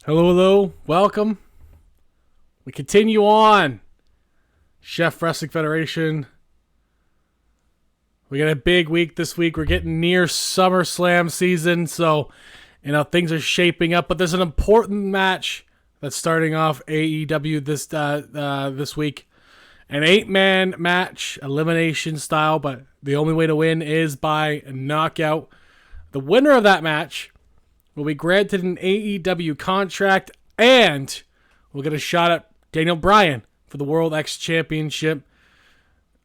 Hello, hello. Welcome. We continue on. Chef Wrestling Federation. We got a big week this week. We're getting near SummerSlam season, so things are shaping up. But there's an important match that's starting off AEW this week. An 8-man match, elimination style, but the only way to win is by knockout. The winner of that match will be granted an AEW contract, and we'll get a shot at Daniel Bryan for the World X Championship.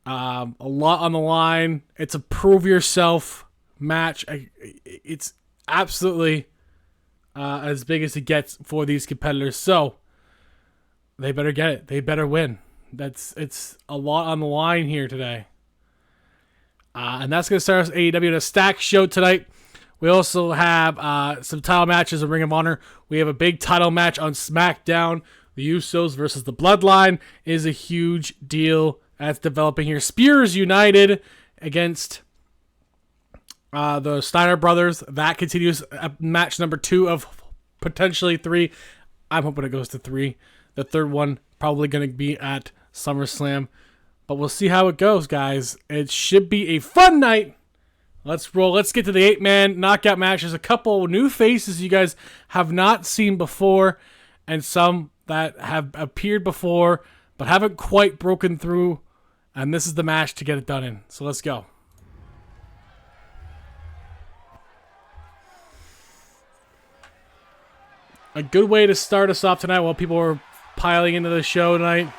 A lot on the line. It's a prove yourself match. It's absolutely as big as it gets for these competitors. So they better get it. They better win. It's a lot on the line here today. And that's going to start us AEW in a stacked show tonight. We also have some title matches in Ring of Honor. We have a big title match on SmackDown. The Usos versus the Bloodline is a huge deal that's developing here. Spears United against the Steiner Brothers. That continues match number 2 of potentially 3. I'm hoping it goes to 3. The third one probably going to be at SummerSlam. But we'll see how it goes, guys. It should be a fun night. Let's roll. Let's get to the 8-man knockout matches. A couple new faces you guys have not seen before, and some that have appeared before but haven't quite broken through. And this is the match to get it done in. So let's go. A good way to start us off tonight while people are piling into the show tonight.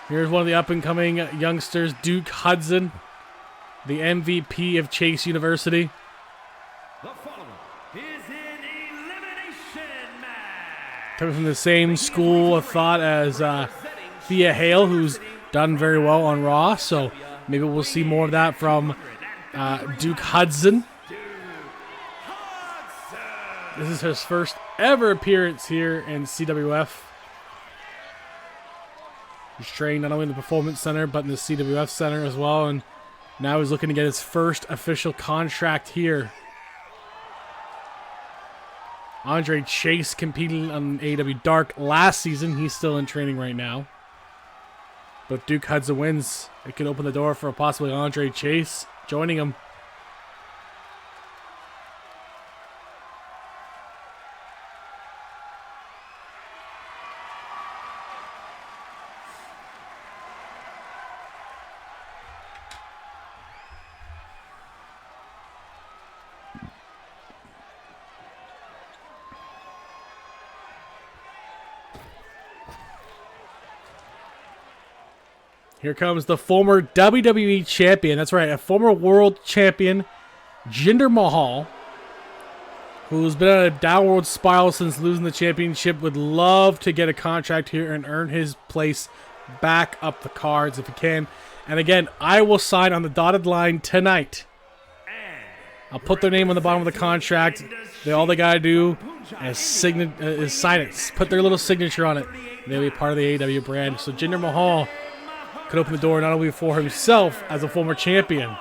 Here's one of the up-and-coming youngsters, Duke Hudson, the MVP of Chase University. The following is an elimination match. Coming from the same school of thought as Thea Hale, who's done very well on Raw. So maybe we'll see more of that from Duke Hudson. This is his first ever appearance here in CWF. He's trained not only in the Performance Center, but in the CWF Center as well. And now he's looking to get his first official contract here. Andre Chase competed on AEW Dark last season. He's still in training right now. But if Duke Hudson wins, it could open the door for possibly Andre Chase joining him. Here comes the former WWE champion. That's right, a former world champion, Jinder Mahal, who's been on a downward spiral since losing the championship. Would love to get a contract here and earn his place back up the cards if he can. And again, I will sign on the dotted line tonight. I'll put their name on the bottom of the contract. All they got to do is sign it. Put their little signature on it. They'll be part of the AEW brand. So Jinder Mahal could open the door not only for himself as a former champion.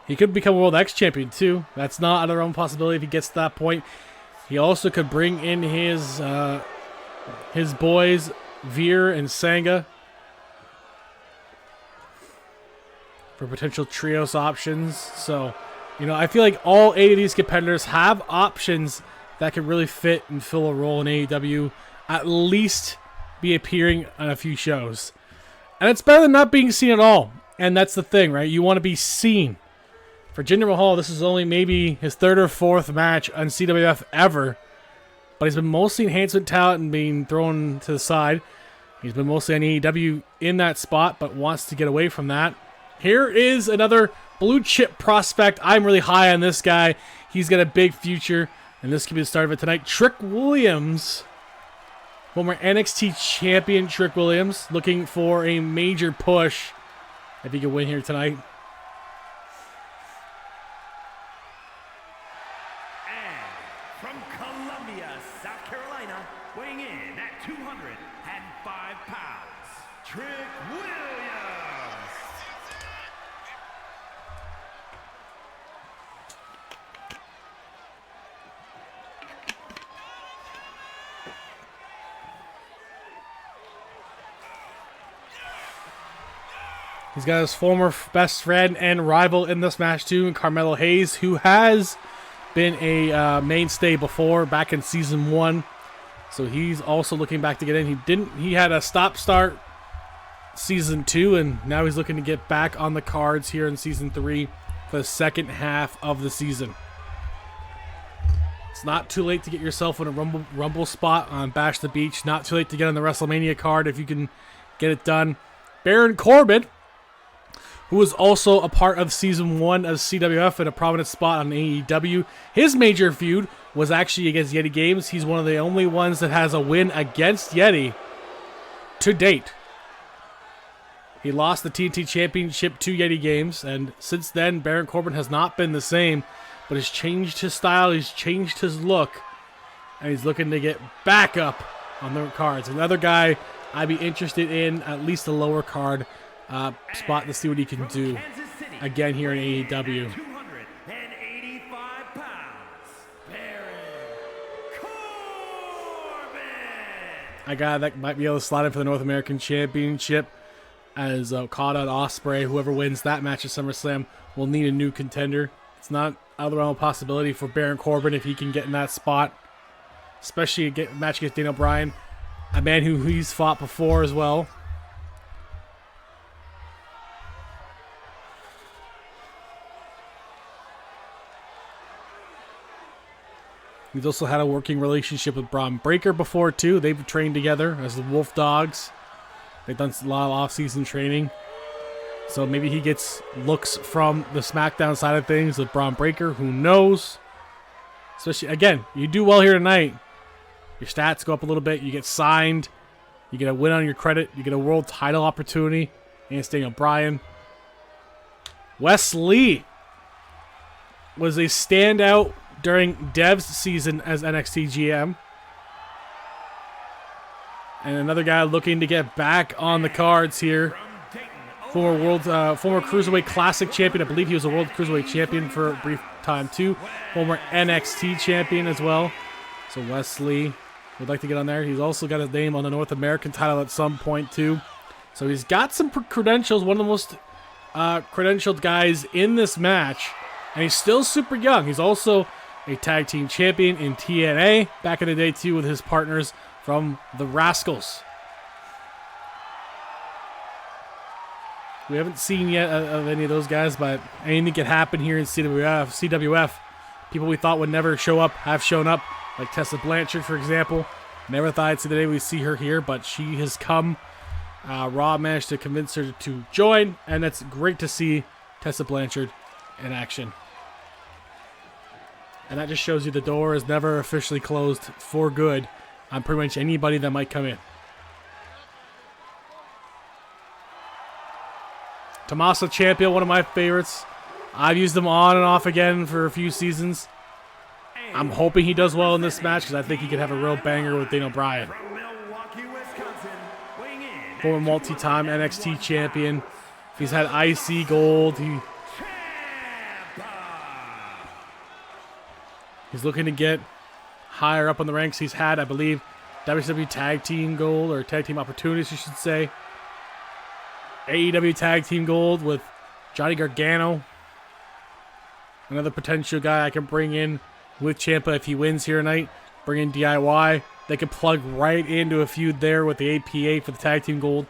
He could become World X champion too. That's not out of our own possibility if he gets to that point. He also could bring in his boys, Veer and Sangha, for potential trios options. So, I feel like all 8 of these competitors have options that could really fit and fill a role in AEW, at least be appearing on a few shows. And it's better than not being seen at all. And that's the thing, right? You want to be seen. For Jinder Mahal, this is only maybe his 3rd or 4th match on CWF ever. But he's been mostly enhancement talent and being thrown to the side. He's been mostly on AEW in that spot, but wants to get away from that. Here is another blue chip prospect. I'm really high on this guy. He's got a big future. And this could be the start of it tonight. Trick Williams. Former NXT champion Trick Williams, looking for a major push if he can win here tonight. And from Columbia, South Carolina, weighing in at 205 pounds, Trick Williams. He's got his former best friend and rival in this match too, Carmelo Hayes, who has been a mainstay before, back in season 1. So he's also looking back to get in. He had a stop-start season 2, and now he's looking to get back on the cards here in season 3 for the second half of the season. It's not too late to get yourself in a rumble spot on Bash the Beach. Not too late to get on the WrestleMania card if you can get it done. Baron Corbin, who was also a part of Season 1 of CWF in a prominent spot on AEW. His major feud was actually against Yeti Games. He's one of the only ones that has a win against Yeti to date. He lost the TNT Championship to Yeti Games, and since then, Baron Corbin has not been the same, but has changed his style, he's changed his look, and he's looking to get back up on the cards. Another guy I'd be interested in, at least a lower card spot, to see what he can do again here in AEW. 285 pounds, Baron Corbin. A guy that might be able to slide in for the North American Championship, as Okada and Ospreay, whoever wins that match at SummerSlam, will need a new contender. It's not out of the realm of possibility for Baron Corbin if he can get in that spot, especially a match against Daniel Bryan, a man who he's fought before as well. He's also had a working relationship with Braun Breaker before, too. They've trained together as the Wolf Dogs. They've done a lot of off-season training. So maybe he gets looks from the SmackDown side of things with Braun Breaker. Who knows? Especially, again, you do well here tonight. Your stats go up a little bit. You get signed. You get a win on your credit. You get a world title opportunity against Daniel Bryan. Wes Lee was a standout during Dev's season as NXT GM. And another guy looking to get back on the cards here. Former Cruiserweight Classic champion. I believe he was a World Cruiserweight champion for a brief time too. Former NXT champion as well. So Wes Lee would like to get on there. He's also got his name on the North American title at some point too. So he's got some credentials. One of the most credentialed guys in this match. And he's still super young. He's also a tag team champion in TNA back in the day too, with his partners from the Rascals. We haven't seen yet of any of those guys, but anything can happen here in CWF. People we thought would never show up have shown up, like Tessa Blanchard, for example. Never thought I'd see the day we see her here, but she has come. Raw managed to convince her to join, and it's great to see Tessa Blanchard in action. And that just shows you the door is never officially closed for good on pretty much anybody that might come in. Tommaso Ciampa, one of my favorites. I've used him on and off again for a few seasons. I'm hoping he does well in this match because I think he could have a real banger with Daniel Bryan. Former multi-time NXT champion. He's had IC gold. He's looking to get higher up on the ranks. He's had, I believe, WWE Tag Team Gold, or Tag Team Opportunities, you should say. AEW Tag Team Gold with Johnny Gargano. Another potential guy I can bring in with Ciampa if he wins here tonight. Bring in DIY. They could plug right into a feud there with the APA for the Tag Team Gold.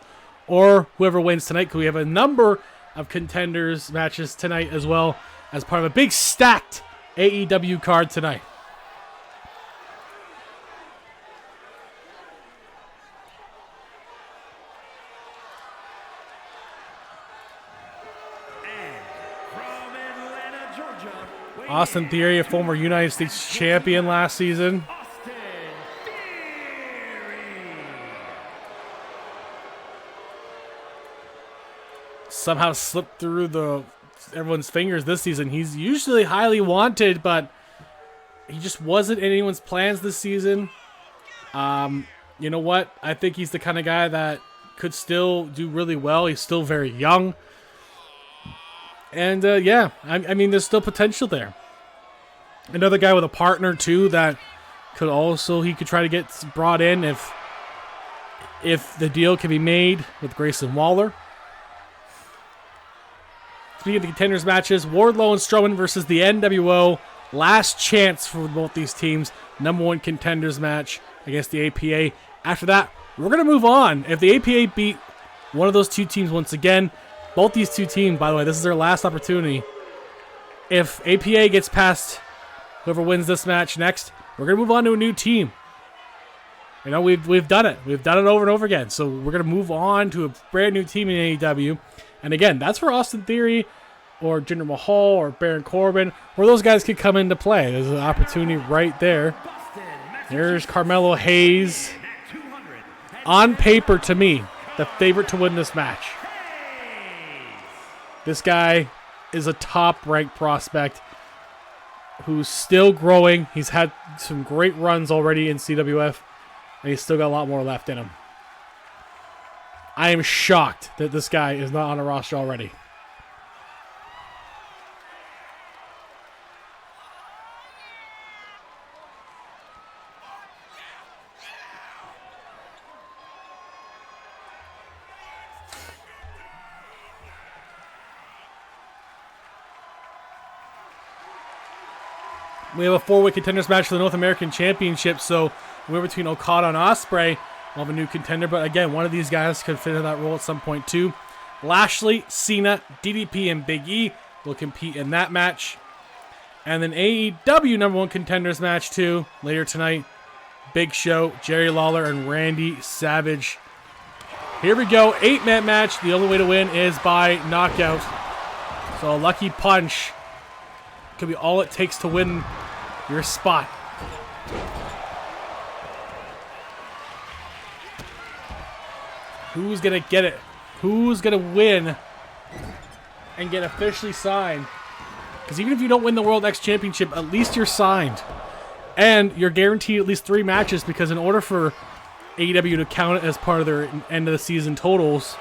Or whoever wins tonight, because we have a number of contenders matches tonight as well, as part of a big stacked AEW card tonight. Austin Theory, a former United States champion last season. Somehow slipped through everyone's fingers this season. He's usually highly wanted, but he just wasn't in anyone's plans this season. You know what? I think he's the kind of guy that could still do really well. He's still very young. And, yeah, I mean, there's still potential there. Another guy with a partner, too, that he could try to get brought in if the deal can be made with Grayson Waller. speaking of the contenders matches, Wardlow and Strowman versus the NWO. Last chance for both these teams. Number 1 contenders match against the APA. After that, we're going to move on. If the APA beat one of those 2 teams once again, both these 2 teams, by the way, this is their last opportunity. If APA gets past whoever wins this match next, we're going to move on to a new team. You know, we've done it. We've done it over and over again. So we're going to move on to a brand new team in AEW. And again, that's where Austin Theory or Jinder Mahal or Baron Corbin, where those guys could come into play. There's an opportunity right there. Here's Carmelo Hayes. On paper, to me, the favorite to win this match. This guy is a top-ranked prospect who's still growing. He's had some great runs already in CWF, and he's still got a lot more left in him. I am shocked that this guy is not on a roster already. We have a 4-way contenders match for the North American Championship, so we're between Okada and Ospreay. We'll have a new contender, but again, one of these guys could fit in that role at some point too. Lashley, Cena, DDP, and Big E will compete in that match. And then AEW number 1 contenders match too, later tonight. Big Show, Jerry Lawler, and Randy Savage. Here we go, 8-man match. The only way to win is by knockout. So a lucky punch could be all it takes to win your spot. Who's going to get it? Who's going to win and get officially signed? Because even if you don't win the World X Championship, at least you're signed. And you're guaranteed at least 3 matches, because in order for AEW to count it as part of their end of the season totals,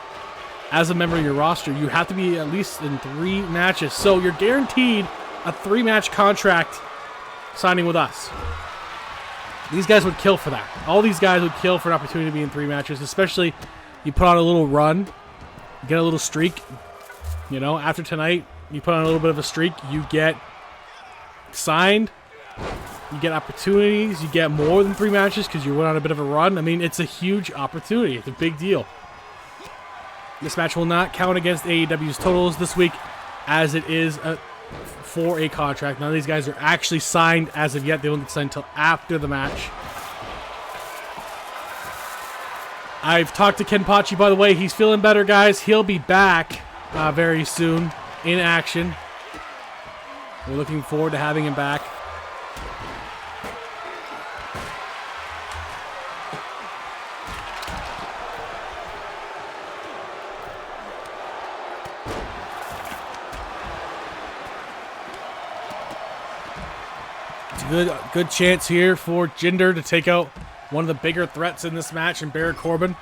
as a member of your roster, you have to be at least in 3 matches. So you're guaranteed a 3-match contract signing with us. These guys would kill for that. All these guys would kill for an opportunity to be in 3 matches, especially you put on a little run, get a little streak. You know, after tonight, you put on a little bit of a streak, you get signed, you get opportunities, you get more than 3 matches because you went on a bit of a run. I mean, it's a huge opportunity. It's a big deal. This match will not count against AEW's totals this week, as it is for a contract. None of these guys are actually signed as of yet. They won't get signed until after the match. I've talked to Ken Pachi, by the way. He's feeling better, guys. He'll be back very soon in action. We're looking forward to having him back. Good chance here for Jinder to take out one of the bigger threats in this match in Baron Corbin.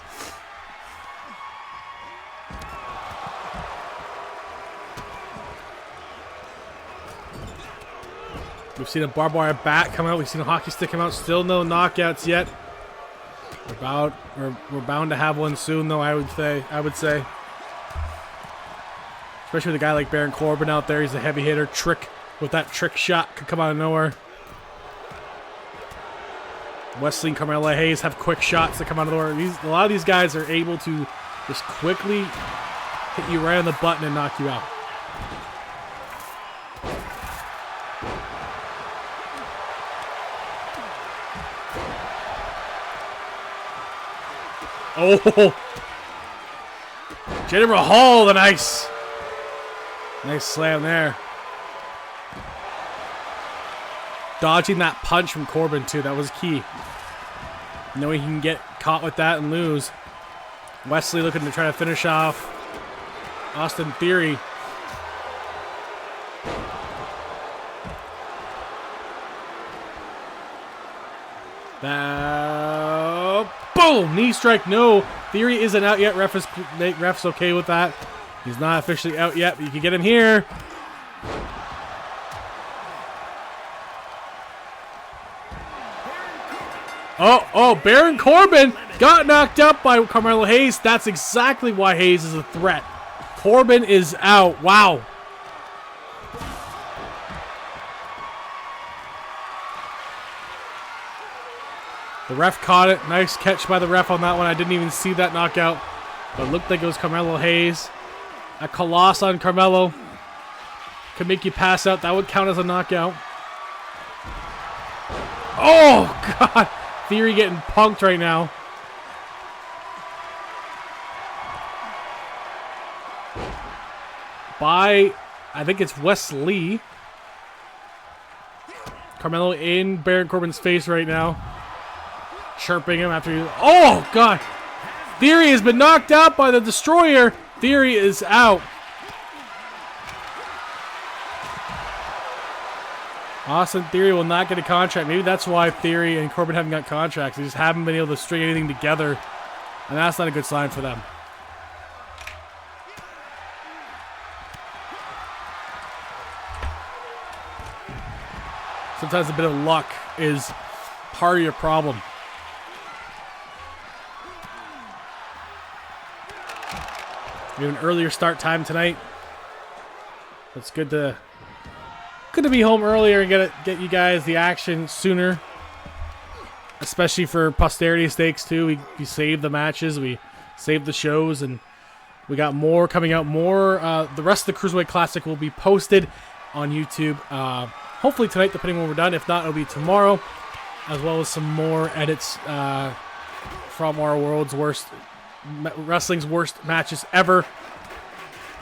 We've seen a barbed wire bat come out. We've seen a hockey stick come out. Still no knockouts yet. We're bound to have one soon, though. I would say. Especially with a guy like Baron Corbin out there. He's a heavy hitter. Trick with that trick shot could come out of nowhere. Wesley and Carmelo Hayes have quick shots that come out of the door. A lot of these guys are able to just quickly hit you right on the button and knock you out. Oh! Jinder Mahal, the nice slam there. Dodging that punch from Corbin, too. That was key. Knowing he can get caught with that and lose. Wesley looking to try to finish off Austin Theory. Boom! Knee strike, no. Theory isn't out yet. Ref's okay with that. He's not officially out yet, but you can get him here. Oh, Baron Corbin got knocked up by Carmelo Hayes. That's exactly why Hayes is a threat. Corbin is out. Wow. The ref caught it. Nice catch by the ref on that one. I didn't even see that knockout. But it looked like it was Carmelo Hayes. A Coloss on Carmelo. Could make you pass out. That would count as a knockout. Oh, God. Theory getting punked right now. By, I think it's Wes Lee. Carmelo in Baron Corbin's face right now. Chirping him after he... Oh, God. Theory has been knocked out by the Destroyer. Theory is out. Austin Theory will not get a contract. Maybe that's why Theory and Corbin haven't got contracts. They just haven't been able to string anything together. And that's not a good sign for them. Sometimes a bit of luck is part of your problem. We have an earlier start time tonight. It's good to be home earlier and get you guys the action sooner. Especially for posterity stakes too. We save the matches, we save the shows, and we got more coming out. The rest of the Cruiserweight Classic will be posted on YouTube. Hopefully tonight, depending when we're done. If not, it'll be tomorrow, as well as some more edits from our world's worst, wrestling's worst matches ever.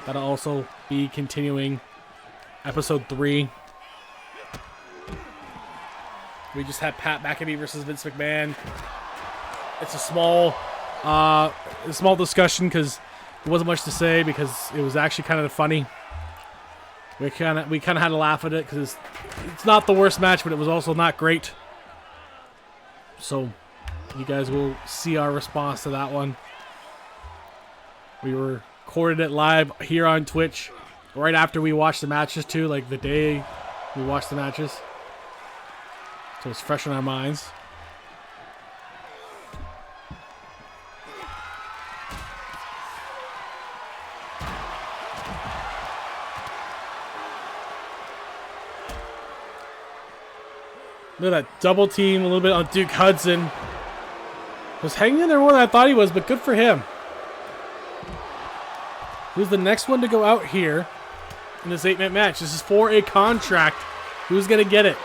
That'll also be continuing episode 3. We just had Pat McAfee versus Vince McMahon. It's a small discussion because there wasn't much to say because it was actually kind of funny. We kind of had to laugh at it because it's not the worst match, but it was also not great. So you guys will see our response to that one. We recorded it live here on Twitch right after we watched the matches too, like the day we watched the matches. So it's fresh in our minds. Look at that double team a little bit on Duke Hudson. Was hanging in there more than I thought he was, but good for him. Who's the next one to go out here in this 8-man match? This is for a contract. Who's going to get it?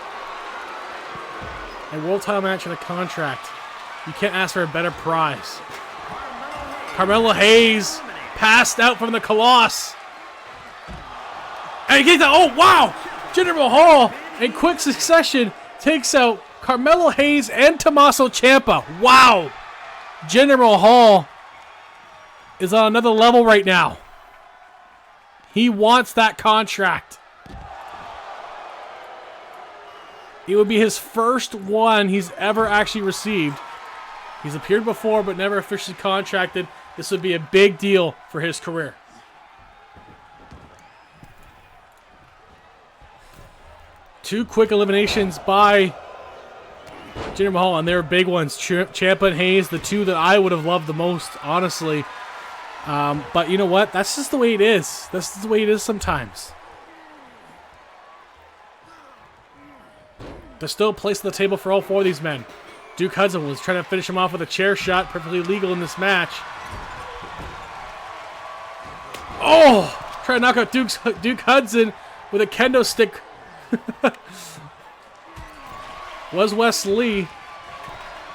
A world title match and a contract. You can't ask for a better prize. Carmelo Hayes passed out from the Coloss. And he gets out. Oh, wow! Jinder Mahal in quick succession takes out Carmelo Hayes and Tommaso Ciampa. Wow! Jinder Mahal is on another level right now. He wants that contract. It would be his first one he's ever actually received. He's appeared before but never officially contracted. This would be a big deal for his career. Two quick eliminations by Jinder Mahal, and they were big ones. Ciampa and Hayes, the two that I would have loved the most, honestly. But you know what? That's just the way it is. That's the way it is sometimes. There's still a place on the table for all 4 of these men. Duke Hudson was trying to finish him off with a chair shot, perfectly legal in this match. Oh! Trying to knock out Duke Hudson with a kendo stick. Was Wes Lee.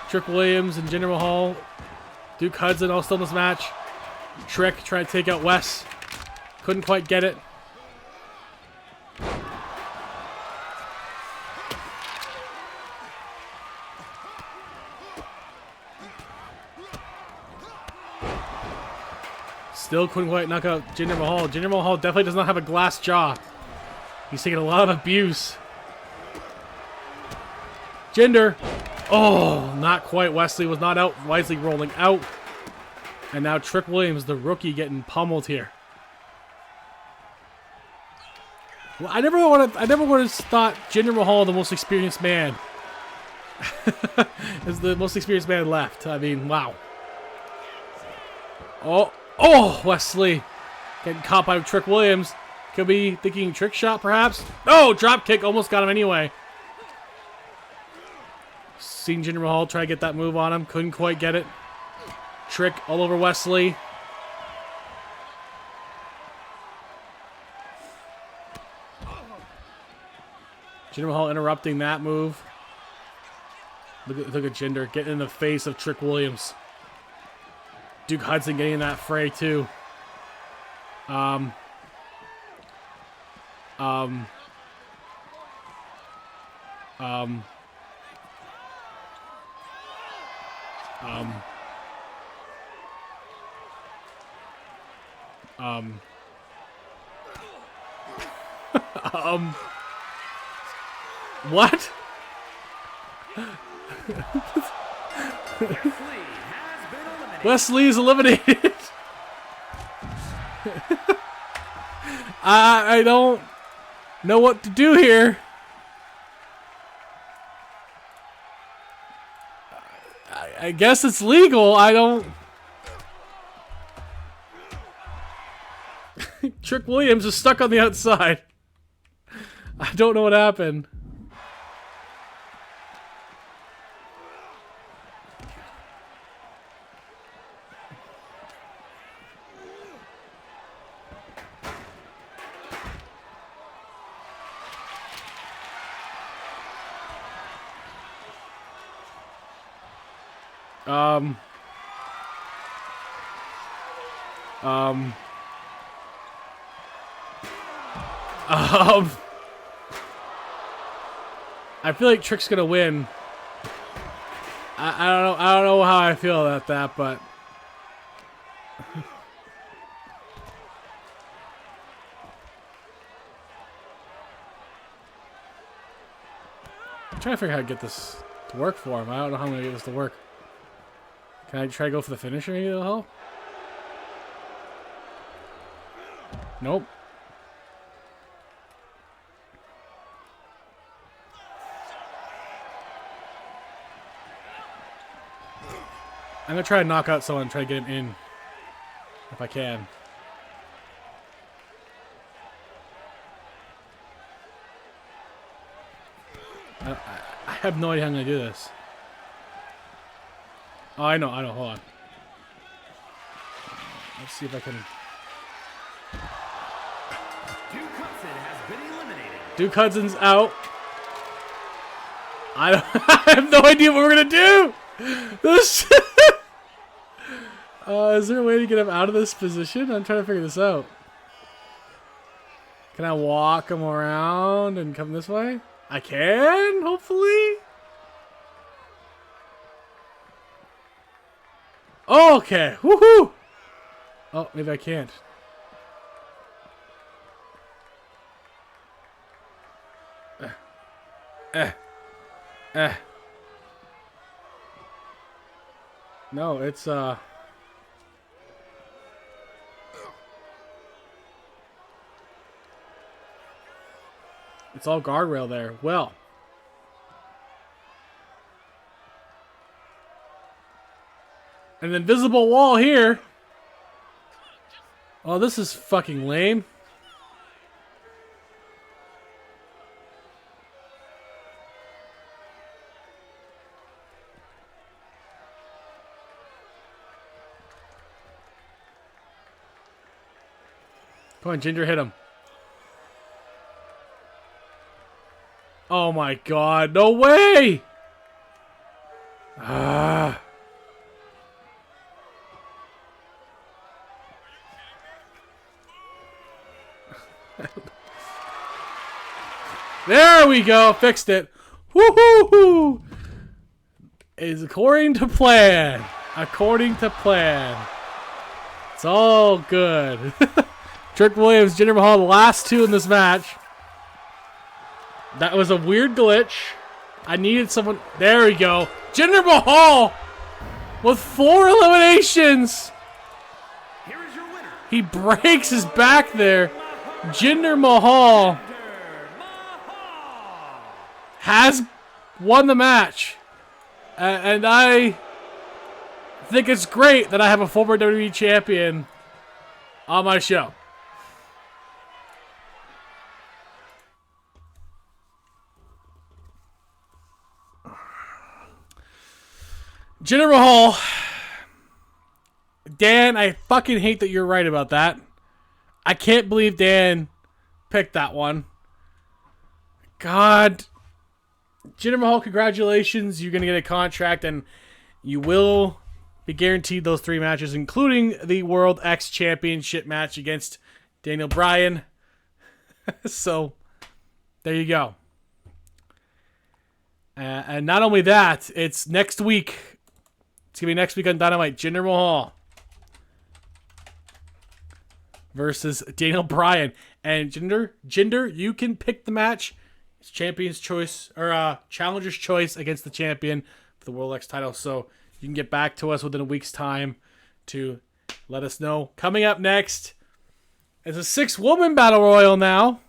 Trick Williams and Jinder Mahal. Duke Hudson all still in this match. Trick trying to take out Wes. Couldn't quite get it. Still couldn't quite knock out Jinder Mahal. Jinder Mahal definitely does not have a glass jaw. He's taking a lot of abuse. Jinder. Oh, not quite. Wesley was not out. Wisely rolling out. And now Trick Williams, the rookie, getting pummeled here. Well, I never would have thought Jinder Mahal, the most experienced man, is the most experienced man left. I mean, wow. Oh, Wesley getting caught by Trick Williams. Could be thinking trick shot, perhaps. Oh, drop kick almost got him anyway. Seen Jinder Mahal try to get that move on him. Couldn't quite get it. Trick all over Wesley. Jinder Mahal interrupting that move. Look at Jinder getting in the face of Trick Williams. Duke Hudson getting in that fray too. Um, what? Wesley is eliminated. I don't know what to do here. I guess it's legal. I don't. Trick Williams is stuck on the outside. I don't know what happened. I feel like Trick's gonna win. I don't know how I feel about that, but I'm trying to figure out how to get this to work for him. I don't know how I'm gonna get this to work. Can I try to go for the finisher maybe that'll help? Nope. I'm gonna try to knock out someone and try to get him in. If I can. I have no idea how I'm gonna do this. Oh, I know, hold on. Let's see if I can. Duke Hudson has been eliminated. Duke Hudson's out. I have no idea what we're gonna do. This. Is there a way to get him out of this position? I'm trying to figure this out. Can I walk him around and come this way? I can, hopefully. Oh, okay. Woohoo! Oh, maybe I can't. No, it's it's all guardrail there. Well. An invisible wall here. Oh, this is fucking lame. Come on, Ginger, hit him. Oh my god, no way! Ah. There we go, fixed it. Woohoo! Is according to plan. According to plan. It's all good. Trick Williams, Jinder Mahal, the last two in this match. That was a weird glitch. I needed someone. There we go. Jinder Mahal with 4 eliminations. Here is your winner. He breaks his back there. Jinder Mahal has won the match. And I think it's great that I have a former WWE champion on my show. Jinder Mahal. Dan, I fucking hate that you're right about that. I can't believe Dan picked that one. God. Jinder Mahal, congratulations. You're going to get a contract, and you will be guaranteed those 3 matches, including the World X Championship match against Daniel Bryan. So, there you go. And not only that, it's next week. It's going to be next week on Dynamite. Jinder Mahal versus Daniel Bryan. And Jinder, you can pick the match. It's champion's choice, or challenger's choice against the champion for the World X title. So you can get back to us within a week's time to let us know. Coming up next is a 6-woman battle royal now.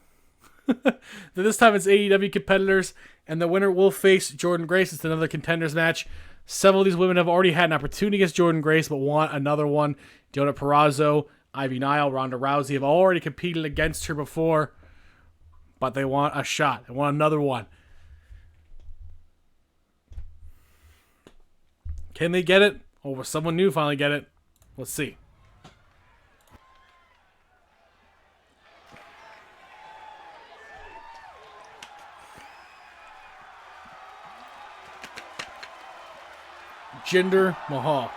This time it's AEW competitors, and the winner will face Jordynne Grace. It's another contenders match. Several of these women have already had an opportunity against Jordynne Grace, but want another one. Deonna Purrazzo, Ivy Nile, Ronda Rousey have already competed against her before, but they want a shot. They want another one. Can they get it? Or will someone new finally get it? Let's see. Jinder Mahal.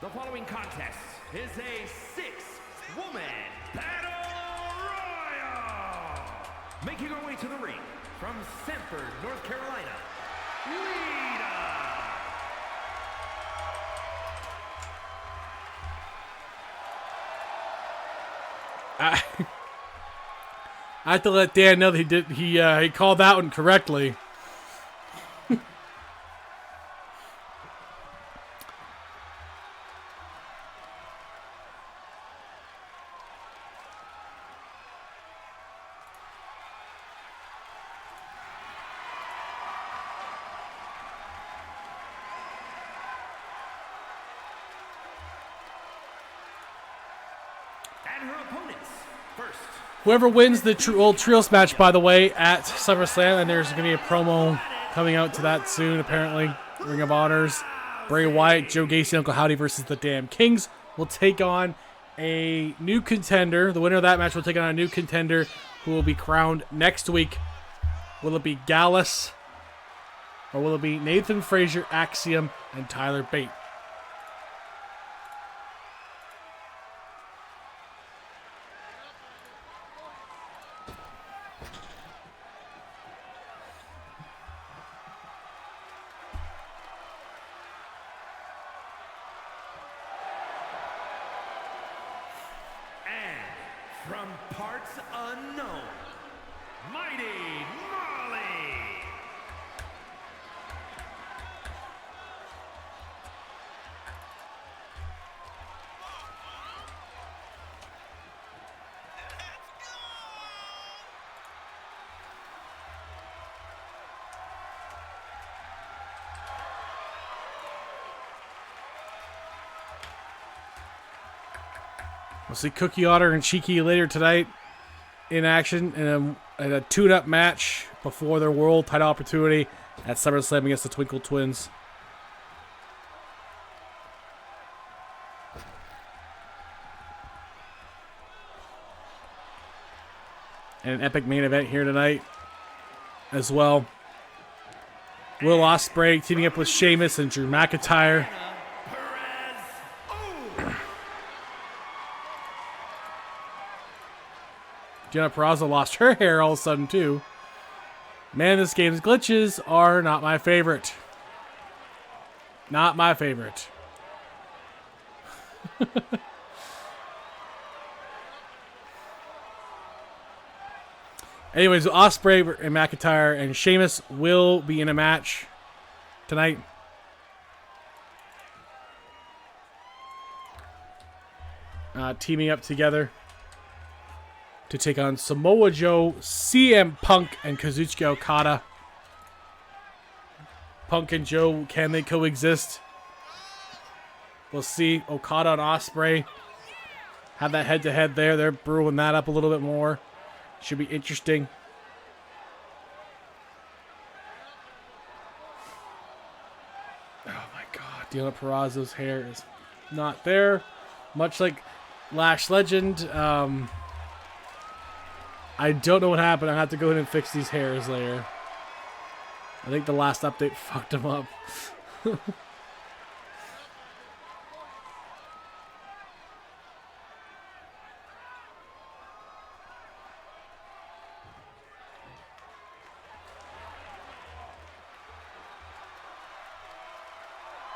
The following contest is a 6-woman battle royal. Making her way to the ring from Sanford, North Carolina, Lita. I have to let Dan know that he called that one correctly. And her opponents, first. Whoever wins the old trios match, by the way, at SummerSlam, and there's going to be a promo coming out to that soon, apparently. Ring of Honors, Bray Wyatt, Joe Gacy, Uncle Howdy versus the Damn Kings will take on a new contender. The winner of that match will take on a new contender who will be crowned next week. Will it be Gallus, or will it be Nathan Frazier, Axiom, and Tyler Bate? From parts unknown, Mighty Molly. We'll see Cookie Otter and Cheeky later tonight in action in a tune-up match before their world title opportunity at SummerSlam against the Twinkle Twins. And an epic main event here tonight as well. Will Ospreay teaming up with Sheamus and Drew McIntyre. Deonna Purrazzo lost her hair all of a sudden, too. Man, this game's glitches are not my favorite. Not my favorite. Anyways, Ospreay and McIntyre and Sheamus will be in a match tonight. Teaming up together to take on Samoa Joe, CM Punk, and Kazuchika Okada. Punk and Joe, can they coexist? We'll see. Okada and Ospreay have that head-to-head there. They're brewing that up a little bit more. Should be interesting. Oh my God, Deonna Purrazzo's hair is not there. Much like Lash Legend. I don't know what happened. I have to go in and fix these hairs later. I think the last update fucked them up.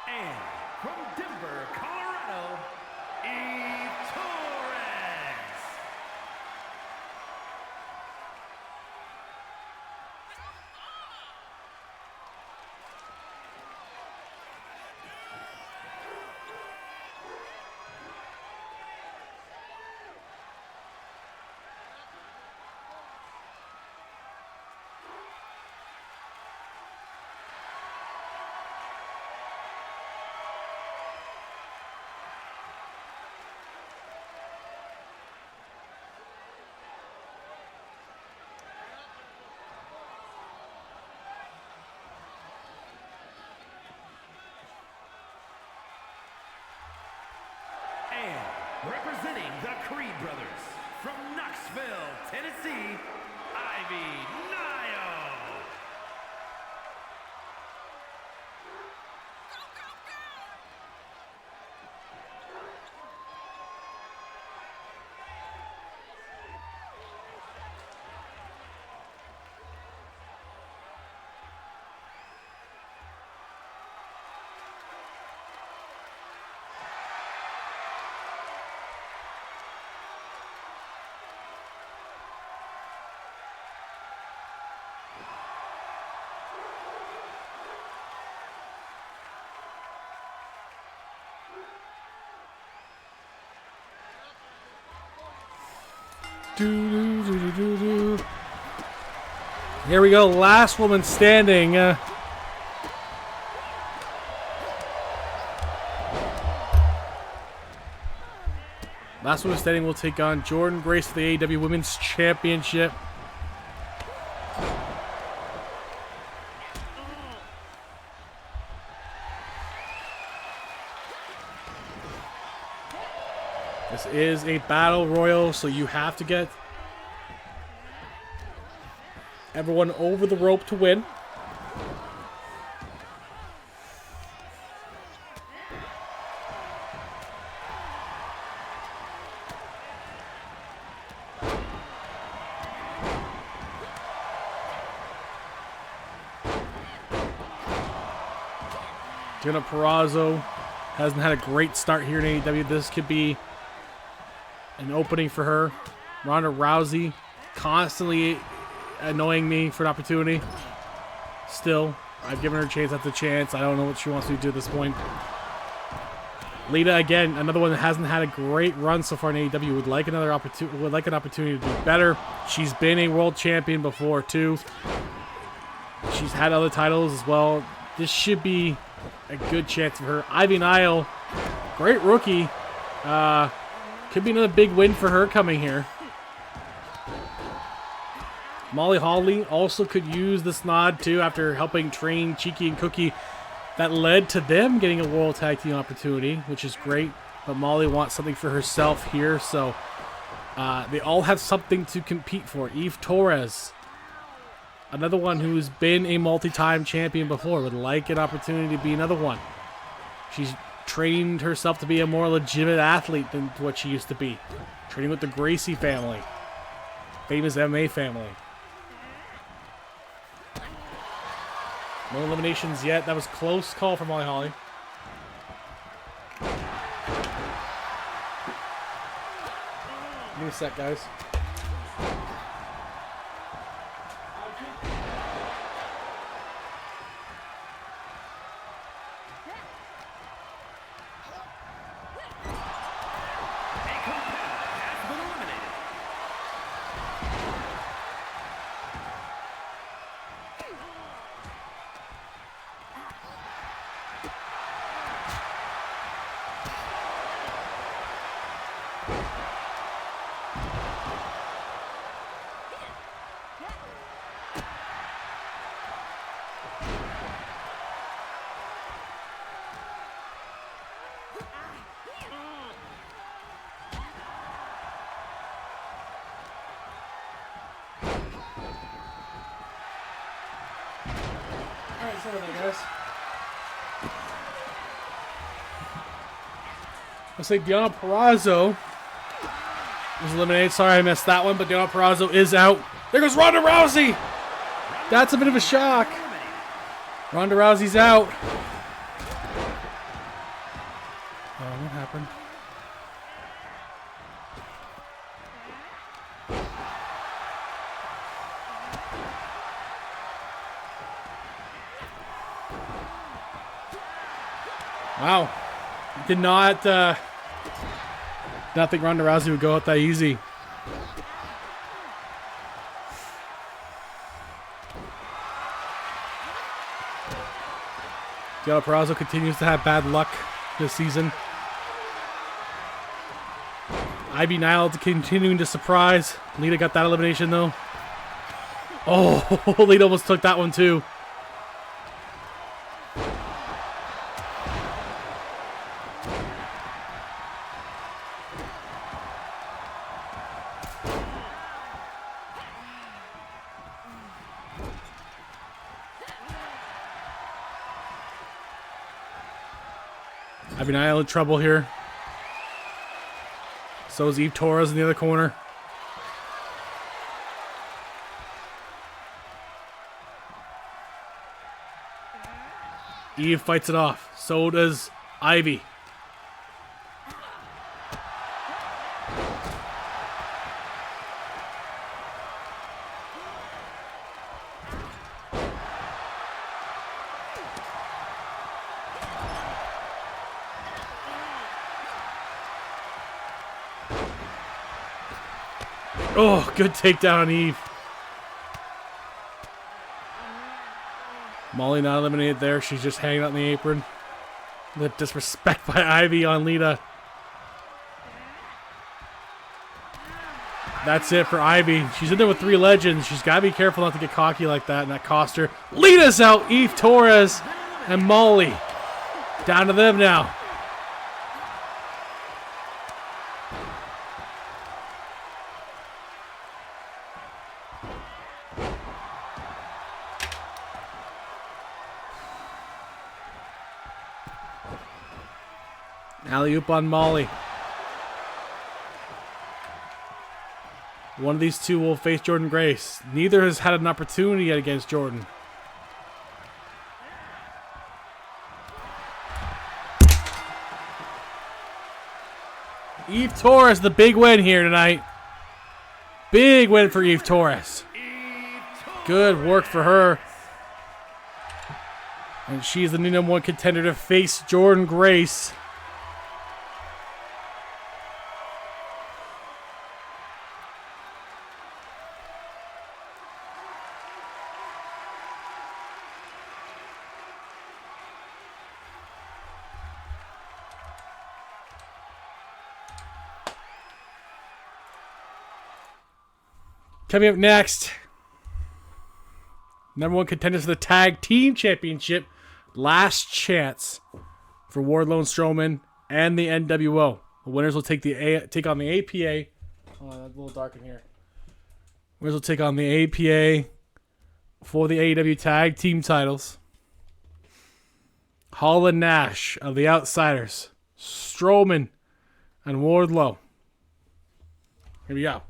And from Denver, Colorado, Eve Torres. And representing the Creed brothers from Knoxville, Tennessee, Ivy Nile. Here we go. Last woman standing. Last woman standing will take on Jordynne Grace for the AEW Women's Championship. This is a battle royal, so you have to get everyone over the rope to win. Deonna Purrazzo hasn't had a great start here in AEW. This could be an opening for her. Ronda Rousey constantly annoying me for an opportunity. Still, I've given her a chance after chance. I don't know what she wants me to do at this point. Lita, again, another one that hasn't had a great run so far in AEW. Would like another opportunity. Would like an opportunity to do better. She's been a world champion before too. She's had other titles as well. This should be a good chance for her. Ivy Nile, great rookie. Could be another big win for her coming here. Molly Holly also could use this nod too after helping train Cheeky and Cookie. That led to them getting a World Tag Team opportunity, which is great. But Molly wants something for herself here, so they all have something to compete for. Eve Torres, another one who's been a multi-time champion before, would like an opportunity to be another one. She's trained herself to be a more legitimate athlete than what she used to be. Training with the Gracie family. Famous MMA family. No eliminations yet. That was close call from Molly Holly. Give me a sec, guys. over there, guys. Looks like Deonna Purrazzo was eliminated. Sorry I missed that one, but Deonna Purrazzo is out. There goes Ronda Rousey. That's a bit of a shock. Ronda Rousey's out. Oh, what happened? Wow. Did not think Ronda Rousey would go out that easy. Deonna Purrazzo continues to have bad luck this season. Ivy Nile continuing to surprise. Lita got that elimination though. Oh, Lita almost took that one too. Ivy Nile in trouble here. So is Eve Torres in the other corner. Eve fights it off. So does Ivy. Oh, good takedown on Eve. Molly not eliminated there. She's just hanging out in the apron. The disrespect by Ivy on Lita. That's it for Ivy. She's in there with 3 legends. She's got to be careful not to get cocky like that, and that cost her. Lita's out. Eve Torres and Molly. Down to them now. Alley-oop on Molly. One of these two will face Jordynne Grace. Neither has had an opportunity yet against Jordan. Eve Torres, the big win here tonight. Big win for Eve Torres. Good work for her. And she's the new #1 contender to face Jordynne Grace. Coming up next, #1 contenders for the Tag Team Championship. Last chance for Wardlow and Strowman and the NWO. The winners will take on the APA. Oh, that's a little dark in here. Winners will take on the APA for the AEW Tag Team titles. Hall and Nash of the Outsiders. Strowman and Wardlow. Here we go.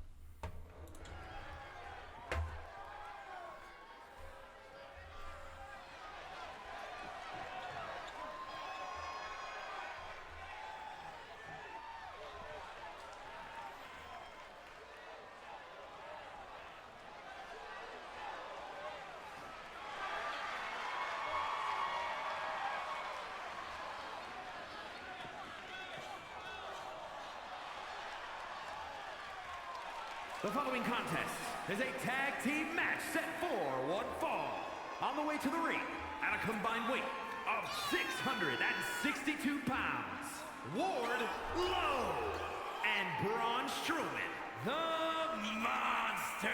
The following contest is a tag team match set for one fall. On the way to the ring, at a combined weight of 662 pounds, Wardlow and Braun Strowman, the Monsters.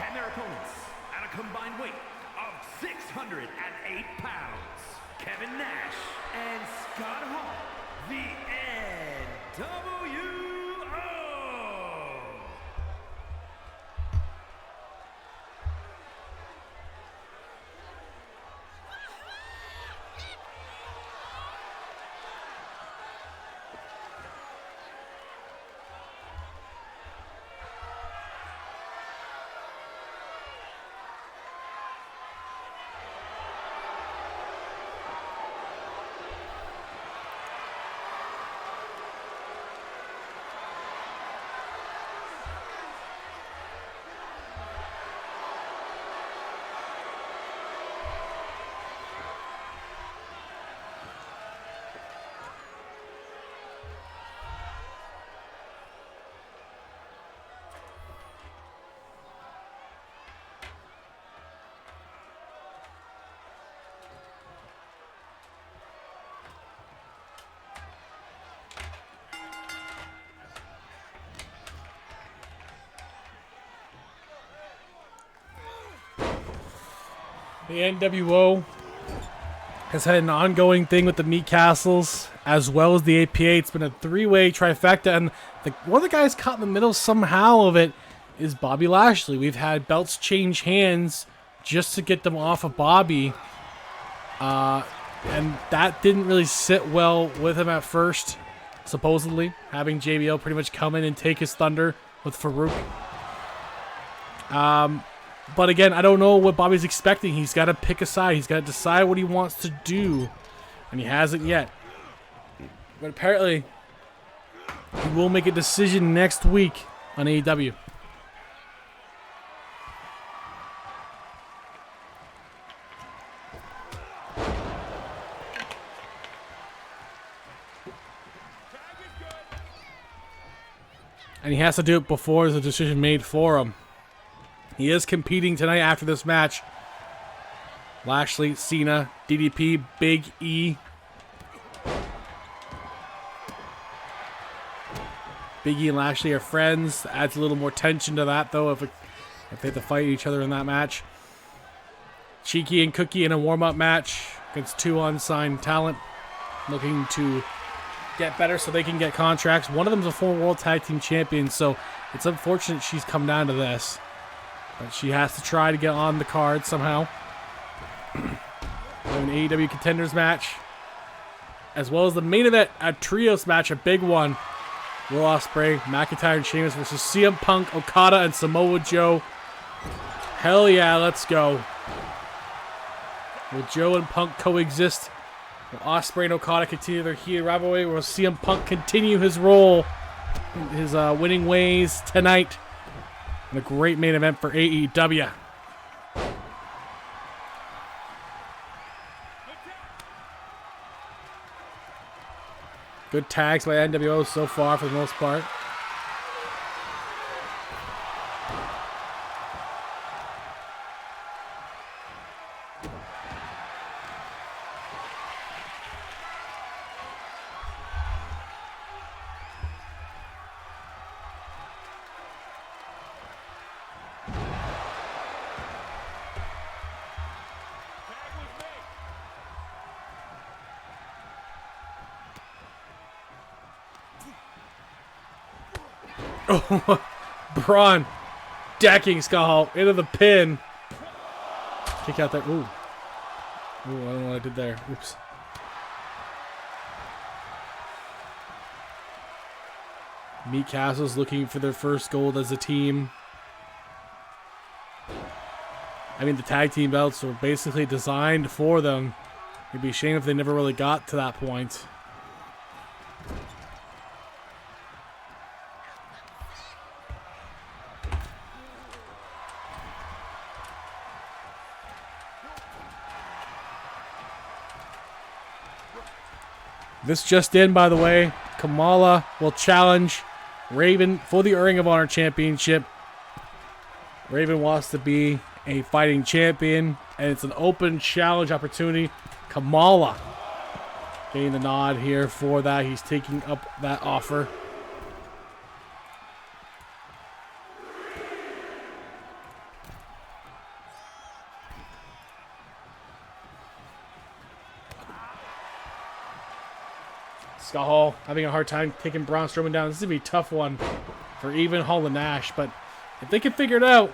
And their opponents, at a combined weight of 608 pounds, Kevin Nash and Scott Hall, the NWO. The NWO has had an ongoing thing with the Meat Castles as well as the APA. It's been a three-way trifecta, and one of the guys caught in the middle somehow of it is Bobby Lashley. We've had belts change hands just to get them off of Bobby, and that didn't really sit well with him at first, supposedly, having JBL pretty much come in and take his thunder with Farouk. But again, I don't know what Bobby's expecting. He's got to pick a side. He's got to decide what he wants to do, and he hasn't yet. But apparently, he will make a decision next week on AEW. And he has to do it before there's a decision made for him. He is competing tonight after this match. Lashley, Cena, DDP, Big E. Big E and Lashley are friends. Adds a little more tension to that, though, if they have to fight each other in that match. Cheeky and Cookie in a warm-up match against two unsigned talent looking to get better so they can get contracts. One of them is a former World Tag Team Champion, so it's unfortunate she's come down to this. But she has to try to get on the card somehow. We have an AEW Contenders match, as well as the main event, a trios match, a big one. Will Ospreay, McIntyre, and Sheamus versus CM Punk, Okada, and Samoa Joe. Hell yeah, let's go. Will Joe and Punk coexist? Will Ospreay and Okada continue their heated rivalry? Will CM Punk continue his role, his winning ways tonight? And a great main event for AEW. Good tags by NWO so far for the most part. Oh, Braun decking Skull into the pin. Kick out there. Ooh. Ooh, I don't know what I did there. Oops. Meat Castle's looking for their first gold as a team. I mean, the tag team belts were basically designed for them. It'd be a shame if they never really got to that point. This just in, by the way, Kamala will challenge Raven for the Ring of Honor Championship. Raven wants to be a fighting champion, and it's an open challenge opportunity. Kamala getting the nod here for that. He's taking up that offer. Scott Hall having a hard time taking Braun Strowman down. This is going to be a tough one for even Hall and Nash. But if they can figure it out,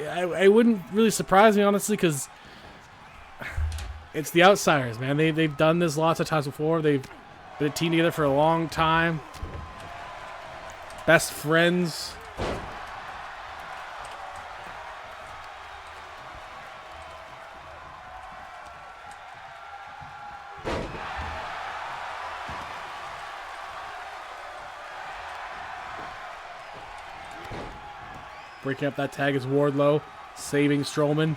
I wouldn't really surprise me, honestly, because it's the Outsiders, man. They've done this lots of times before. They've been a team together for a long time. Best friends. Breaking up that tag is Wardlow, saving Strowman.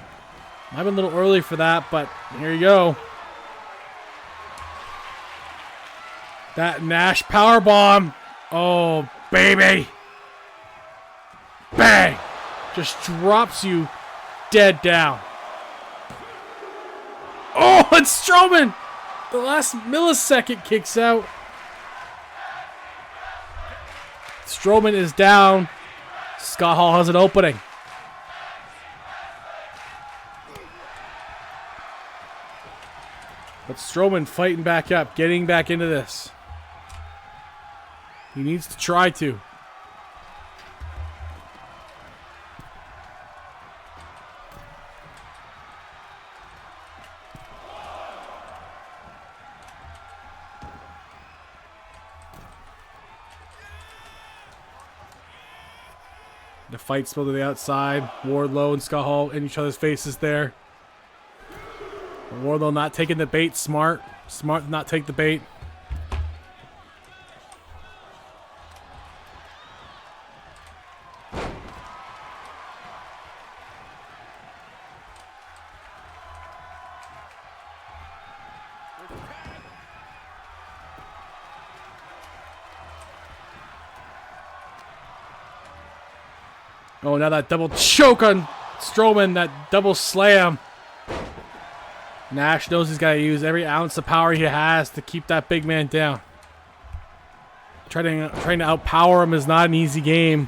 Might have been a little early for that, but here you go. That Nash powerbomb. Oh, baby. Bang. Just drops you dead down. Oh, it's Strowman. The last millisecond kicks out. Strowman is down. Scott Hall has an opening. But Strowman fighting back up, getting back into this. He needs to try to. The fight spilled to the outside. Wardlow and Scott Hall in each other's faces there. Wardlow not taking the bait. Smart to not take the bait. Oh, now that double choke on Strowman, that double slam. Nash knows he's got to use every ounce of power he has to keep that big man down. Trying to outpower him is not an easy game.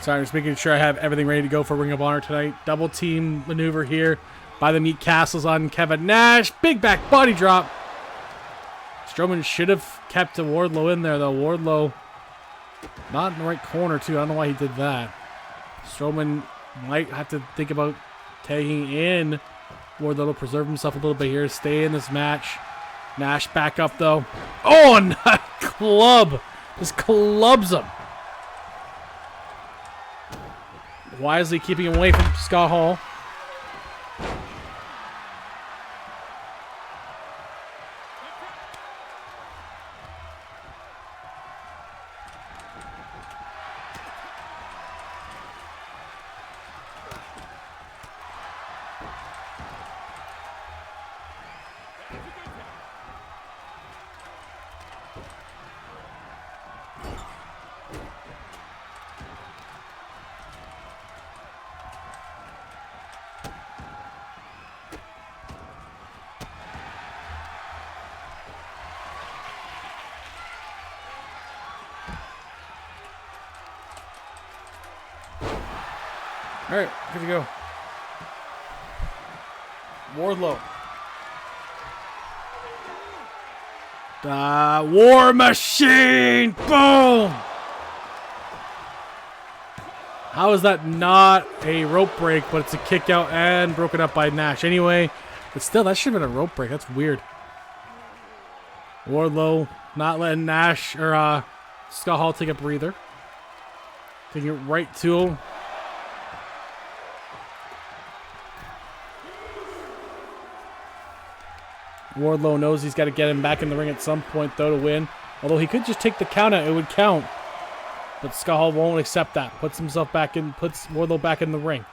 Sorry, I'm just making sure I have everything ready to go for Ring of Honor tonight. Double team maneuver here by the Meat Castles on Kevin Nash. Big back body drop. Strowman should have kept Wardlow in there, though. Wardlow not in the right corner, too. I don't know why he did that. Strowman might have to think about taking in Wardlow to preserve himself a little bit here. Stay in this match. Nash back up, though. Oh, and a club. Just clubs him. Wisely keeping him away from Scott Hall. All right, good to go. Wardlow. War Machine! Boom! How is that not a rope break, but it's a kick out and broken up by Nash anyway? But still, that should have been a rope break. That's weird. Wardlow not letting Nash or Scott Hall take a breather. Taking it right to him. Wardlow knows he's got to get him back in the ring at some point, though, to win. Although he could just take the count out, it would count. But Scott Hall won't accept that. Puts Wardlow back in the ring.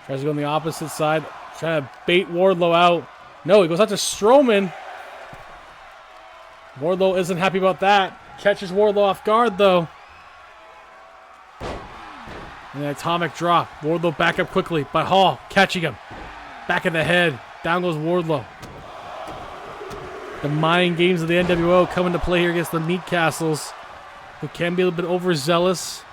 Tries to go on the opposite side. Trying to bait Wardlow out. No, he goes out to Strowman. Wardlow isn't happy about that. Catches Wardlow off guard, though. And an atomic drop. Wardlow back up quickly, but Hall catching him. Back of the head. Down goes Wardlow. The mind games of the NWO come into play here against the Meat Castles, who can be a little bit overzealous.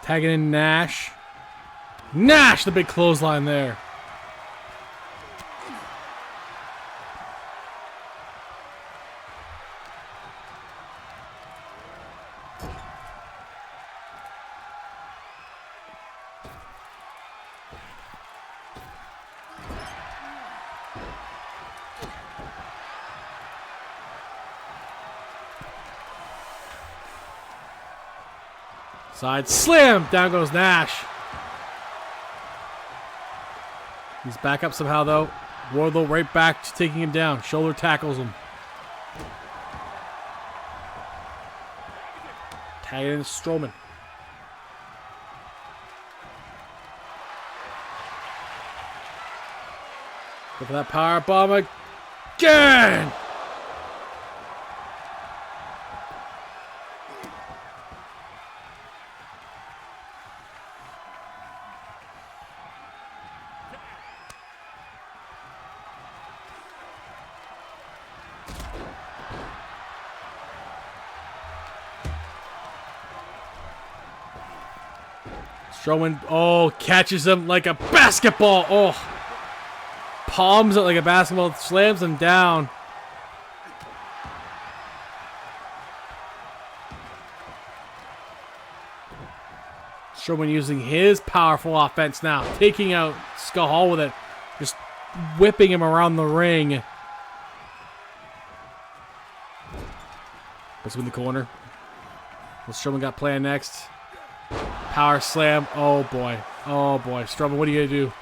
Tagging in Nash. Nash, the big clothesline there. Side slam. Down goes Nash. He's back up somehow, though. Wardlow right back to taking him down. Shoulder tackles him. Tag in Strowman. Go for that power bomb again. Strowman, oh, catches him like a basketball. Oh, palms it like a basketball, slams him down. Strowman using his powerful offense now, taking out Scott Hall with it, just whipping him around the ring. Puts him in the corner. What's Strowman got planned next? Power slam. Oh boy. Oh boy. Strowman, what are you going to do?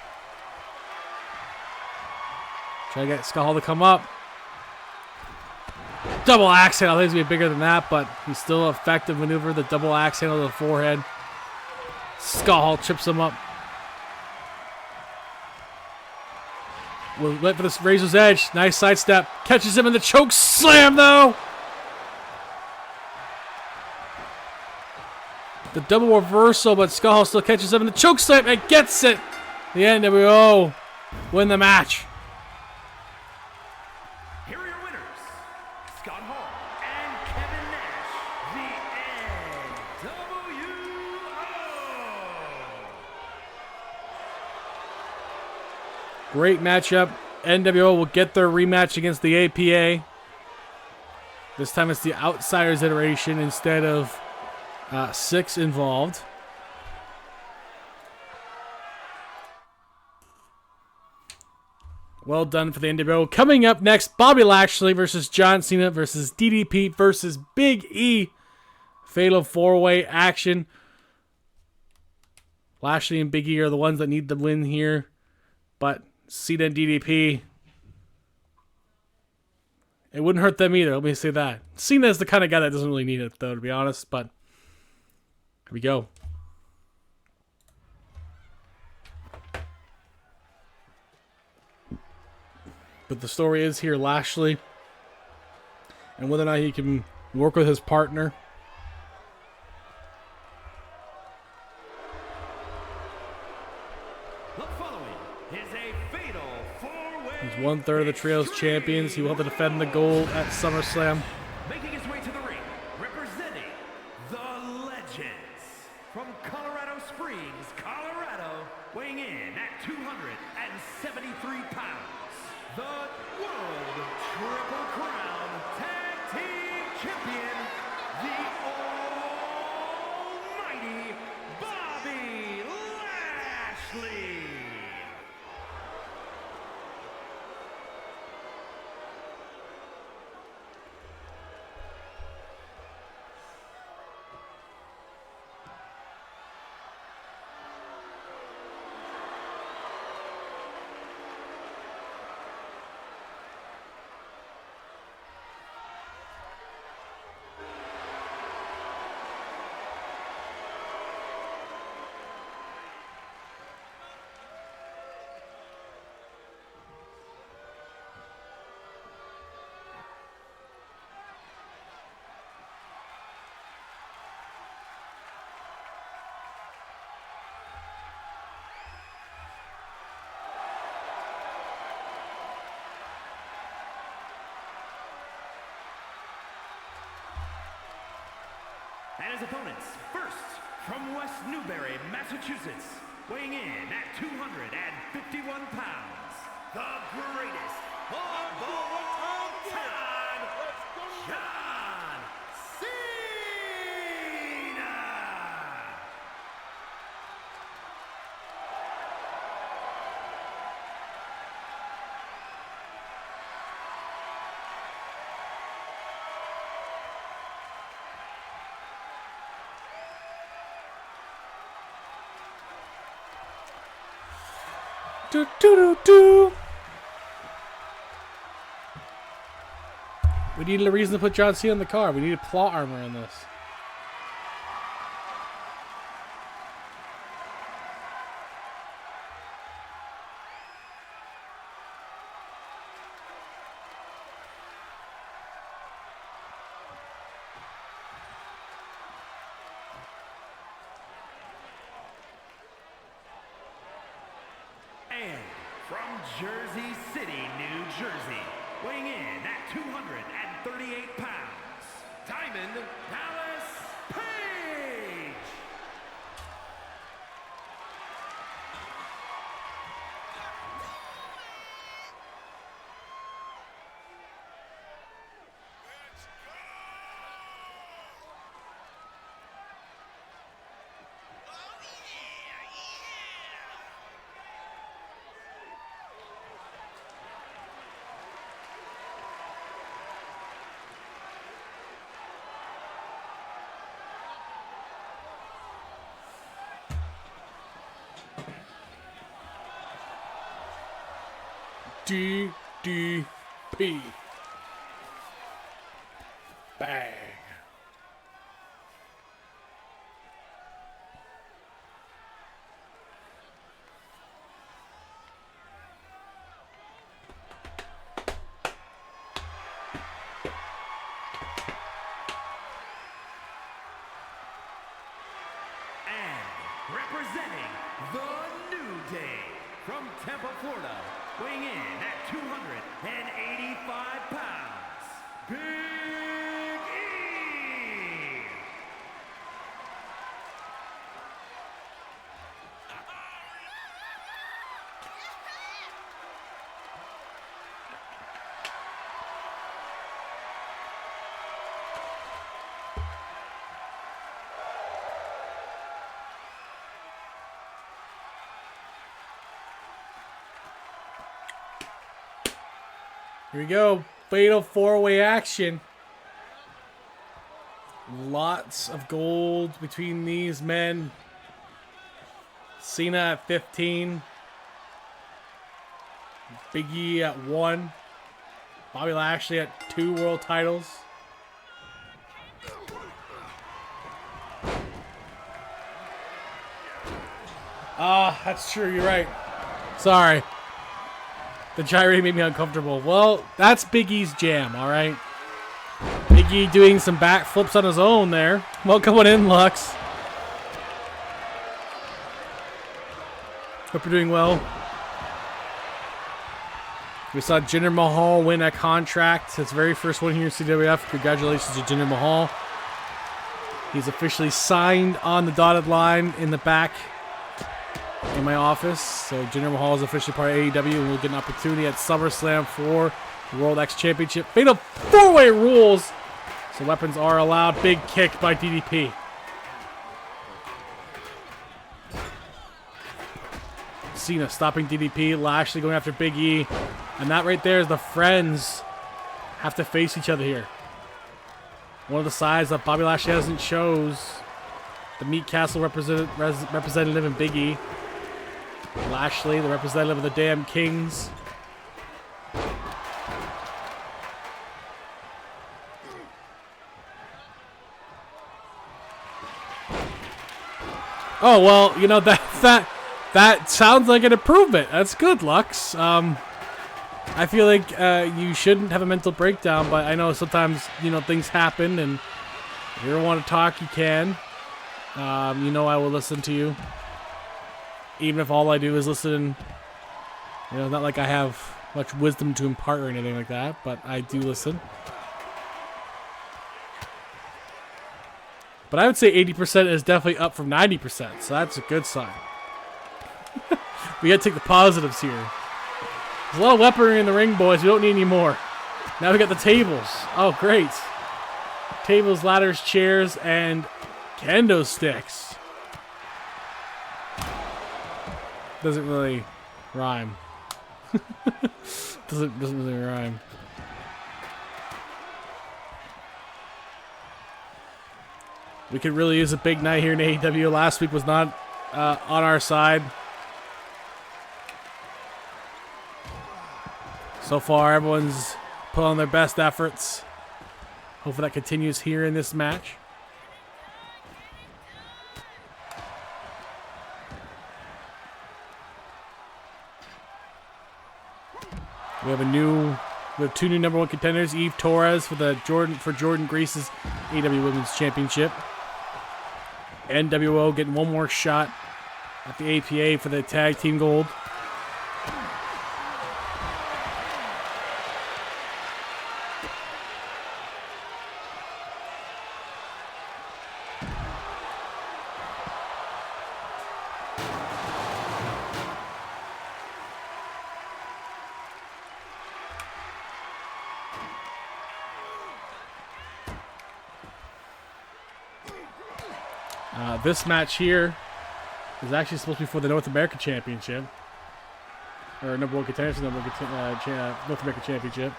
Try to get Scott Hall to come up. Double axe handle. I think it's going to be bigger than that, but he's still effective maneuver. The double axe handle to the forehead. Scott Hall trips him up. We'll wait for this Razor's Edge. Nice sidestep. Catches him in the choke slam, though. The double reversal, but Scott Hall still catches him in the choke slam and gets it. The NWO win the match. Here are your winners, Scott Hall and Kevin Nash, the NWO. Great matchup. NWO will get their rematch against the APA. This time it's the Outsiders iteration instead of 6 involved. Well done for the NWO. Coming up next, Bobby Lashley versus John Cena versus DDP versus Big E. Fatal 4-way action. Lashley and Big E are the ones that need the win here. But Cena and DDP, it wouldn't hurt them either. Let me say that. Cena is the kind of guy that doesn't really need it, though, to be honest. But here we go. But the story is here, Lashley, and whether or not he can work with his partner. The following is a fatal 4-way. He's 1/3 of the Trios champions. He will have to defend the gold at SummerSlam. Making his way to the ring, representing the Legends from Colorado Springs, Colorado, weighing in at 273 pounds, the World Triple Crown Tag Team Champion, the Almighty Bobby Lashley. And his opponents, first, from West Newbury, Massachusetts, weighing in at 251 pounds, the greatest of all time, John Cena! Do, do, do, do. We needed a reason to put John Cena in the car. We needed plot armor in this. And from Jersey City, New Jersey, weighing in at 238 pounds, Diamond Dallas Page! DDP. Bang. Representing the New Day from Tampa, Florida, weighing in at 285 pounds, Big E! Here we go. Fatal four-way action. Lots of gold between these men. Cena at 15. Big E at 1. Bobby Lashley at 2 world titles. That's true. You're right. Sorry. The gyrate made me uncomfortable. Well, that's Big E's jam, all right? Big E doing some backflips on his own there. Welcome on in, Lux. Hope you're doing well. We saw Jinder Mahal win a contract. His very first one here in CWF. Congratulations to Jinder Mahal. He's officially signed on the dotted line in the back in my office. So Jinder Mahal is officially part of AEW, and we'll get an opportunity at SummerSlam for the World X Championship. Fatal four-way rules, so weapons are allowed. Big kick by DDP. Cena stopping DDP. Lashley going after Big E, and that right there is the friends have to face each other here. One of the sides that Bobby Lashley hasn't chose the Meat Castle representative in Big E. Lashley, the representative of the damn Kings. Oh, well, you know, that sounds like an improvement. That's good, Lux. I feel like you shouldn't have a mental breakdown, but I know sometimes, you know, things happen, and if you ever want to talk, you can. You know I will listen to you. Even if all I do is listen, you know, not like I have much wisdom to impart or anything like that, but I do listen. But I would say 80% is definitely up from 90%, so that's a good sign. We got to take the positives here. There's a lot of weaponry in the ring, boys. We don't need any more. Now we got the tables. Oh, great. Tables, ladders, chairs, and kendo sticks. Doesn't really rhyme. doesn't really rhyme. We could really use a big night here in AEW. Last week was not on our side. So far, everyone's put on their best efforts. Hopefully that continues here in this match. We have two new number one contenders. Eve Torres for Jordan Grace's AEW Women's Championship. NWO getting one more shot at the APA for the tag team gold. This match here is actually supposed to be for the North American Championship. Or number one contender, North American Championship.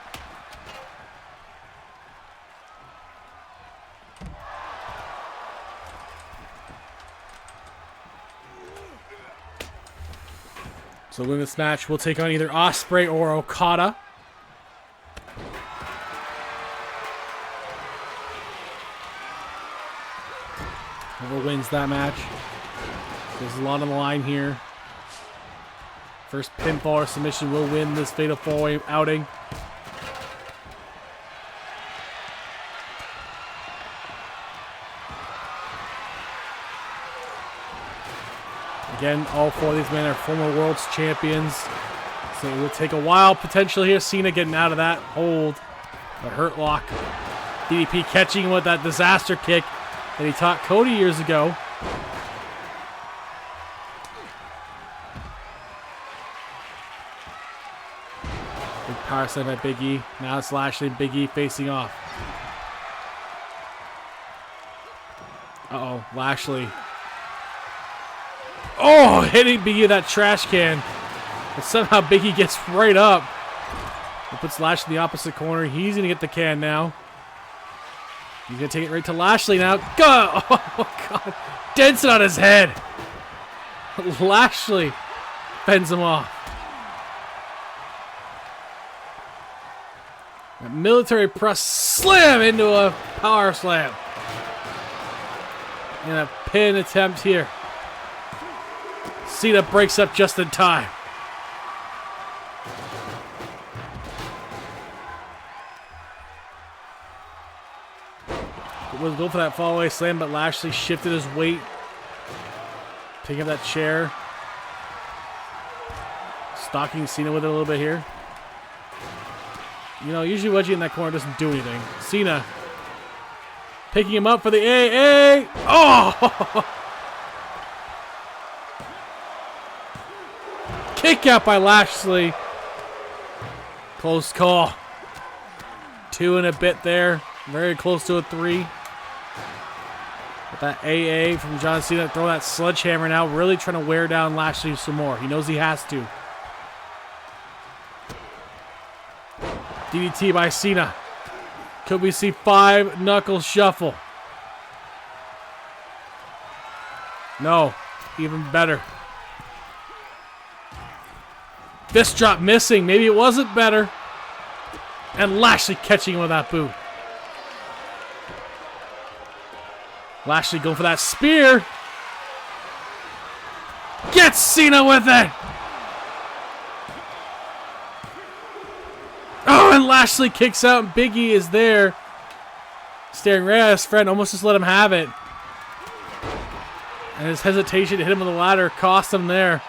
So in this match, we'll take on either Ospreay or Okada. Whoever wins that match. There's a lot on the line here. First pinfall or submission will win this fatal four-way outing. Again, all four of these men are former world's champions. So it will take a while potentially here. Cena getting out of that hold. The hurt lock. DDP catching with that disaster kick that he taught Cody years ago. Big power slam by Big E. Now it's Lashley and Big E facing off. Uh-oh, Lashley. Oh, hitting Big E with that trash can. But somehow Big E gets right up. It puts Lashley in the opposite corner. He's going to get the can now. He's going to take it right to Lashley now. Go! Oh, God. Dents it on his head. Lashley fends him off. A military press slam into a power slam. And a pin attempt here. Cena breaks up just in time. Was go for that fallaway slam, but Lashley shifted his weight, taking up that chair, stalking Cena with it a little bit here. You know, usually wedging in that corner doesn't do anything. Cena picking him up for the AA. Oh! Kick out by Lashley. Close call. 2 and a bit there. Very close to a 3. With that AA from John Cena, throw that sledgehammer now, really trying to wear down Lashley some more. He knows he has to. DDT by Cena. Could we see 5 knuckle shuffle? No, even better. Fist drop missing. Maybe it wasn't better. And Lashley catching him with that boot. Lashley going for that spear. Gets Cena with it. Oh, and Lashley kicks out, and Big E is there. Staring right at his friend, almost just let him have it. And his hesitation to hit him with the ladder cost him there.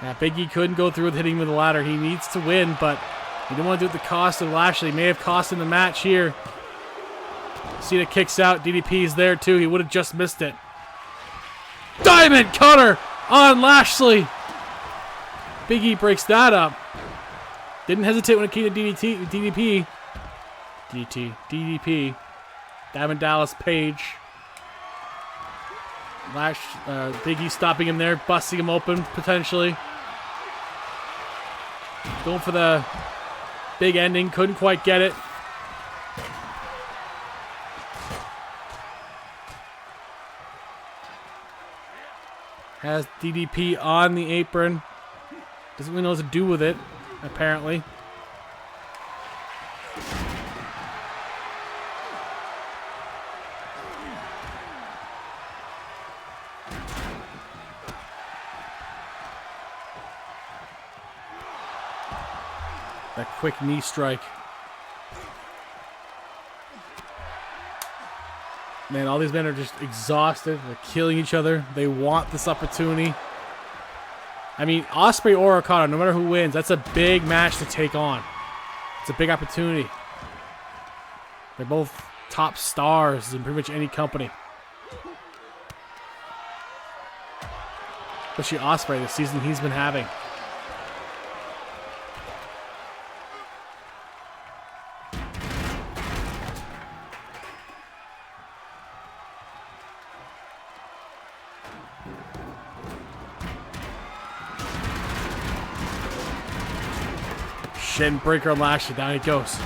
Yeah, Big E couldn't go through with hitting him with the ladder. He needs to win, but he didn't want to do it at the cost of Lashley. May have cost him the match here. Cena kicks out. DDP is there too. He would have just missed it. Diamond cutter on Lashley. Big E breaks that up. Didn't hesitate when it came to DDP. Diamond Dallas Page. Big E stopping him there, busting him open potentially. Going for the big ending, couldn't quite get it. Has DDP on the apron. Doesn't really know what to do with it, apparently. That quick knee strike. Man, all these men are just exhausted. They're killing each other. They want this opportunity. I mean, Ospreay or Okada, no matter who wins, that's a big match to take on. It's a big opportunity. They're both top stars in pretty much any company. Especially Ospreay, the season he's been having. Shin breaker on Lashley. Down he goes.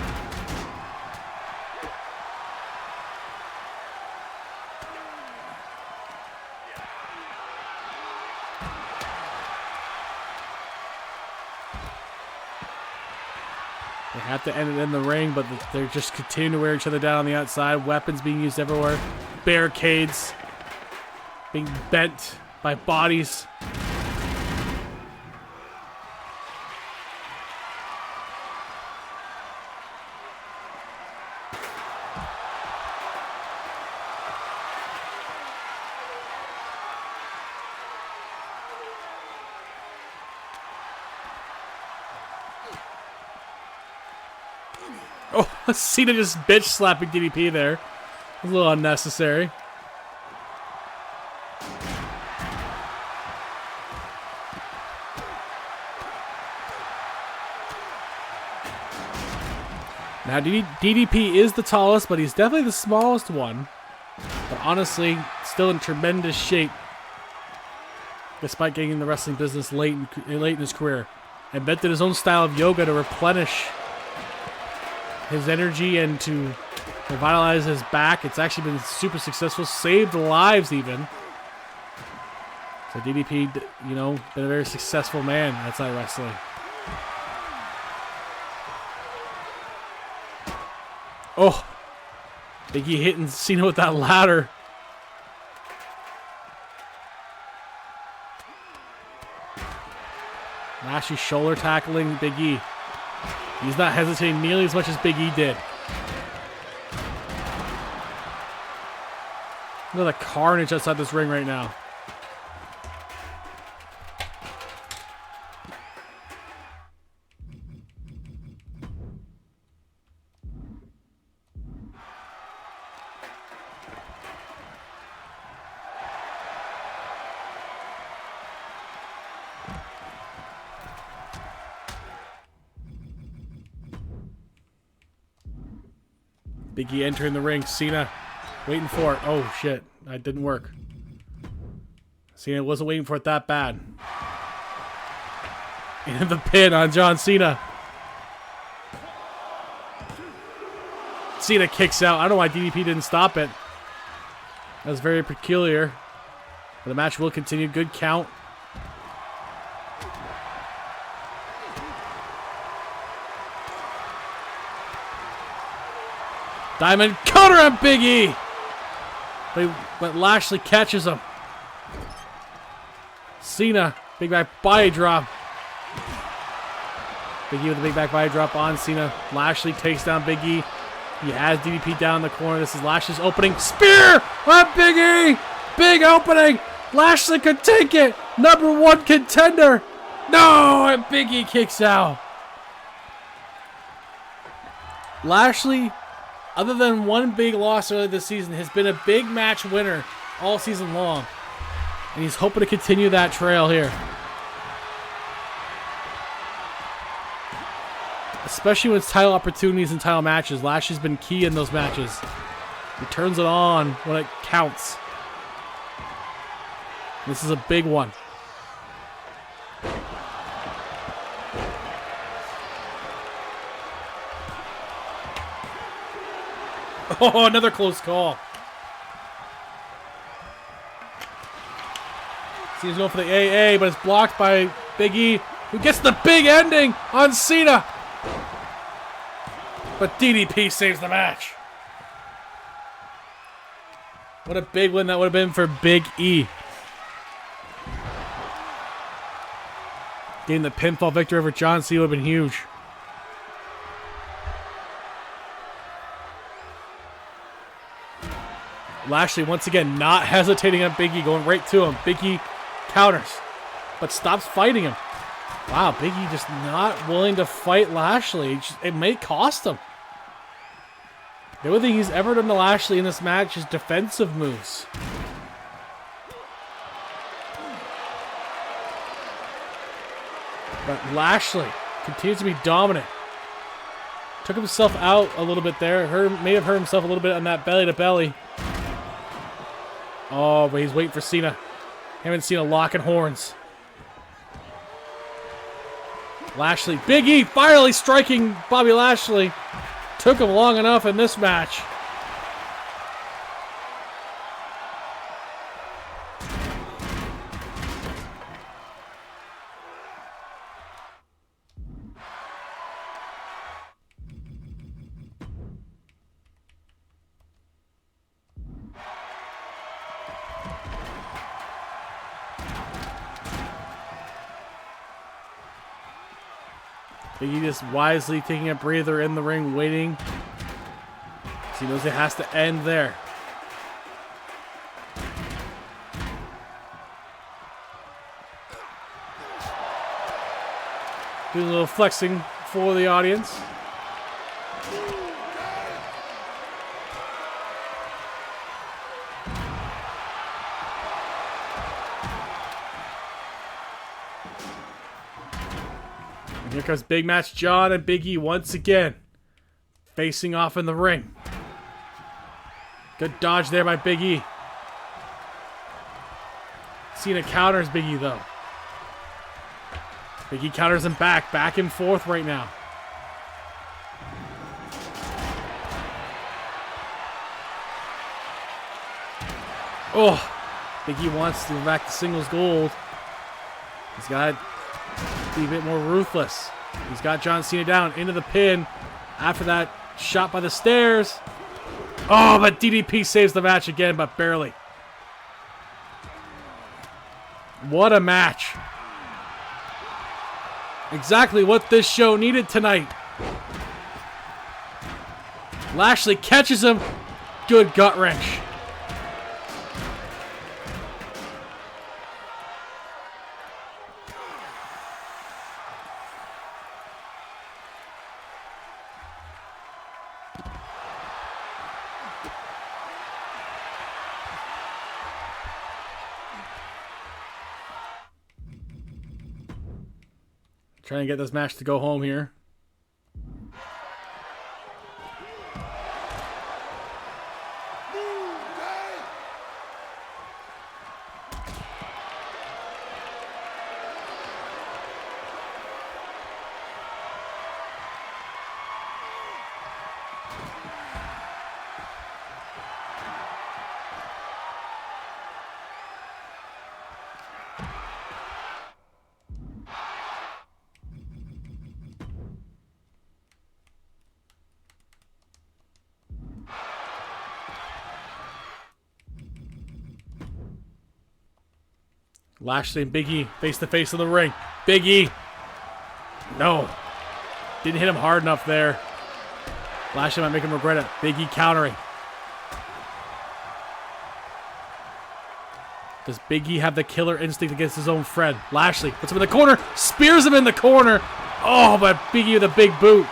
They have to end it in the ring, but they're just continuing to wear each other down on the outside. Weapons being used everywhere. Barricades being bent by bodies. Oh, Cena just bitch slapping DDP there. A little unnecessary. Now, DDP is the tallest, but he's definitely the smallest one. But honestly, still in tremendous shape. Despite getting in the wrestling business late in his career. Invented his own style of yoga to replenish his energy and to revitalize his back. It's actually been super successful. Saved lives even. So DDP, you know, been a very successful man outside wrestling. Oh, Big E hitting Cena with that ladder. Lashley shoulder tackling Big E. He's not hesitating nearly as much as Big E did. Look at the carnage outside this ring right now. Big E entering the ring. Cena waiting for it. Oh, shit. That didn't work. Cena wasn't waiting for it that bad. And the pin on John Cena. Cena kicks out. I don't know why DDP didn't stop it. That was very peculiar. But the match will continue. Good count. Diamond cutter on Big E. But Lashley catches him. Cena, big back body drop. Big E with a big back body drop on Cena. Lashley takes down Big E. He has DDP down in the corner. This is Lashley's opening. Spear on Big E. Big opening. Lashley could take it. #1 contender. No, and Big E kicks out. Lashley other than one big loss earlier this season, has been a big match winner all season long. And he's hoping to continue that trail here. Especially with title opportunities and title matches. Lashley's been key in those matches. He turns it on when it counts. This is a big one. Oh, another close call. Seems to go for the AA, but it's blocked by Big E, who gets the big ending on Cena. But DDP saves the match. What a big win that would have been for Big E. Getting the pinfall victory over John Cena would have been huge. Lashley once again not hesitating on Big E, going right to him. Big E counters, but stops fighting him. Wow, Big E just not willing to fight Lashley. It may cost him. The only thing he's ever done to Lashley in this match is defensive moves. But Lashley continues to be dominant. Took himself out a little bit there. May have hurt himself a little bit on that belly to belly. Oh, but he's waiting for Cena. Haven't seen a locking horns. Lashley. Big E finally striking Bobby Lashley. Took him long enough in this match. Big E just wisely taking a breather in the ring, waiting. He knows it has to end there. Doing a little flexing for the audience. And here comes Big Match John and Big E once again. Facing off in the ring. Good dodge there by Big E. Cena counters Big E though. Big E counters him back and forth right now. Oh, Big E wants to go back to singles gold. He's got to be a bit more ruthless. He's got John Cena down into the pin after that shot by the stairs. Oh, but DDP saves the match again, but barely. What a match. Exactly what this show needed tonight. Lashley catches him. Good gut wrench. Trying to get this match to go home here. Lashley and Big E face to face in the ring. Big E. No. Didn't hit him hard enough there. Lashley might make him regret it. Big E countering. Does Big E have the killer instinct against his own friend? Lashley puts him in the corner. Spears him in the corner. Oh, but Big E with a big boot.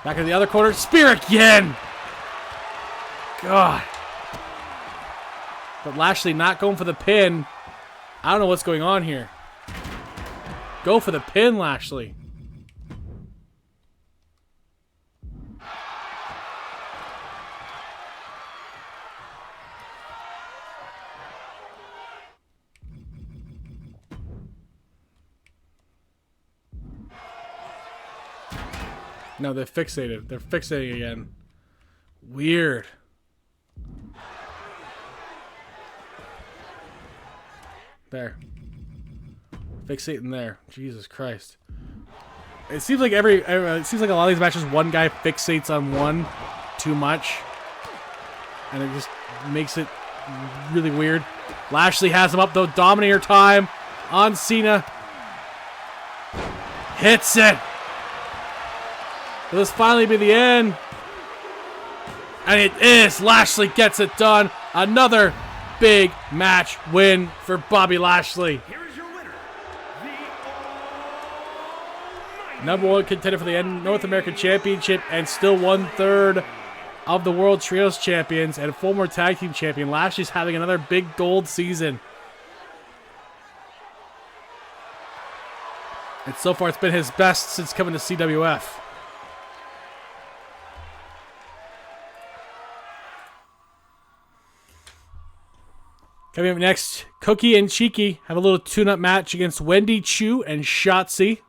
Back in the other corner. Spear again. God. But Lashley not going for the pin. I don't know what's going on here. Go for the pin, Lashley. No, they're fixated. They're fixating again. Weird. There. Fixating there. Jesus Christ. It seems like it seems like a lot of these matches, one guy fixates on one too much, and it just makes it really weird. Lashley has him up though. Dominator time on Cena. Hits it. Will this finally be the end? And it is. Lashley gets it done. Another big match win for Bobby Lashley. Here is your winner, the Number one contender for the North American Championship and still 1/3 of the World Trios Champions and former Tag Team Champion. Lashley's having another big gold season. And so far it's been his best since coming to CWF. Coming up next, Cookie and Cheeky have a little tune-up match against Wendy Chu and Shotzi.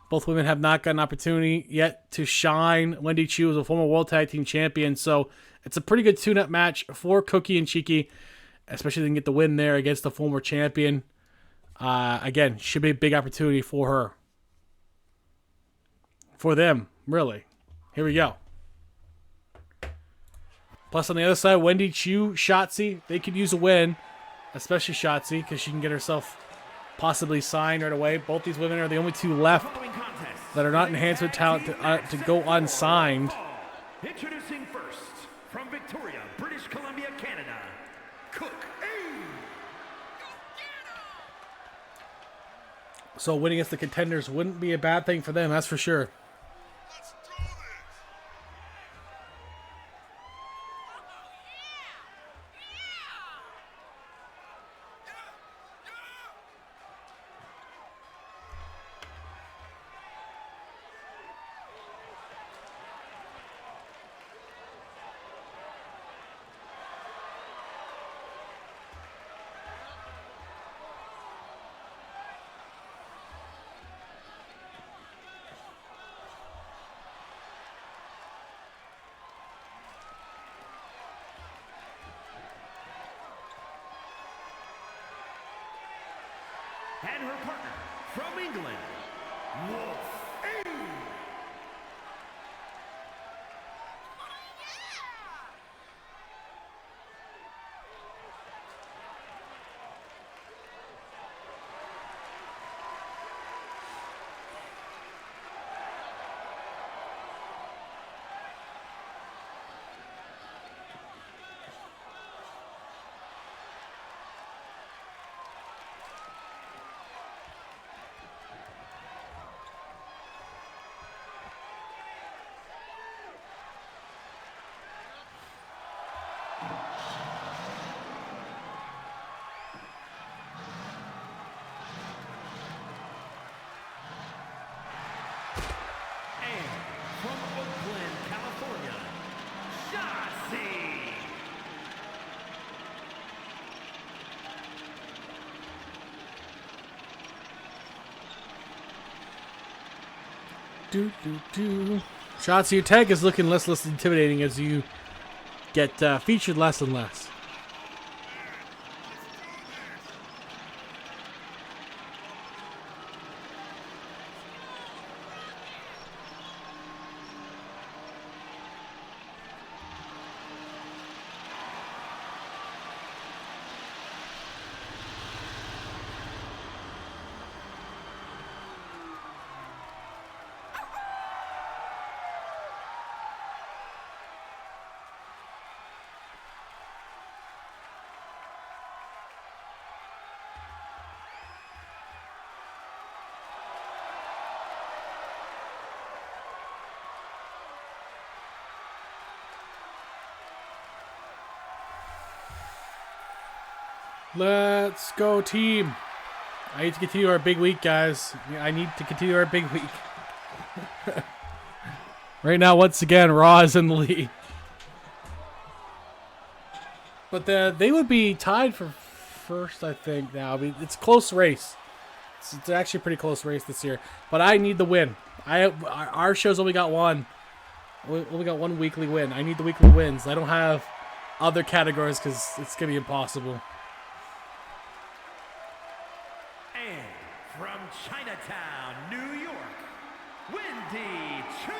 Both women have not got an opportunity yet to shine. Wendy Chu is a former World Tag Team Champion, so it's a pretty good tune-up match for Cookie and Cheeky, especially if they can get the win there against the former champion. Again, should be a big opportunity for her. For them, really. Here we go. Plus, on the other side, Wendy Chu, Shotzi, they could use a win, especially Shotzi, because she can get herself possibly signed right away. Both these women are the only two left that are not enhancement talent to go unsigned. Introducing first, from Victoria, British Columbia, Canada, Cook. So winning against the contenders wouldn't be a bad thing for them, that's for sure. And her partner, from England, Wolf. From Oakland, California, Shotzi. Shotzi, your tag is looking less intimidating as you get featured less and less. Let's go, team. I need to continue our big week, guys. I need to continue our big week. Right now, once again, Raw is in the lead. But they would be tied for first, I think, now. I mean, it's a close race. It's actually a pretty close race this year. But I need the win. Our show's only got one. We only got one weekly win. I need the weekly wins. I don't have other categories because it's going to be impossible. And from Chinatown, New York, Wendy Choo.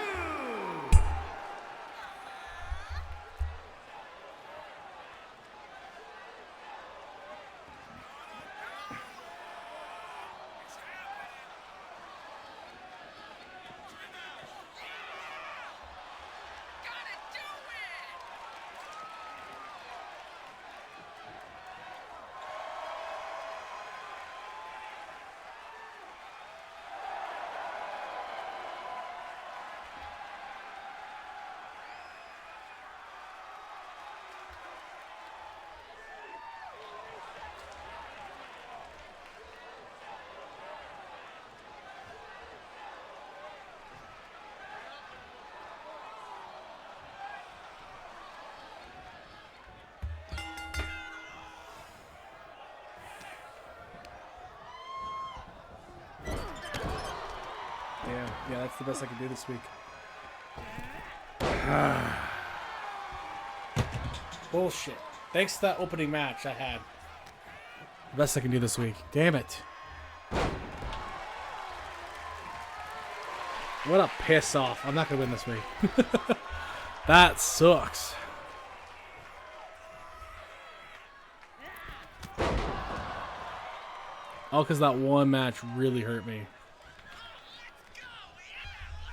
Yeah, that's the best I can do this week. Bullshit. Thanks to that opening match I had. The best I can do this week. Damn it. What a piss off. I'm not going to win this week. That sucks. All because that one match really hurt me.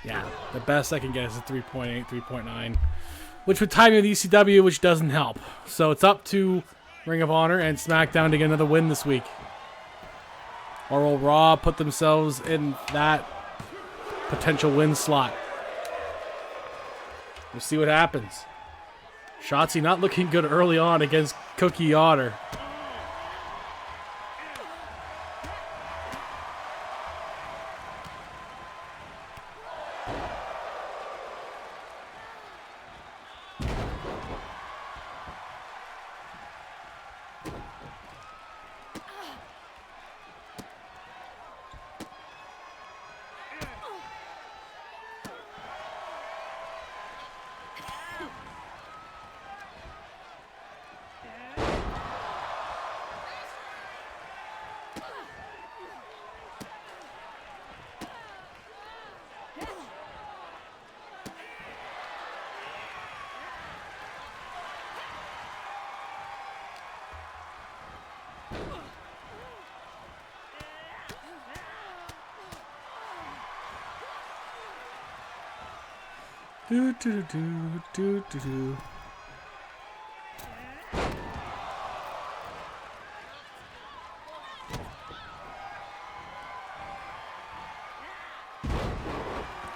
Yeah, the best I can get is a 3.8, 3.9, which would tie me with ECW, which doesn't help. So it's up to Ring of Honor and SmackDown to get another win this week. Or will Raw put themselves in that potential win slot? We'll see what happens. Shotzi not looking good early on against Cookie Otter. Do do do do do do.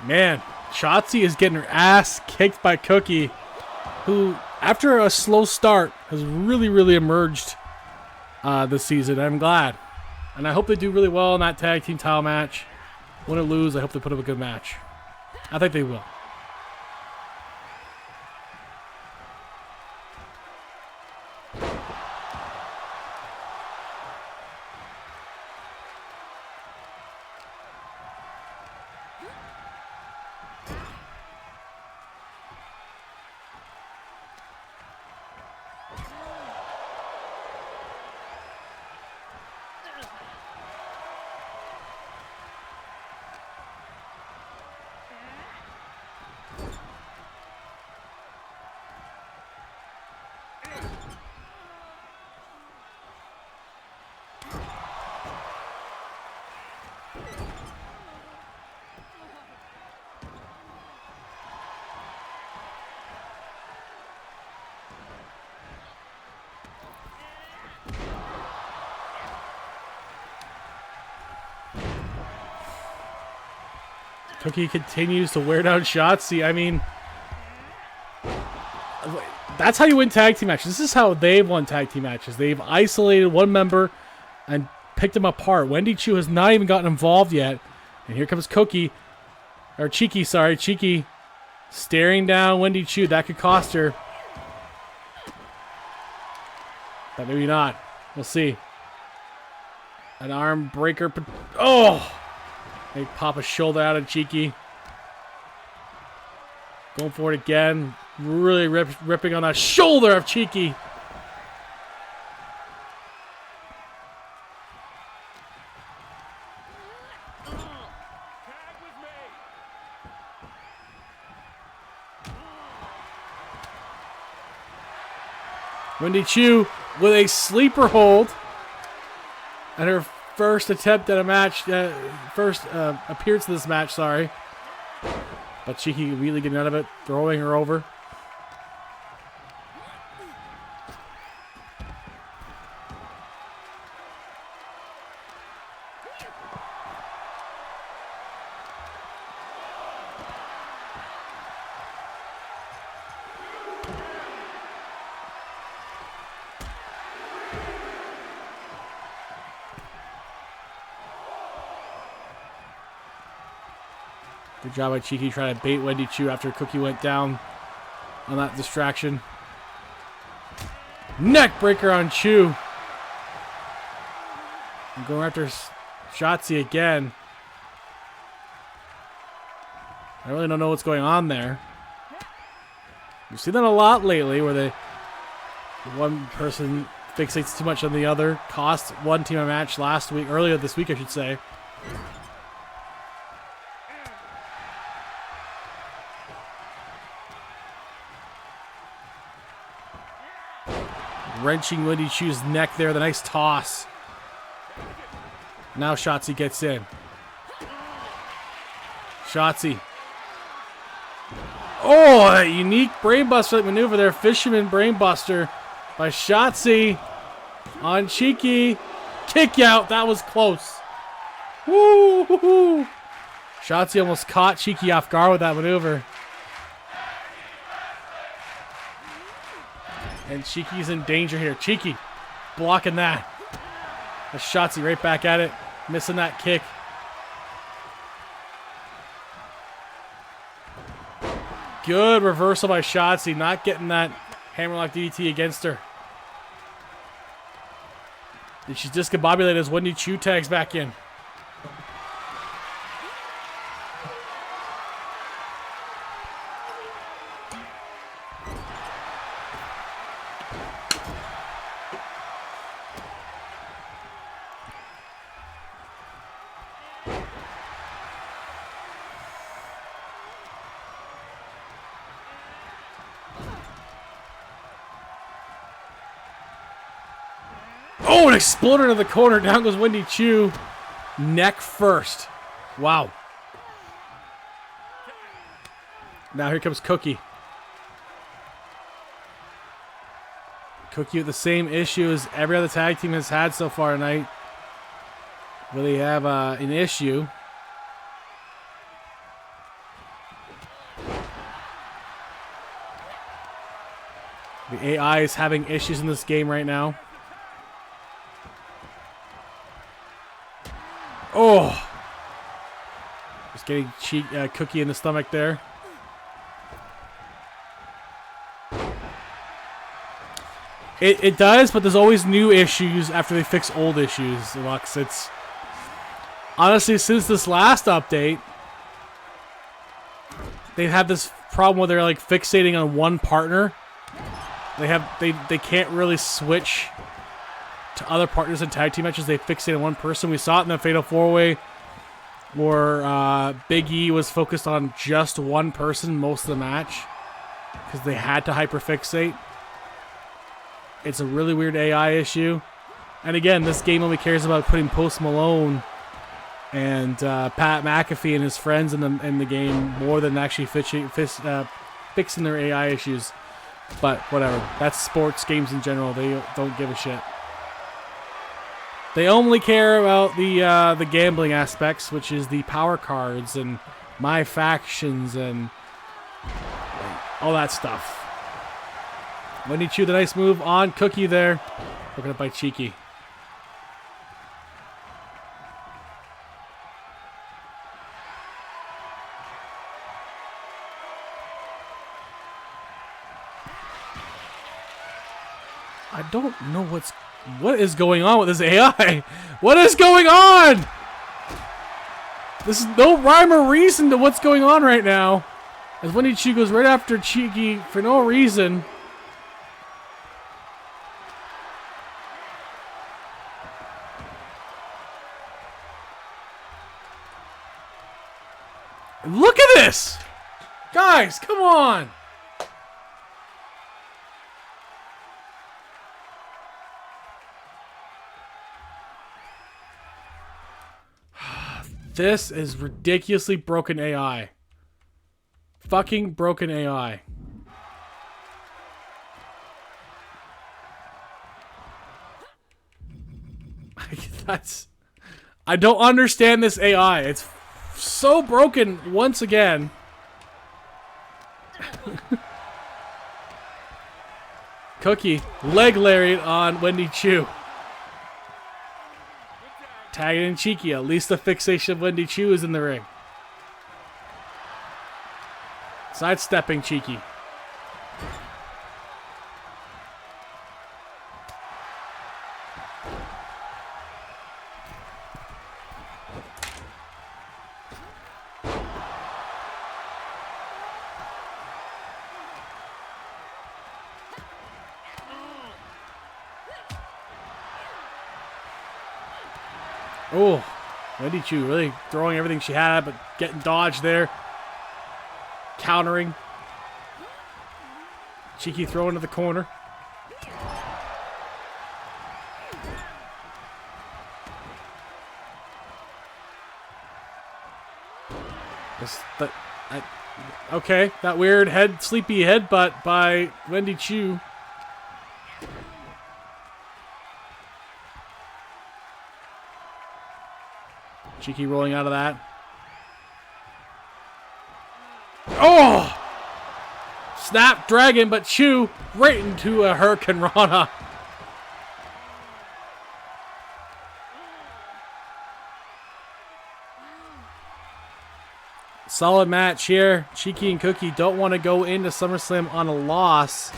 Man, Shotzi is getting her ass kicked by Cookie, who, after a slow start, has really emerged this season. I'm glad. And I hope they do really well in that tag team title match. Win or lose, I hope they put up a good match. I think they will. Cookie continues to wear down Shotzi. I mean, That's how you win tag team matches. This is how they've won tag team matches. They've isolated one member and picked them apart. Wendy Choo has not even gotten involved yet. And here comes Cheeky, sorry. Cheeky staring down Wendy Choo. That could cost her. But maybe not. We'll see. An arm breaker. Oh! They pop a shoulder out of Cheeky. Going for it again. Really ripping on that shoulder of Cheeky. Wendy Choo with a sleeper hold. And her first attempt at a match, first appearance in this match, sorry. But Cheeky really getting out of it, throwing her over. Good job by Cheeky trying to bait Wendy Choo after Cookie went down on that distraction. Neck breaker on Choo. And going after Shotzi again. I really don't know what's going on there. We've seen that a lot lately where one person fixates too much on the other. Cost one team a match earlier this week I should say. Wrenching Wendy Choo's neck there. The nice toss. Now Shotzi gets in. Shotzi. Oh, that unique brainbuster maneuver there. Fisherman brainbuster by Shotzi on Cheeky. Kick out. That was close. Woo! Shotzi almost caught Cheeky off guard with that maneuver. And Cheeky's in danger here. Cheeky blocking that. That's Shotzi right back at it. Missing that kick. Good reversal by Shotzi. Not getting that hammerlock DDT against her. And she's discombobulated as Wendy Choo tags back in. Oh, an exploder into the corner. Down goes Wendy Choo. Neck first. Wow. Now here comes Cookie. Cookie with the same issue as every other tag team has had so far tonight. Really have an issue. The AI is having issues in this game right now. Oh! Just getting Cookie in the stomach there. It does, but there's always new issues after they fix old issues, Lux. It's honestly, since this last update, they've had this problem where they're like fixating on one partner. They can't really switch to other partners in tag team matches. They fixate on one person. We saw it in the Fatal 4-Way where Big E was focused on just one person most of the match because they had to hyperfixate. It's a really weird AI issue. And again, this game only cares about putting Post Malone and Pat McAfee and his friends in the game more than actually fixing their AI issues. But whatever. That's sports games in general. They don't give a shit. They only care about the gambling aspects, which is the power cards and my factions and all that stuff. Wendy Chu, the nice move on Cookie there. Broken up by Cheeky. I don't know what is going on with this AI. What is going on? This is no rhyme or reason to what's going on right now. As Wendy Chu goes right after Cheeky for no reason. Look at this! Guys, come on! This is ridiculously broken AI. Fucking broken AI. I don't understand this AI. It's so broken once again. Cookie, leg lariat on Wendy Chu. Tagging in Cheeky. At least the fixation of Wendy Chu is in the ring. Sidestepping Cheeky. Oh, Wendy Chu really throwing everything she had, but getting dodged there. Countering. Cheeky throw into the corner. Okay, that weird sleepy headbutt by Wendy Chu. Cheeky rolling out of that. Oh! Snapdragon, but Chu right into a Hurricane Rana. Solid match here. Cheeky and Cookie don't want to go into SummerSlam on a loss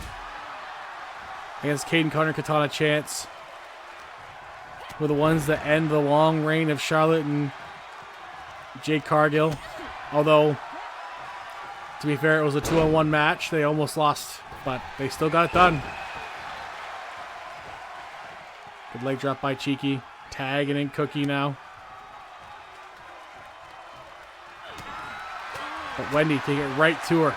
against Caden Carter, Katana Chance. Were the ones that end the long reign of Charlotte and Jade Cargill. Although, to be fair, it was a 2-on-1 match. They almost lost, but they still got it done. Good leg drop by Cheeky. Tagging in Cookie now. But Wendy taking it right to her.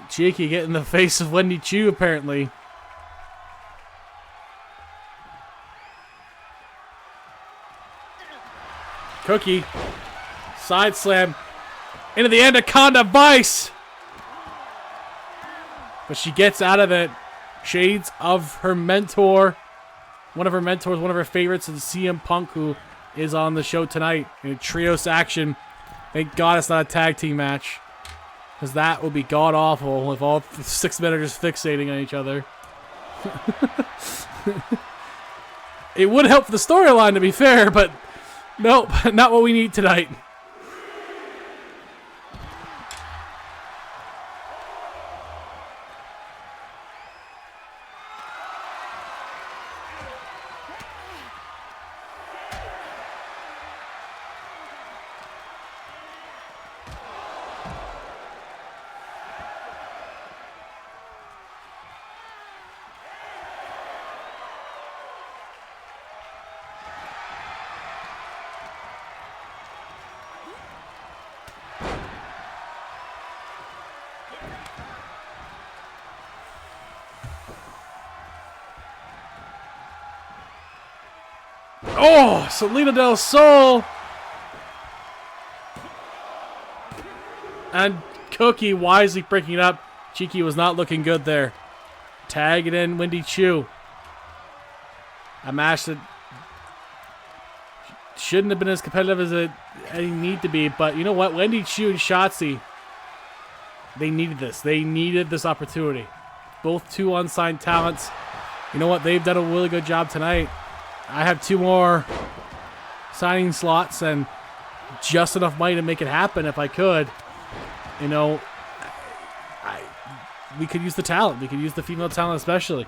Cheeky getting the face of Wendy Chu, apparently. Cookie. Side slam. Into the Anaconda Vice. But she gets out of it. Shades of her mentor. One of her mentors, one of her favorites is CM Punk, who is on the show tonight in a trios action. Thank God it's not a tag team match. Because that would be god-awful if all 6 men are just fixating on each other. It would help the storyline, to be fair, but nope, not what we need tonight. Oh, Salida del Sol. And Cookie wisely breaking it up. Cheeky was not looking good there. Tag it in, Wendy Chu. A match that Shouldn't have been as competitive as it need to be, but you know what? Wendy Chu and Shotzi, they needed this. They needed this opportunity. Both two unsigned talents. You know what? They've done a really good job tonight. I have 2 more signing slots and just enough money to make it happen if I could. You know, we could use the talent. We could use the female talent especially.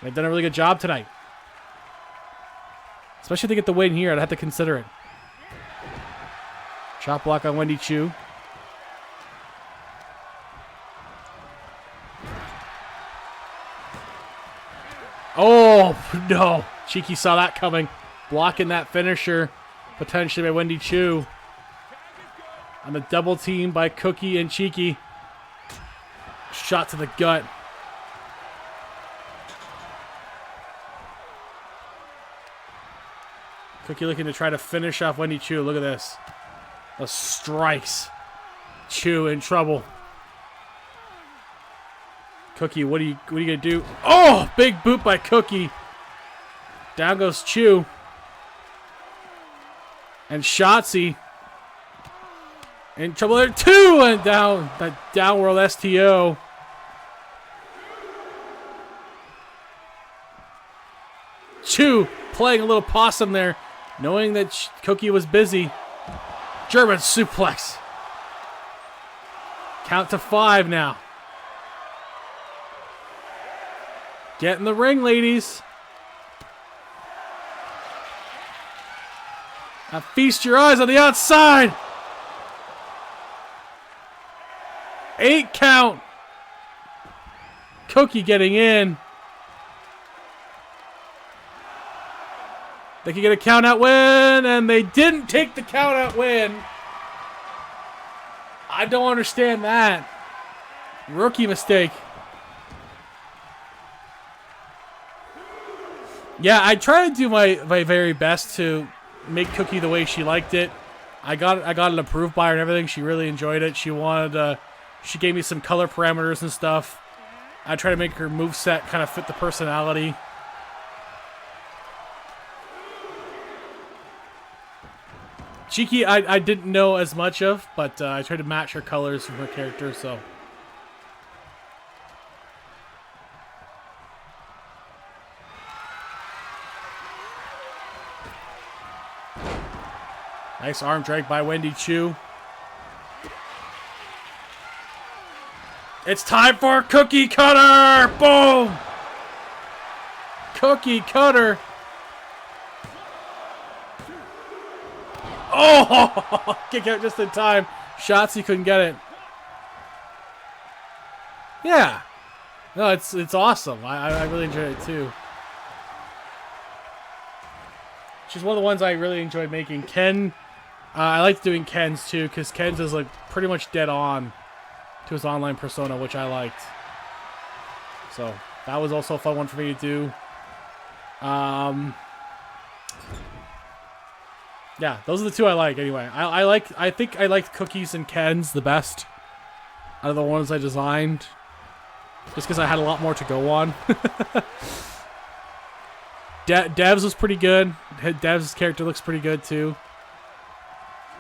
They've done a really good job tonight. Especially if they get the win here, I'd have to consider it. Chop block on Wendy Chu. Oh, no. Cheeky saw that coming. Blocking that finisher, potentially by Wendy Chu. On a double team by Cookie and Cheeky. Shot to the gut. Cookie looking to try to finish off Wendy Chu. Look at this. The strikes. Chu in trouble. Cookie, what are you gonna do? Oh, big boot by Cookie. Down goes Chu. And Shotzi in trouble there too, and down that downworld STO. Chu playing a little possum there, knowing that Cookie was busy. German suplex. Count to 5 now. Get in the ring, ladies. Now feast your eyes on the outside. 8 count. Cookie getting in. They could get a count out win, and they didn't take the count out win. I don't understand that. Rookie mistake. Yeah, I try to do my very best to make Cookie the way she liked it. I got it approved by her and everything. She really enjoyed it. She wanted she gave me some color parameters and stuff. I try to make her moveset kind of fit the personality. Cheeky, I didn't know as much of, but I tried to match her colors from her character, so. Nice arm drag by Wendy Chu. It's time for Cookie Cutter! Boom! Cookie Cutter. Oh! Kick out just in time. Shotzi couldn't get it. Yeah. No, it's awesome. I really enjoyed it too. She's one of the ones I really enjoy making. Ken, I like doing Ken's too, because Ken's is like pretty much dead on to his online persona, which I liked. So that was also a fun one for me to do. Yeah, those are the 2 I like anyway. I think I liked Cookies and Ken's the best out of the ones I designed, just because I had a lot more to go on. Dev's was pretty good. Dev's character looks pretty good too.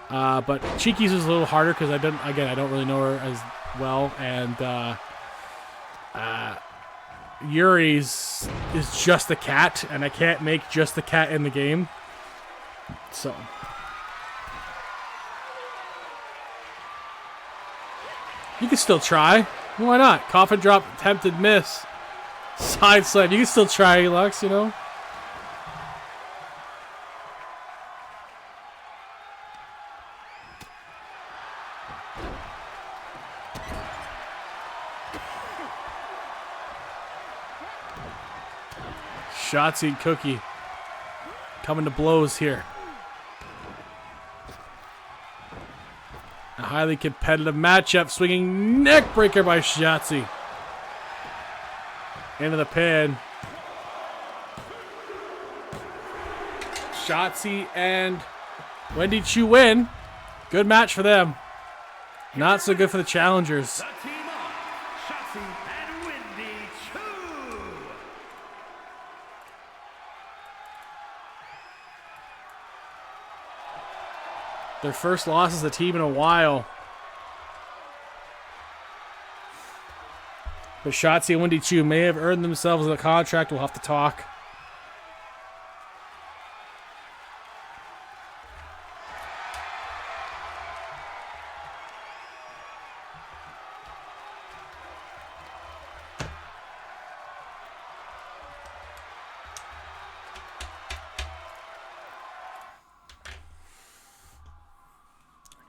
But Cheeky's was a little harder because I don't really know her as well, and Yuri's is just a cat, and I can't make just the cat in the game. So you can still try. Why not? Coffin drop, attempted miss, side slam. You can still try, Lux. You know. Shotzi and Cookie coming to blows here. A highly competitive matchup. Swinging neck breaker by Shotzi. Into the pin. Shotzi and Wendy Chu win. Good match for them. Not so good for the challengers. The team up, Shotzi and Wendy Chu. Their first loss as a team in a while. But Shotzi and Wendy Chu may have earned themselves a contract. We'll have to talk.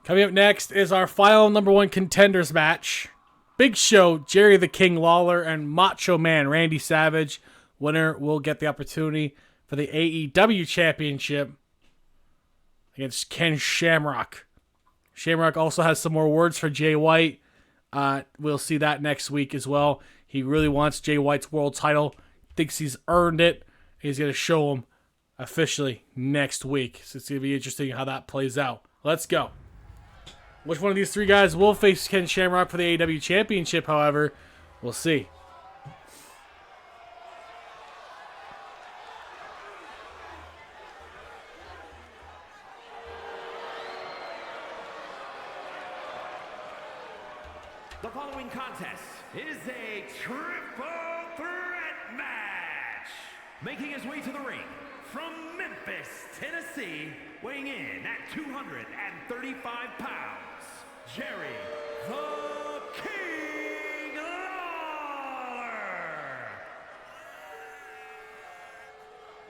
Coming up next is our final number one contenders match. Big Show, Jerry the King Lawler, and Macho Man Randy Savage. Winner will get the opportunity for the AEW Championship against Ken Shamrock. Shamrock also has some more words for Jay White. We'll see that next week as well. He really wants Jay White's world title. Thinks he's earned it. He's going to show him officially next week. So it's going to be interesting how that plays out. Let's go. Which one of these three guys will face Ken Shamrock for the AEW Championship, however, we'll see. The following contest is a triple threat match. Making his way to the ring from Memphis, Tennessee, weighing in at 235 pounds, Jerry the King Lawler.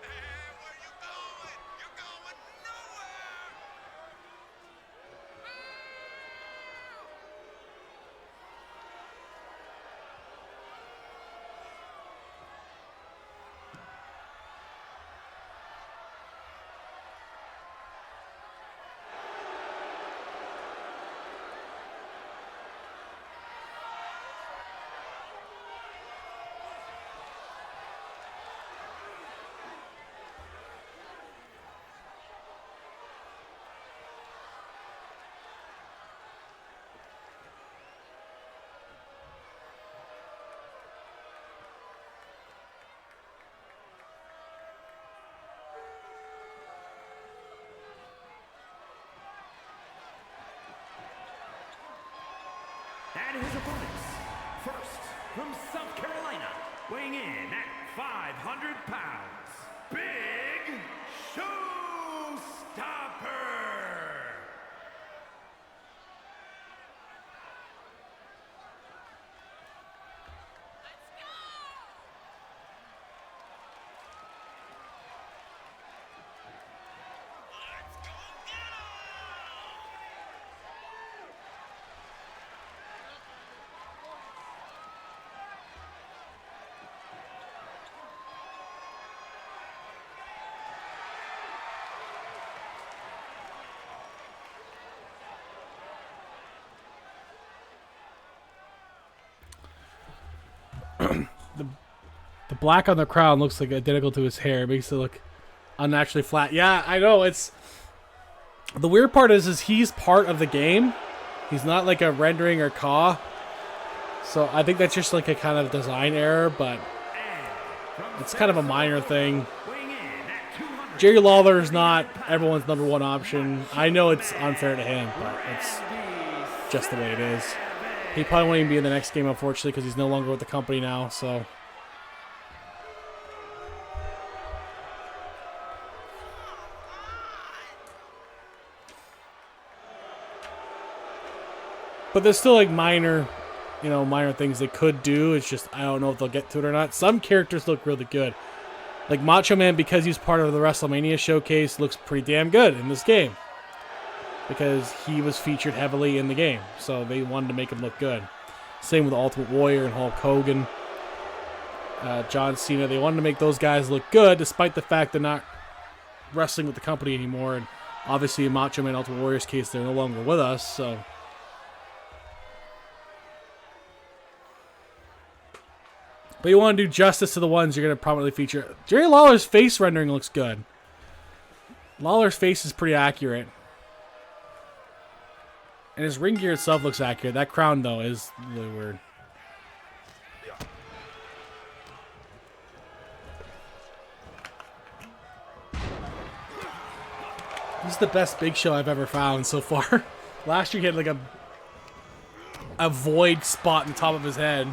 Hey, where you going? You're going nowhere. And his opponents, first from South Carolina, weighing in at 500 pounds, Big Showstopper. The black on the crown looks like identical to his hair. It makes it look unnaturally flat. Yeah, I know. It's the weird part is he's part of the game. He's not like a rendering or CAW. So I think that's just like a kind of design error, but it's kind of a minor thing. Jerry Lawler is not everyone's number one option. I know it's unfair to him, but it's just the way it is. He probably won't even be in the next game, unfortunately, because he's no longer with the company now, so... But there's still like minor things they could do. It's just I don't know if they'll get to it or not. Some characters look really good. Like Macho Man, because he's part of the WrestleMania showcase, looks pretty damn good in this game. Because he was featured heavily in the game. So they wanted to make him look good. Same with Ultimate Warrior and Hulk Hogan. John Cena. They wanted to make those guys look good despite the fact they're not wrestling with the company anymore. And obviously in Macho Man Ultimate Warrior's case, they're no longer with us. So... But you want to do justice to the ones you're going to prominently feature. Jerry Lawler's face rendering looks good. Lawler's face is pretty accurate. And his ring gear itself looks accurate. That crown, though, is really weird. This is the best Big Show I've ever found so far. Last year he had like a void spot in the top of his head.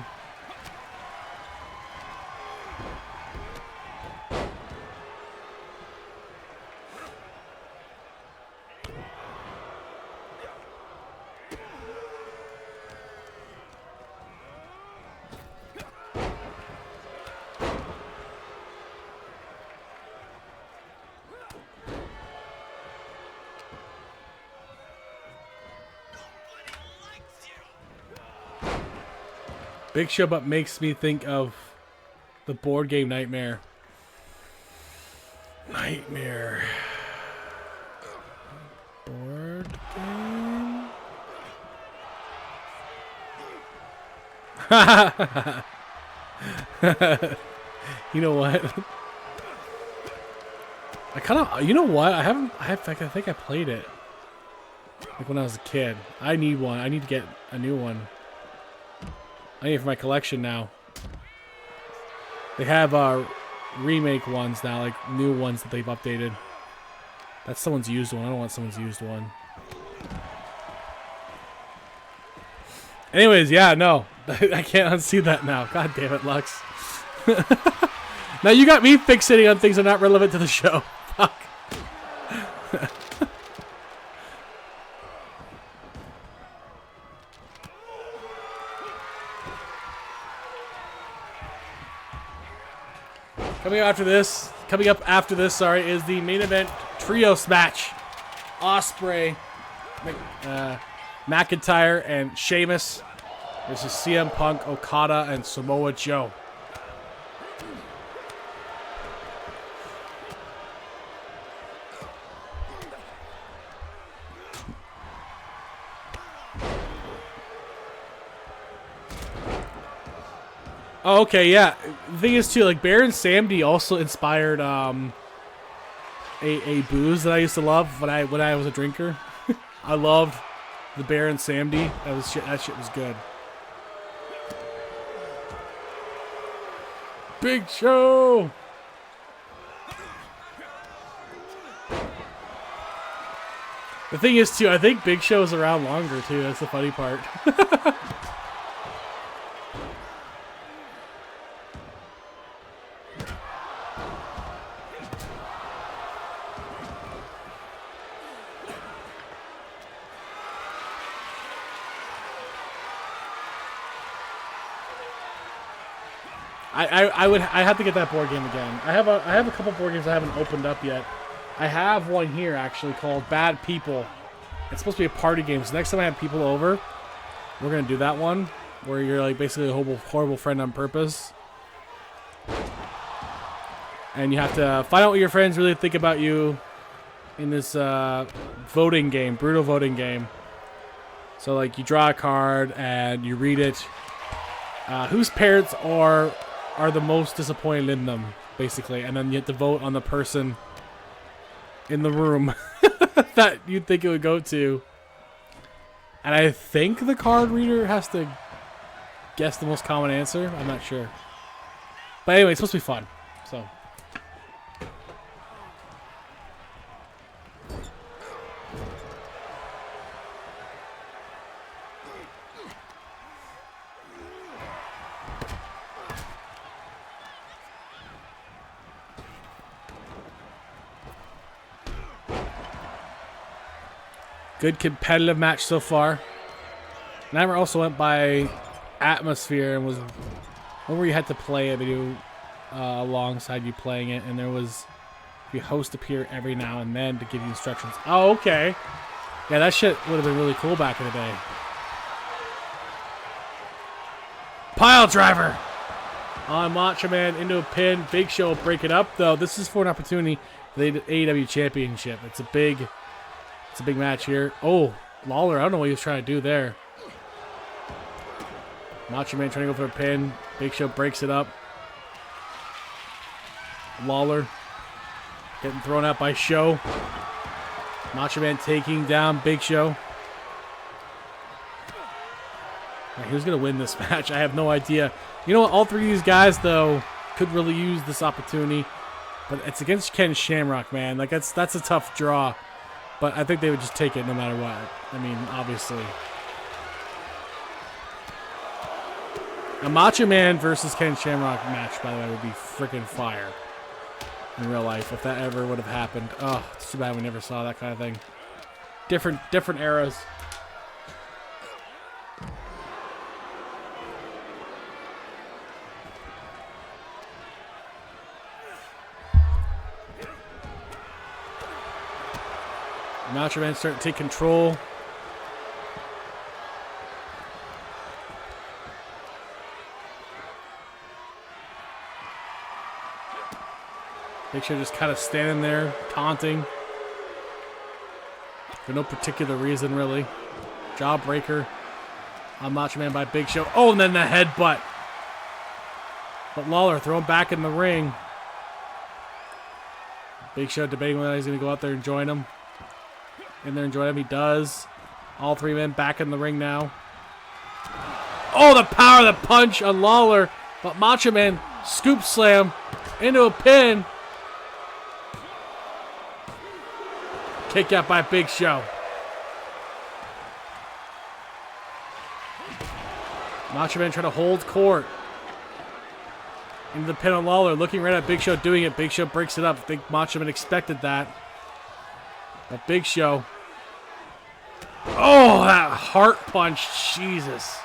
Big Show, but makes me think of the board game Nightmare. Nightmare. Board game? You know what? I kind of, you know what? I think I played it. Like when I was a kid. I need one. I need to get a new one. I need it for my collection now. They have remake ones now, like new ones that they've updated. That's someone's used one. I don't want someone's used one. Anyways, yeah, no. I can't unsee that now. God damn it, Lux. Now you got me fixating on things that are not relevant to the show. Fuck. Coming up after this, sorry, is the main event trios match. Ospreay, McIntyre, and Sheamus versus CM Punk, Okada, and Samoa Joe. Oh, okay, yeah. The thing is, too, like, Baron Samedi also inspired a booze that I used to love when I was a drinker. I loved the Baron Samedi. That shit was good. Big Show! The thing is, too, I think Big Show is around longer, too. That's the funny part. I have to get that board game again. I have a couple board games I haven't opened up yet. I have one here actually called Bad People. It's supposed to be a party game. So next time I have people over, we're gonna do that one where you're like basically a horrible friend on purpose, and you have to find out what your friends really think about you in this voting game, brutal voting game. So like you draw a card and you read it. Whose parents are the most disappointed in them, basically, and then you have to vote on the person in the room that you'd think it would go to. And I think the card reader has to guess the most common answer. I'm not sure. But anyway, it's supposed to be fun. So. Good competitive match so far. Nightmare also went by Atmosphere and was one where you had to play a video alongside you playing it, and there was the host appear every now and then to give you instructions. Oh, okay. Yeah, that shit would have been really cool back in the day. Pile driver on Macho Man into a pin. Big Show will break it up, though. This is for an opportunity for the AEW Championship. It's a big match here. Oh, Lawler, I don't know what he was trying to do there. Macho Man trying to go for a pin. Big Show breaks it up. Lawler getting thrown out by Show. Macho Man taking down Big Show. Right, who's going to win this match? I have no idea. You know what? All three of these guys, though, could really use this opportunity. But it's against Ken Shamrock, man. Like, that's a tough draw. But I think they would just take it no matter what. I mean, obviously. A Macho Man versus Ken Shamrock match, by the way, would be freaking fire in real life if that ever would have happened. Oh, it's too bad we never saw that kind of thing. Different eras. Macho Man starting to take control. Big Show just kind of standing there, taunting. For no particular reason, really. Jawbreaker on Macho Man by Big Show. Oh, and then the headbutt. But Lawler thrown back in the ring. Big Show debating whether he's going to go out there and join him. In there and join him. He does. All three men back in the ring now. Oh, the power of the punch on Lawler. But Macho Man scoop slam into a pin. Kick out by Big Show. Macho Man trying to hold court. Into the pin on Lawler. Looking right at Big Show doing it. Big Show breaks it up. I think Macho Man expected that. But Big Show. Oh, that heart punch. Jesus.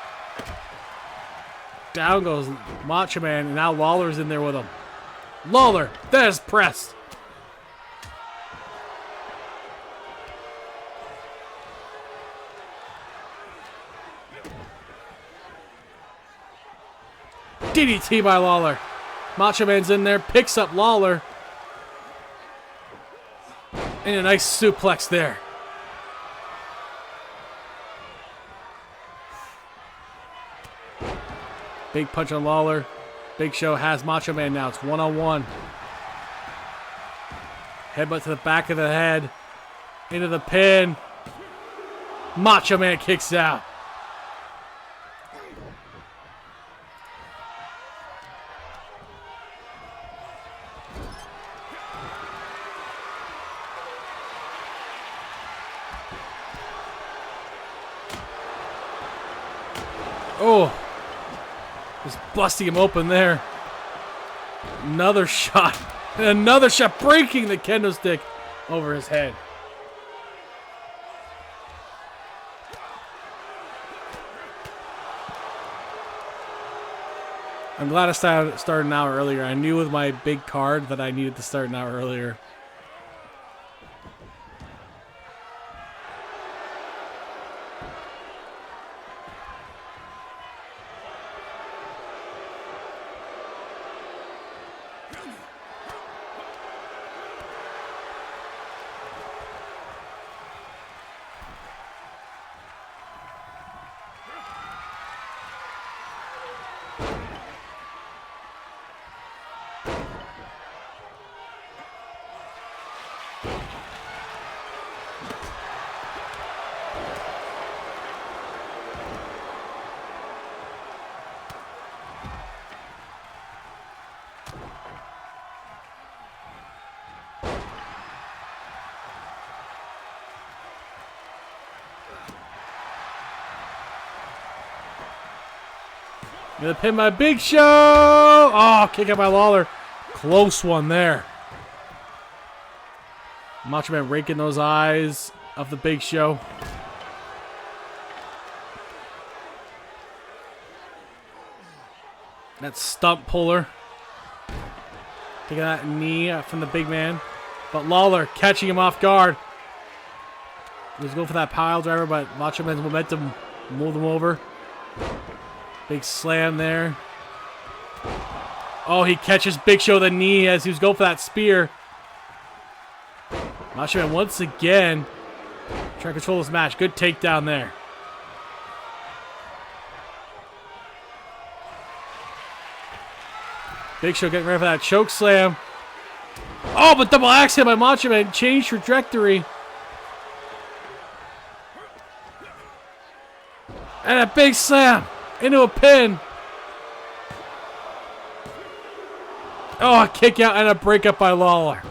Down goes Macho Man. And now Lawler's in there with him. Lawler. That is pressed. DDT by Lawler. Macho Man's in there, picks up Lawler. And a nice suplex there. Big punch on Lawler. Big Show has Macho Man now. It's one-on-one. Headbutt to the back of the head. Into the pin. Macho Man kicks out. Oh, just busting him open there. Another shot. And another shot, breaking the kendo stick over his head. I'm glad I started an hour earlier. I knew with my big card that I needed to start an hour earlier. Gonna pin by Big Show. Oh, kick out by Lawler. Close one there. Macho Man raking those eyes of the Big Show. That stump puller. Taking that knee from the big man. But Lawler catching him off guard. He was going for that pile driver, but Macho Man's momentum moved him over. Big slam there. Oh, he catches Big Show the knee as he was going for that spear. Macho Man once again trying to control this match. Good takedown there. Big Show getting ready for that choke slam. Oh, but double axe hit by Macho Man. Changed trajectory. And a big slam into a pin. Oh, a kick out and a breakup by Lawler.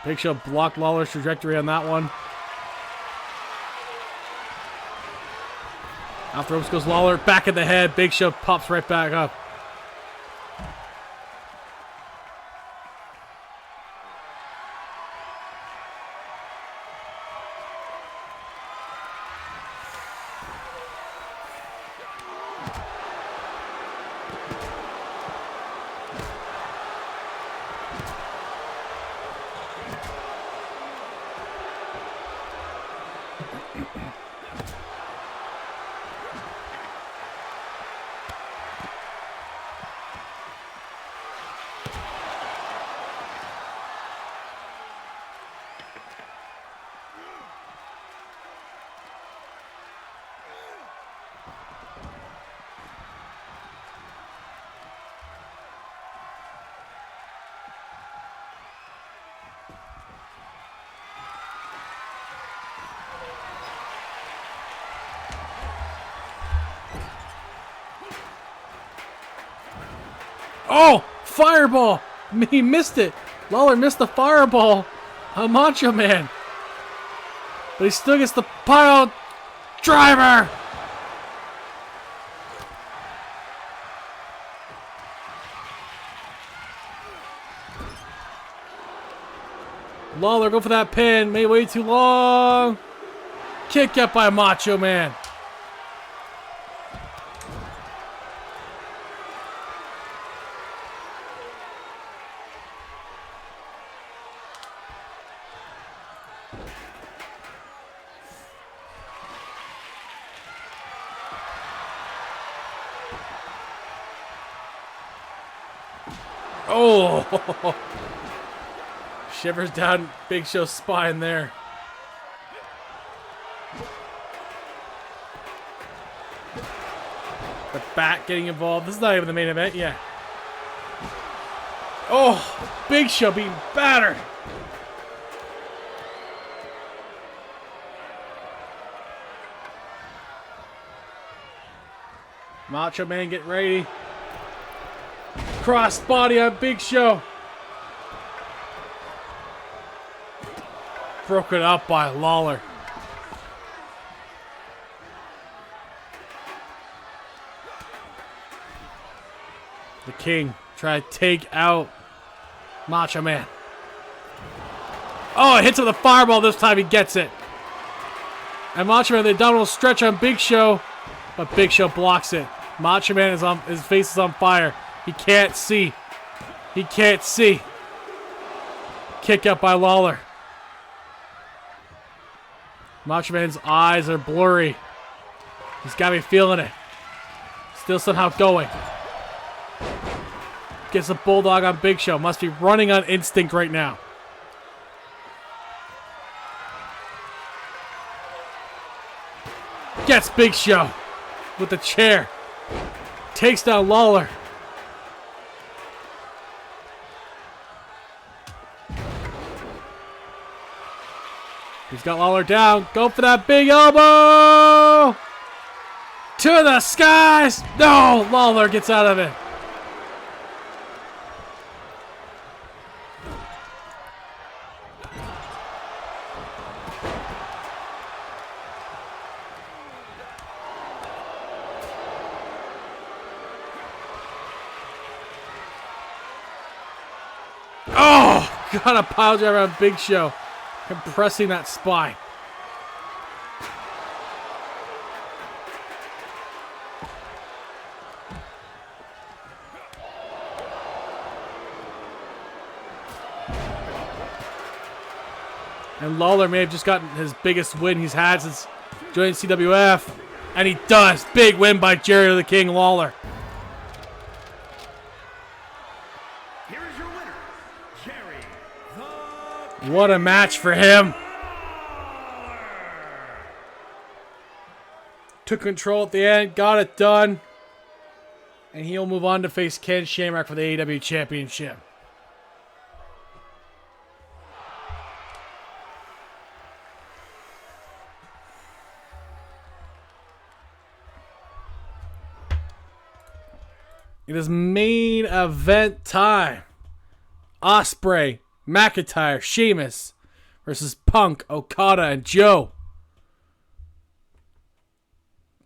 Big Show blocked Lawler's trajectory on that one. Off the ropes goes Lawler. Back in the head. Big Show pops right back up. Oh, fireball! He missed it. Lawler missed the fireball on Macho Man. But he still gets the pile driver. Lawler go for that pin. Made way too long. Kick out by Macho Man. Oh! Shivers down Big Show's spine there. The back getting involved. This is not even the main event yet. Oh! Big Show being battered. Macho Man get ready. Cross body on Big Show. Broken up by Lawler. The King try to take out Macho Man. Oh, it hits him with a fireball this time. He gets it. And Macho Man, the abdominal stretch on Big Show, but Big Show blocks it. Macho Man is on, his face is on fire. He can't see. He can't see. Kick out by Lawler. Macho Man's eyes are blurry. He's got me feeling it. Still somehow going. Gets a bulldog on Big Show. Must be running on instinct right now. Gets Big Show with the chair. Takes down Lawler. He's got Lawler down. Go for that big elbow! To the skies! No! Lawler gets out of it. Oh! Got a pile driver on Big Show. Compressing that spine. And Lawler may have just gotten his biggest win he's had since joining CWF. And he does. Big win by Jerry the King Lawler. Here is your winner, Jerry the What a match for him. Took control at the end, got it done. And he'll move on to face Ken Shamrock for the AEW Championship. It is main event time. Ospreay McIntyre, Sheamus versus Punk, Okada, and Joe.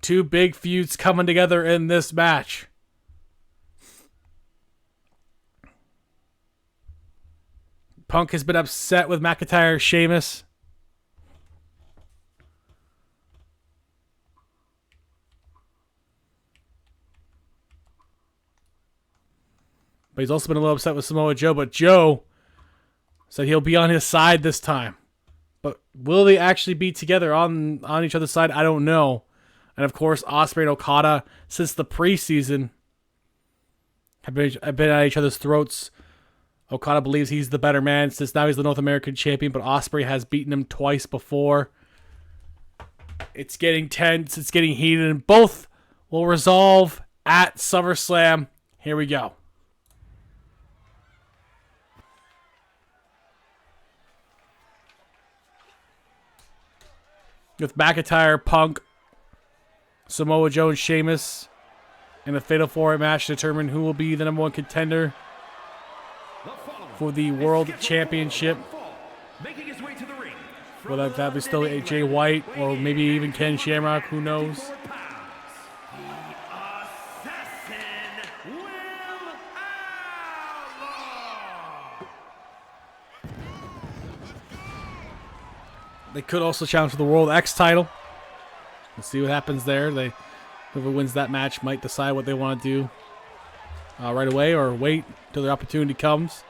Two big feuds coming together in this match. Punk has been upset with McIntyre, Sheamus. But he's also been a little upset with Samoa Joe. But Joe said he'll be on his side this time. But will they actually be together on each other's side? I don't know. And of course, Ospreay and Okada, since the preseason, have been at each other's throats. Okada believes he's the better man since now he's the North American champion, but Ospreay has beaten him twice before. It's getting tense. It's getting heated. And both will resolve at SummerSlam. Here we go. With McIntyre, Punk, Samoa Joe, and Sheamus in a Fatal 4-Way match to determine who will be the number one contender for the World Championship. Whether that be still Jay White or maybe even Ken Shamrock, who knows? They could also challenge for the World X title. Let's see what happens there. Whoever wins that match might decide what they want to do right away or wait until the opportunity comes.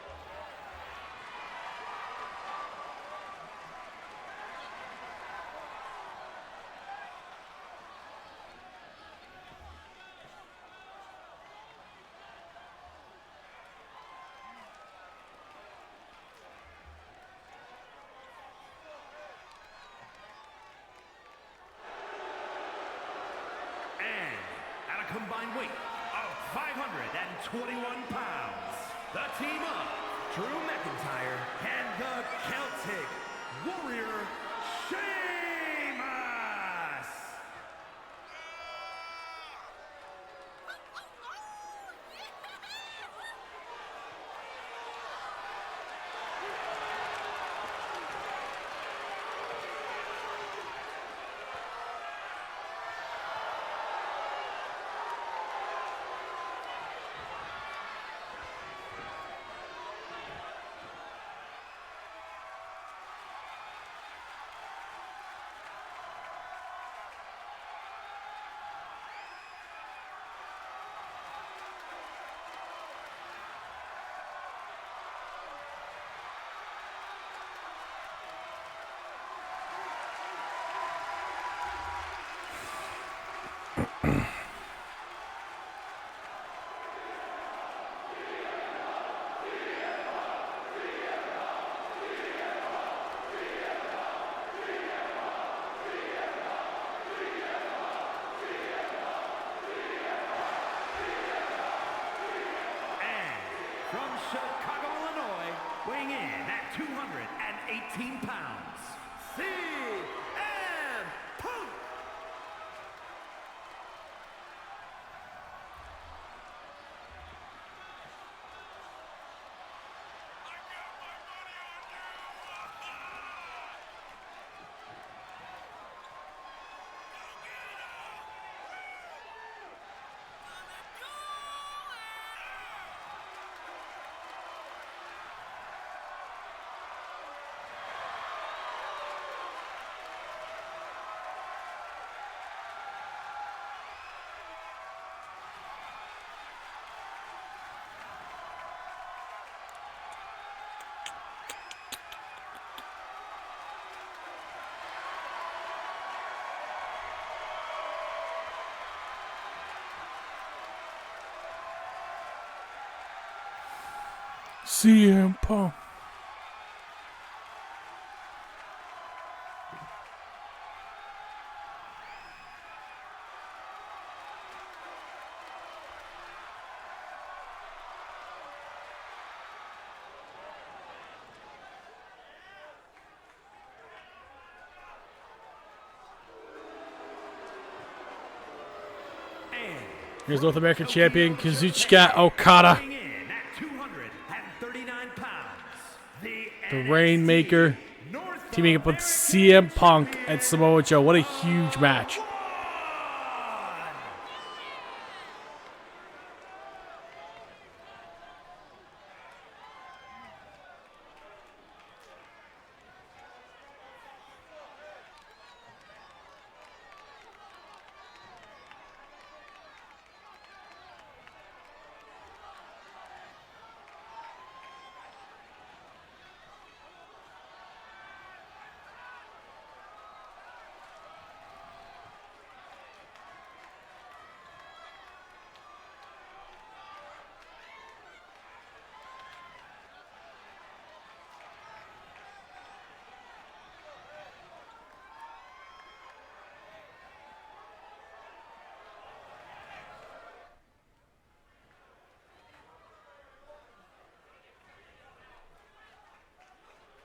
Combined weight of 521 pounds. The team of Drew McIntyre and the Celtic Warrior Sheamus. From Chicago, Illinois, weighing in at 218 pounds, CM Punk. CM Punk. Here's North American Champion Kazuchika Okada. Weighing in at 239 pounds, the The Rainmaker teaming up with CM Punk and Samoa Joe. What a huge match.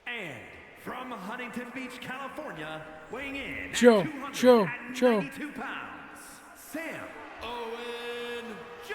And from Huntington Beach, California, weighing in Joe, at Joe, 292 pounds, Sam Owen Joe.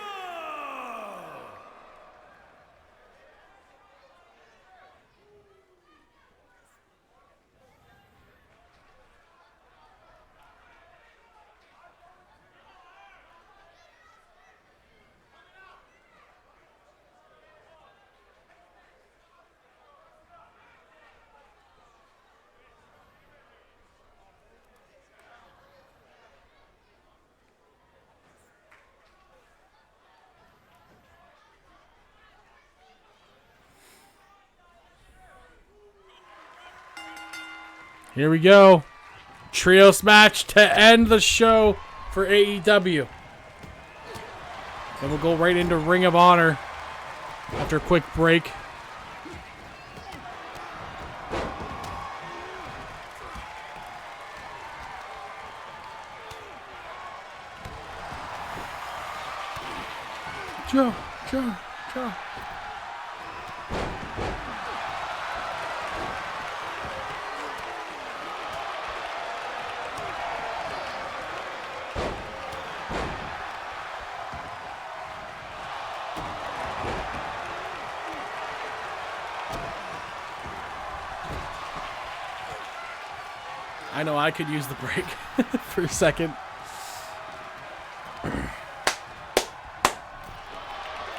Here we go. Trios match to end the show for AEW. Then we'll go right into Ring of Honor after a quick break. Joe. I know I could use the break for a second.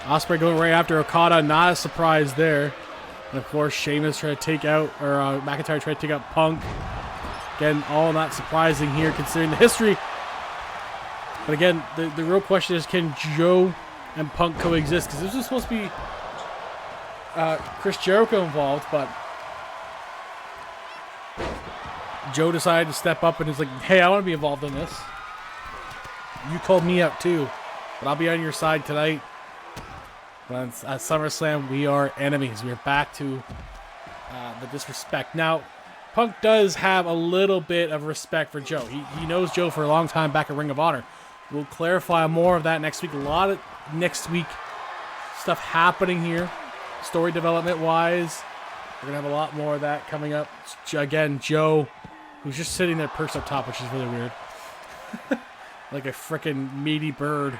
Ospreay going right after Okada, not a surprise there. And of course, Sheamus trying to take out, or McIntyre trying to take out Punk. Again, all not surprising here considering the history. But again, the real question is, can Joe and Punk coexist? Because this was supposed to be Chris Jericho involved, but Joe decided to step up and is like, hey, I want to be involved in this. You called me out too, but I'll be on your side tonight. But at SummerSlam, we are enemies. We are back to the disrespect. Now, Punk does have a little bit of respect for Joe. He knows Joe for a long time back at Ring of Honor. We'll clarify more of that next week. A lot of next week stuff happening here, story development wise. We're going to have a lot more of that coming up. Again, Joe, who's just sitting there perched up top, which is really weird. Like a freaking meaty bird.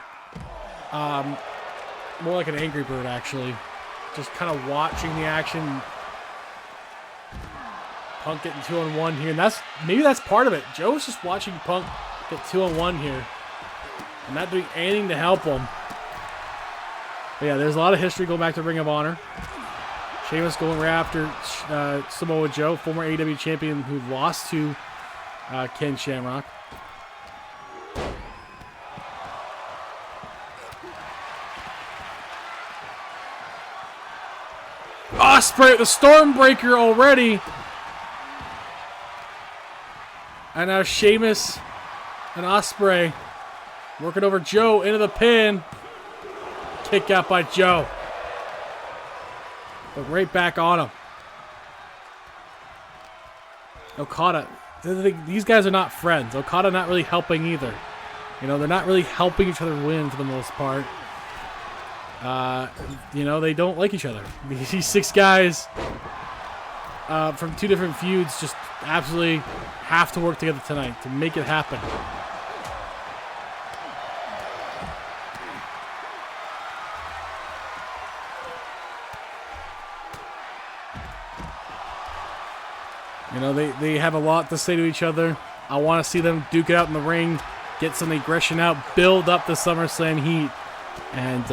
More like an angry bird, actually. Just kind of watching the action. Punk getting 2-on-1 here. And maybe that's part of it. Joe's just watching Punk get 2-on-1 here. And not doing anything to help him. But yeah, there's a lot of history going back to Ring of Honor. Sheamus going right after Samoa Joe, former AEW champion who lost to Ken Shamrock. Ospreay, the Stormbreaker already. And now Sheamus and Ospreay working over Joe into the pin. Kick out by Joe. But right back on him. Okada. These guys are not friends. Okada not really helping either. You know, they're not really helping each other win for the most part. You know, they don't like each other. These six guys from two different feuds just absolutely have to work together tonight to make it happen. You know, they have a lot to say to each other. I want to see them duke it out in the ring, get some aggression out, build up the SummerSlam heat. And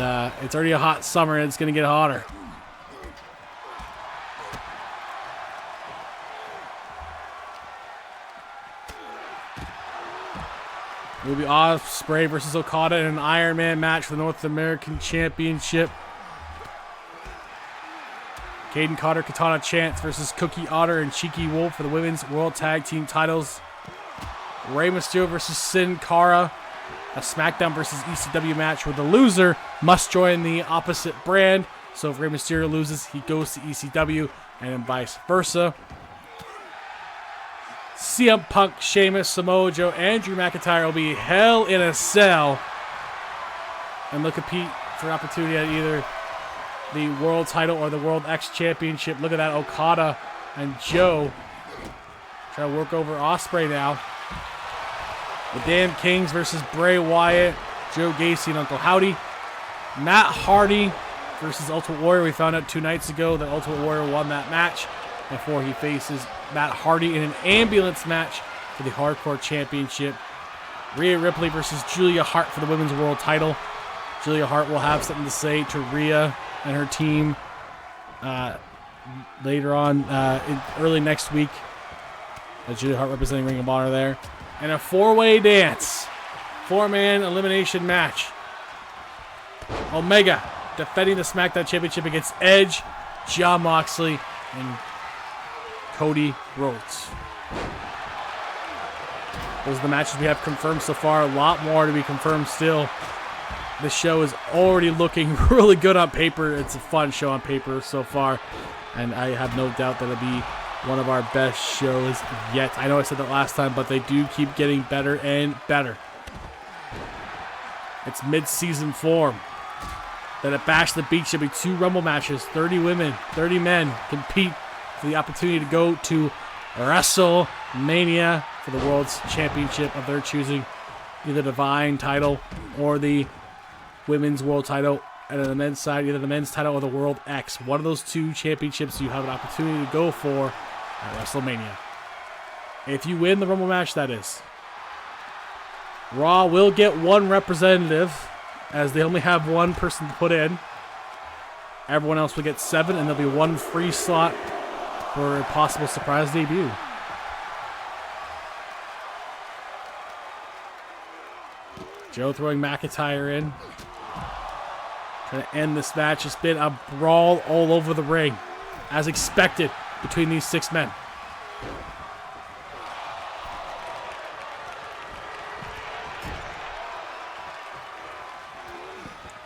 it's already a hot summer, and it's going to get hotter. It will be Ospreay versus Okada in an Iron Man match for the North American Championship. Caden Carter, Katana Chance versus Cookie Otter and Cheeky Wolf for the Women's World Tag Team titles. Rey Mysterio versus Sin Cara. A SmackDown versus ECW match where the loser must join the opposite brand. So if Rey Mysterio loses, he goes to ECW, and then vice versa. CM Punk, Sheamus, Samoa Joe, and Drew McIntyre will be Hell in a Cell. And they'll compete for opportunity at either the World title or the World X Championship. Look at that, Okada and Joe try to work over Ospreay now. The Damn Kings versus Bray Wyatt, Joe Gacy, and Uncle Howdy. Matt Hardy versus Ultimate Warrior. We found out 2 nights ago that Ultimate Warrior won that match before he faces Matt Hardy in an ambulance match for the Hardcore Championship. Rhea Ripley versus Julia Hart for the Women's World title. Julia Hart will have something to say to Rhea and her team later on early next week. Julia Hart representing Ring of Honor there. And a 4-way dance. 4-man elimination match. Omega defending the SmackDown Championship against Edge, Jon Moxley, and Cody Rhodes. Those are the matches we have confirmed so far. A lot more to be confirmed still. This show is already looking really good on paper. It's a fun show on paper so far. And I have no doubt that it'll be one of our best shows yet. I know I said that last time, but they do keep getting better and better. It's mid-season form. Then at Bash the Beach, there'll be 2 Rumble matches. 30 women, 30 men compete for the opportunity to go to WrestleMania for the World's Championship of their choosing. Either the Divine title or the Women's World title. And on the men's side, either the men's title or the World X. One of those 2 championships you have an opportunity to go for at WrestleMania. If you win the Rumble match, that is. Raw will get 1 representative, as they only have 1 person to put in. Everyone else will get 7, and there'll be 1 free slot for a possible surprise debut. Joe throwing McIntyre in. Trying to end this match. It's been a brawl all over the ring, as expected, between these 6 men.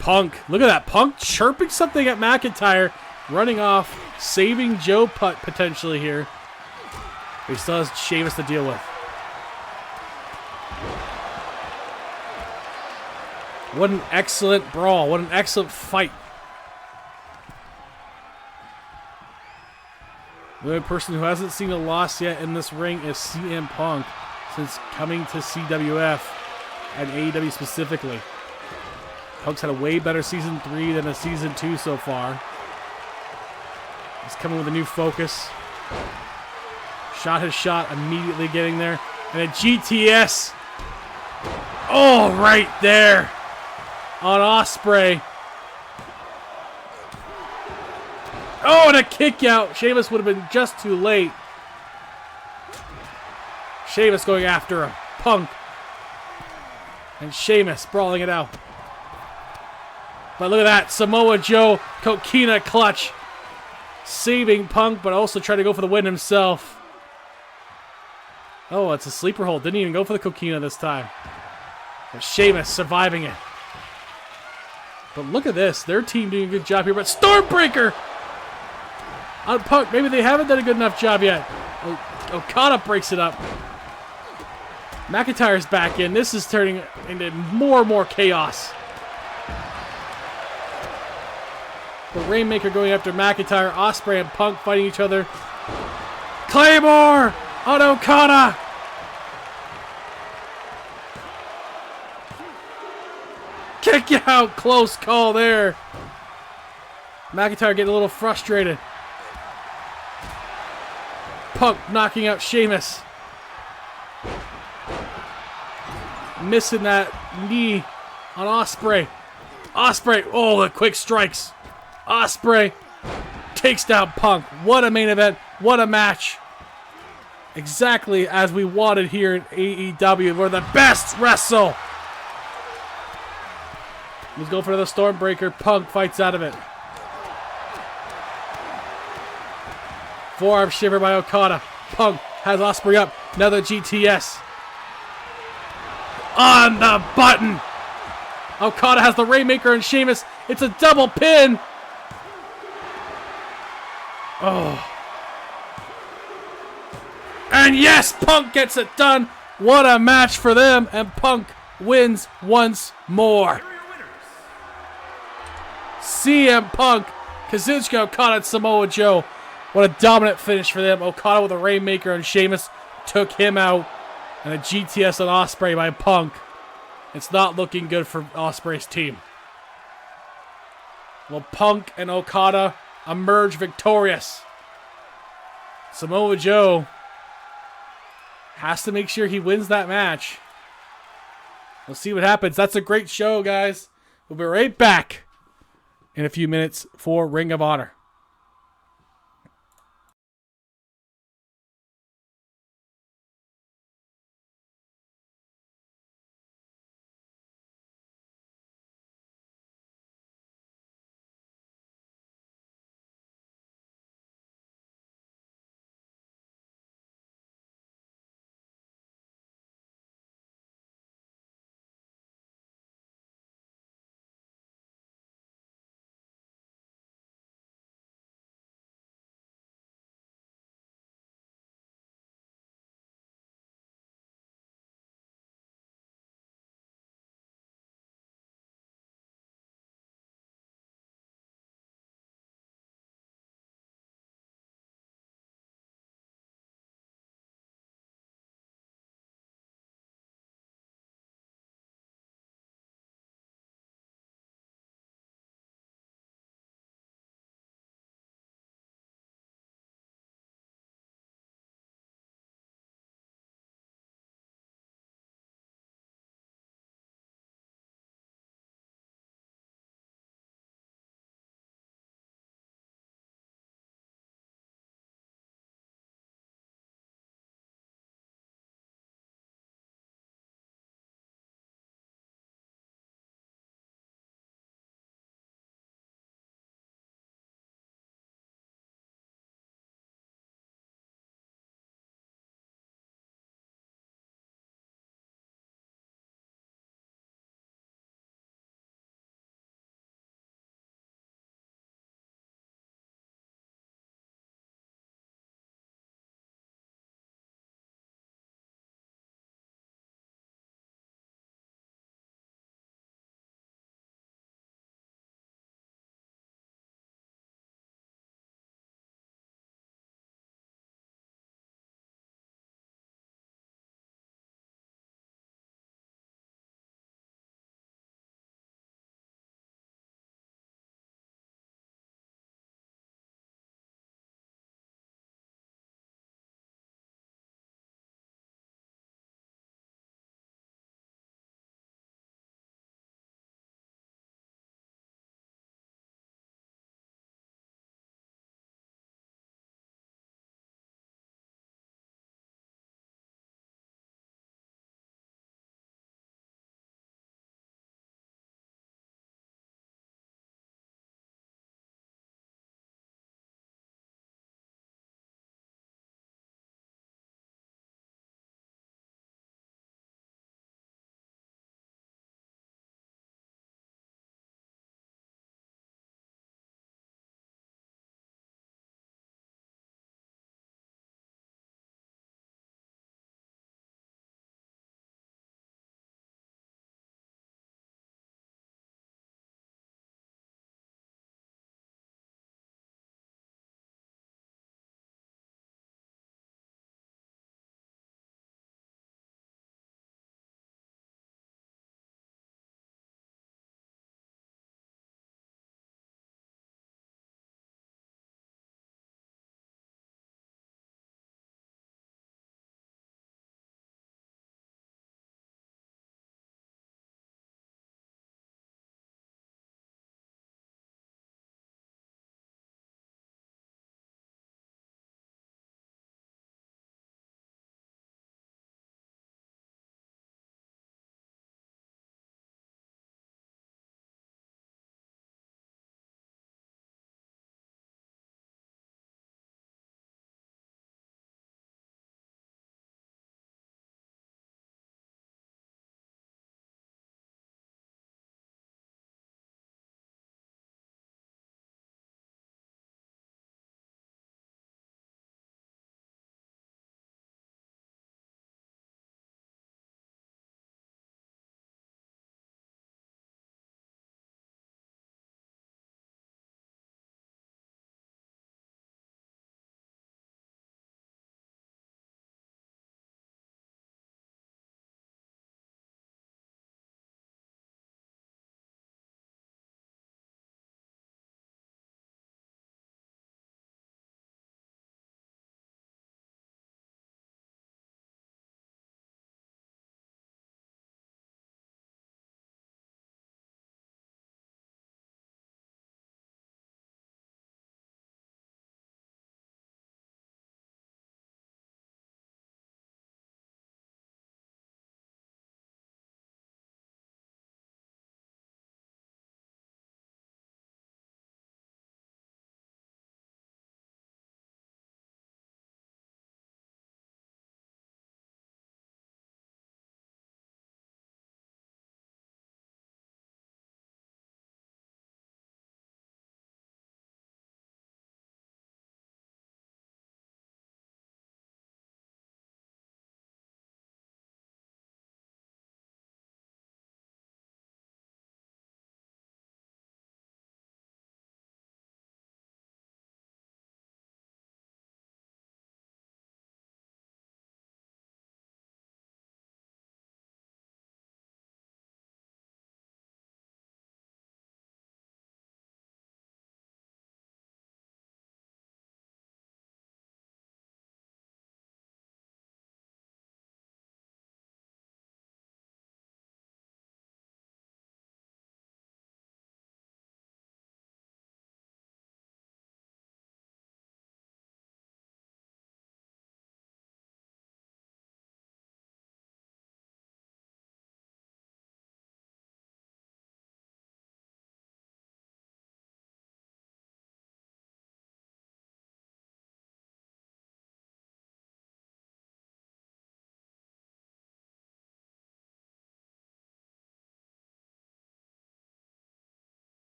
Punk. Look at that. Punk chirping something at McIntyre, running off, saving Joe Putt potentially here. But he still has Sheamus to deal with. What an excellent brawl. What an excellent fight. The only person who hasn't seen a loss yet in this ring is CM Punk since coming to CWF and AEW specifically. Punk's had a way better Season 3 than a Season 2 so far. He's coming with a new focus. Shot his shot, immediately getting there. And a GTS. Oh, right there. On Ospreay. Oh, and a kick out. Sheamus would have been just too late. Sheamus going after him. Punk. And Sheamus brawling it out. But look at that. Samoa Joe, Coquina clutch. Saving Punk, but also trying to go for the win himself. Oh, it's a sleeper hold. Didn't even go for the Coquina this time. But Sheamus surviving it. But look at this. Their team doing a good job here. But Stormbreaker on Punk. Maybe they haven't done a good enough job yet. Okada breaks it up. McIntyre's back in. This is turning into more and more chaos. The Rainmaker going after McIntyre. Ospreay and Punk fighting each other. Claymore on Okada. Kick out. Close call there. McIntyre getting a little frustrated. Punk knocking out Sheamus. Missing that knee on Ospreay. Ospreay, oh, the quick strikes. Ospreay takes down Punk. What a main event. What a match. Exactly as we wanted here in AEW. We're the best wrestle. He's going for the Stormbreaker. Punk fights out of it. Forearm shiver by Okada. Punk has Ospreay up. Another GTS. On the button. Okada has the Rainmaker and Sheamus. It's a double pin. Oh. And yes, Punk gets it done. What a match for them. And Punk wins once more. Here are your winners. CM Punk, Kazuchika Okada, and Samoa Joe. What a dominant finish for them. Okada with a Rainmaker and Sheamus took him out. And a GTS on Ospreay by Punk. It's not looking good for Ospreay's team. Well, Punk and Okada emerge victorious. Samoa Joe has to make sure he wins that match. We'll see what happens. That's a great show, guys. We'll be right back in a few minutes for Ring of Honor.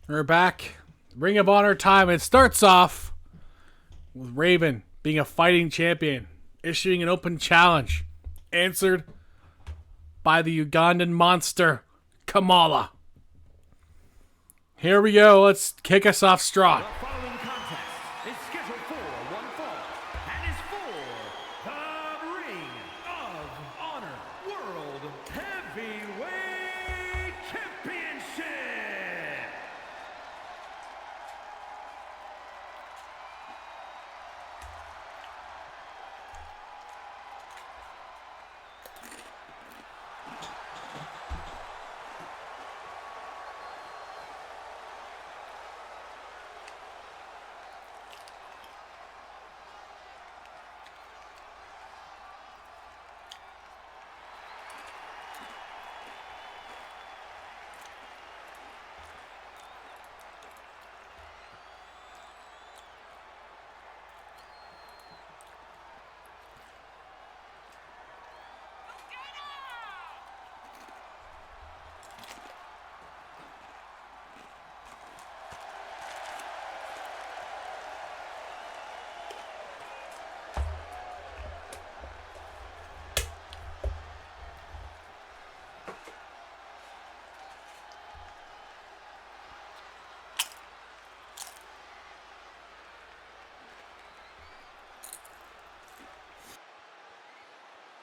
We're back. Ring of Honor time. It starts off with Raven being a fighting champion, issuing an open challenge, answered by the Ugandan monster, Kamala. Here we go. Let's kick us off strong. The following contest is scheduled for one fall and is for the Ring of Honor World Heavyweight Championship.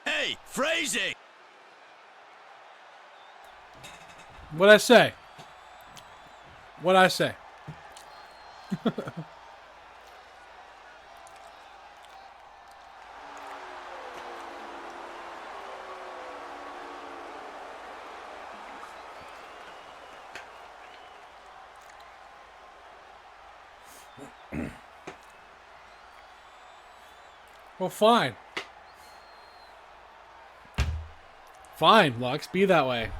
Hey, phrasing! What'd I say? What'd I say? Well, fine. Fine, Lux, be that way.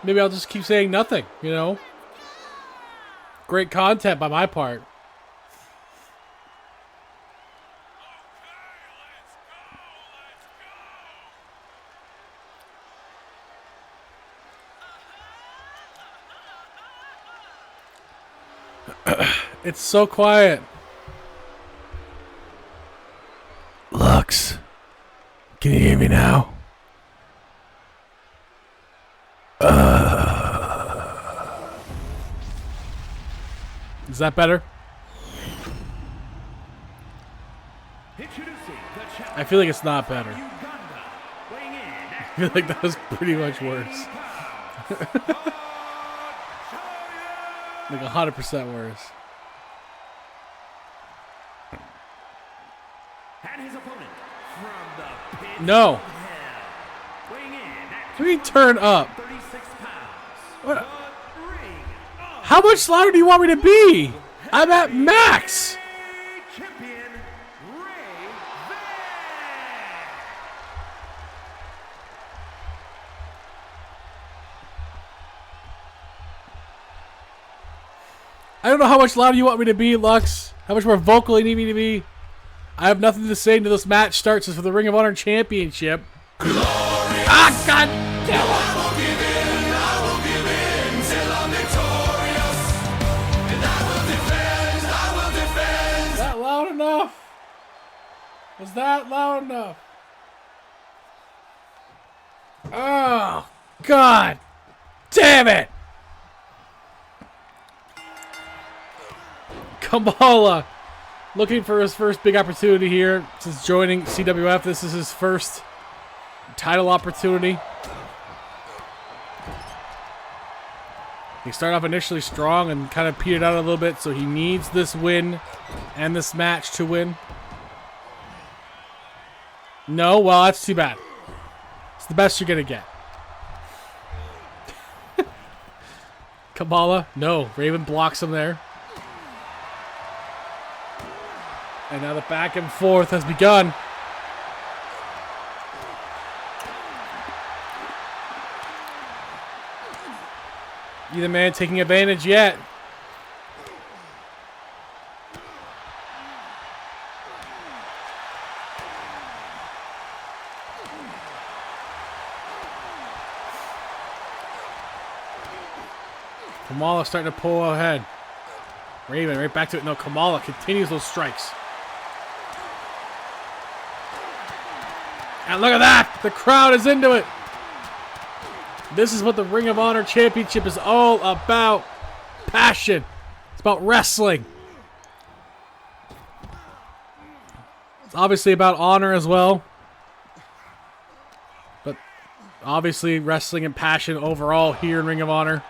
Maybe I'll just keep saying nothing, you know? Great content by my part. It's so quiet. Lux, can you hear me now? Is that better? Introducing the challenger I feel like it's not better. Uganda, weighing in at I feel like that was pretty much worse. 3 pounds. Like 100% worse. And his opponent from the pit No. of hell, weighing in at Can we turn up? 36 pounds. What? The Ring of How much louder do you want me to be? I'm at max. Champion Raven. I don't know how much louder you want me to be, Lux. How much more vocal you need me to be. I have nothing to say until this match starts. It's for the Ring of Honor Championship. Ah, God damn it. Was that loud enough? Was that loud enough? Oh, God damn it. Kamala looking for his first big opportunity here since joining CWF. This is his first title opportunity. He started off initially strong and kind of petered out a little bit, so he needs this win and this match to win. No? Well, that's too bad. It's the best you're going to get. Kamala? No. Raven blocks him there. And now the back and forth has begun. Either man taking advantage yet. Kamala starting to pull ahead. Raven right back to it. No, Kamala continues those strikes. And look at that! The crowd is into it. This is what the Ring of Honor Championship is all about. Passion. It's about wrestling. It's obviously about honor as well. But obviously wrestling and passion overall here in Ring of Honor.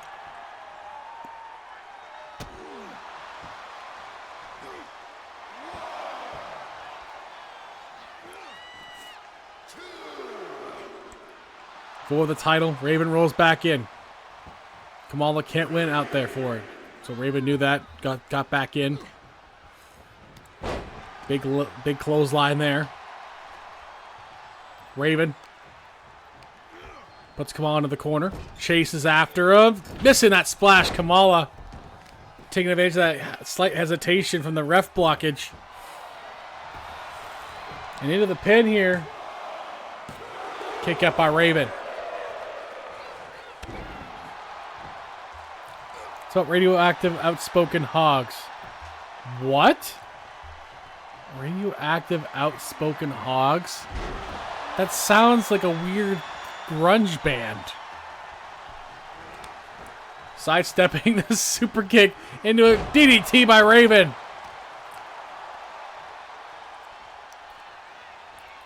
For the title, Raven rolls back in. Kamala can't win out there for it. So Raven knew that, got back in. Big clothesline there. Raven puts Kamala into the corner. Chases after him. Missing that splash. Kamala taking advantage of that slight hesitation from the ref blockage. And into the pin here. Kick out by Raven. What's up, Radioactive Outspoken Hogs? What? Radioactive Outspoken Hogs? That sounds like a weird grunge band. Sidestepping the super kick into a DDT by Raven.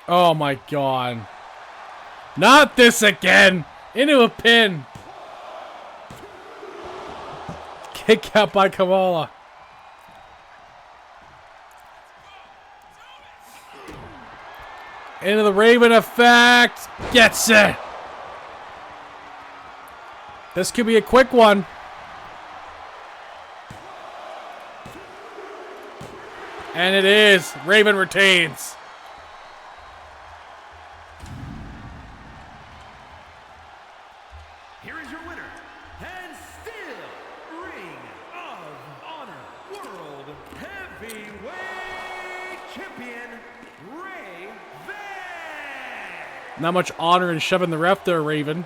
Oh my god. Not this again! Into a pin. Kick out by Kamala. Into the Raven effect. Gets it. This could be a quick one. And it is. Raven retains. Here is your winner, and still Ring of Honor World Heavyweight Champion, Raven. Not much honor in shoving the ref there, Raven.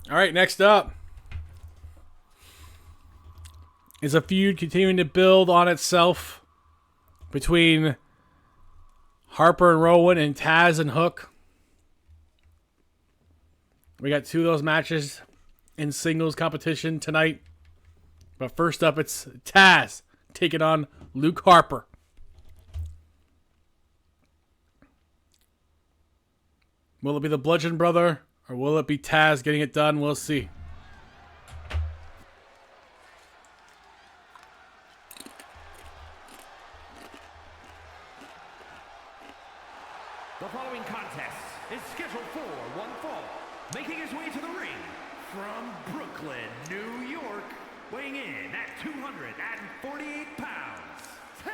All right, next up is a feud continuing to build on itself between Harper and Rowan and Taz and Hook. We got two of those matches in singles competition tonight. But first up, it's Taz taking on Luke Harper. Will it be the Bludgeon Brother? Or will it be Taz getting it done? We'll see. The following contest is scheduled for one fall. Making his way to the ring from Brooklyn, New York, weighing in at 248 pounds, Taz!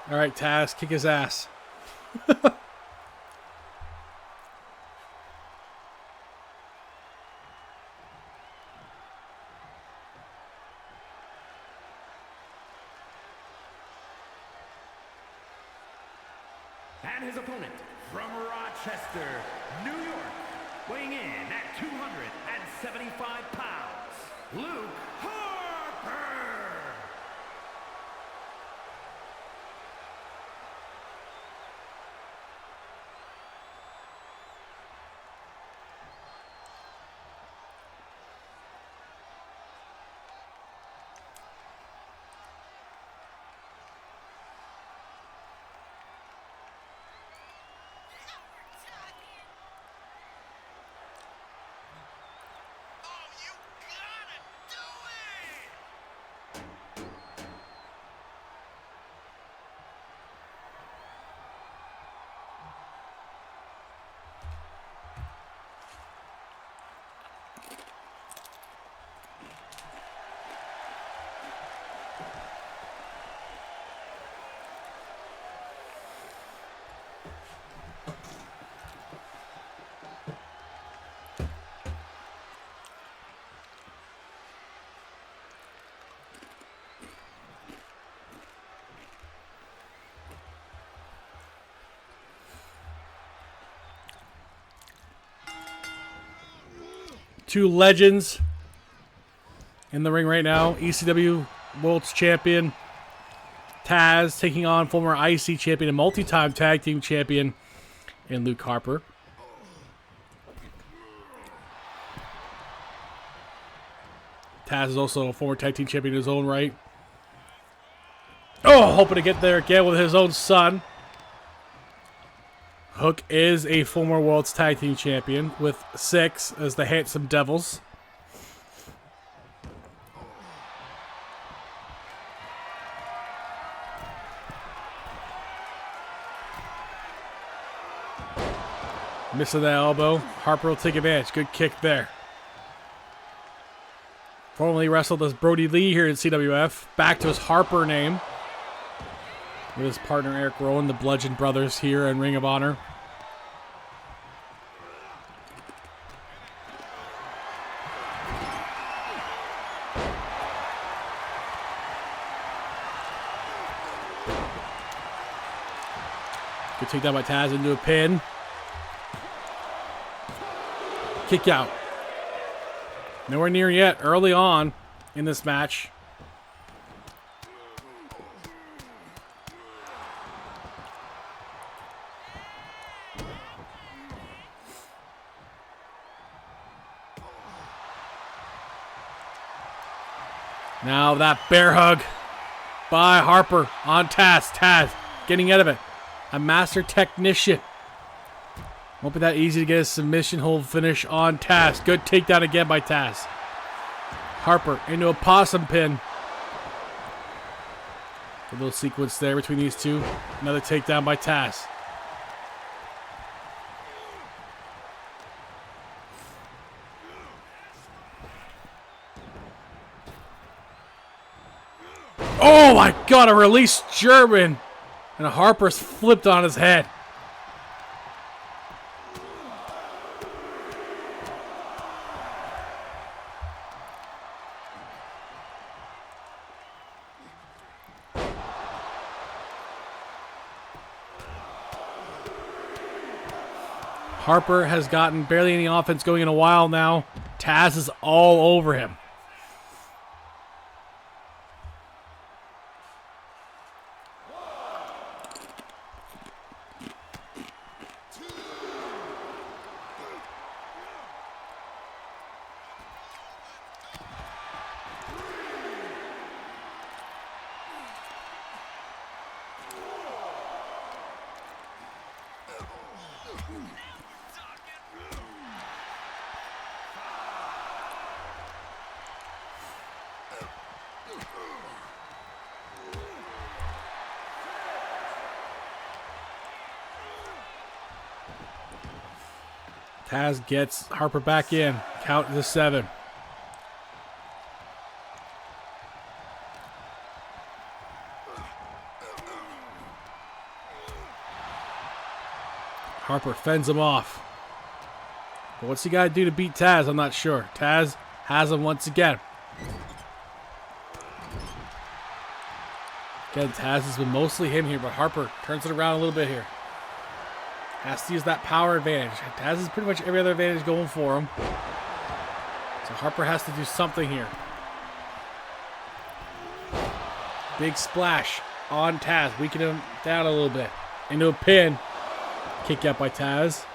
All right, Taz, kick his ass. And his opponent from Rochester, New York, weighing in at 275 pounds, Luke Harper! Oh, you Two legends in the ring right now. ECW World Champion Taz taking on former IC Champion and multi-time Tag Team Champion and Luke Harper. Taz is also a former Tag Team Champion in his own right. Oh, hoping to get there again with his own son. Hook is a former World's Tag Team Champion with 6 as the Handsome Devils. Missing that elbow. Harper will take advantage. Good kick there. Formerly wrestled as Brody Lee here in CWF. Back to his Harper name. With his partner Eric Rowan, the Bludgeon Brothers here in Ring of Honor. Good takedown by Taz into a pin. Kick out. Nowhere near yet. Early on in this match. Now that bear hug by Harper on Taz. Taz getting out of it. A master technician. Won't be that easy to get a submission hold finish on Taz. Good takedown again by Taz. Harper into a possum pin. A little sequence there between these two. Another takedown by Taz. Oh my God, a release German. And Harper's flipped on his head. Harper has gotten barely any offense going in a while now. Taz is all over him. Taz gets Harper back in. Count to 7. Harper fends him off. But what's he got to do to beat Taz? I'm not sure. Taz has him once again. Again, Taz has been mostly him here, but Harper turns it around a little bit here. Has to use that power advantage. Taz has pretty much every other advantage going for him. So Harper has to do something here. Big splash on Taz. Weaken him down a little bit. Into a pin. Kick out by Taz.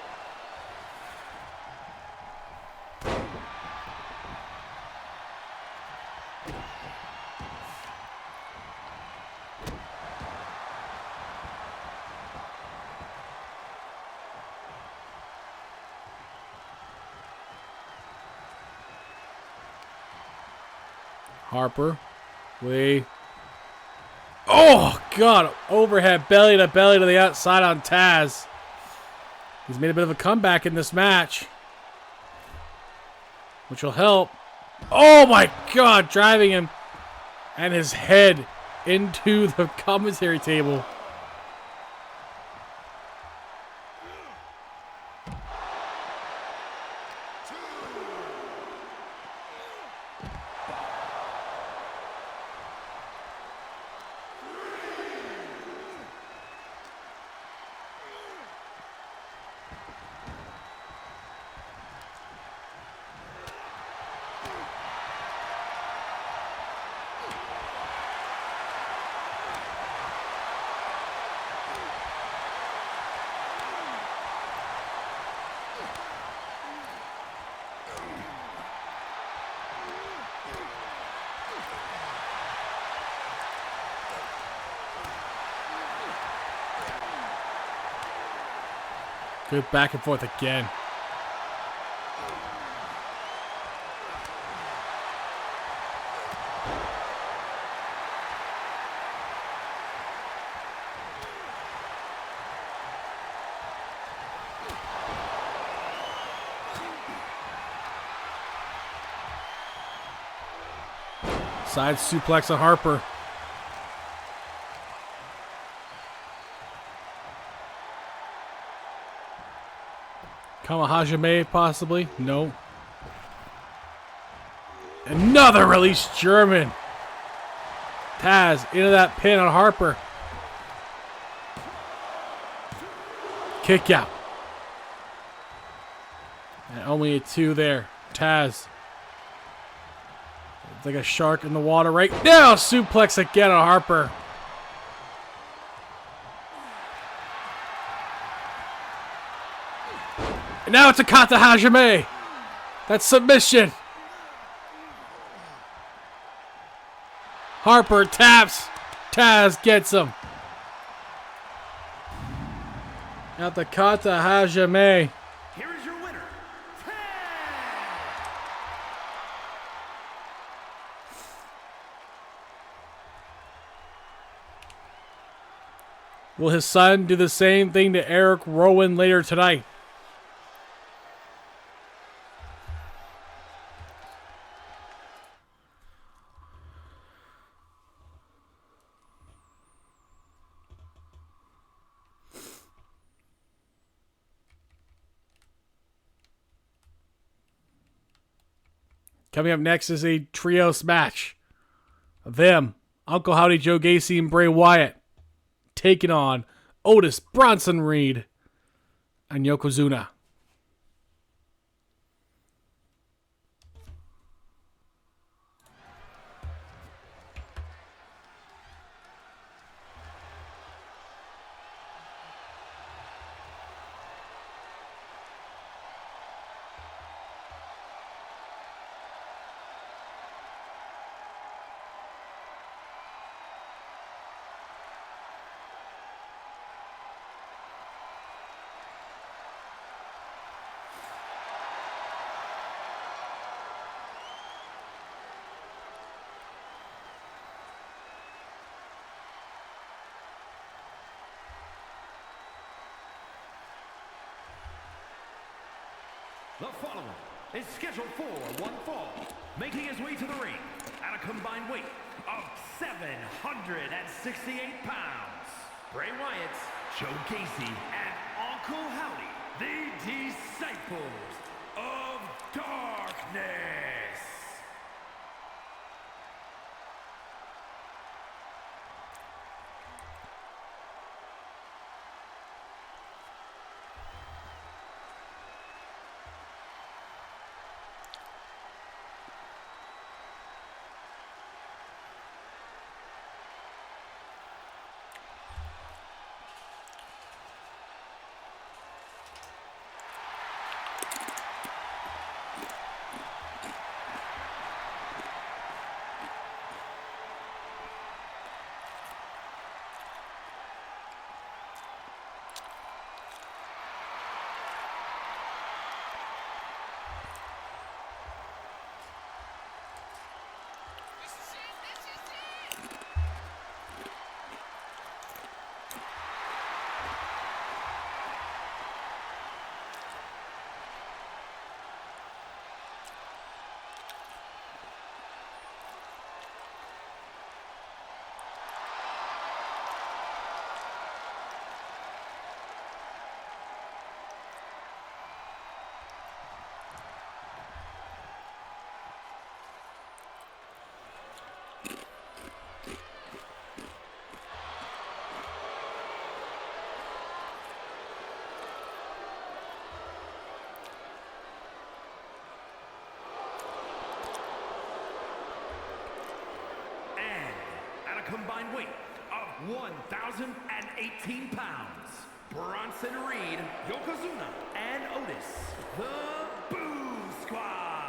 Harper. Oh, God. Overhead belly to the outside on Taz. He's made a bit of a comeback in this match, which will help. Oh, my God. Driving him And his head into the commentary table. Good back and forth again. Side suplex on Harper. Kamahajime, possibly? No. Another release German. Taz into that pin on Harper. Kick out. And only a 2 there. Taz. It's like a shark in the water right now. Suplex again on Harper. And now it's a Kata Hajime. That's submission. Harper taps. Taz gets him. Now the Kata Hajime. Here is your winner, Taz. Will his son do the same thing to Eric Rowan later tonight? Coming up next is a trios match. Them, Uncle Howdy, Joe Gacy, and Bray Wyatt taking on Otis, Bronson Reed, and Yokozuna. The following is scheduled for one fall, making his way to the ring at a combined weight of 768 pounds. Bray Wyatt, Joe Gacy, and Uncle Howdy, the Disciples of Darkness. weight of 1,018 pounds, Bronson Reed, Yokozuna, and Otis, the Boo Squad.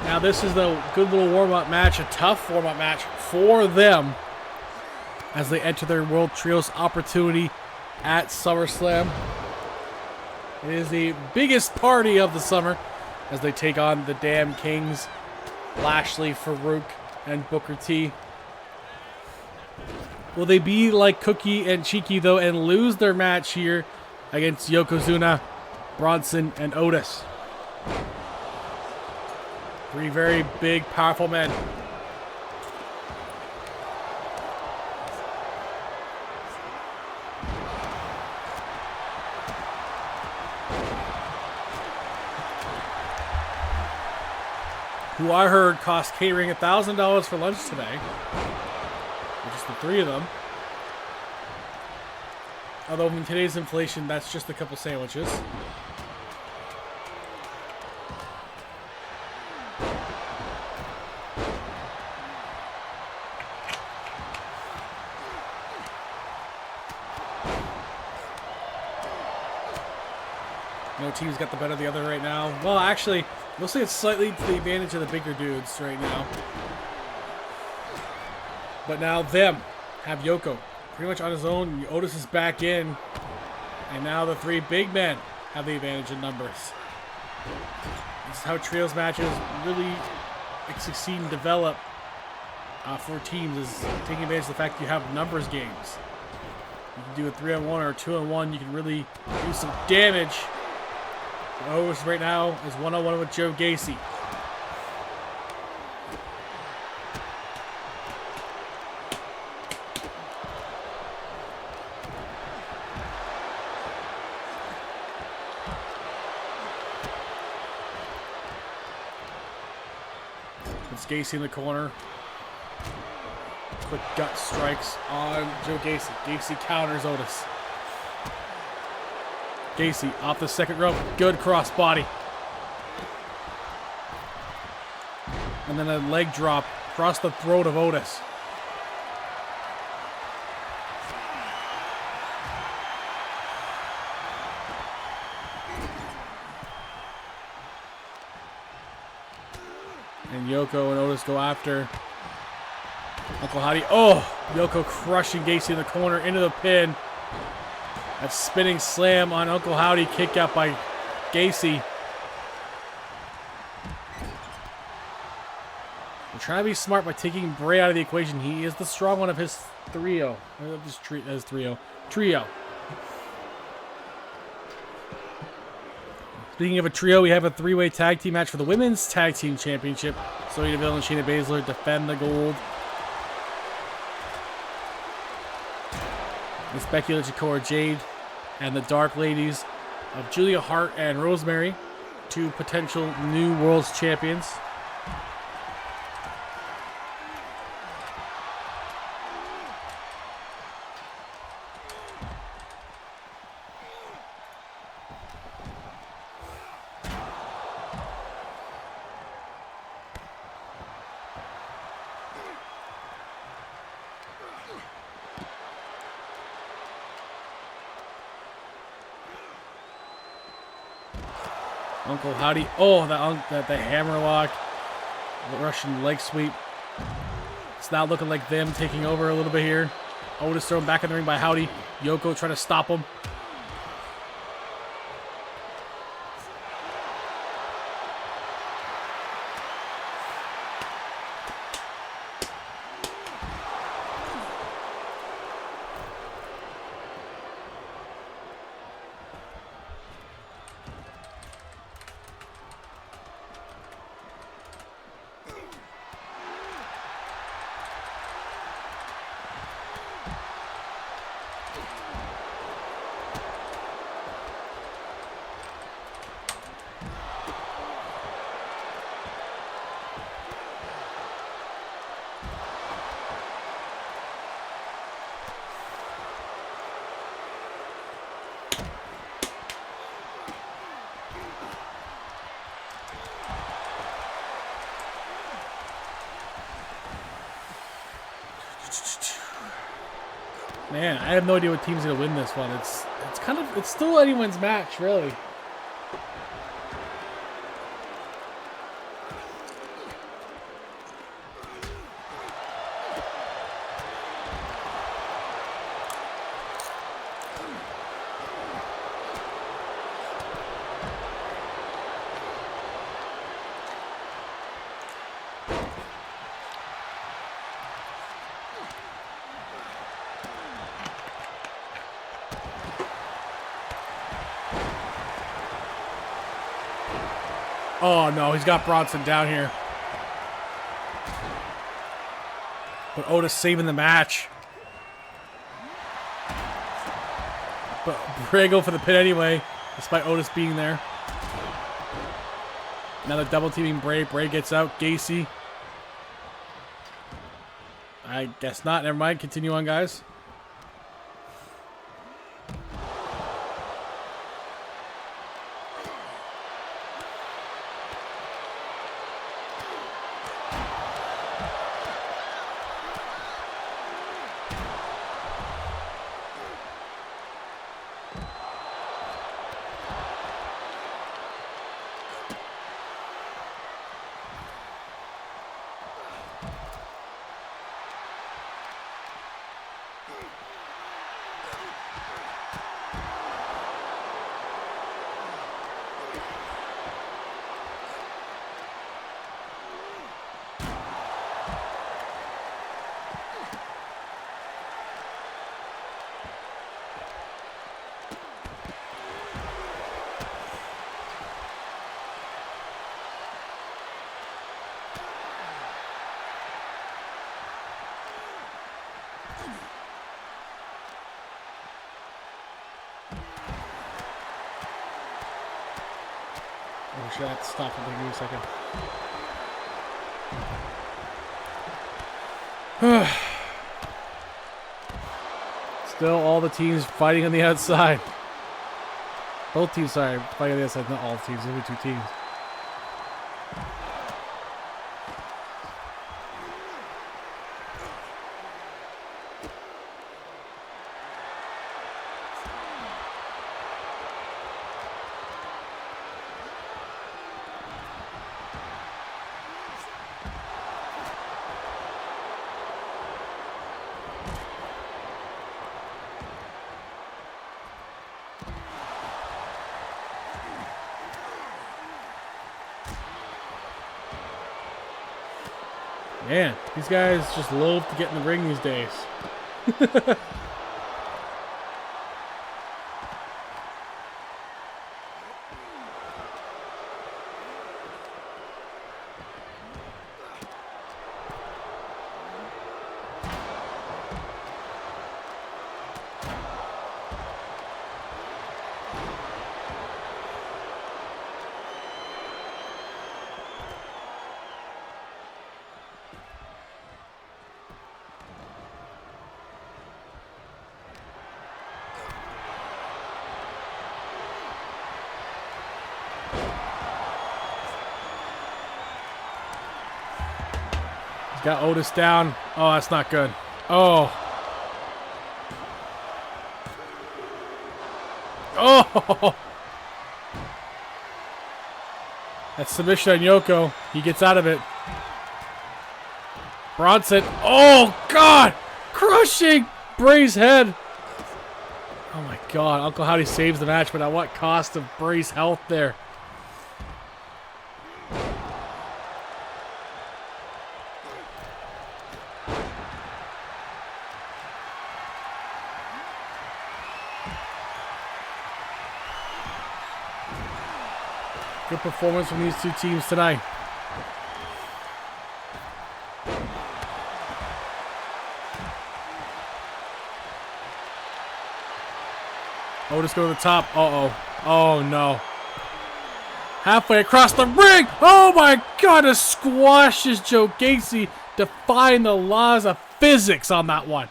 Now this is the good little warm-up match, a tough warm-up match for them as they enter their World Trios opportunity at SummerSlam. It is the biggest party of the summer as they take on the Damn Kings, Lashley, Farouk, and Booker T. Will they be like Cookie and Cheeky, though, and lose their match here against Yokozuna, Bronson, and Otis? Three very big, powerful men. Who I heard cost catering $1,000 for lunch today. Just the three of them. Although in today's inflation, that's just a couple sandwiches. No team's got the better of the other right now. Well, actually, mostly it's slightly to the advantage of the bigger dudes right now. But now them have Yoko pretty much on his own. Otis is back in. And now the three big men have the advantage in numbers. This is how trios matches really succeed and develop for teams, is taking advantage of the fact that you have numbers games. You can do a 3-on-1 or a 2-on-1. You can really do some damage. Otis right now is 1-on-1 with Joe Gacy. It's Gacy in the corner. Quick gut strikes on Joe Gacy. Gacy counters Otis. Gacy off the second rope. Good cross body. And then a leg drop across the throat of Otis. And Yoko and Otis go after Uncle Howdy. Oh, Yoko crushing Gacy in the corner into the pin. That spinning slam on Uncle Howdy, kicked out by Gacy. We're trying to be smart by taking Bray out of the equation. He is the strong one of his trio. Trio. Speaking of a trio, we have a three-way tag team match for the Women's Tag Team Championship. Sonya Deville and Shayna Baszler defend the gold. It's Becky Lynch and Cora Jade and the Dark Ladies of Julia Hart and Rosemary, two potential new World's Champions. Uncle Howdy. Oh, the hammerlock. Russian leg sweep. It's now looking like them taking over a little bit here. Otis thrown back in the ring by Howdy. Yoko trying to stop him. Man, I have no idea what team's gonna win this one. It's still anyone's match, really. Oh no, he's got Bronson down here. But Otis saving the match. But Bray go for the pin anyway, despite Otis being there. Now they're double teaming Bray. Bray gets out. Gacy. I guess not. Never mind. Continue on, guys. Oh, should I have to stop and give me a second? Still all the teams fighting on the outside. Both teams, sorry, fighting on the outside. Not all teams, only two teams. Man, these guys just loathe to get in the ring these days. Got Otis down. Oh, that's not good. Oh. Oh. That's submission on Yoko. He gets out of it. Bronson. Oh, God. Crushing Bray's head. Oh, my God. Uncle Howdy saves the match, but at what cost of Bray's health there? Good performance from these two teams tonight. Otis go to the top. Uh-oh. Oh, no. Halfway across the ring. Oh, my God. It squashes Joe Gacy, defying the laws of physics on that one.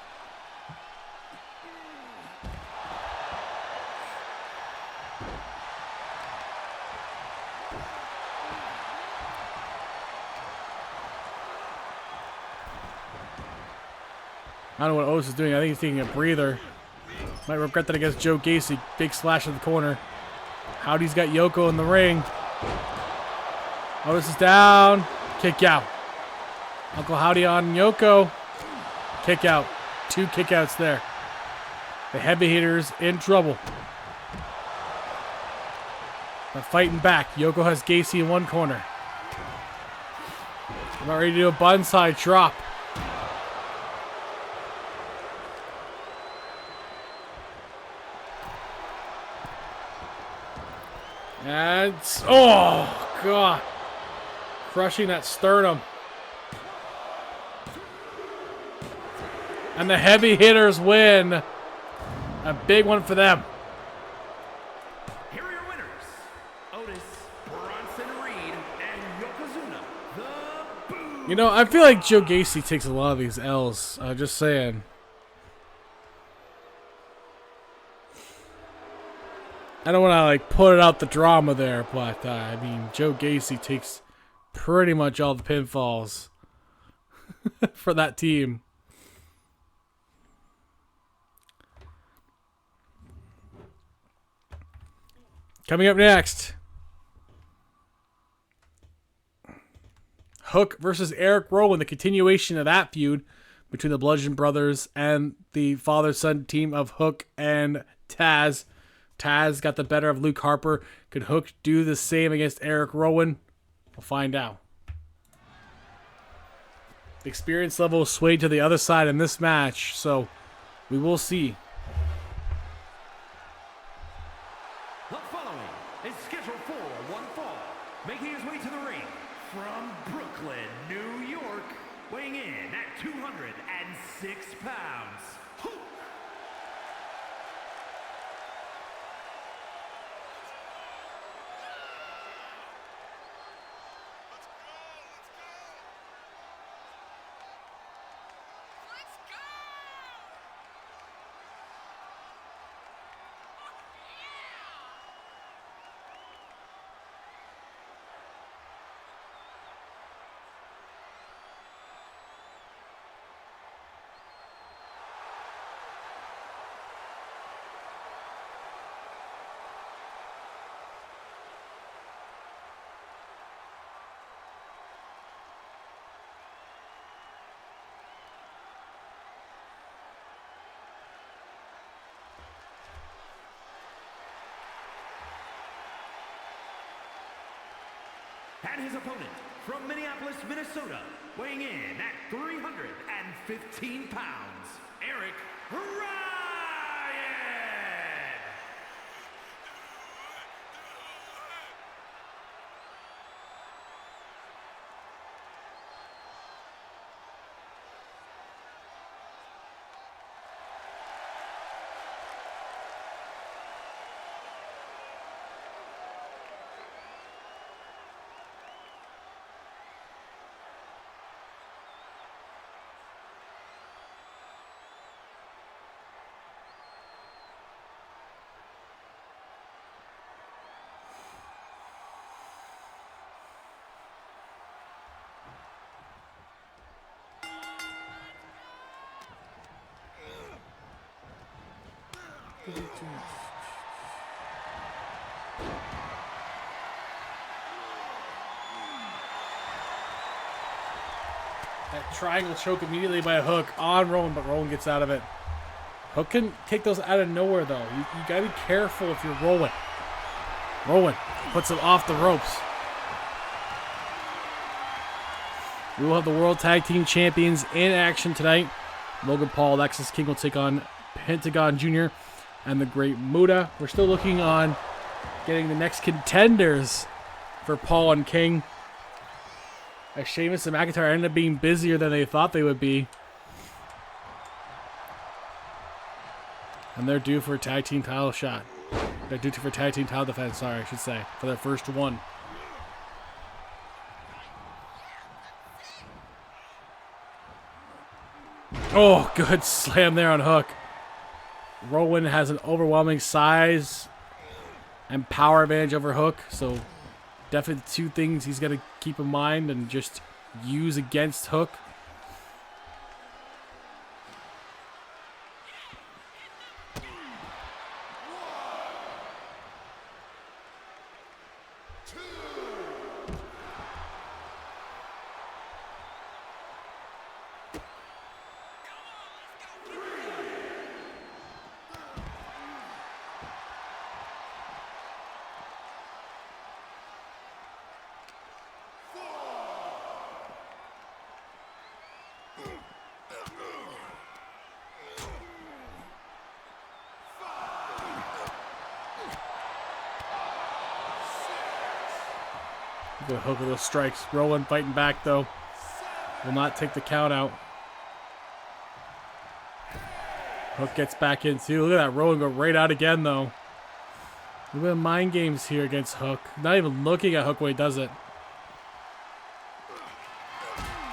I don't know what Otis is doing. I think he's taking a breather. Might regret that against Joe Gacy. Big splash in the corner. Howdy's got Yoko in the ring. Otis is down. Kick out. Uncle Howdy on Yoko. Kick out. 2 kickouts there. The heavy hitters in trouble. They're fighting back. Yoko has Gacy in one corner. About ready to do a bonsai drop. And, oh, God. Crushing that sternum. And the heavy hitters win. A big one for them. Here are your winners, Otis, Bronson Reed, and Yokozuna, the Boo. You know, I feel like Joe Gacy takes a lot of these L's. Just saying. I don't want to, like, put it out the drama there, but, I mean, Joe Gacy takes pretty much all the pinfalls for that team. Coming up next, Hook versus Eric Rowan, the continuation of that feud between the Bludgeon Brothers and the father-son team of Hook and Taz. Taz got the better of Luke Harper. Could Hook do the same against Eric Rowan? We'll find out. The experience level swayed to the other side in this match, so we will see. The following is scheduled for one fall, making his way to the ring from Brooklyn, New York, weighing in at 206 pounds. Hook. Let's go! And his opponent from Minneapolis, Minnesota, weighing in at 315 pounds, Eric Ryan! That triangle choke immediately by a Hook on Rowan, but Rowan gets out of it. Hook can take those out of nowhere, though. You gotta be careful if you're Rowan. Rowan puts him off the ropes. We will have the World Tag Team Champions in action tonight. Logan Paul, Alexis King will take on Pentagon Jr. and the Great Muta. We're still looking on getting the next contenders for Paul and King. As Sheamus and McIntyre ended up being busier than they thought they would be. And they're due for a tag team title shot. They're due for a tag team title defense, sorry, I should say, for their first one. Oh, good slam there on Hook. Rowan has an overwhelming size and power advantage over Hook, so definitely two things he's got to keep in mind and just use against Hook. Good hook of those strikes. Rowan fighting back though. Will not take the count out. Hook gets back in too. Look at that. Rowan go right out again though. A little bit of mind games here against Hook. Not even looking at Hook when he does it.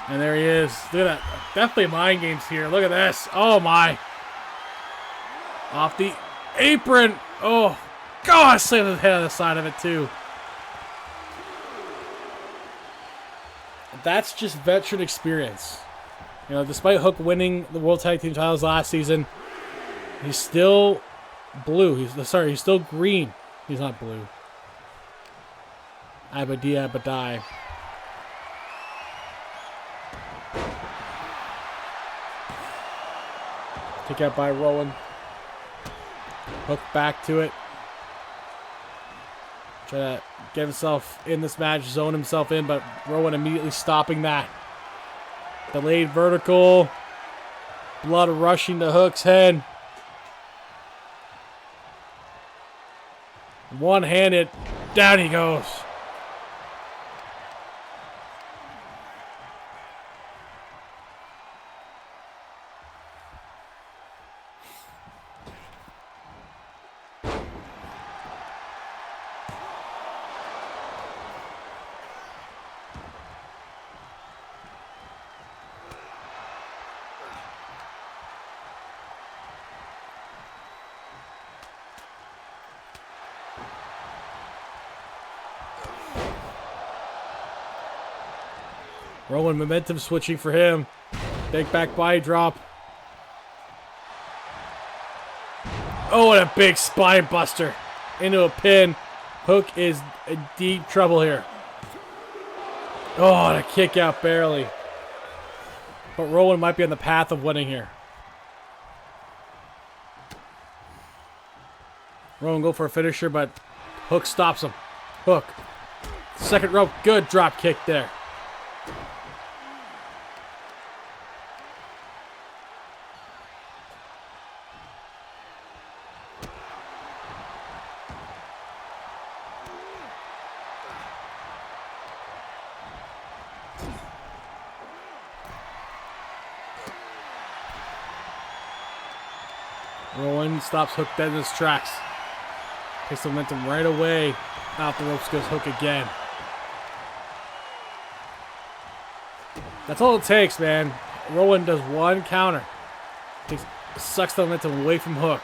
And there he is. Look at that. Definitely mind games here. Look at this. Oh my. Off the apron. Oh. God, slammed his head on the side of it too. That's just veteran experience. You know, despite Hook winning the World Tag Team titles last season, he's still blue. He's still green. He's not blue. Abadia Abadai. Take out by Rowan. Hook back to it. Try to get himself in this match, zone himself in, but Rowan immediately stopping that. Delayed vertical. Blood rushing to Hook's head. One-handed. Down he goes. Rowan momentum switching for him. Big back body drop. Oh, and a big spine buster into a pin. Hook is in deep trouble here. Oh, and a kick out barely. But Rowan might be on the path of winning here. Rowan go for a finisher, but Hook stops him. Hook. Second rope. Good drop kick there. Rowan stops Hook dead in his tracks. Takes the momentum right away. Out the ropes goes Hook again. That's all it takes, man. Rowan does one counter. Sucks the momentum away from Hook.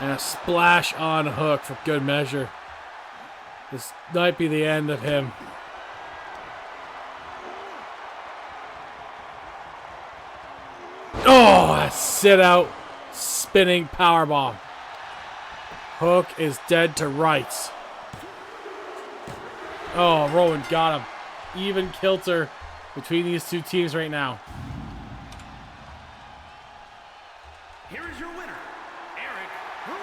And a splash on Hook for good measure. This might be the end of him. Oh, a sit out spinning powerbomb. Hook is dead to rights. Oh, Rowan got him. Even kilter between these two teams right now. Here is your winner, Eric Ryan.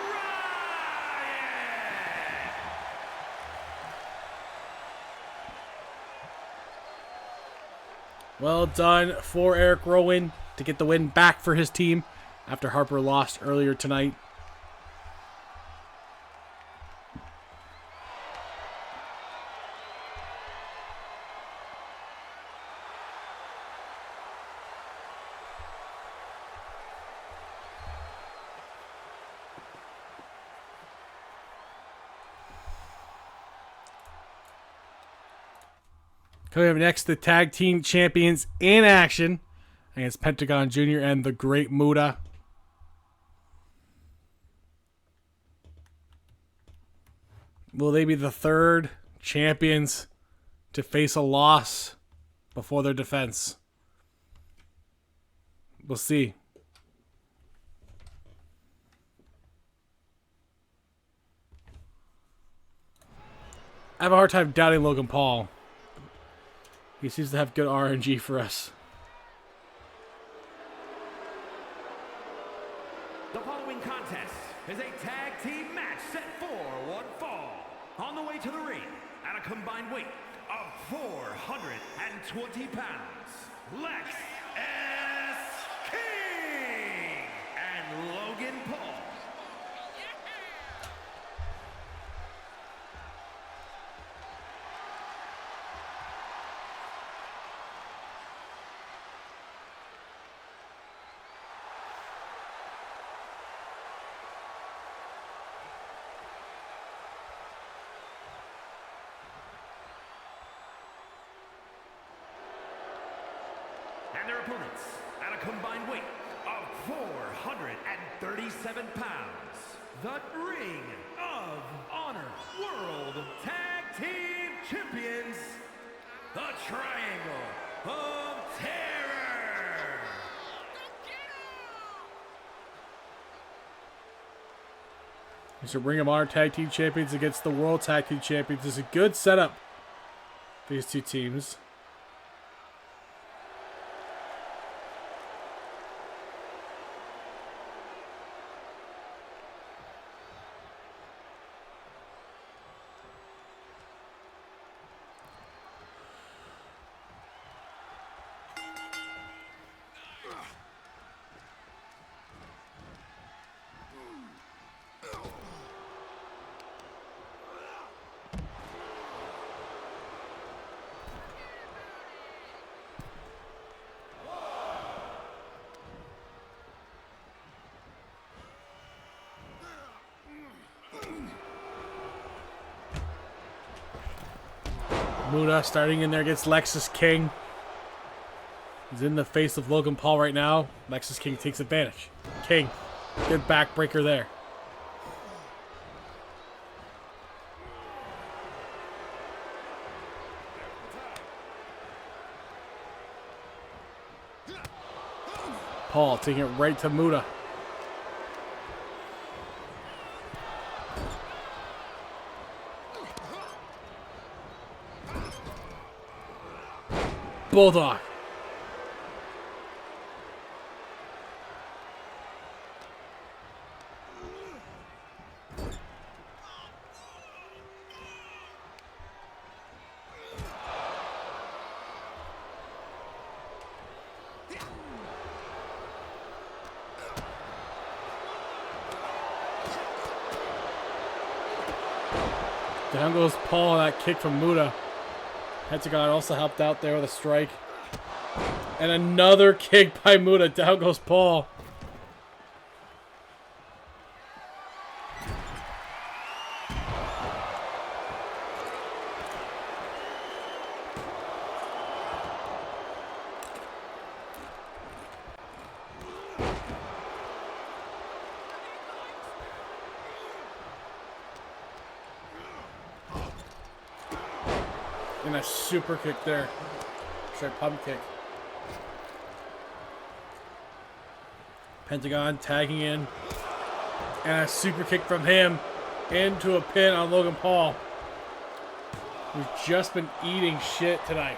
Well done for Eric Rowan to get the win back for his team after Harper lost earlier tonight. Coming up next, the tag team champions in action against Pentagon Jr. and the Great Muta. Will they be the third champions to face a loss before their defense? We'll see. I have a hard time doubting Logan Paul. He seems to have good RNG for us. The following contest is a tag team match set for one fall. On the way to the ring, at a combined weight of 420 pounds, Lex S. King and Logan Paul. And their opponents, at a combined weight of 437 pounds, the Ring of Honor World Tag Team Champions, the Triangle of Terror. These are Ring of Honor Tag Team Champions against the World Tag Team Champions. This is a good setup for these two teams. Muda starting in there against Lexus King. He's in the face of Logan Paul right now. Lexus King takes advantage. King, good backbreaker there. Paul taking it right to Muda. Bulldog. Down goes Paul, that kick from Muda. Pentagon also helped out there with a strike. And another kick by Muda. Down goes Paul. And a super kick there. Straight pump kick. Pentagon tagging in. And a super kick from him into a pin on Logan Paul. Who's just been eating shit tonight.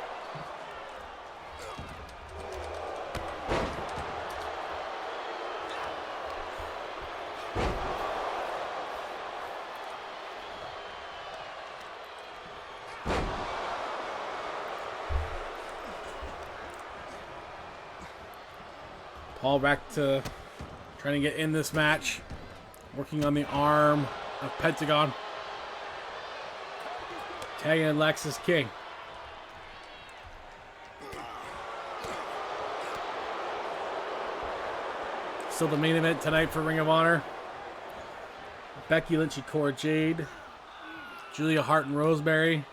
Paul back to trying to get in this match. Working on the arm of Pentagon. Tagging in Lexus King. Still the main event tonight for Ring of Honor. Becky Lynch and Cora Jade. Julia Hart and Rosemary.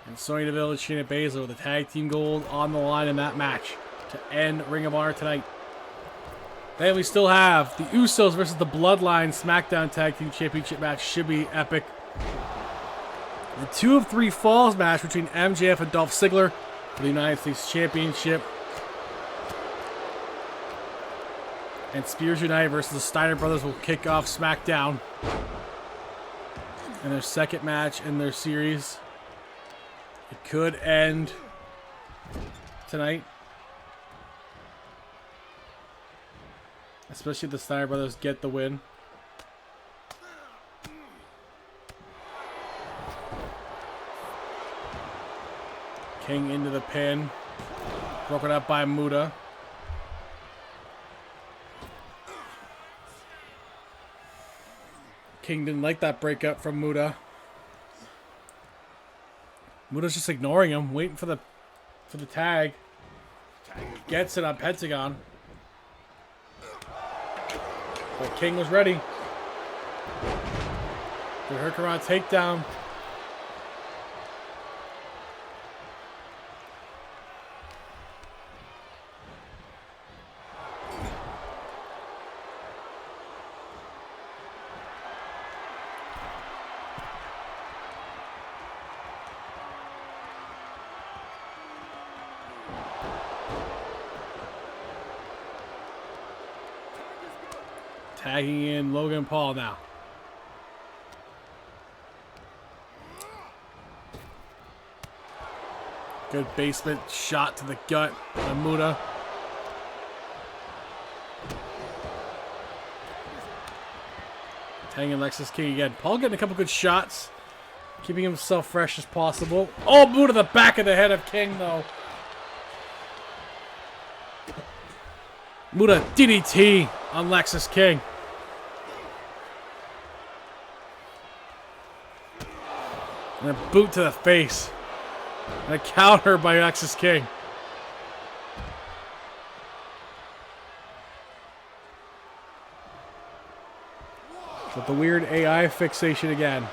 And Sonya Deville and Shayna Baszler with the tag team gold on the line in that match to end Ring of Honor tonight. Then we still have the Usos versus the Bloodline SmackDown Tag Team Championship match. Should be epic. A 2 of 3 falls match between MJF and Dolph Ziggler for the United States Championship. And Spears United versus the Steiner Brothers will kick off SmackDown in their second match in their series. It could end tonight. Especially if the Steiner Brothers get the win. King into the pin. Broken up by Muta. King didn't like that breakup from Muta. Muta's just ignoring him, waiting for the tag. Gets it on Pentagon. But King was ready. Good Hurricane takedown. Tagging in Logan Paul now. Good basement shot to the gut by Muta. Tagging in Lexus King again. Paul getting a couple good shots. Keeping himself fresh as possible. Oh, Muta the back of the head of King though. Muta DDT on Lexus King. And a boot to the face. And a counter by Lexus King. With the weird AI fixation again.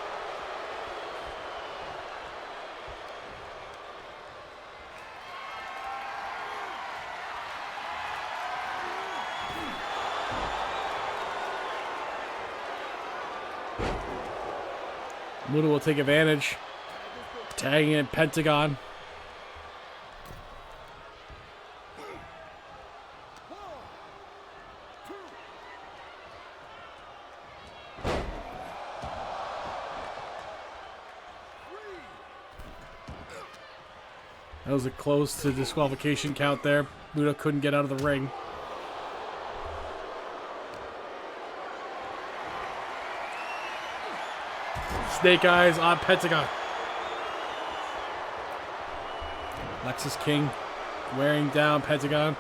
Muta will take advantage. Tagging in Pentagon. That was a close to disqualification count there. Muta couldn't get out of the ring. Snake eyes on Pentagon. Lexus King wearing down Pentagon.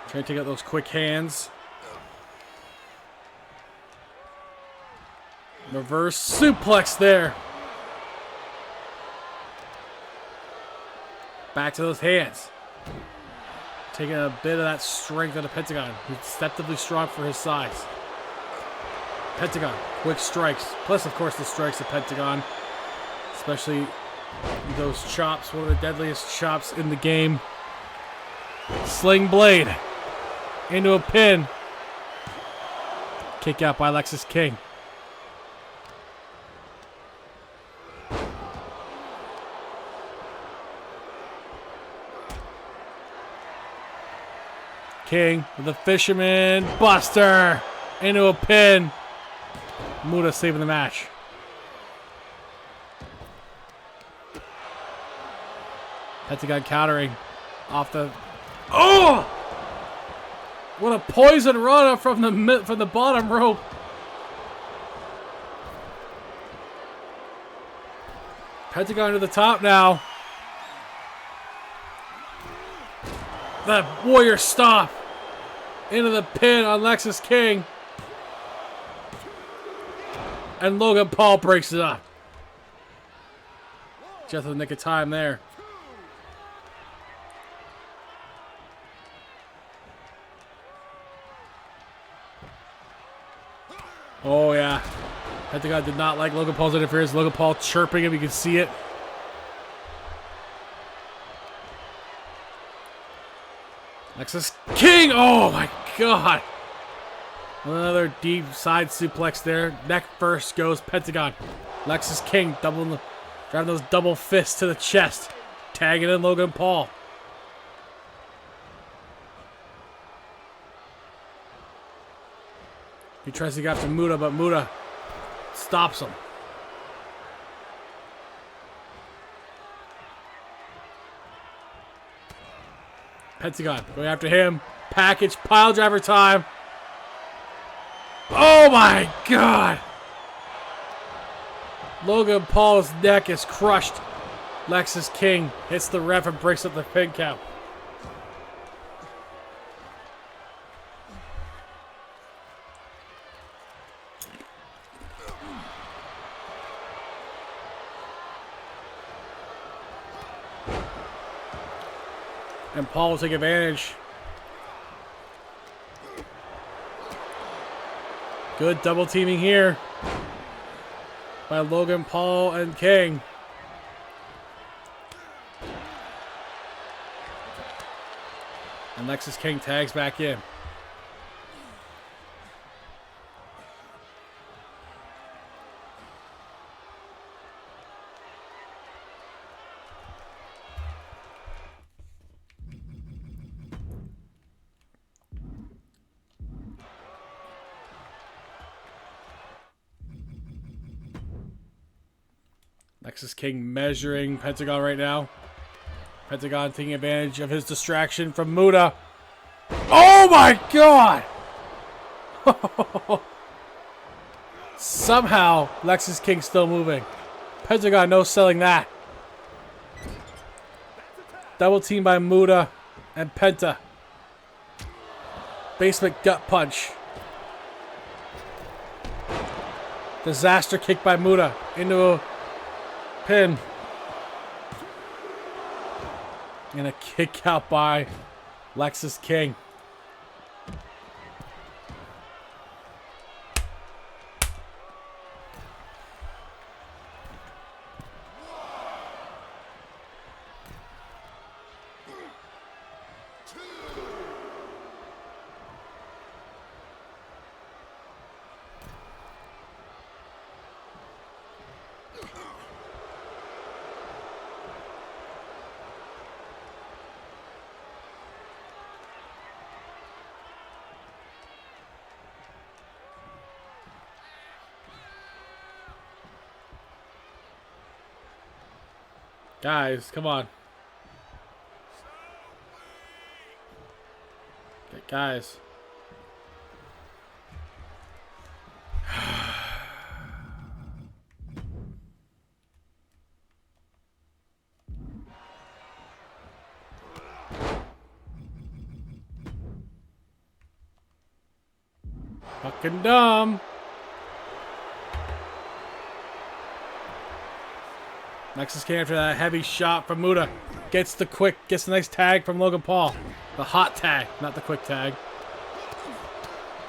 Trying to take out those quick hands. Reverse suplex there. Back to those hands. Taking a bit of that strength out of Pentagon. He's deceptively strong for his size. Pentagon, quick strikes. Plus, of course, the strikes of Pentagon. Especially those chops, one of the deadliest chops in the game. Sling blade. Into a pin. Kick out by Lexus King. King with the Fisherman Buster. Into a pin. Muta saving the match. Pentagon countering off the. Oh! What a poison run from the bottom rope. Pentagon to the top now. That Warrior Stomp into the pin on Lexus King. And Logan Paul breaks it up. Just in the nick of time there. Oh, yeah. Pentagon did not like Logan Paul's interference. Logan Paul chirping him. You can see it. Lexus King. Oh, my God. Another deep side suplex there. Neck first goes Pentagon. Lexus King trying Grabbing those double fists to the chest. Tagging in Logan Paul. He tries to get after Muta, but Muta stops him. Pentagon going after him. Package, pile driver time. Oh my God! Logan Paul's neck is crushed. Lexus King hits the ref and breaks up the pin count. And Paul will take advantage. Good double teaming here by Logan Paul and King. And Lexus King tags back in. Lexus King measuring Pentagon right now. Pentagon taking advantage of his distraction from Muta. Oh my God! Somehow, Lexus King still moving. Pentagon no selling that. Double team by Muta and Penta. Basement gut punch. Disaster kick by Muta into a pin. And a kick out by Lexus King. Guys, come on. Okay, guys. Fucking dumb. Nexus came after that heavy shot from Muta. Gets the nice tag from Logan Paul. The hot tag, not the quick tag.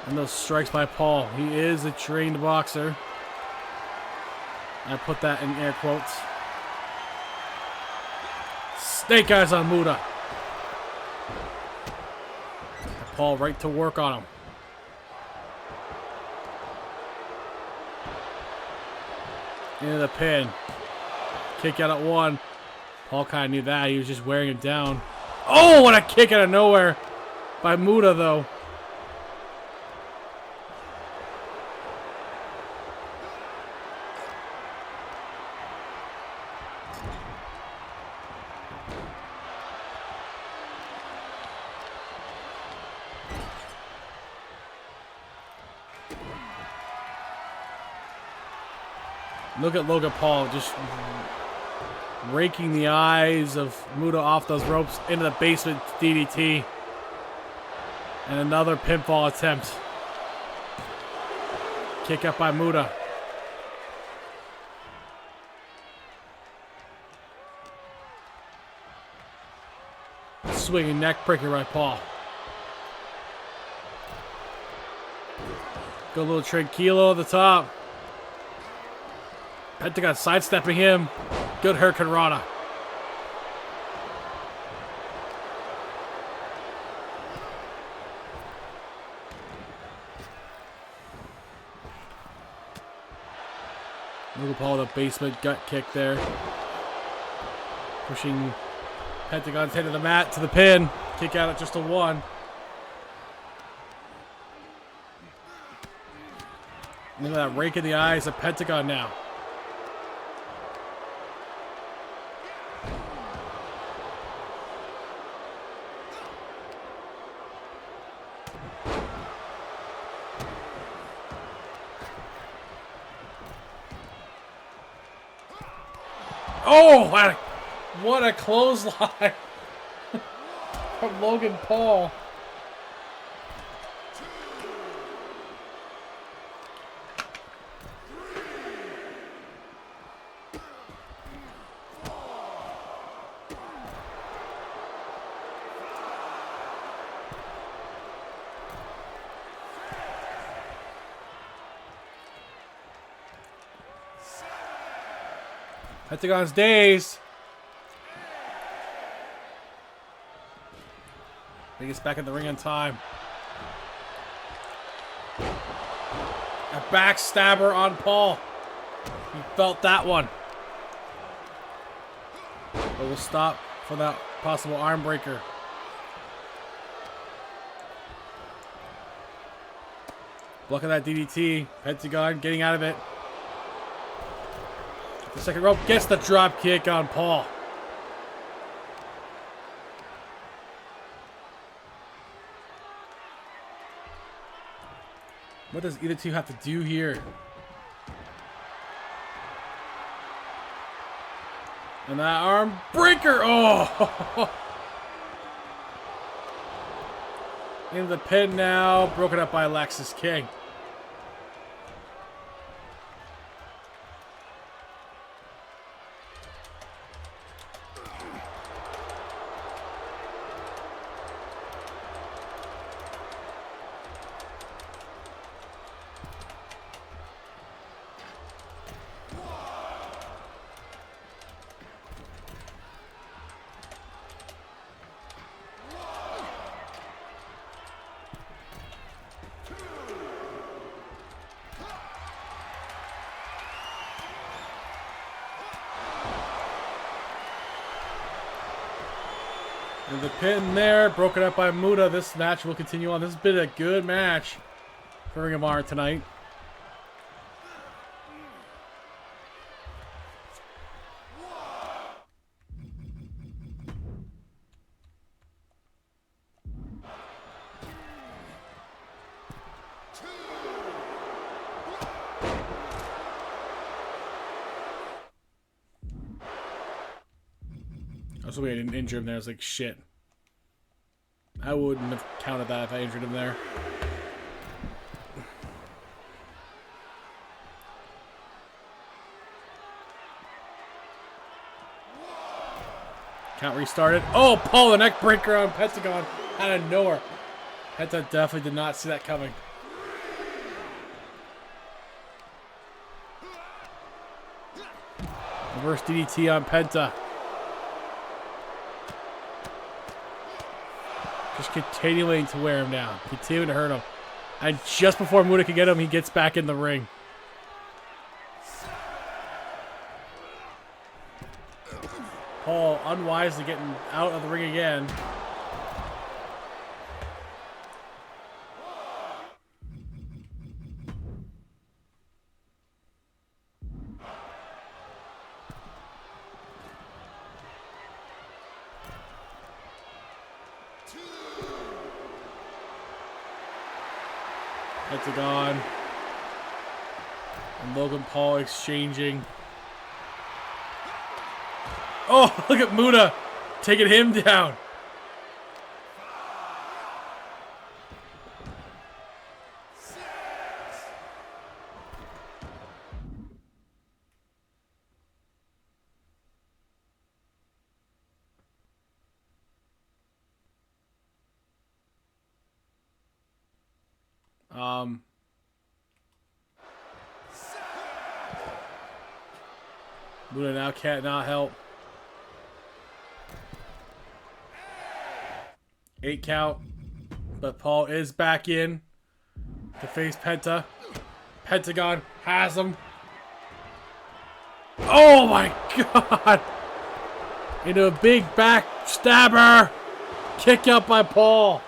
And those strikes by Paul. He is a trained boxer. I put that in air quotes. Snake eyes on Muta. Paul right to work on him. Into the pin. Kick out at one. Paul kind of knew that. He was just wearing him down. Oh, what a kick out of nowhere by Muta, though. Look at Logan Paul just raking the eyes of Muta off those ropes into the basement DDT. And another pinfall attempt. Kick up by Muta. Swinging neck breaker by Paul. Go a little tranquilo at the top. Pentagon sidestepping him. Good Hurricane Rana. Logan Paul with a basement gut kick there. Pushing Pentagon's head to the mat to the pin. Kick out at just a 1. Look at that rake in the eyes of Pentagon now. Oh, what a clothesline from Logan Paul. Pentagon's days. He gets back in the ring on time. A backstabber on Paul. He felt that one. But we'll stop for that possible arm breaker. Blocking that DDT. Pentagon getting out of it. The second rope gets the drop kick on Paul. What does either two have to do here? And that arm breaker. Oh! Into the pin now. Broken up by Alexis King. And the pin there, broken up by Muta. This match will continue on. This has been a good match for Ring of Honor tonight. I was hoping I didn't injure him there. I was like, shit. I wouldn't have counted that if I injured him there. Count restarted. Oh, Paul, the neck breaker on Pentagon out of nowhere. Penta definitely did not see that coming. Reverse DDT on Penta. Just continuing to wear him down. Continuing to hurt him. And just before Muta can get him, he gets back in the ring. Paul unwisely getting out of the ring again. Pentagon and Logan Paul exchanging. Oh, look at Muta taking him down. Muta now can't not help. 8 count, but Paul is back in to face Penta. Pentagon has him. Oh my god! Into a big back stabber. Kick out by Paul.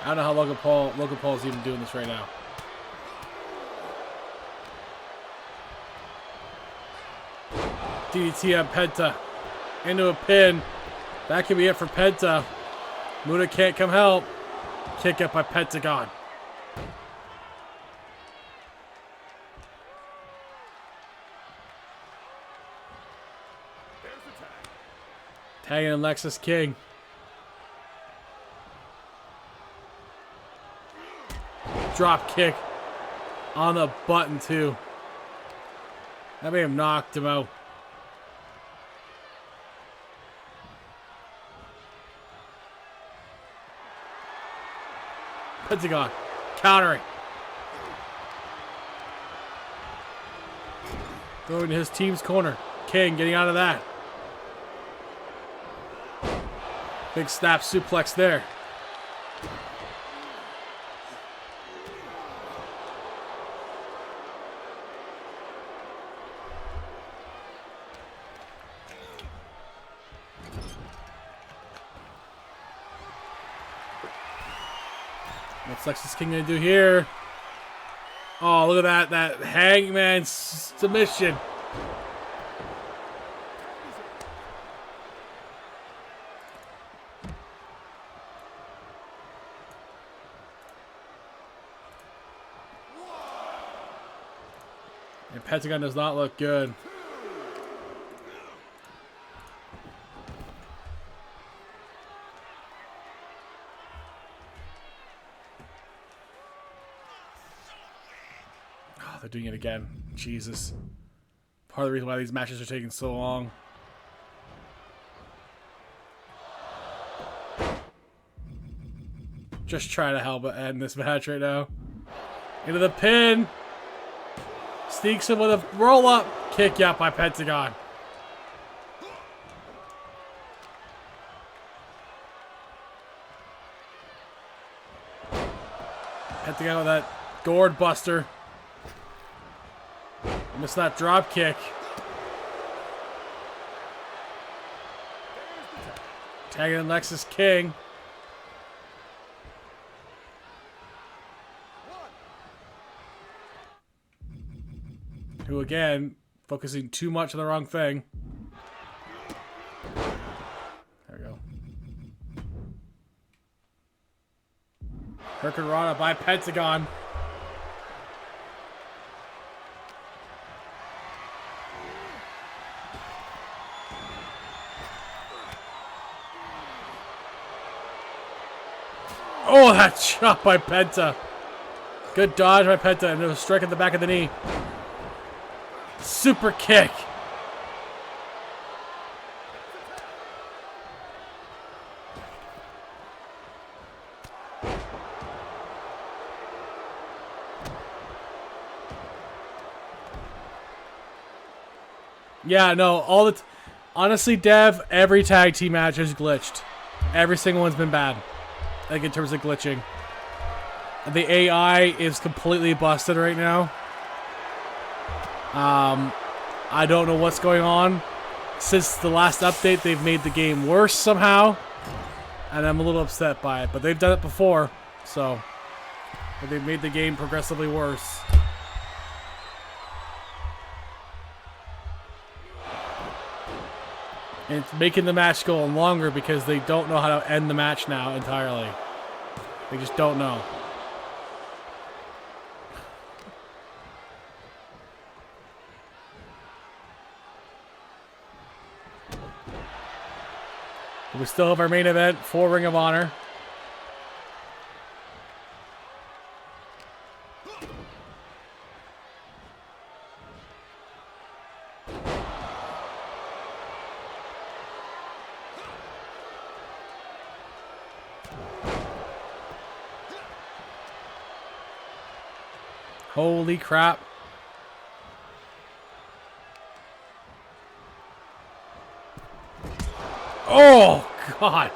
I don't know how Logan Paul's even doing this right now. DDT on Penta. Into a pin. That could be it for Penta. Muda can't come help. Kick up by Pentagon. Tagging in Lexus King. Drop kick on the button too. That may have knocked him out. Pentagon countering. Going to his team's corner. King getting out of that. Big snap suplex there. What's Lexus King gonna do here? Oh, look at that hangman submission. And Pentagon does not look good. Oh, they're doing it again. Jesus. Part of the reason why these matches are taking so long. Just trying to help end this match right now. Into the pin. Sneaks him with a roll-up. Kick out by Pentagon. Pentagon with that gourd buster. Missed that drop kick. Tagging in Lexus King. Who again, focusing too much on the wrong thing. There we go. Hurricanrana by Pentagon. Oh, that shot by Penta. Good dodge by Penta, and it was strike at the back of the knee. Super kick. Yeah, no, honestly, Dev, every tag team match is glitched. Every single one's been bad. Like in terms of glitching. The AI is completely busted right now. I don't know what's going on. Since the last update, they've made the game worse somehow. And I'm a little upset by it. But they've done it before, so. But they've made the game progressively worse. And it's making the match go on longer because they don't know how to end the match now entirely. They just don't know. We still have our main event for Ring of Honor. Holy crap. Oh, God.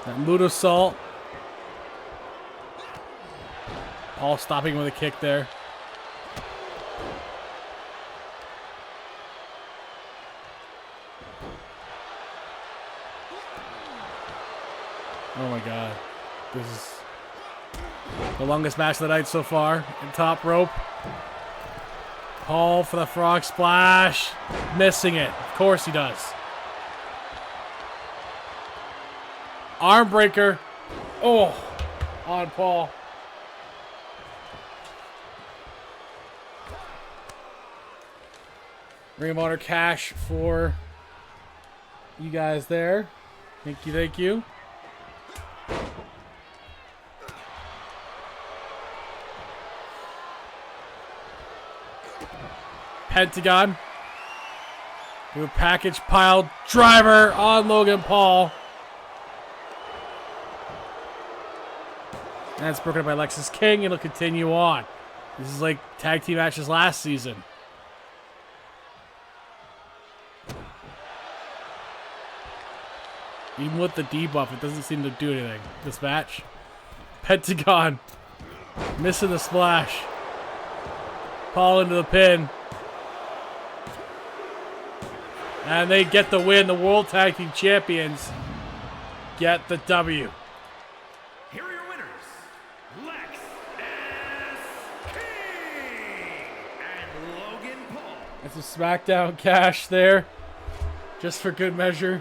That mood assault. Paul stopping with a kick there. Oh my God. This is the longest match of the night so far. In top rope. Paul for the frog splash. Missing it. Of course he does. Arm breaker. Oh, on Paul. Ring of Honor cash for you guys there. Thank you, thank you. Pentagon. With a package pile driver on Logan Paul. And it's broken up by Lexus King, and it'll continue on. This is like tag team matches last season. Even with the debuff, it doesn't seem to do anything. This match. Pentagon. Missing the splash. Paul into the pin. And they get the win. The World Tag Team Champions get the W. Here are your winners, Lex S. King and Logan Paul. That's a SmackDown cash there. Just for good measure.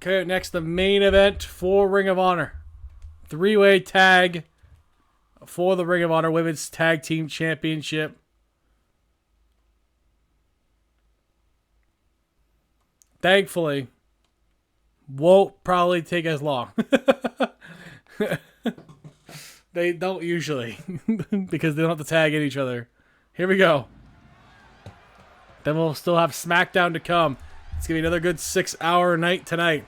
Okay, next the main event for Ring of Honor. Three-way tag for the Ring of Honor Women's Tag Team Championship. Thankfully, won't probably take as long. They don't usually, because they don't have to tag at each other. Here we go. Then we'll still have SmackDown to come. It's going to be another good 6-hour night tonight.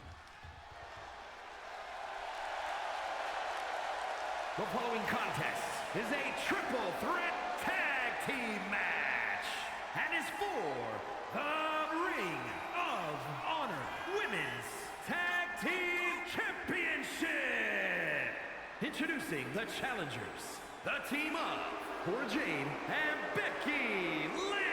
The following contest is a triple threat tag team match and is for the Ring of Honor Women's Tag Team Championship. Introducing the challengers, the team of Cora Jade and Becky Lynch.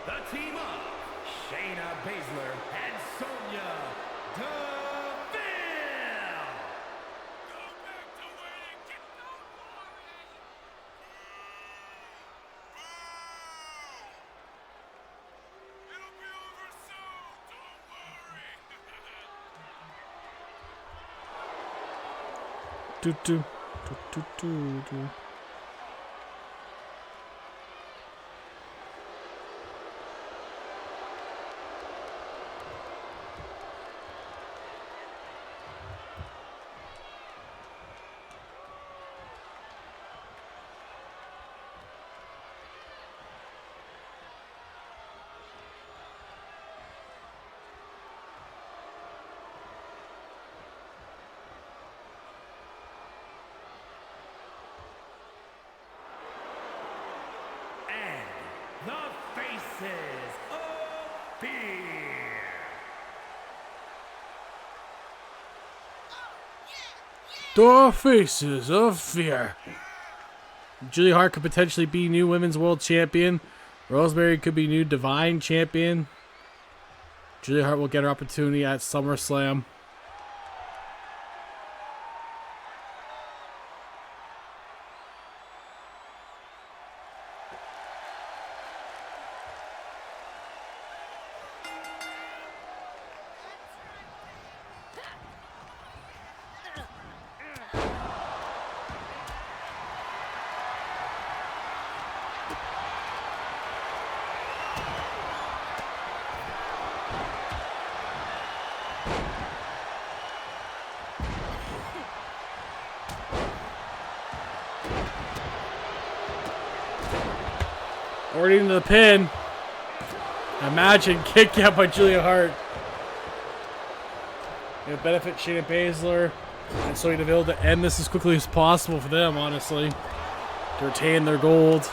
The team of Shayna Baszler and Sonya Deville. Go back to waiting. Get down, Boy. It'll be over soon. Don't worry. Do, do, do, do, do, do. The Faces of Fear. The Faces of Fear. Julia Hart could potentially be new Women's World Champion. Rosemary could be new Divine Champion. Julia Hart will get her opportunity at SummerSlam. Already into the pin. Imagine kick out by Julia Hart. It'll benefit Shayna Baszler and Sonya Deville to end this as quickly as possible for them, honestly. To retain their gold.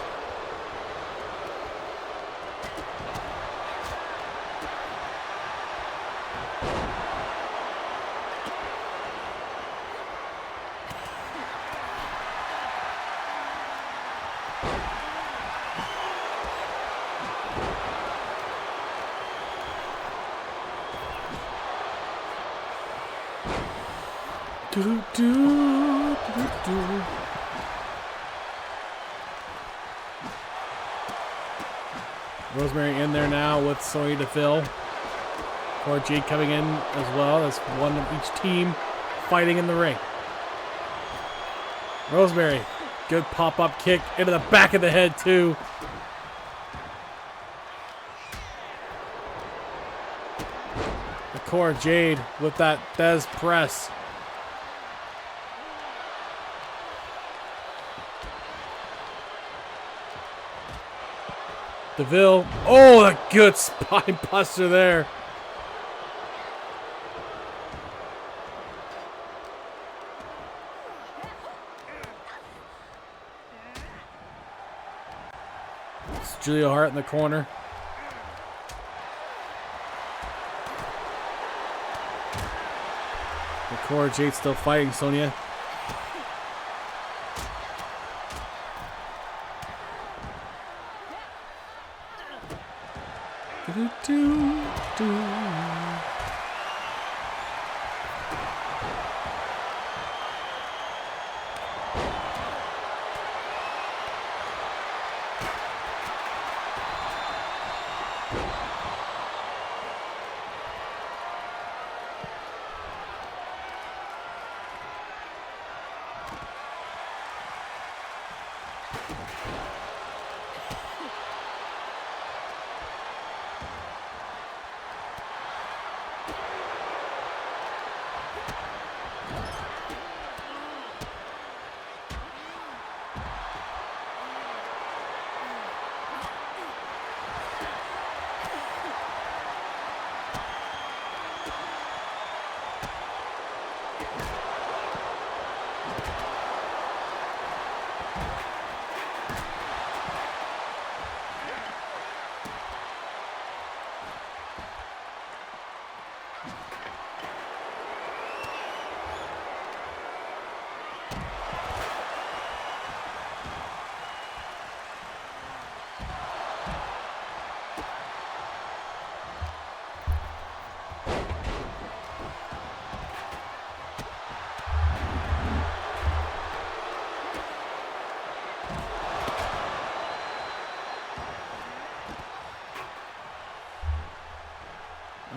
Rosemary in there now with Sonya Deville. Cora Jade coming in as well. That's one of each team fighting in the ring. Rosemary, good pop-up kick into the back of the head too. Cora Jade with that Bez press. Deville. Oh, a good spine buster there. It's Julia Hart in the corner. Cora Jade still fighting Sonya.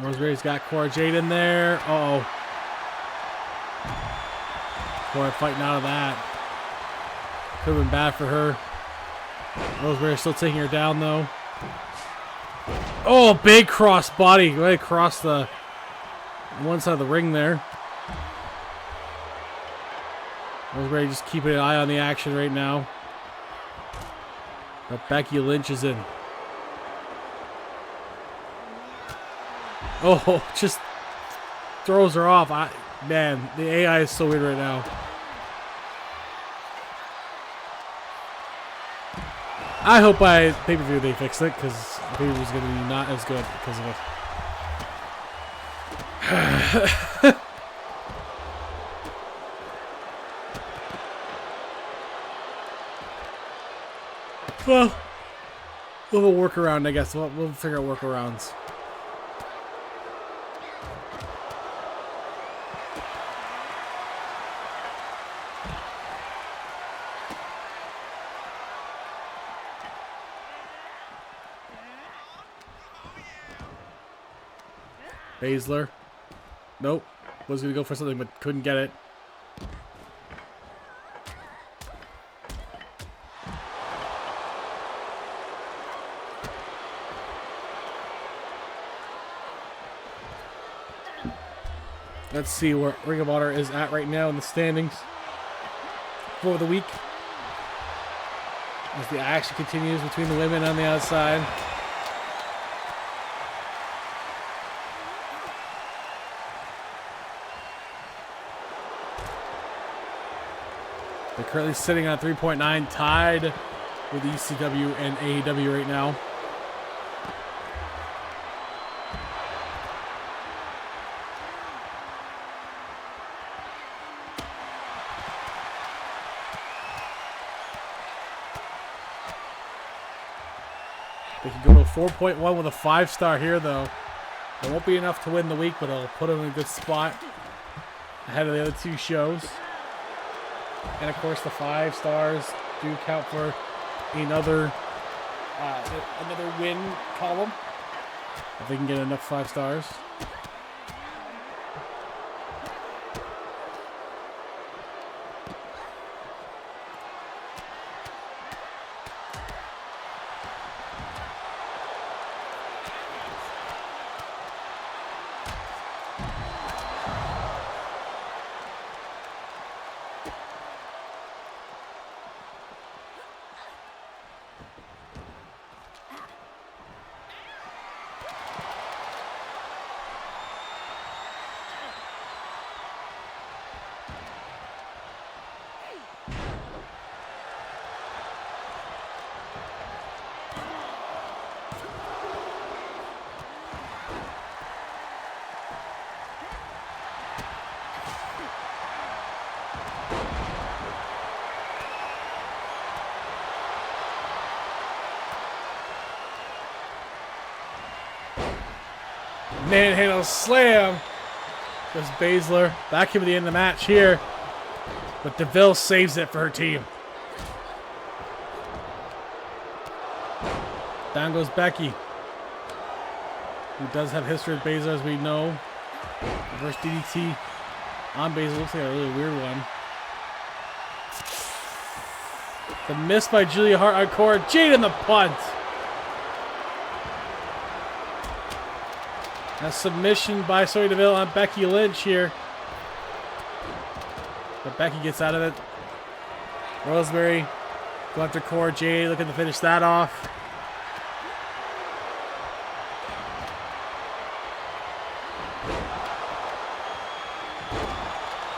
Rosemary's got Cora Jade in there. Uh-oh. Cora fighting out of that. Could have been bad for her. Rosemary still taking her down, though. Oh, big cross body right across the one side of the ring there. Rosemary just keeping an eye on the action right now. But Becky Lynch is in. Oh, just throws her off. Man, the AI is so weird right now. I hope by pay-per-view they fix it, because pay-per-view is going to be not as good because of it. Well, we'll have a workaround, I guess. We'll figure out workarounds. Baszler. Nope. Was going to go for something, but couldn't get it. Let's see where Ring of Honor is at right now in the standings for the week. As the action continues between the women on the outside. They're currently sitting on 3.9, tied with ECW and AEW right now. They can go to a 4.1 with a 5-star here, though. It won't be enough to win the week, but it'll put them in a good spot ahead of the other two shows. And, of course, the 5 stars do count for another win column. If they can get enough 5 stars. Manhandle slam. Goes Baszler. Back into the end of the match here. But DeVille saves it for her team. Down goes Becky. Who does have history with Baszler, as we know. Reverse DDT on Baszler. Looks like a really weird one. The miss by Julia Hart on Cora Jade in the punt. A submission by Sonya Deville on Becky Lynch here. But Becky gets out of it. Rosemary go after Cora Jade, looking to finish that off.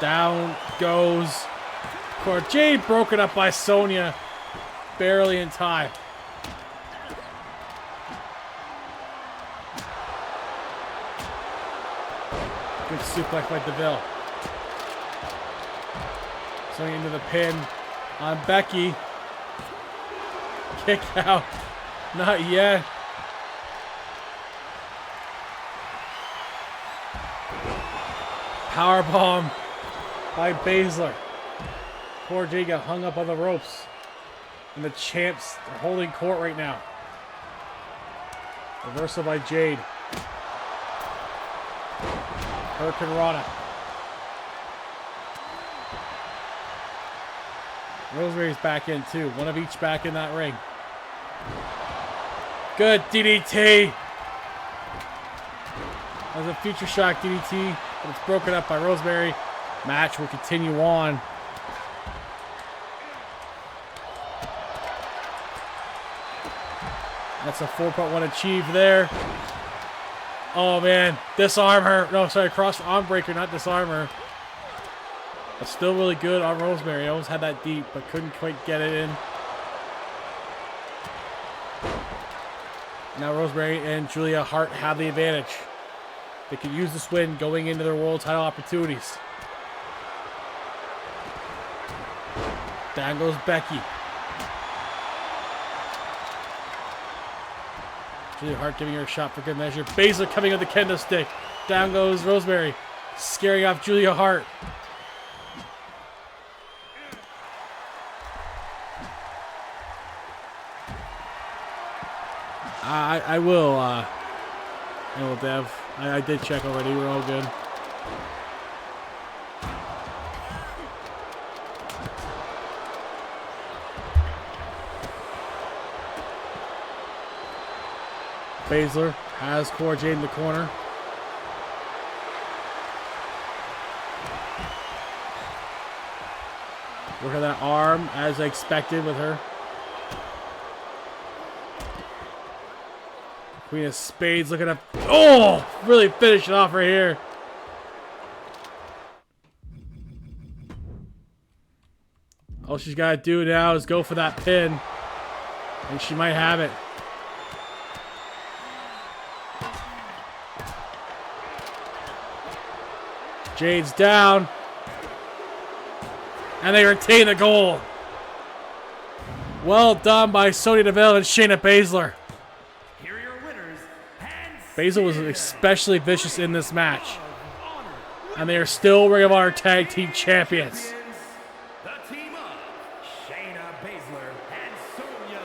Down goes Cora Jade, broken up by Sonya, barely in time. Good suplex by DeVille. Sonya into the pin on Becky. Kick out. Not yet. Powerbomb by Baszler. Poor Jay got hung up on the ropes. And the champs are holding court right now. Reversal by Jade. Hurricane Rana. Rosemary's back in too. One of each back in that ring. Good DDT. That was a future shock DDT, but it's broken up by Rosemary. Match will continue on. That's a 4.1 achieved there. Oh man, disarm her. No, sorry, cross arm breaker, not disarm her. But still really good on Rosemary. Almost had that deep, but couldn't quite get it in. Now Rosemary and Julia Hart have the advantage. They can use this win going into their world title opportunities. Down goes Becky. Julia Hart giving her a shot for good measure. Baszler coming with the kendo stick. Down goes Rosemary, scaring off Julia Hart. I will Dev. I did check already. We're all good. Baszler has Cora Jade in the corner. Look at that arm, as expected with her. Queen of Spades looking up. Oh, really finishing off right here. All she's got to do now is go for that pin. And she might have it. Jade's down. And they retain the goal. Well done by Sonya Deville and Shayna Baszler. Here are your winners. Baszler was especially vicious in this match. And they are still Ring of Honor Tag Team Champions. The team of Shayna Baszler and Sonya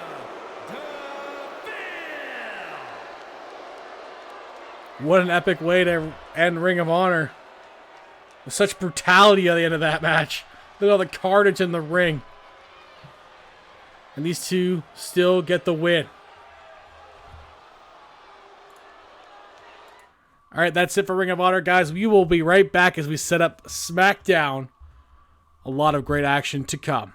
Deville. What an epic way to end Ring of Honor. With such brutality at the end of that match. Look at all the carnage in the ring. And these two still get the win. Alright, that's it for Ring of Honor, guys. We will be right back as we set up SmackDown. A lot of great action to come.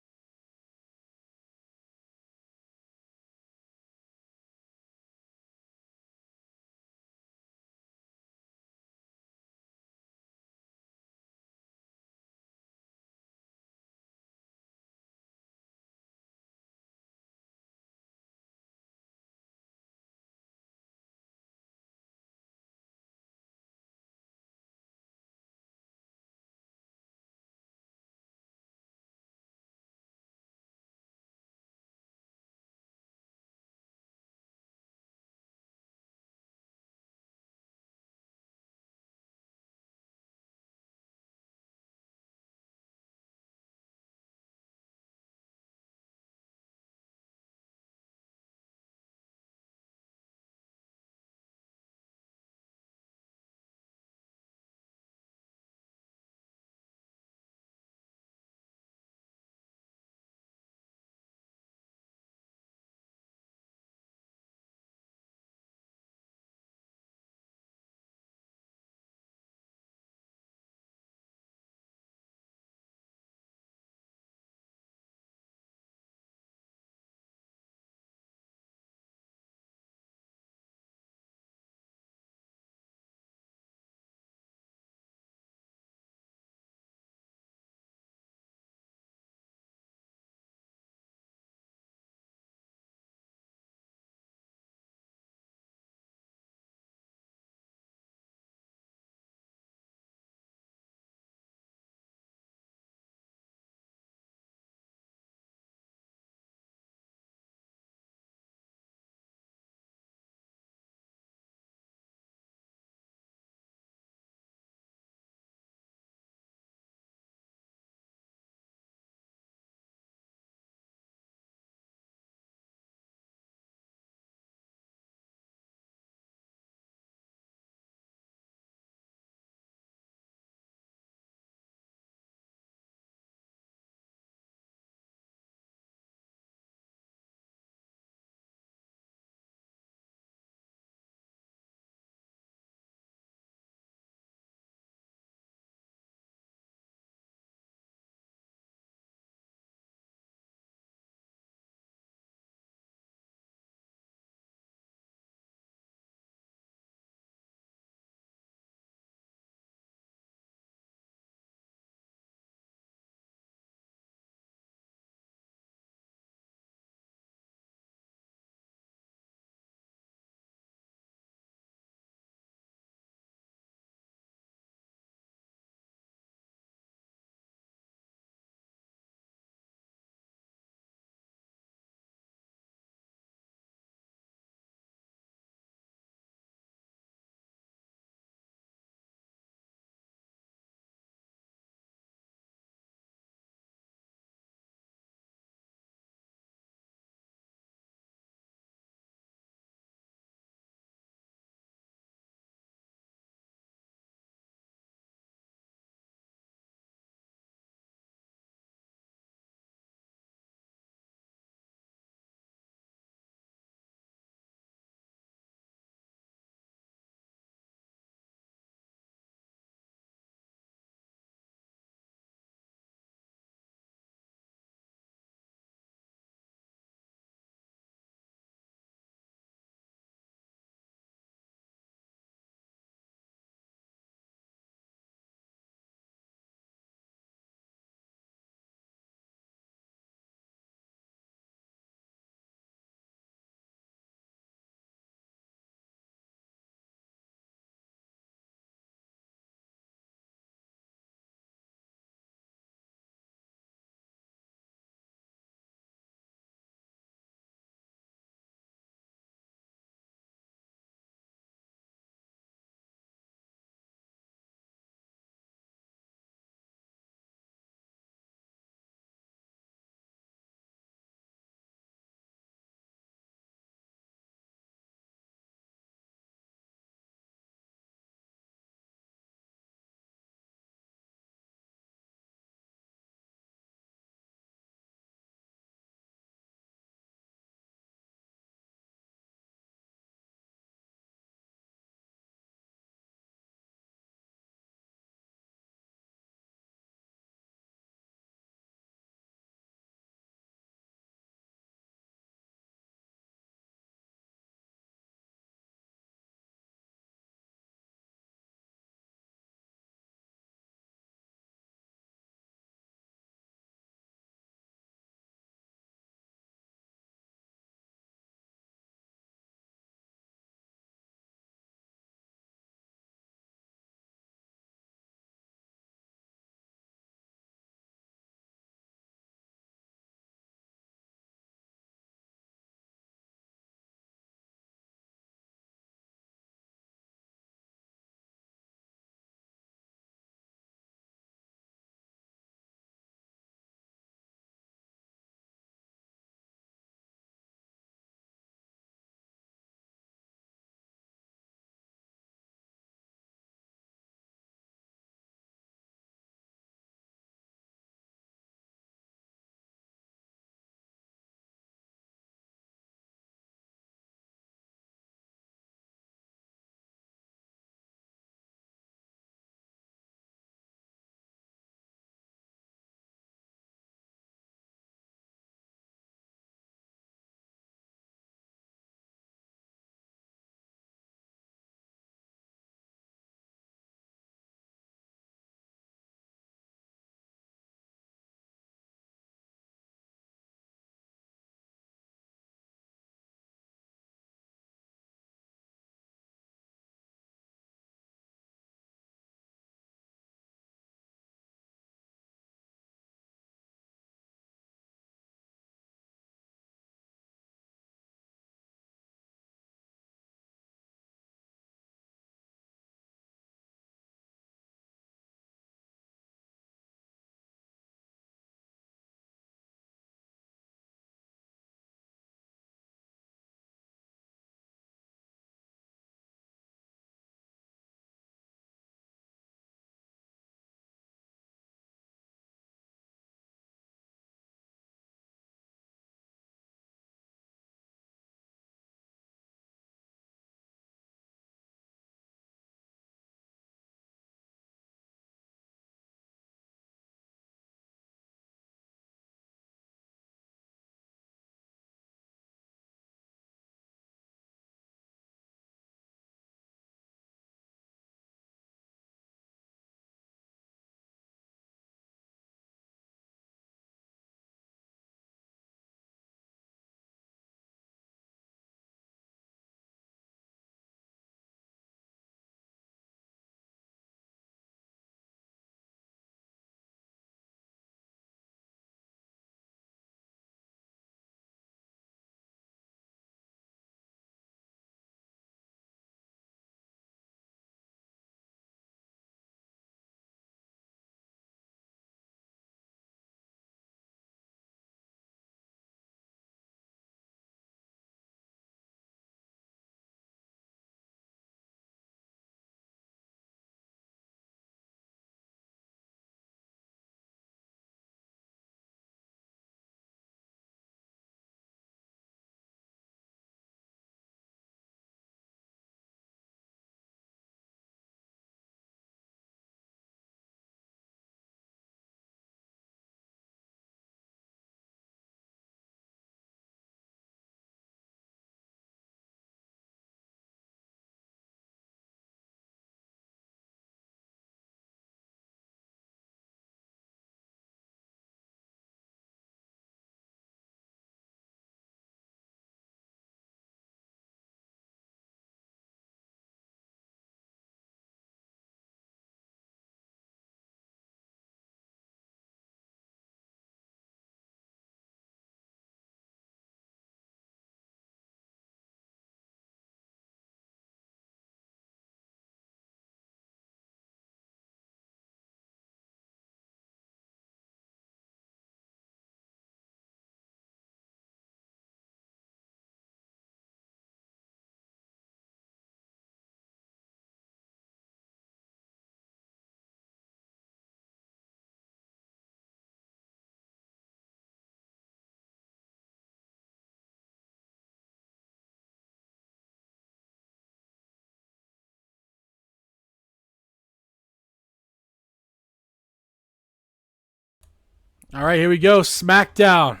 All right, here we go. SmackDown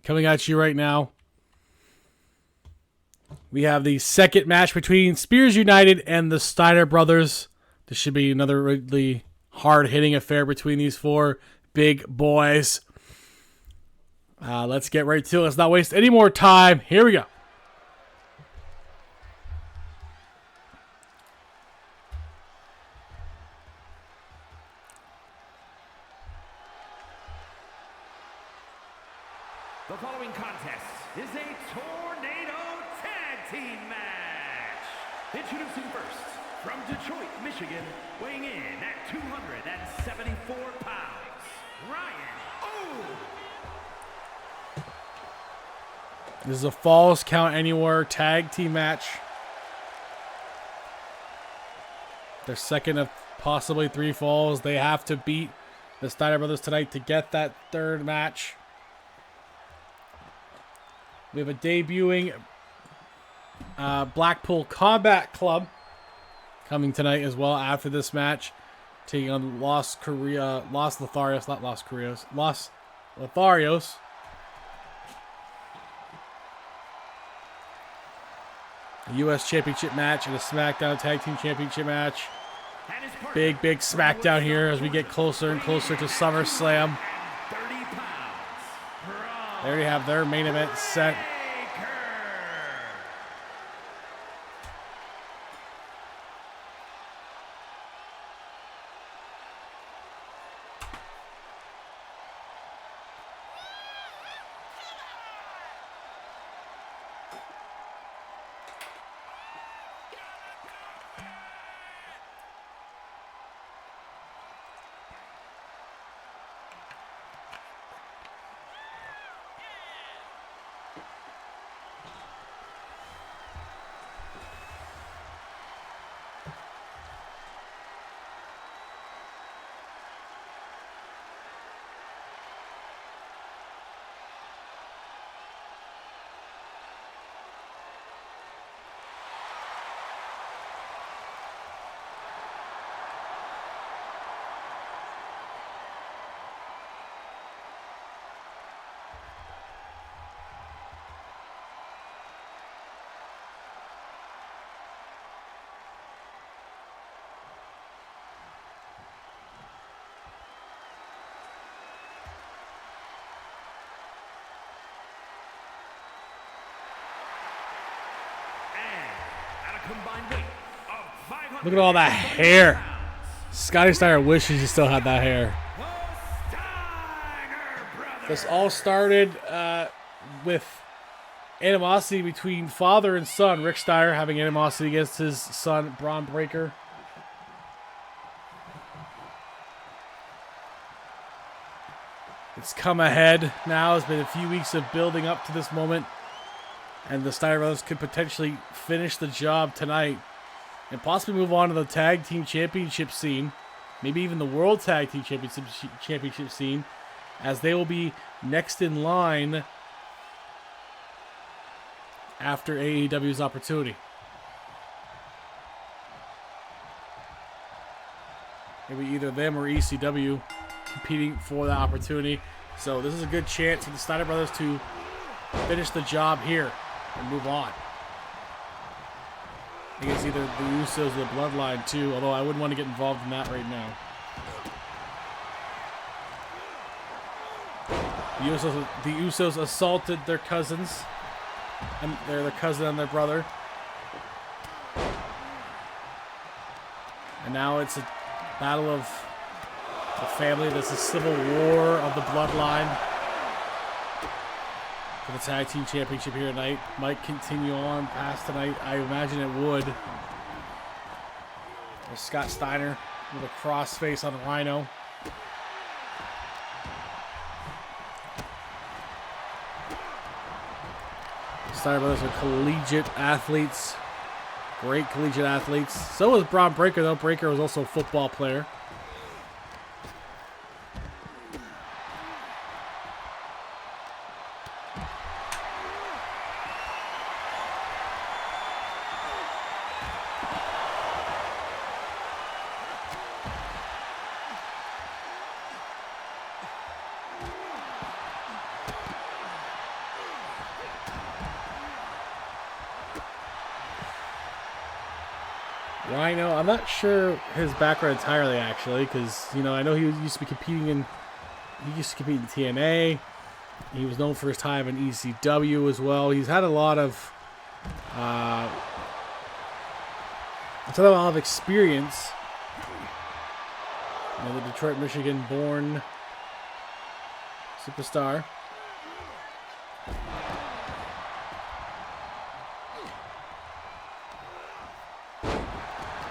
coming at you right now. We have the second match between Spears United and the Steiner brothers. This should be another really hard-hitting affair between these four big boys. Let's get right to it. Let's not waste any more time. Here we go. The following contest is a tornado tag team match. Introducing first, from Detroit, Michigan, weighing in at 274 pounds, Ryan O. This is a Falls Count Anywhere tag team match. Their second of possibly 3 falls. They have to beat the Steiner brothers tonight to get that third match. We have a debuting Blackpool Combat Club coming tonight as well after this match, taking on Los Lotharios. A U.S. Championship match and a SmackDown Tag Team Championship match. Big SmackDown here as we get closer and closer to SummerSlam. They already have their main event set. Look at all that hair. Scotty Steiner wishes he still had that hair. This all started with animosity between father and son. Rick Steiner having animosity against his son, Braun Breaker. It's come ahead now. It's been a few weeks of building up to this moment. And the Steiner brothers could potentially finish the job tonight and possibly move on to the Tag Team Championship scene. Maybe even the World Tag Team Championship scene, as they will be next in line after AEW's opportunity. Maybe either them or ECW competing for that opportunity. So this is a good chance for the Steiner brothers to finish the job here and move on. I think it's either the Usos or the Bloodline too, although I wouldn't want to get involved in that right now. The Usos assaulted their cousins, and they're their cousin and their brother. And now it's a battle of the family. This is a civil war of the Bloodline for the Tag Team Championship here tonight. Might continue on past tonight. I imagine it would. There's Scott Steiner with a crossface on Rhino. Steiner brothers are collegiate athletes. Great collegiate athletes. So was Braun Breaker, though. Breaker was also a football player. Rhino, I'm not sure his background entirely, actually, because, you know, I know he used to be competing in... He used to compete in TNA. He was known for his time in ECW as well. He's had a lot of... he's had a lot of experience. You know, the Detroit, Michigan-born superstar.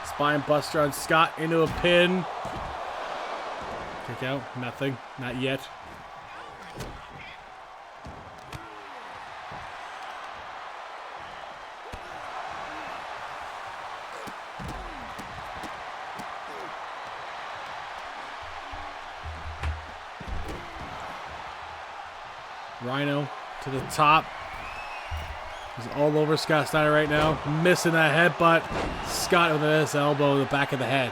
Spine buster on Scott into a pin. Kick out. Nothing. Not yet. Rhino to the top. He's all over Scott Steiner right now. Missing that headbutt. Scott with his elbow in the back of the head.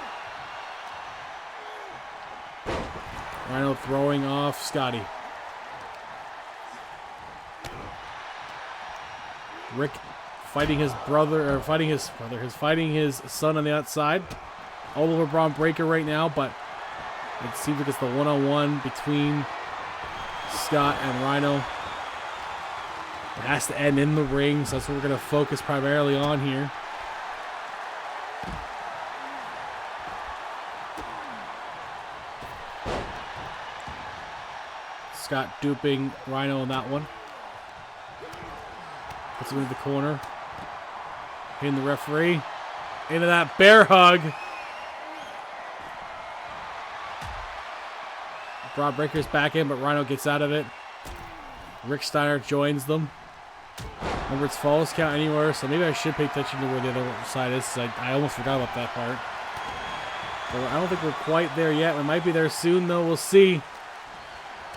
Rhino throwing off Scotty. Rick fighting his brother, or fighting his brother, fighting his son on the outside. All over Braun Breaker right now, but it seems like it's the one-on-one between Scott and Rhino. It has to end in the ring, so that's what we're going to focus primarily on here. Scott duping Rhino on that one. Puts him into the corner. Hitting the referee. Into that bear hug. Braun Breaker's back in, but Rhino gets out of it. Rick Steiner joins them. Remember, it's falls count anywhere, so maybe I should pay attention to where the other side is. I almost forgot about that part. But I don't think we're quite there yet. We might be there soon, though. We'll see.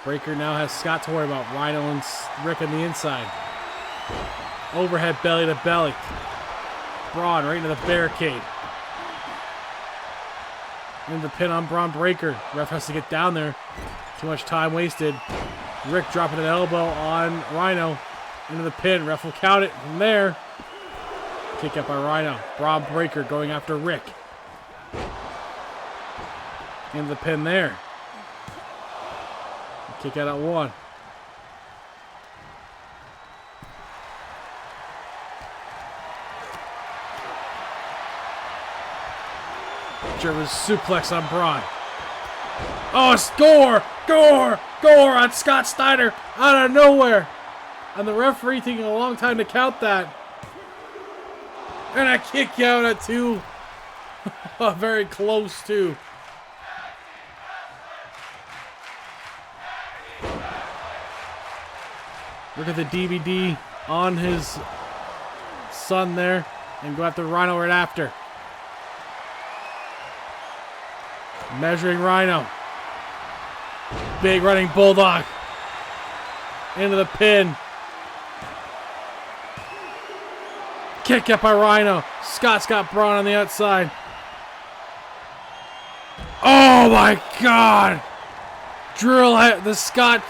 Breaker now has Scott to worry about. Rhino and Rick on the inside. Overhead belly to belly. Braun right into the barricade. Into the pin on Braun Breaker. Ref has to get down there. Too much time wasted. Rick dropping an elbow on Rhino. Into the pin. Ref will count it from there. Kick up by Rhino. Braun Breaker going after Rick. Into the pin there. Kick out at one. German suplex on Braun. Oh, score! Gore on Scott Steiner out of nowhere. And the referee taking a long time to count that. And a kick out at two. Very close too. Look at the DVD on his son there. And go after Rhino right after. Measuring Rhino. Big running bulldog. Into the pin. Kick up by Rhino. Scott's got Braun on the outside. Oh my God! Drill head, the Scotty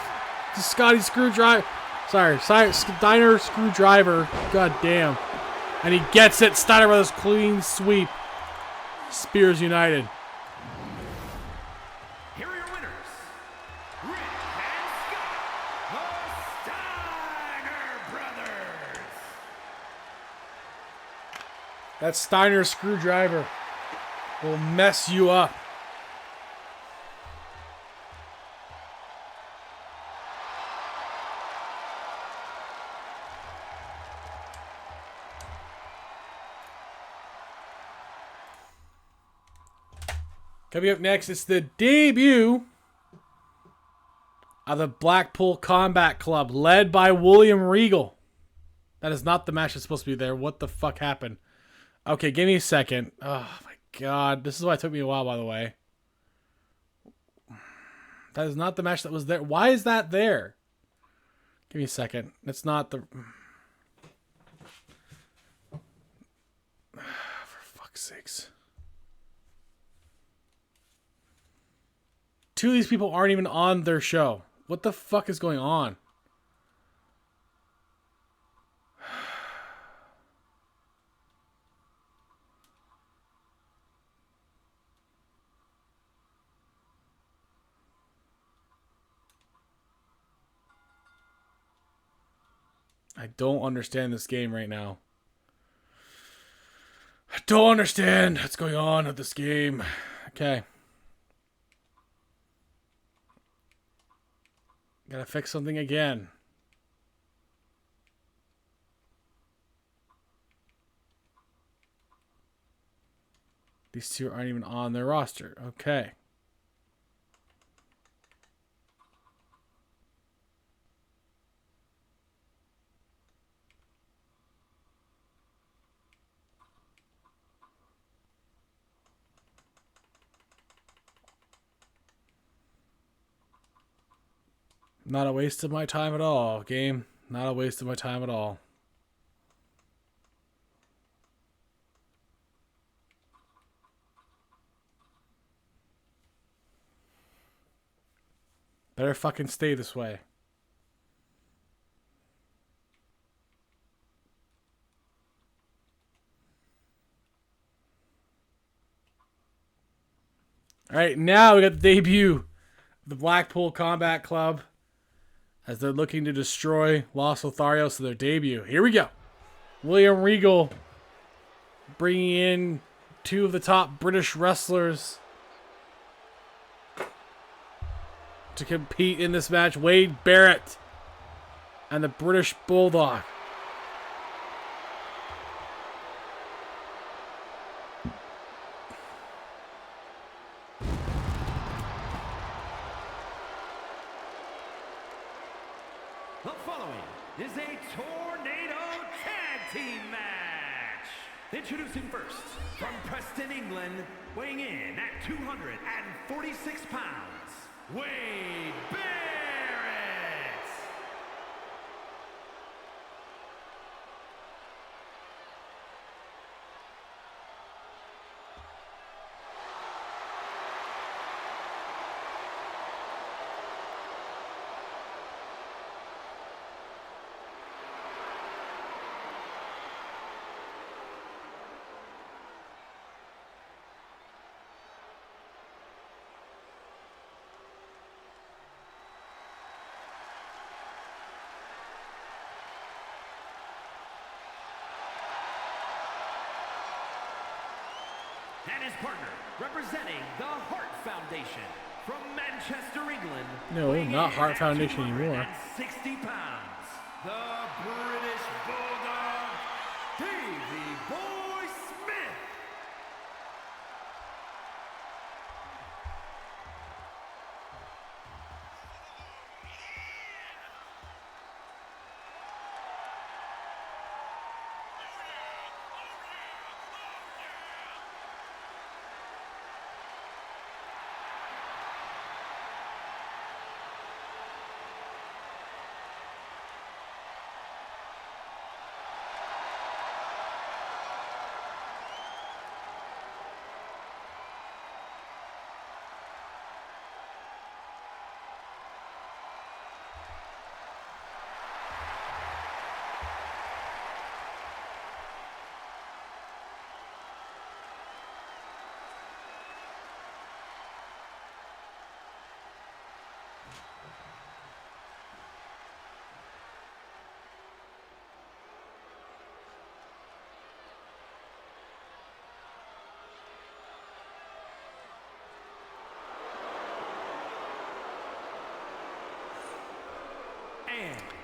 screwdriver. Sorry, Steiner screwdriver. God damn. And he gets it. Steiner with his clean sweep. Spears United. Here are your winners, Rick and Scott, the Steiner Brothers. That Steiner screwdriver will mess you up. Coming up next, it's the debut of the Blackpool Combat Club, led by William Regal. That is not the match that's supposed to be there. What the fuck happened? Okay, give me a second. Oh my God. This is why it took me a while, by the way. That is not the match that was there. Why is that there? Give me a second. It's not the... For fuck's sakes. Two of these people aren't even on their show. What the fuck is going on? I don't understand this game right now. I don't understand what's going on with this game. Okay. Gotta fix something again. These two aren't even on their roster. Okay. Not a waste of my time at all, game. Not a waste of my time at all. Better fucking stay this way. All right, now we got the debut of the Blackpool Combat Club as they're looking to destroy Los Lotharios to their debut. Here we go. William Regal bringing in two of the top British wrestlers to compete in this match. Wade Barrett and the British Bulldog. The following is a Tornado Tag Team match. Introducing first, from Preston, England, weighing in at 246 pounds, Wade Barrett. And his partner, representing the Hart Foundation from Manchester, England. No, weighing not in Hart at Foundation anymore. 260 pounds, the British Bulldog, Davey Boy Smith.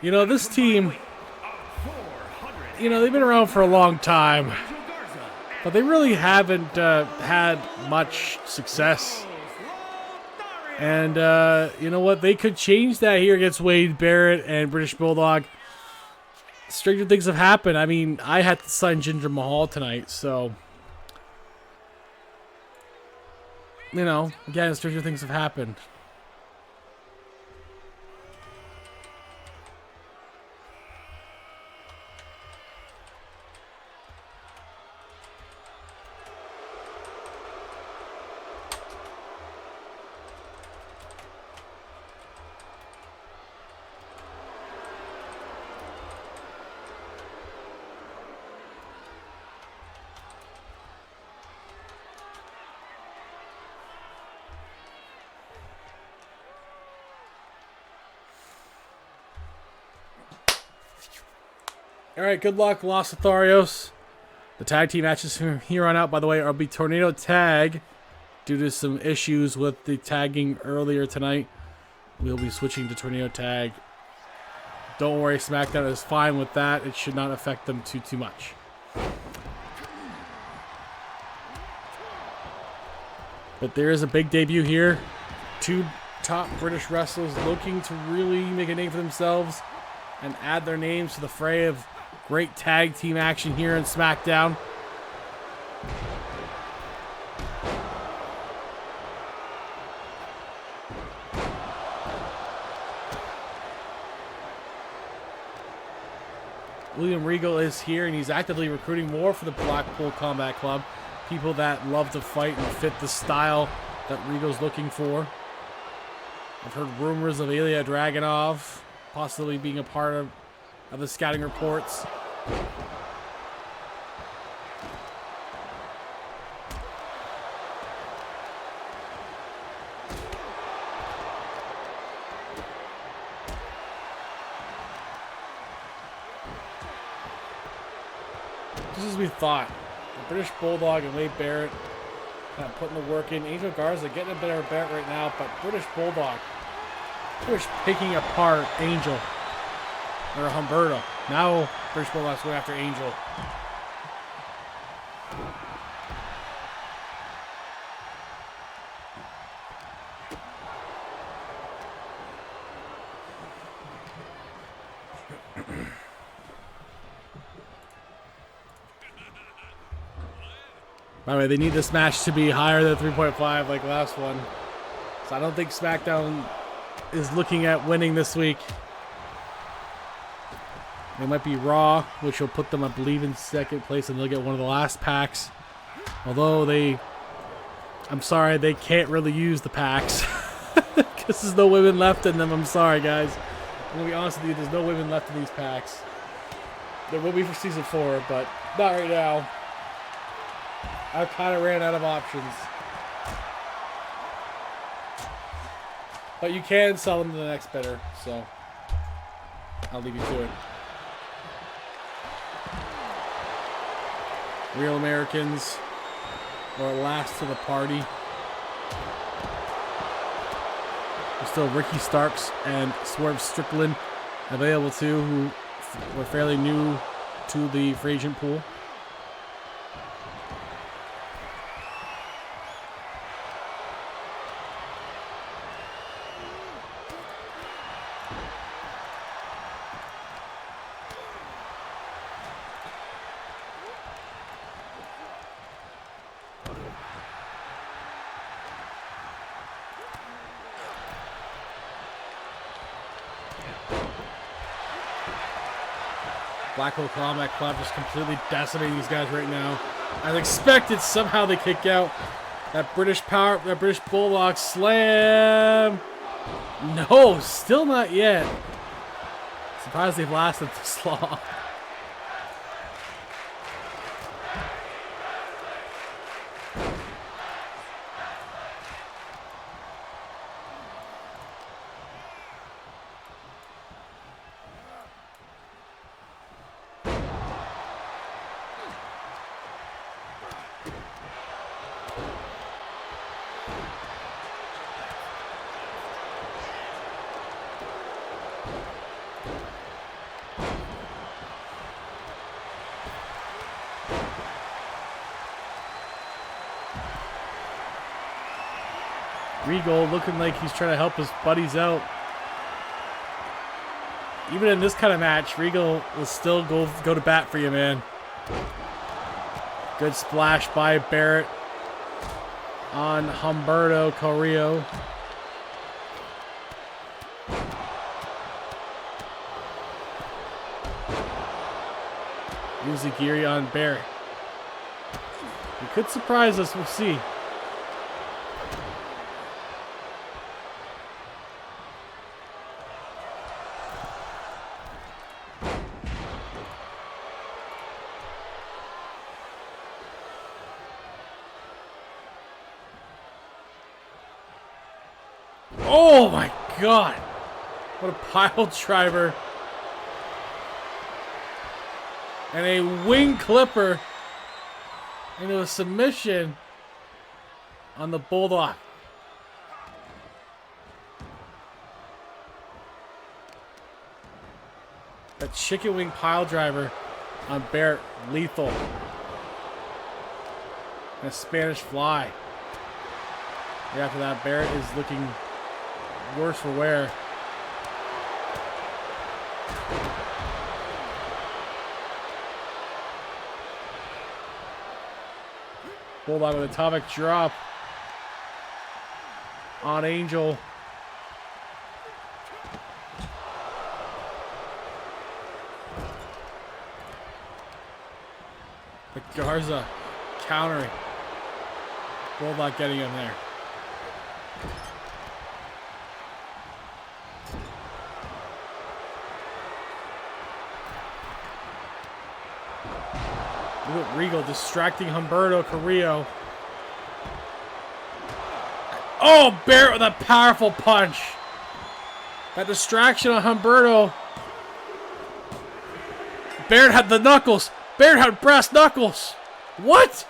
You know, this team, you know, they've been around for a long time, but they really haven't had much success. And you know what? They could change that here against Wade Barrett and British Bulldog. Stranger things have happened. I mean, I had to sign Jinder Mahal tonight, so... You know, again, stranger things have happened. All right, good luck, Los Lotharios. The tag team matches from here on out, by the way, will be Tornado Tag. Due to some issues with the tagging earlier tonight, we'll be switching to Tornado Tag. Don't worry, SmackDown is fine with that. It should not affect them too much. But there is a big debut here. Two top British wrestlers looking to really make a name for themselves and add their names to the fray of great tag team action here in SmackDown. William Regal is here, and he's actively recruiting more for the Blackpool Combat Club. People that love to fight and fit the style that Regal's looking for. I've heard rumors of Ilya Dragunov possibly being a part of the scouting reports. Just as we thought. The British Bulldog and Wade Barrett kind of putting the work in. Angel Garza getting a better Barrett right now, but British Bulldog pretty much picking apart Angel or Humberto. Now British Bulldog's going after Angel. By the way, they need this match to be higher than 3.5 like last one. So I don't think SmackDown is looking at winning this week. It might be Raw, which will put them, I believe, in second place, and they'll get one of the last packs. Although I'm sorry, they can't really use the packs. Because there's no women left in them. I'm sorry, guys. I'm going to be honest with you, there's no women left in these packs. There will be for Season 4, but not right now. I kind of ran out of options. But you can sell them to the next bidder, so I'll leave you to it. Real Americans are last to the party. There's still Ricky Starks and Swerve Strickland available too, who were fairly new to the free agent pool. Blackpool Combat Club just completely decimating these guys right now. As expected, somehow they kick out that British Bulldog slam. No, still not yet. Surprised they've lasted this long. Regal looking like he's trying to help his buddies out. Even in this kind of match, Regal will still go to bat for you, man. Good splash by Barrett on Humberto Carrillo. Uzigiri on Barrett. He could surprise us, we'll see. Oh my God! What a pile driver. And a wing clipper into a submission on the Bulldog. That chicken wing pile driver on Barrett, lethal. And a Spanish fly. Right after that, Barrett is looking worse for wear. Bulldog with atomic drop on Angel. But Garza countering. Bulldog getting him there. Look at Regal distracting Humberto Carrillo. Oh, Barrett with a powerful punch. That distraction on Humberto. Barrett had the knuckles. Barrett had brass knuckles. What?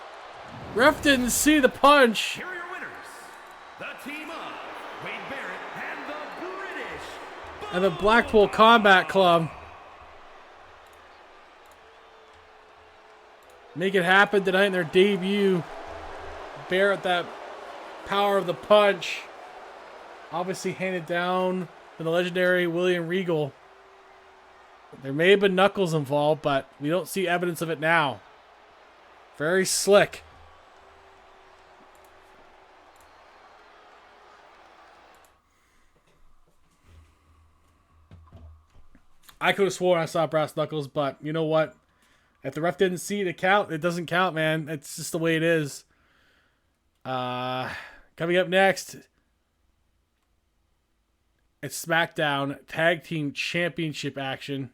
Ref didn't see the punch. Here are your winners. The team of Wade Barrett and the British And the Blackpool Combat Club. Make it happen tonight in their debut. Barrett, that power of the punch. Obviously handed down from the legendary William Regal. There may have been knuckles involved, but we don't see evidence of it now. Very slick. I could have sworn I saw brass knuckles, but you know what? If the ref didn't see it count, it doesn't count, man. It's just the way it is. Coming up next, it's SmackDown Tag Team Championship action.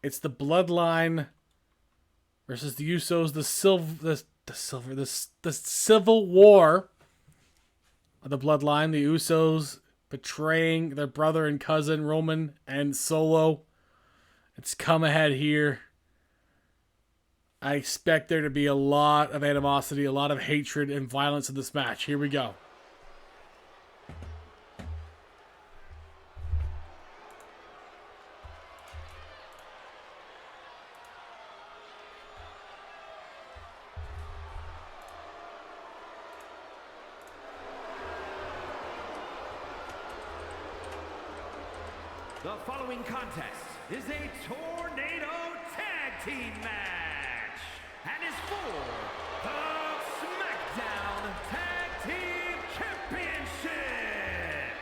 It's the Bloodline versus the Usos. The Civil War of the Bloodline. The Usos betraying their brother and cousin Roman and Solo. It's come ahead here. I expect there to be a lot of animosity, a lot of hatred and violence in this match. Here we go. The following contest is a tornado tag team match and is for the SmackDown Tag Team Championship.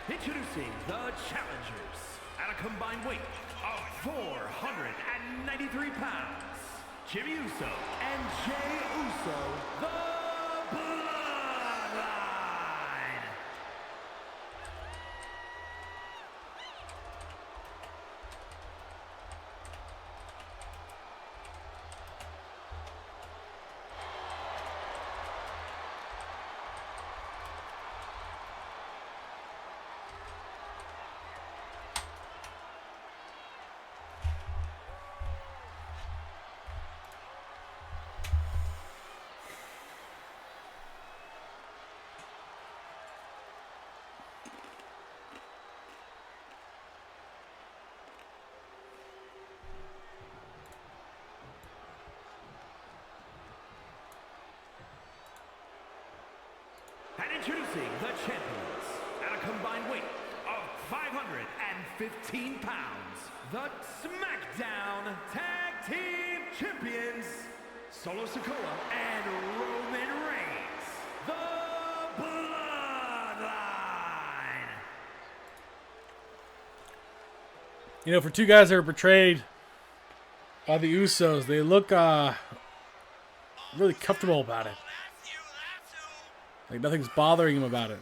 Introducing the challengers at a combined weight of 493 pounds, Jimmy Uso and Jey Uso, the Bloodline. And introducing the champions at a combined weight of 515 pounds, the SmackDown Tag Team Champions, Solo Sikoa and Roman Reigns, the Bloodline. You know, for two guys that are betrayed by the Usos, they look really comfortable about it. Like nothing's bothering him about it.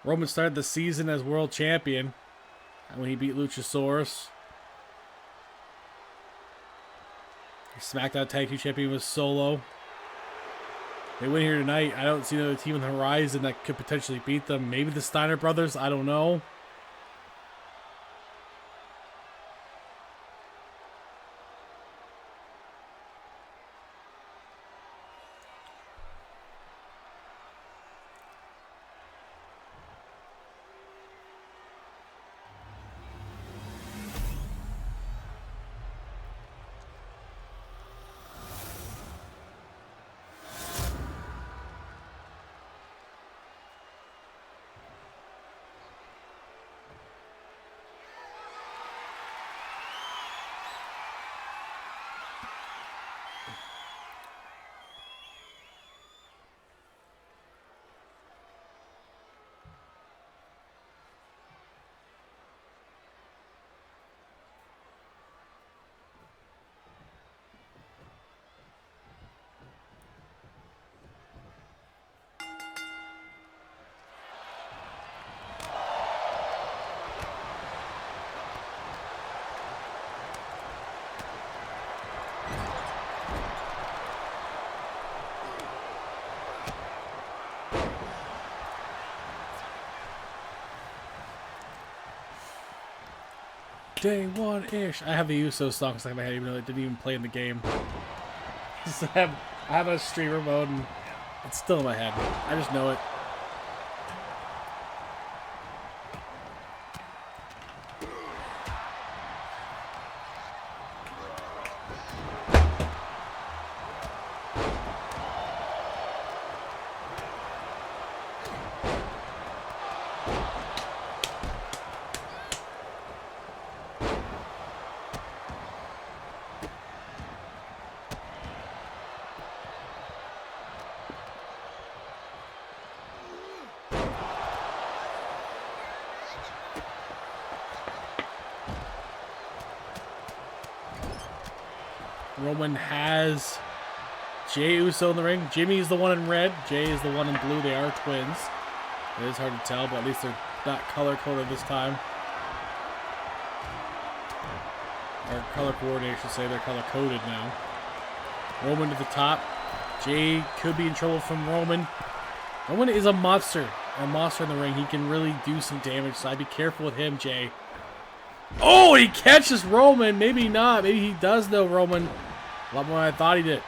Roman started the season as world champion when he beat Luchasaurus. SmackDown Tag Team Champion was Solo. They win here tonight. I don't see another team on the horizon that could potentially beat them. Maybe the Steiner brothers. I don't know. Day one-ish. I have the Usos song stuck in my head, even though it didn't even play in the game. I have a streamer mode, and it's still in my head. I just know it. Roman has Jey Uso in the ring. Jimmy is the one in red. Jey is the one in blue. They are twins. It is hard to tell, but at least they're not color-coded this time. Or color-coordinated, I should say. They're color-coded now. Roman to the top. Jey could be in trouble from Roman. Roman is a monster. A monster in the ring. He can really do some damage, so I'd be careful with him, Jey. Oh, he catches Roman. Maybe not. Maybe he does know Roman a lot more than I thought he did.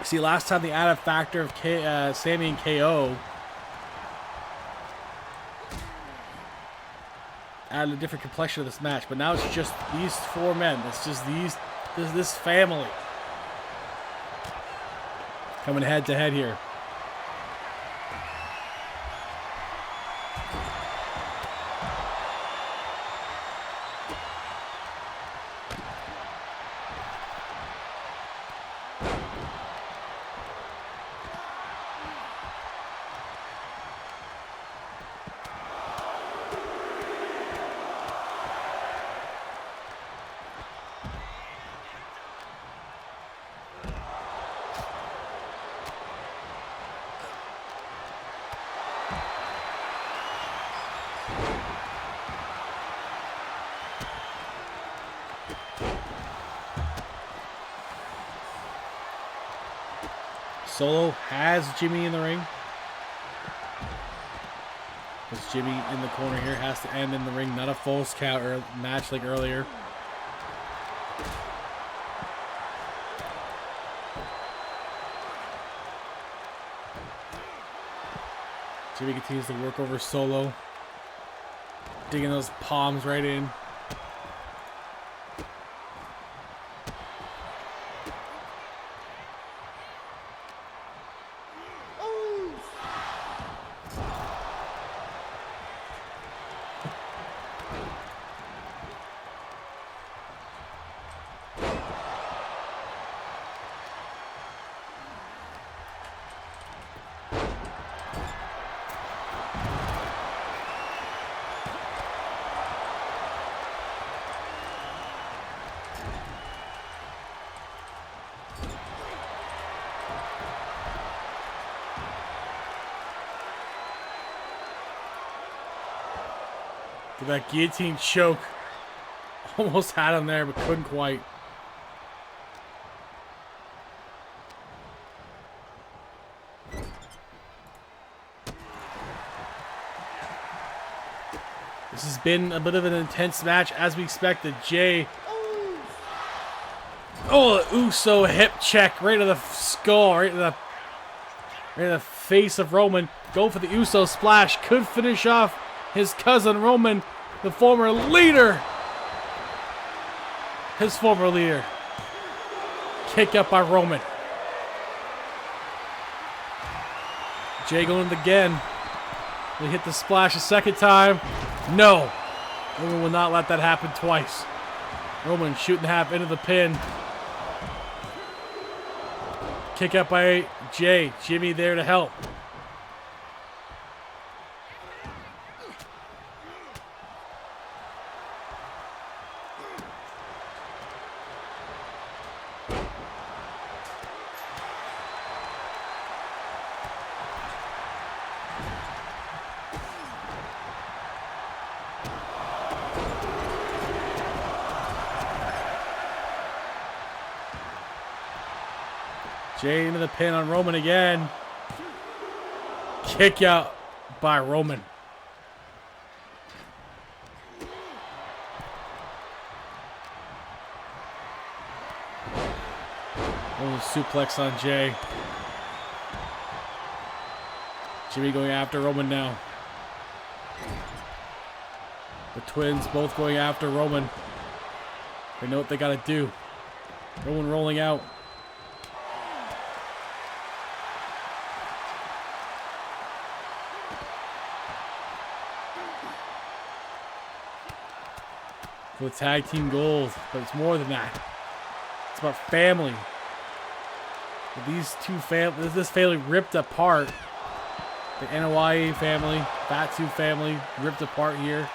See, last time the added factor of Sami and KO added a different complexion to this match, but now it's just these four men. It's just this family coming head to head here. Solo has Jimmy in the ring. Because Jimmy in the corner here has to end in the ring, not a false count or match like earlier. Jimmy continues to work over Solo, digging those palms right in. That guillotine choke almost had him there, but couldn't quite. This has been a bit of an intense match as we expected. Jay. Oh, Uso hip check right to the skull, right to the face of Roman. Go for the Uso splash. Could finish off his cousin Roman, the former leader. His former leader. Kick up by Roman. Jay going again. They hit the splash a second time. No. Roman will not let that happen twice. Roman shooting half into the pin. Kick up by Jay. Jimmy there to help. Jay into the pin on Roman again. Kick out by Roman. Oh, suplex on Jay. Jimmy going after Roman now. The twins both going after Roman. They know what they gotta do. Roman rolling out. For the tag team gold, but it's more than that. It's about family. These two families, this family ripped apart. The NOI family, Fatu family, ripped apart here.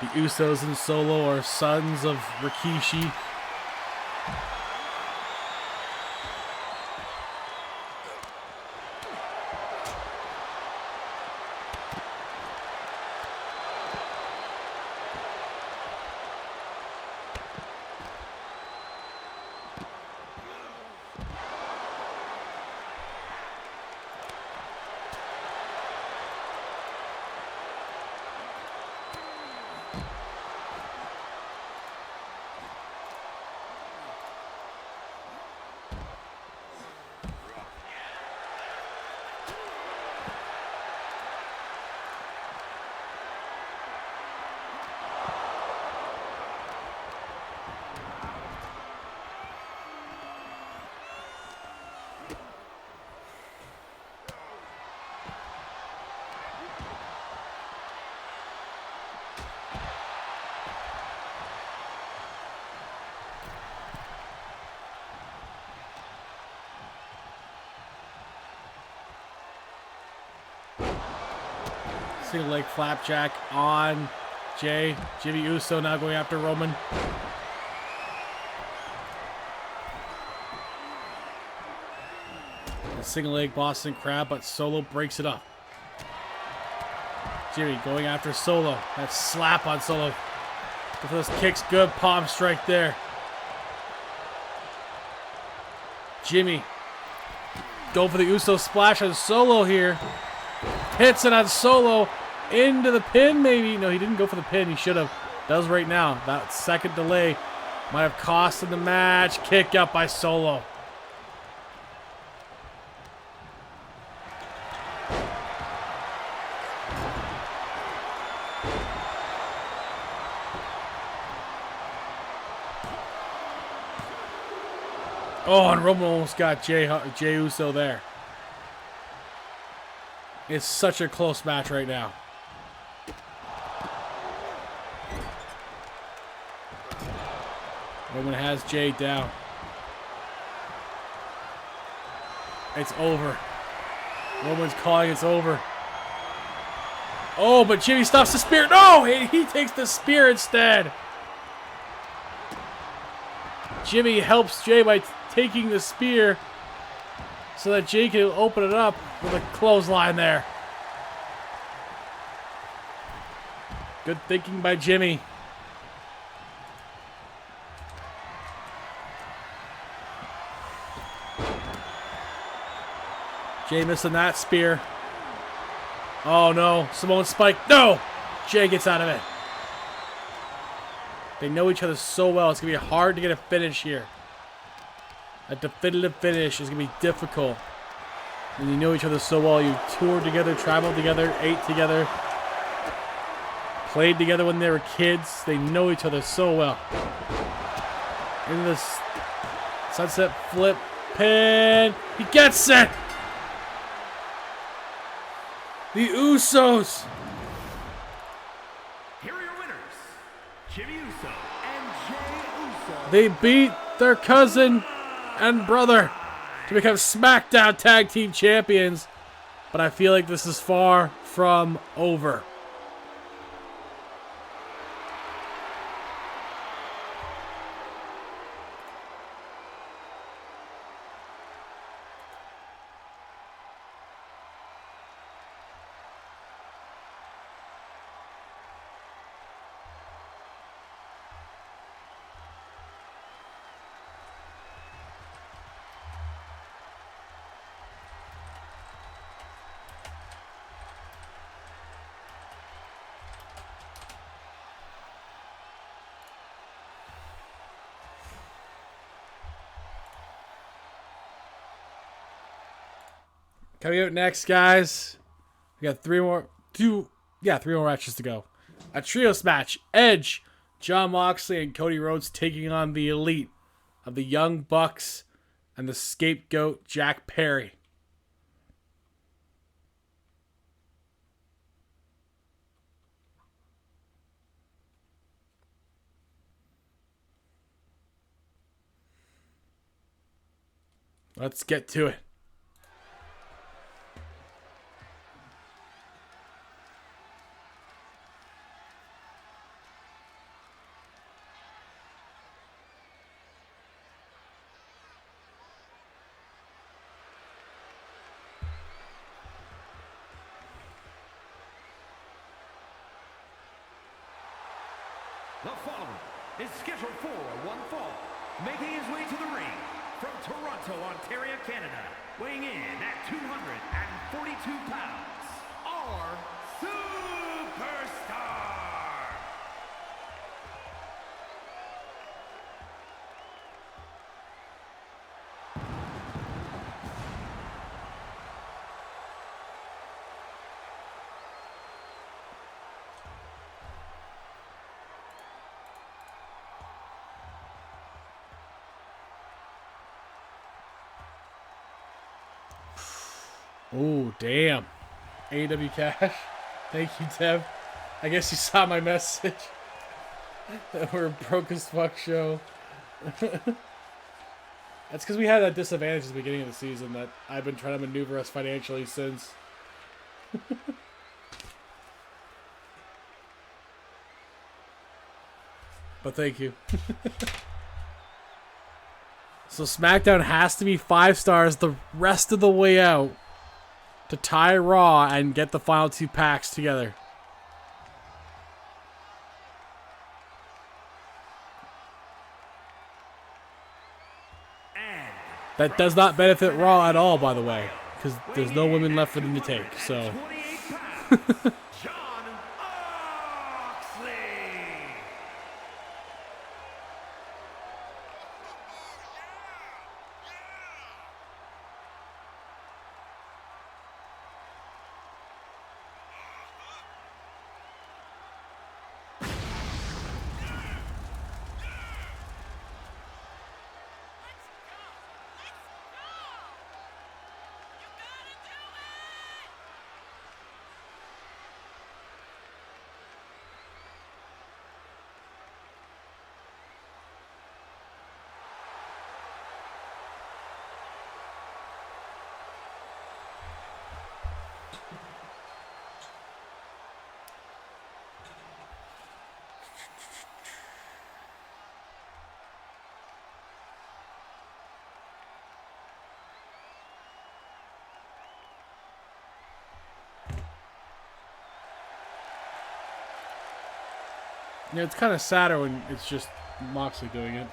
The Usos and Solo are sons of Rikishi. Single leg flapjack on Jay. Jimmy Uso now going after Roman. A single leg Boston Crab, but Solo breaks it up. Jimmy going after Solo. That slap on Solo. If those kicks, good palm strike there. Jimmy going for the Uso splash on Solo here. Hits it on Solo into the pin, maybe. No, he didn't go for the pin. He should have. Does right now. That second delay might have cost him the match. Kick up by Solo. Oh, and Roman almost got Jay Uso there. It's such a close match right now. Roman has Jay down. It's over. Roman's calling it's over. Oh, but Jimmy stops the spear. No, he takes the spear instead. Jimmy helps Jay by taking the spear so that Jay can open it up with a clothesline there. Good thinking by Jimmy. Jay missing that spear. Oh no, Simone Spike. No! Jay gets out of it. They know each other so well. It's going to be hard to get a finish here. A definitive finish is going to be difficult. When you know each other so well, you toured together, traveled together, ate together, played together when they were kids. They know each other so well. Into this sunset flip pin. He gets it! The Usos! Here are your winners, Jimmy Uso and Jay Uso. They beat their cousin and brother to become SmackDown Tag Team Champions. But I feel like this is far from over. Coming out next, guys, we got three more matches to go. A trios match: Edge, Jon Moxley, and Cody Rhodes taking on the Elite of the Young Bucks and the Scapegoat Jack Perry. Let's get to it. The following is scheduled for one fall, making his way to the ring from Toronto, Ontario, Canada, weighing in at 242 pounds, our Superstar! Oh, damn. AEW Cash. Thank you, Dev. I guess you saw my message. That we're a broke as fuck show. That's because we had that disadvantage at the beginning of the season that I've been trying to maneuver us financially since. But thank you. So SmackDown has to be 5 stars the rest of the way out to tie Raw and get the final 2 packs together. That does not benefit Raw at all, by the way, because there's no women left for them to take. So. Yeah, it's kind of sadder when it's just Moxley doing it.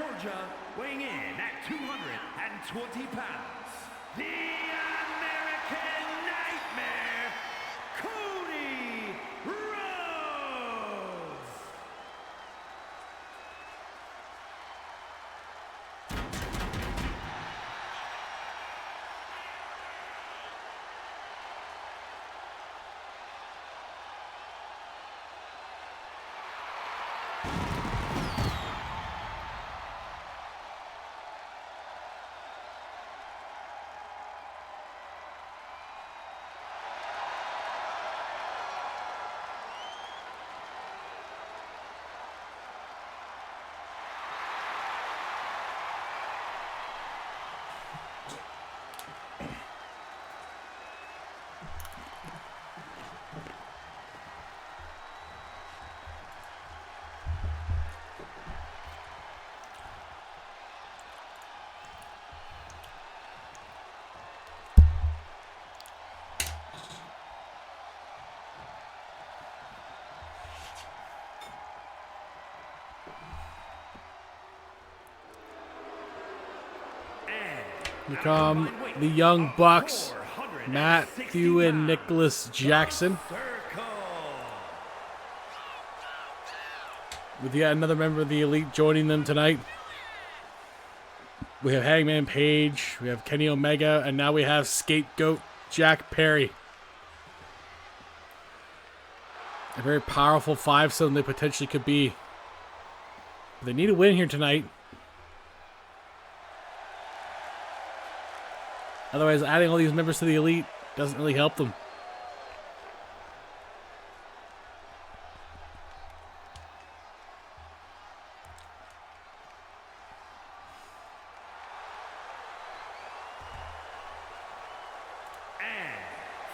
Georgia, weighing in at 220 pounds, the American Nightmare, Cody Rhodes. Here come the Young Bucks, Matthew and Nicholas Jackson, with yet another member of the Elite joining them tonight. We have Hangman Page, we have Kenny Omega, and now we have Scapegoat Jack Perry. A very powerful fivesome they potentially could be. But they need a win here tonight. Otherwise, adding all these members to the Elite doesn't really help them. And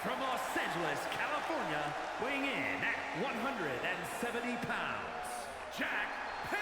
from Los Angeles, California, weighing in at 170 pounds, Jack Perry.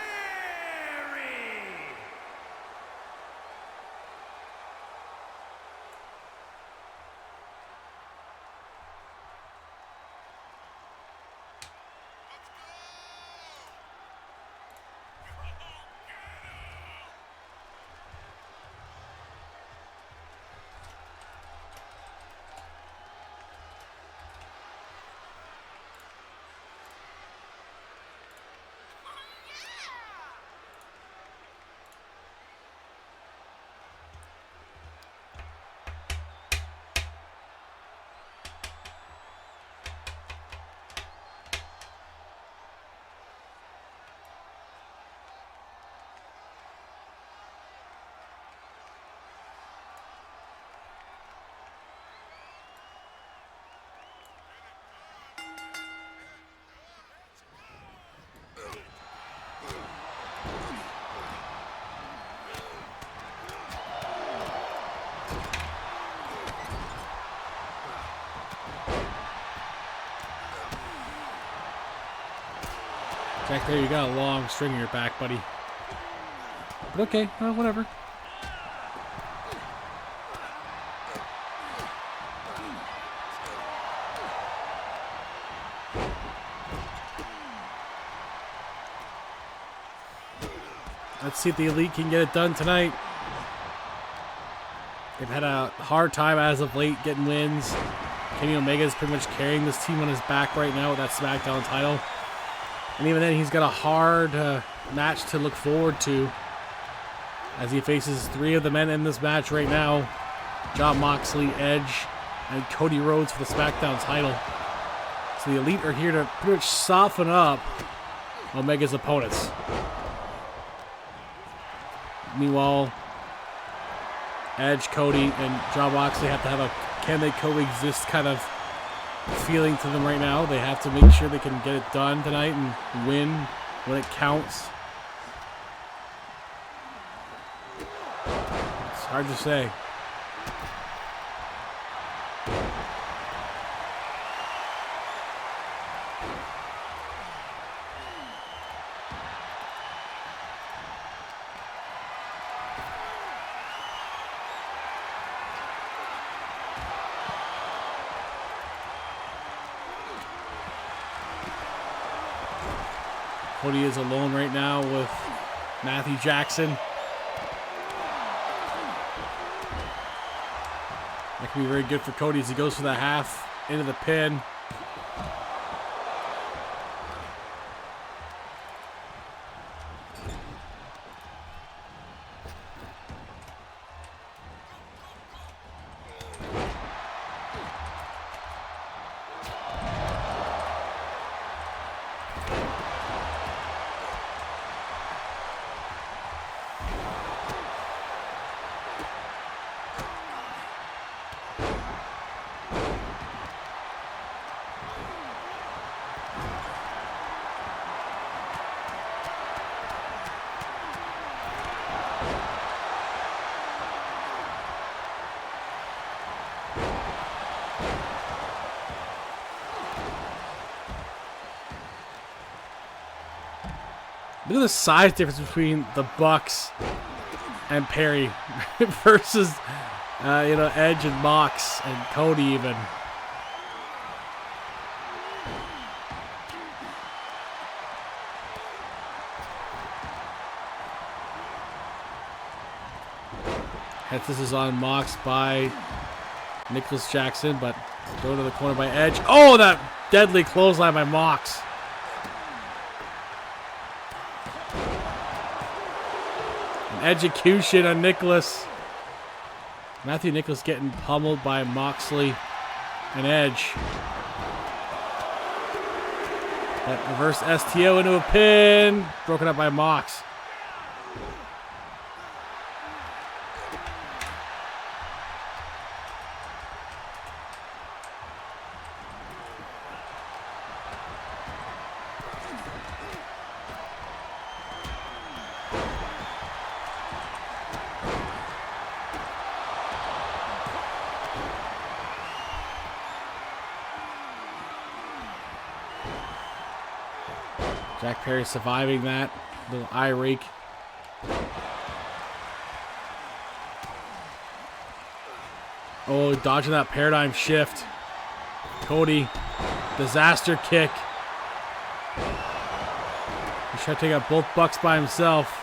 Jack, there you got a long string in your back, buddy. But okay, well, whatever. Let's see if the Elite can get it done tonight. They've had a hard time as of late getting wins. Kenny Omega is pretty much carrying this team on his back right now with that SmackDown title. And even then, he's got a hard match to look forward to as he faces three of the men in this match right now. Jon Moxley, Edge, and Cody Rhodes for the SmackDown title. So the Elite are here to pretty much soften up Omega's opponents. Meanwhile, Edge, Cody, and Jon Moxley have to have a can they coexist kind of feeling to them right now. They have to make sure they can get it done tonight and win when it counts. It's hard to say. Cody is alone right now with Matthew Jackson. That could be very good for Cody as he goes for the half into the pin. Look at the size difference between the Bucks and Perry versus, Edge and Mox and Cody even. This is on Mox by Nicholas Jackson, but thrown to the corner by Edge. Oh, that deadly clothesline by Mox. Execution on Nicholas. Matthew Nicholas getting pummeled by Moxley and Edge. That reverse STO into a pin. Broken up by Mox. Jack Perry surviving that little eye rake. Oh, dodging that paradigm shift. Cody, disaster kick. He's trying to take out both Bucks by himself.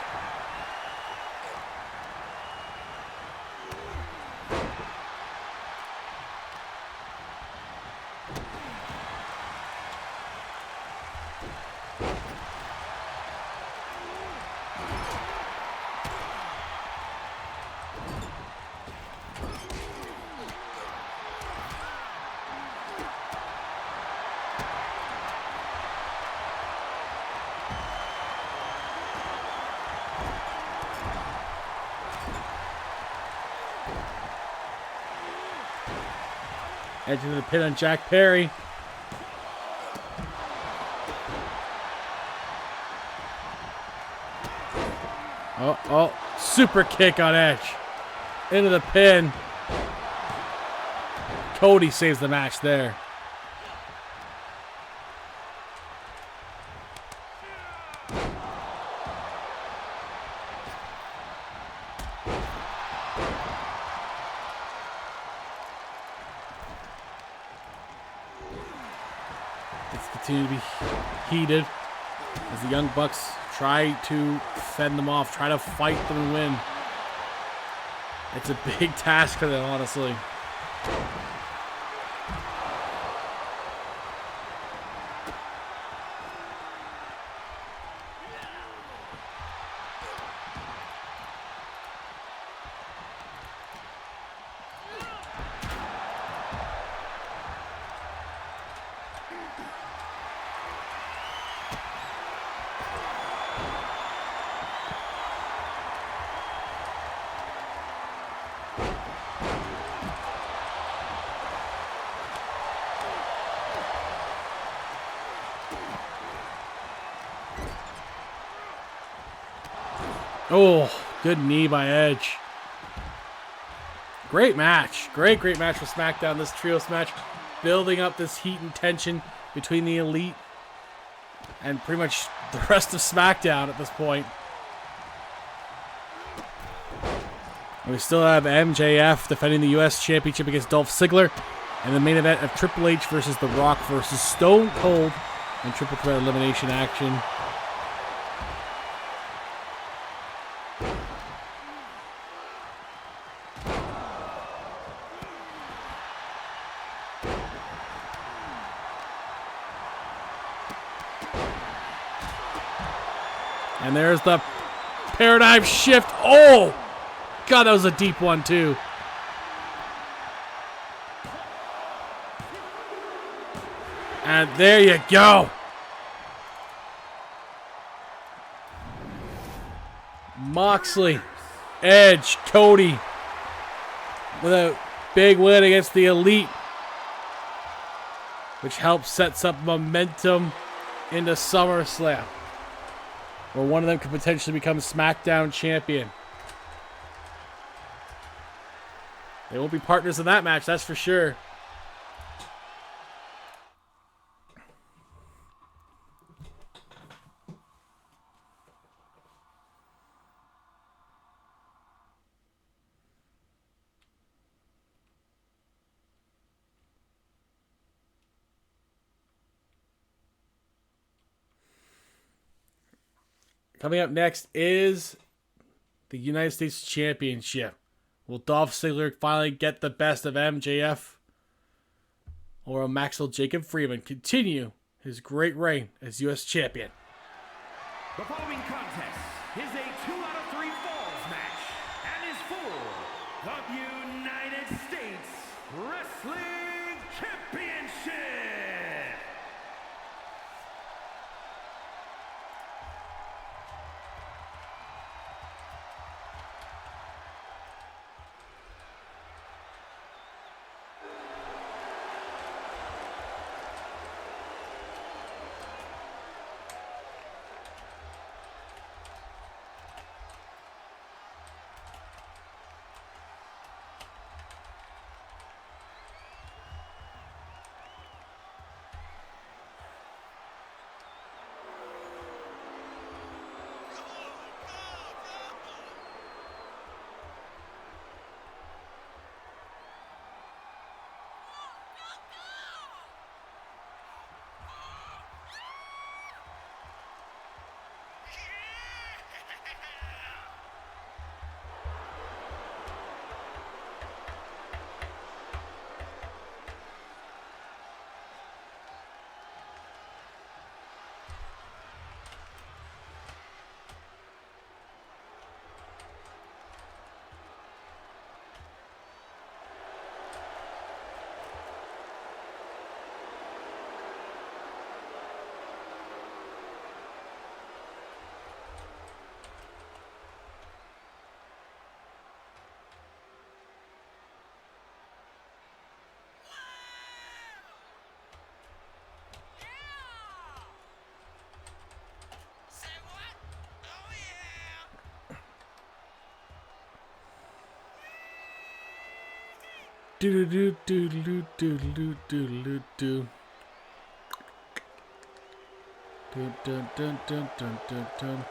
Edge into the pin on Jack Perry. Oh, super kick on Edge. Into the pin. Cody saves the match there. Continue to be heated as the Young Bucks try to fend them off, try to fight them and win. It's a big task for them, honestly. Oh, good knee by Edge. Great match. Great match for SmackDown. This trios match building up this heat and tension between the Elite and pretty much the rest of SmackDown at this point. And we still have MJF defending the U.S. Championship against Dolph Ziggler. And the main event of Triple H versus The Rock versus Stone Cold in triple threat elimination action. And there's the paradigm shift. Oh, God, that was a deep one, too. And there you go. Moxley, Edge, Cody with a big win against the Elite, which helps sets up momentum into SummerSlam, where one of them could potentially become SmackDown champion. They won't be partners in that match, that's for sure. Coming up next is the United States Championship. Will Dolph Ziggler finally get the best of MJF? Or will Maxwell Jacob Freeman continue his great reign as U.S. Champion? The following contest is a 2 out of 3 falls match and is for the United States Wrestling Championship. Say what? Oh yeah. Do do do do do do do do. Dun dun dun dun dun dun dun.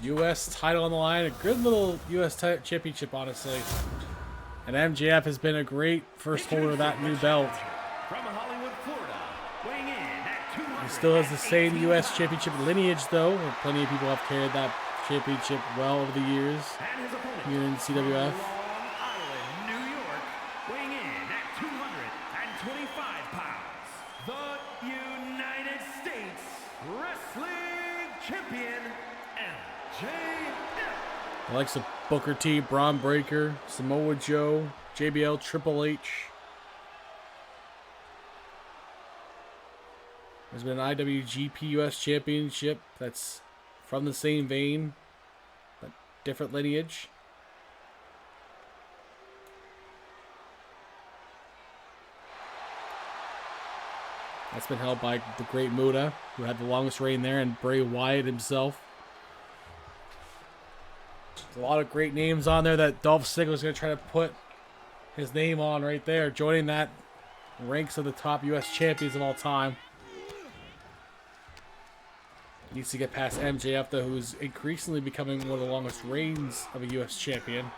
U.S. title on the line. A good little U.S. championship, honestly. And MJF has been a great first holder of that new belt. From Hollywood, Florida, weighing in at 200. He still has the same U.S. championship lineage, though. Plenty of people have carried that championship well over the years And his opponent here in from CWF. Long Island, New York, weighing in at 225 pounds, the United States Wrestling Champion, MJF. The likes of Booker T, Braun Breaker, Samoa Joe, JBL, Triple H. There's been an IWGP US Championship that's from the same vein, but different lineage. That's been held by the Great Muta, who had the longest reign there, and Bray Wyatt himself. There's a lot of great names on there that Dolph Ziggler is going to try to put his name on right there, joining that ranks of the top U.S. champions of all time. Needs to get past MJF, though, who's increasingly becoming one of the longest reigns of a U.S. champion.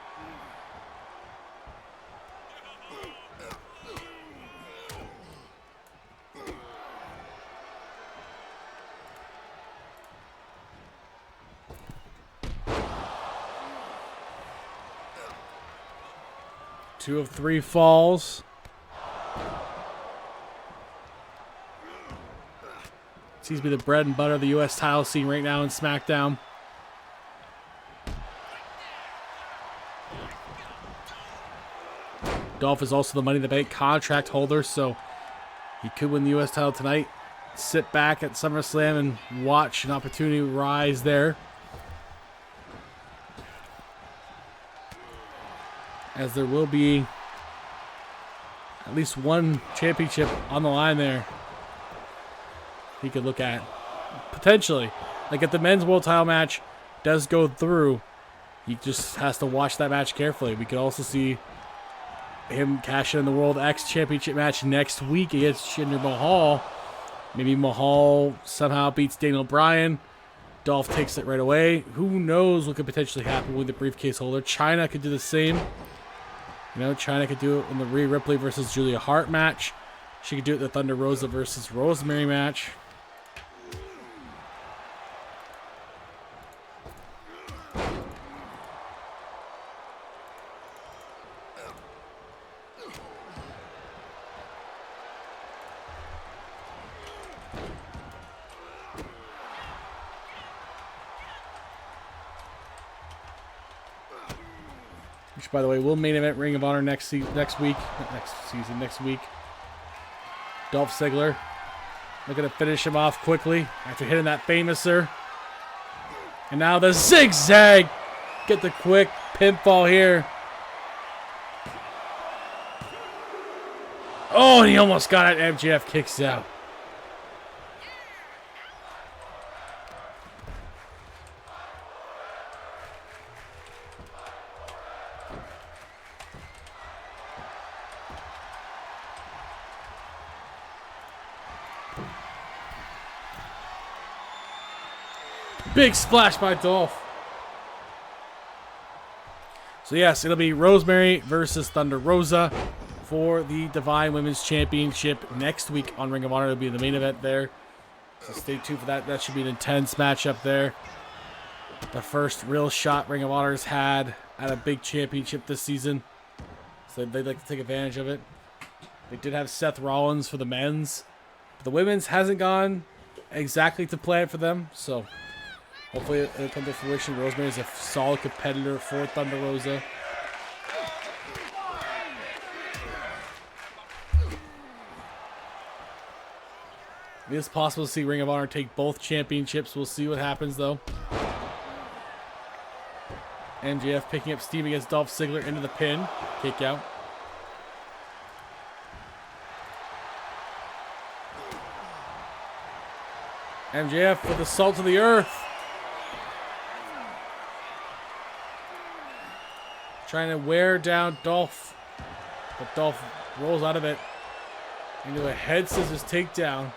Two of three falls. Seems to be the bread and butter of the U.S. title scene right now in SmackDown. Dolph is also the Money in the Bank contract holder, so he could win the U.S. title tonight. Sit back at SummerSlam and watch an opportunity rise there. As there will be at least one championship on the line there he could look at. Potentially. Like if the men's world title match does go through, he just has to watch that match carefully. We could also see him cash in the World X Championship match next week against Jinder Mahal. Maybe Mahal somehow beats Daniel Bryan. Dolph takes it right away. Who knows what could potentially happen with the briefcase holder. China could do the same. You know, China could do it in the Rhea Ripley versus Julia Hart match. She could do it in the Thunder Rosa versus Rosemary match. Which, by the way, will main event Ring of Honor next week. Next week. Dolph Ziggler looking to finish him off quickly after hitting that famouser. And now the zigzag. Get the quick pinfall here. Oh, and he almost got it. MJF kicks out. Big splash by Dolph. So yes, it'll be Rosemary versus Thunder Rosa for the Divine Women's Championship next week on Ring of Honor. It'll be the main event there. So stay tuned for that. That should be an intense matchup there. The first real shot Ring of Honor's had at a big championship this season. So they'd like to take advantage of it. They did have Seth Rollins for the men's. But the women's hasn't gone exactly to plan for them. So hopefully it'll come to fruition. Rosemary is a solid competitor for Thunder Rosa. It is possible to see Ring of Honor take both championships. We'll see what happens, though. MJF picking up steam against Dolph Ziggler into the pin. Kick out. MJF with the salt of the earth. Trying to wear down Dolph. But Dolph rolls out of it into a head scissors takedown.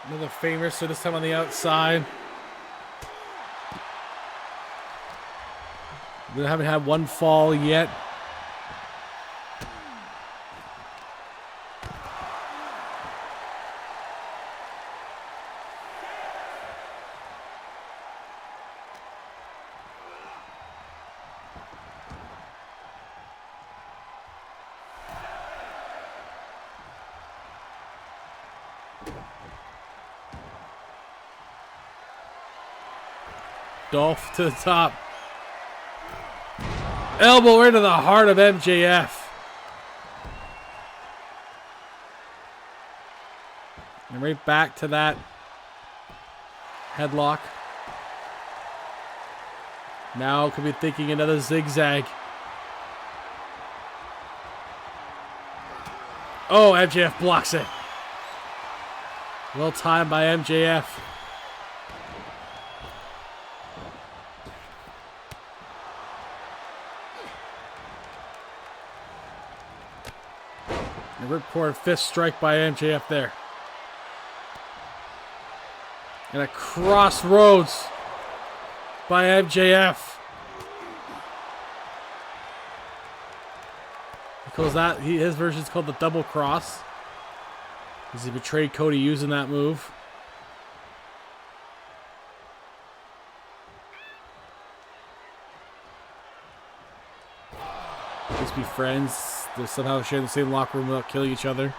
Another famous, so this time on the outside. We haven't had one fall yet. Dolph to the top. Elbow right into the heart of MJF. And right back to that headlock. Now could be thinking another zigzag. Oh, MJF blocks it. Well timed by MJF. A ripcord fist strike by MJF there. And a crossroads by MJF. Because his version is called the double cross. Because he betrayed Cody using that move. Just be friends. They're somehow sharing the same locker room without killing each other.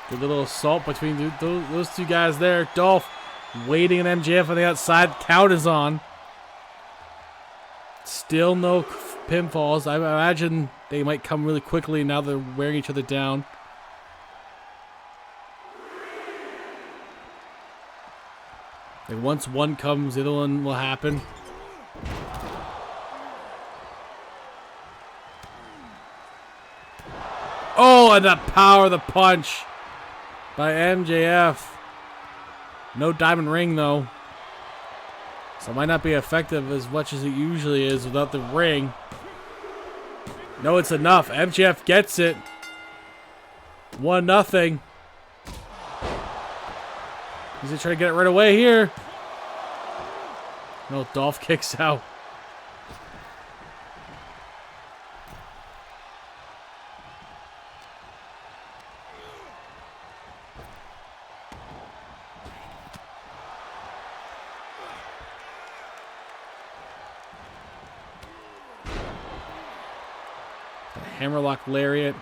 Good little assault between those two guys there. Dolph waiting on MJF on the outside. Count is on. Still no pinfalls. I imagine they might come really quickly now they're wearing each other down. Like once one comes, the other one will happen. Oh, and the power of the punch by MJF. No diamond ring, though. So it might not be effective as much as it usually is without the ring. No, it's enough. MJF gets it. 1-0. He's going to try to get it right away here. No, Dolph kicks out. Hammerlock lariat.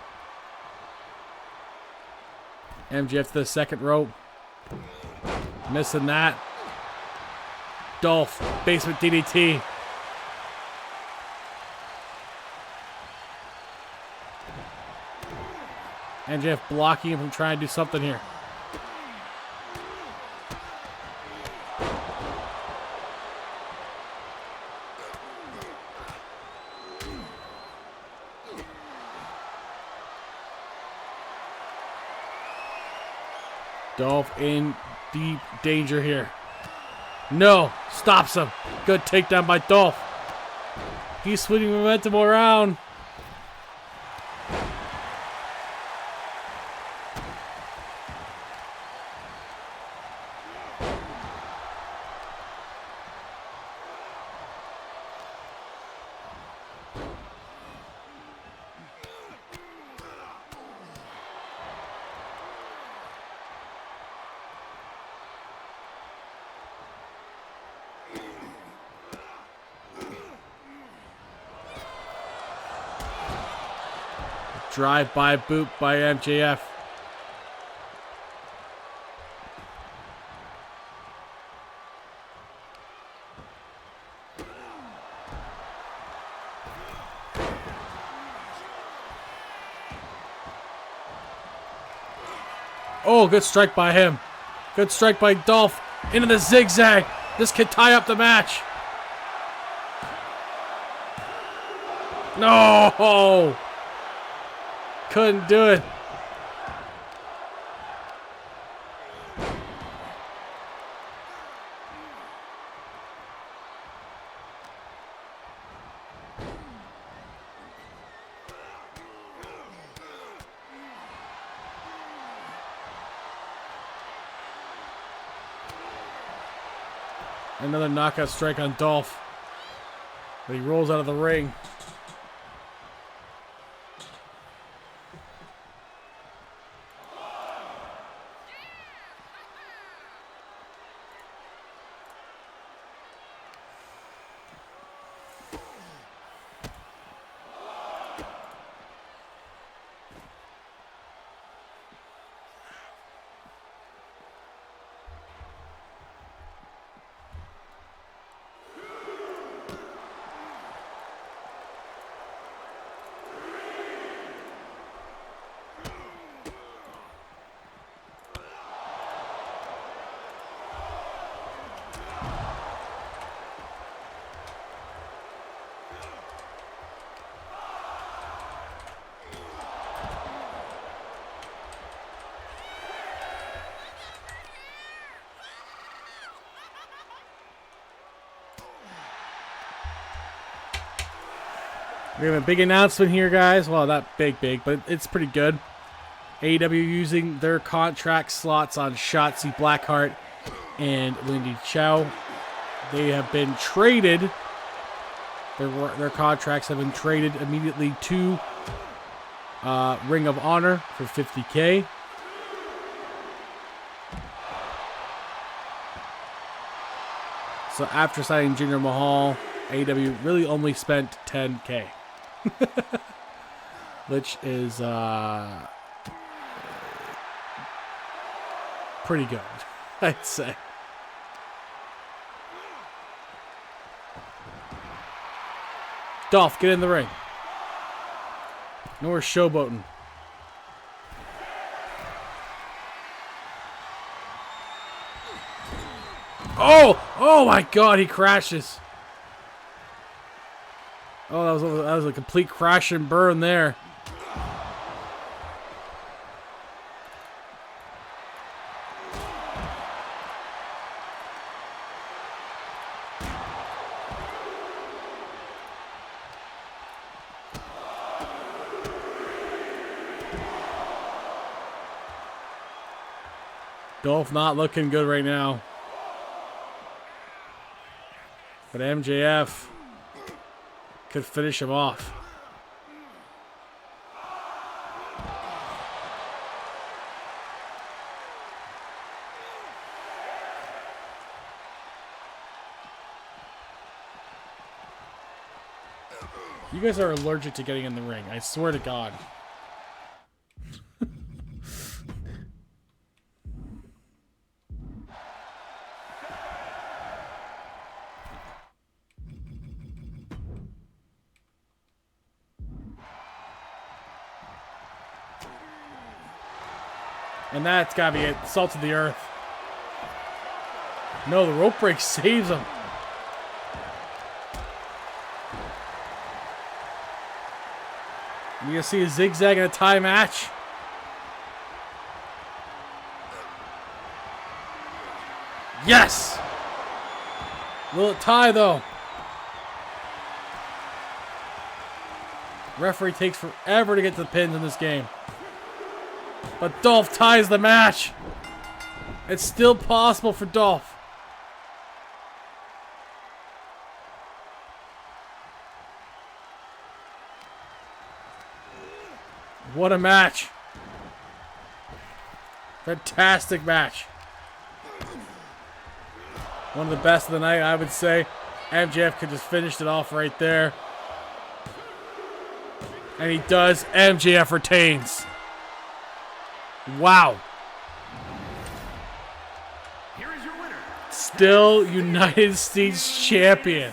MJF to the second rope. Missing that. Dolph, basement DDT. MJF blocking him from trying to do something here. Dolph in deep danger here. No, stops him. Good takedown by Dolph. He's swinging momentum around. Drive-by boot by MJF. Oh, good strike by him. Good strike by Dolph into the zigzag. This could tie up the match. No! Couldn't do it. Another knockout strike on Dolph. But he rolls out of the ring. We have a big announcement here, guys. Well, not big, but it's pretty good. AEW using their contract slots on Shotzi Blackheart and Lindy Chow. They have been traded. Their contracts have been traded immediately to Ring of Honor for $50K. So after signing Jinder Mahal, AEW really only spent $10K. Which is pretty good, I'd say. Dolph, get in the ring. No more showboating. Oh my God, he crashes. Oh, that was a complete crash and burn there. Dolph not looking good right now. But MJF could finish him off. You guys are allergic to getting in the ring. I swear to God. And that's gotta be it. Salt of the earth. No, the rope break saves him. You gonna see a zigzag in a tie match? Yes! Will it tie though? Referee takes forever to get to the pins in this game. But Dolph ties the match. It's still possible for Dolph. What a match. Fantastic match. One of the best of the night, I would say. MJF could just finished it off right there. And he does. MJF retains. Wow. Here is your winner. Still United States champion.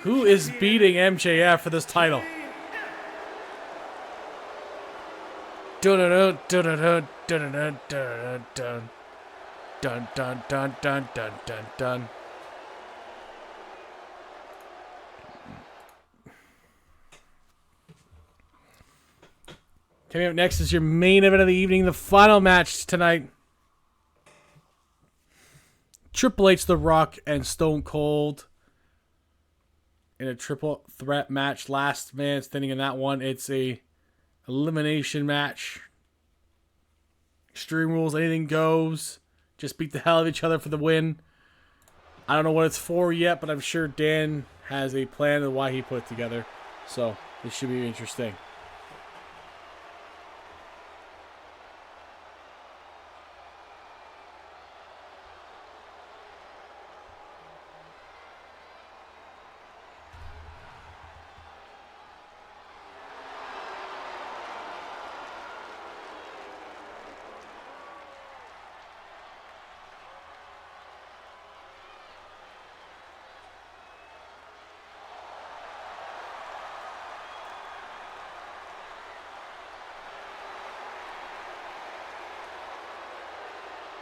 Who is beating MJF for this title? Dun dun dun dun dun dun dun dun dun dun dun dun dun dun dun. Coming up next is your main event of the evening, the final match tonight. Triple H, The Rock, and Stone Cold in a triple threat match. Last man standing in that one. It's a elimination match. Extreme Rules, anything goes. Just beat the hell out of each other for the win. I don't know what it's for yet, but I'm sure Dan has a plan of why he put it together. So this should be interesting.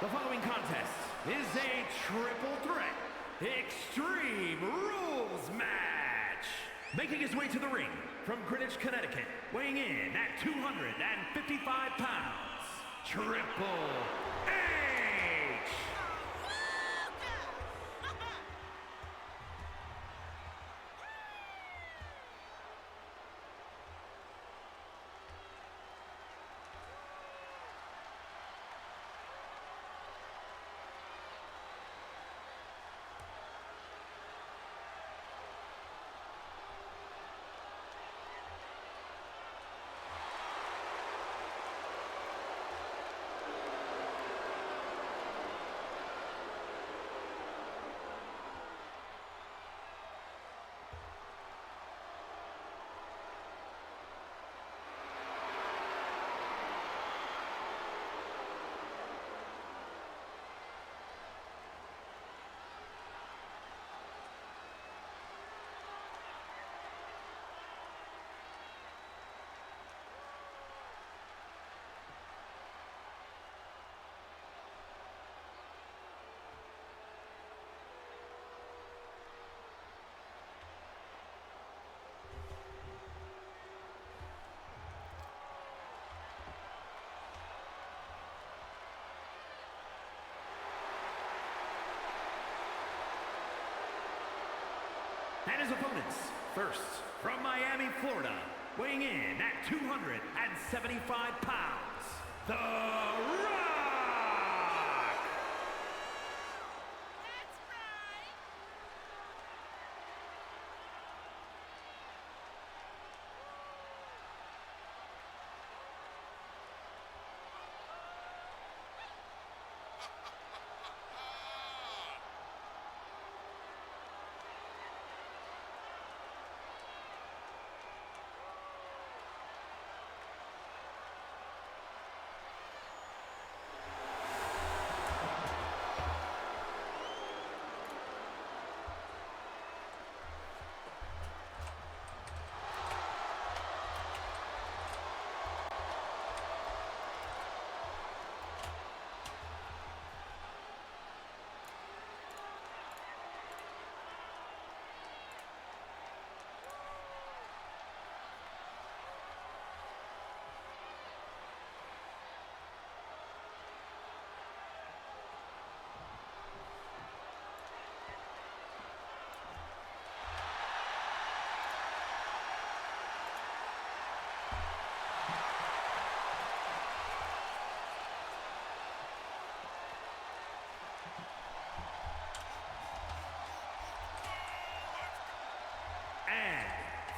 The following contest is a triple threat Extreme Rules match. Making his way to the ring from Greenwich, Connecticut, weighing in at 255 pounds, Triple H. And his opponents, first, from Miami, Florida, weighing in at 275 pounds, The Rock!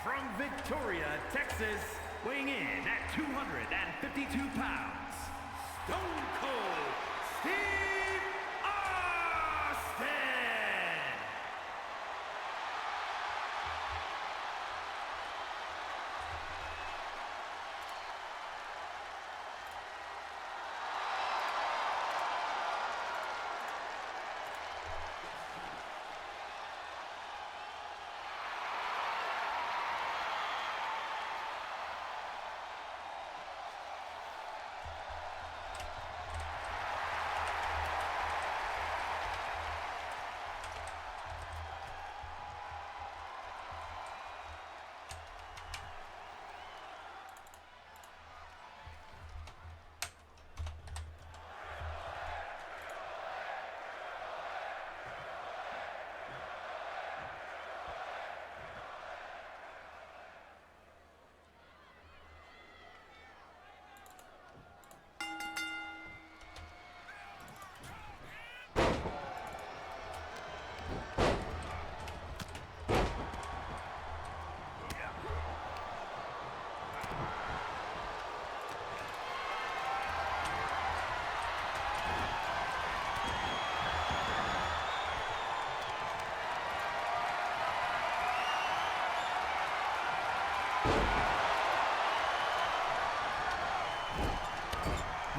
From Victoria, Texas, weighing in at 252 pounds, Stone Cold Steve Austin!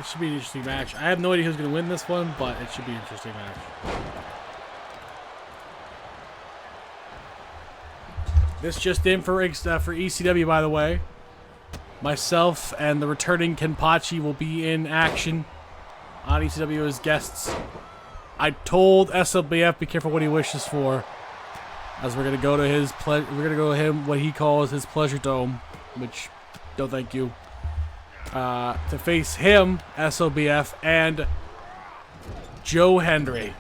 It should be an interesting match. I have no idea who's going to win this one, but it should be an interesting match. This just in for ECW, by the way. Myself and the returning Kenpachi will be in action on ECW as guests. I told SLBF be careful what he wishes for, as we're gonna go to his we're gonna go to him what he calls his pleasure dome, which no thank you. To face him, SLBF and Joe Hendry.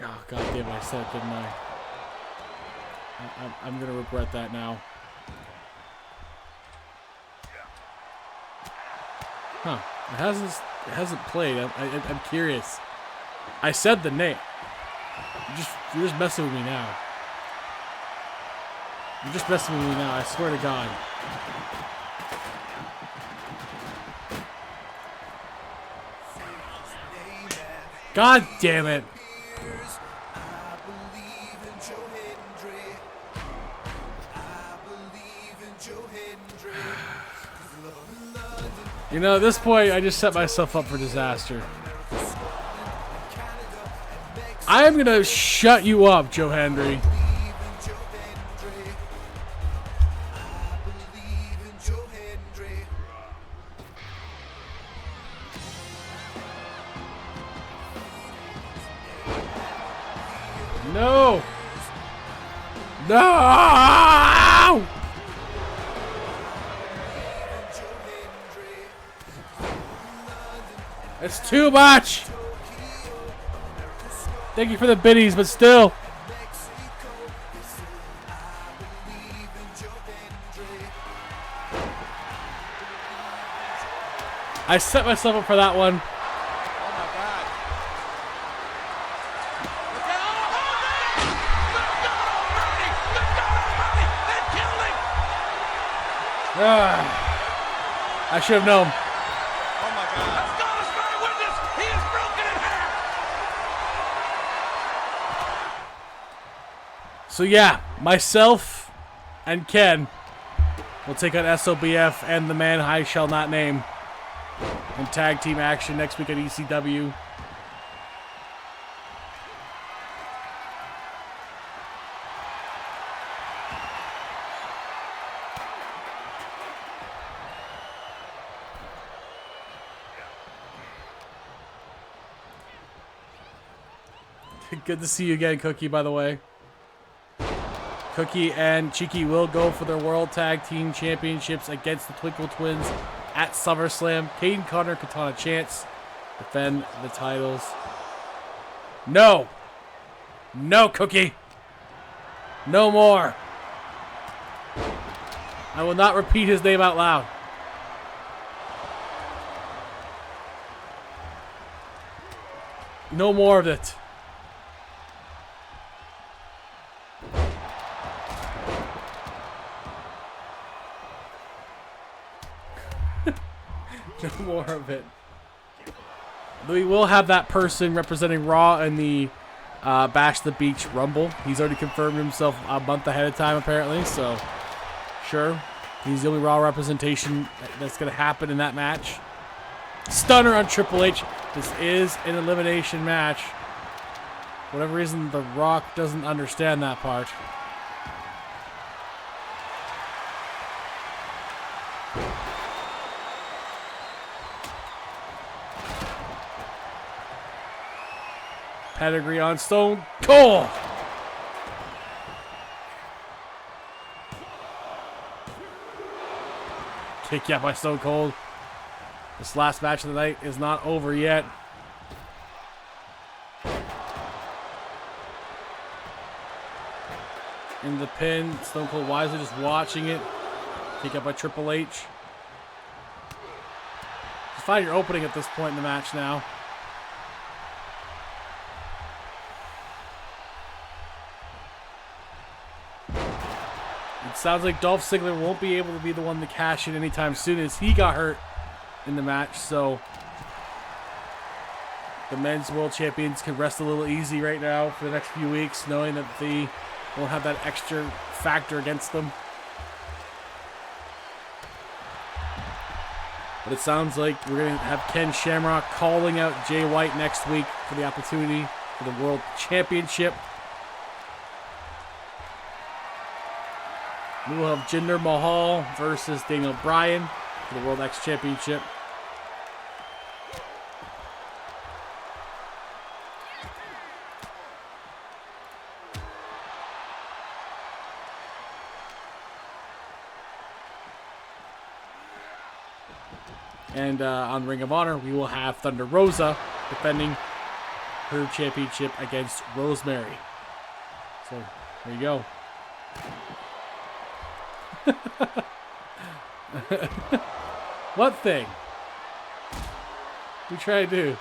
Oh god damn it, I said it, didn't I? I'm gonna regret that now. Huh? It hasn't played. I'm curious. I said the name. You're just messing with me now. You're just messing with me now. I swear to God. God damn it. You know, at this point, I just set myself up for disaster. I am gonna shut you up, Joe Hendry. No! No! It's too much! Thank you for the biddies, but still. I set myself up for that one. I should have known. Oh my God. Let's go, spy witness. He is broken in half. So yeah, myself and Ken will take on SOBF and the man I shall not name in tag team action next week at ECW. Good to see you again, Cookie, by the way. Cookie and Cheeky will go for their World Tag Team Championships against the Twinkle Twins at SummerSlam. Caden Connor, Katana Chance defend the titles. No! No, Cookie! No more! I will not repeat his name out loud. No more of it. No more of it. We will have that person representing Raw in the Bash the Beach Rumble. He's already confirmed himself a month ahead of time, apparently. So, sure. He's the only Raw representation that's going to happen in that match. Stunner on Triple H. This is an elimination match. For whatever reason, The Rock doesn't understand that part. Pedigree on Stone Cold. Kick out by Stone Cold. This last match of the night is not over yet. In the pin, Stone Cold wisely just watching it. Kick out by Triple H. Just find your opening at this point in the match now. It sounds like Dolph Ziggler won't be able to be the one to cash in anytime soon, as he got hurt in the match. So the men's world champions can rest a little easy right now for the next few weeks, knowing that they won't have that extra factor against them. But it sounds like we're going to have Ken Shamrock calling out Jay White next week for the opportunity for the World Championship. We will have Jinder Mahal versus Daniel Bryan for the World X Championship. And on Ring of Honor, we will have Thunder Rosa defending her championship against Rosemary. So, there you go. What thing? We try to do.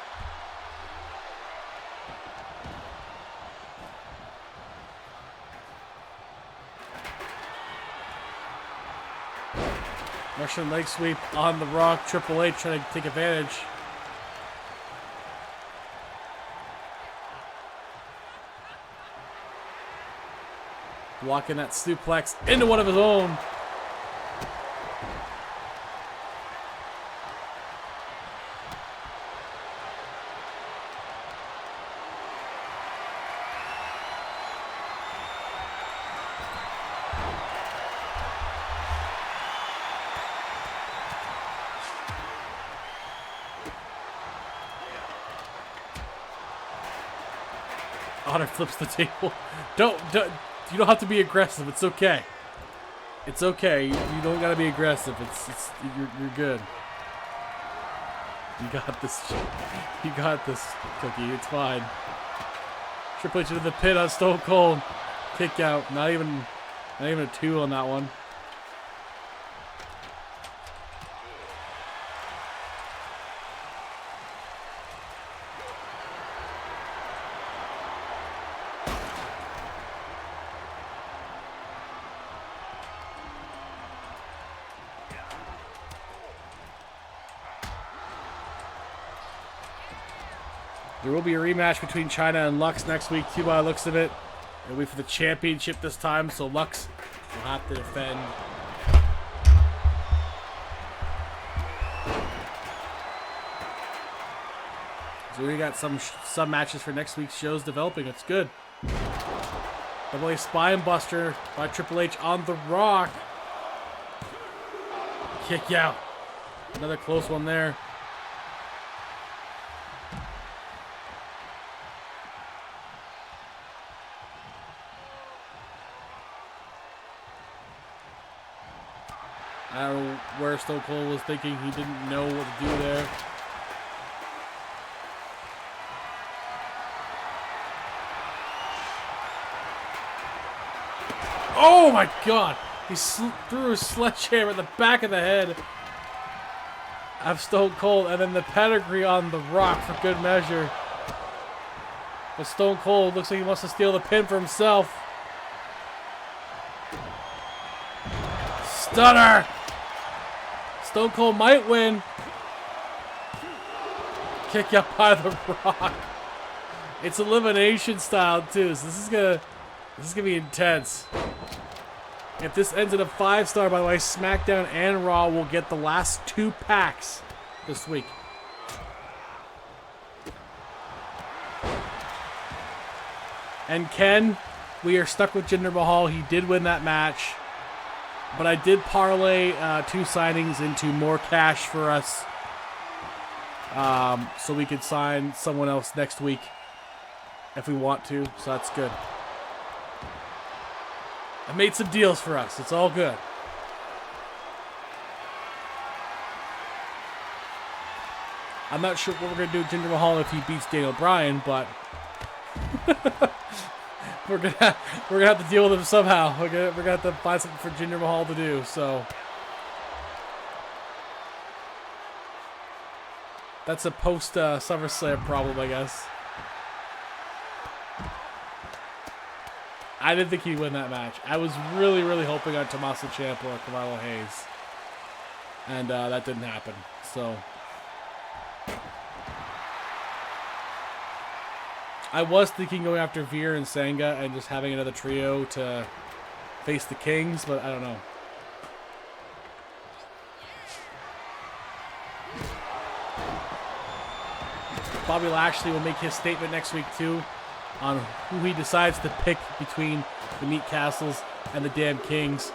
Russian leg sweep on the Rock. Triple H trying to take advantage. Blocking that suplex into one of his own. Honor flips the table. Don't you don't have to be aggressive. It's okay. It's okay. You don't gotta be aggressive. You're good. You got this. You got this, Cookie. It's fine. Triple H into the pin on Stone Cold. Kick out. Not even a 2 on that one. There will be a rematch between China and Lux next week, too, by the looks of it. It'll be for the championship this time, so Lux will have to defend. So we got some matches for next week's shows developing. It's good. Double A Spine Buster by Triple H on the Rock. Kick out. Another close one there. I don't know where Stone Cold was thinking. He didn't know what to do there. Oh my God! He threw a sledgehammer at the back of the head of Stone Cold, and then the pedigree on the Rock for good measure. But Stone Cold looks like he wants to steal the pin for himself. Stunner! Stone Cold might win. Kick up by the Rock. It's elimination style too, so this is gonna be intense. If this ends in a 5-star, by the way, SmackDown and Raw will get the last 2 packs this week. And Ken, we are stuck with Jinder Mahal. He did win that match. But I did parlay 2 signings into more cash for us. So we could sign someone else next week if we want to. So that's good. I made some deals for us. It's all good. I'm not sure what we're going to do with Jinder Mahal if he beats Daniel Bryan, but we're gonna have to deal with him somehow. We're gonna have to find something for Jinder Mahal to do. So that's a post SummerSlam problem, I guess. I didn't think he'd win that match. I was really, really hoping on Tommaso Ciampa or Carmelo Hayes, and that didn't happen. So I was thinking going after Veer and Sanga and just having another trio to face the Kings, but I don't know. Bobby Lashley will make his statement next week too on who he decides to pick between the Meat Castles and the Damn Kings.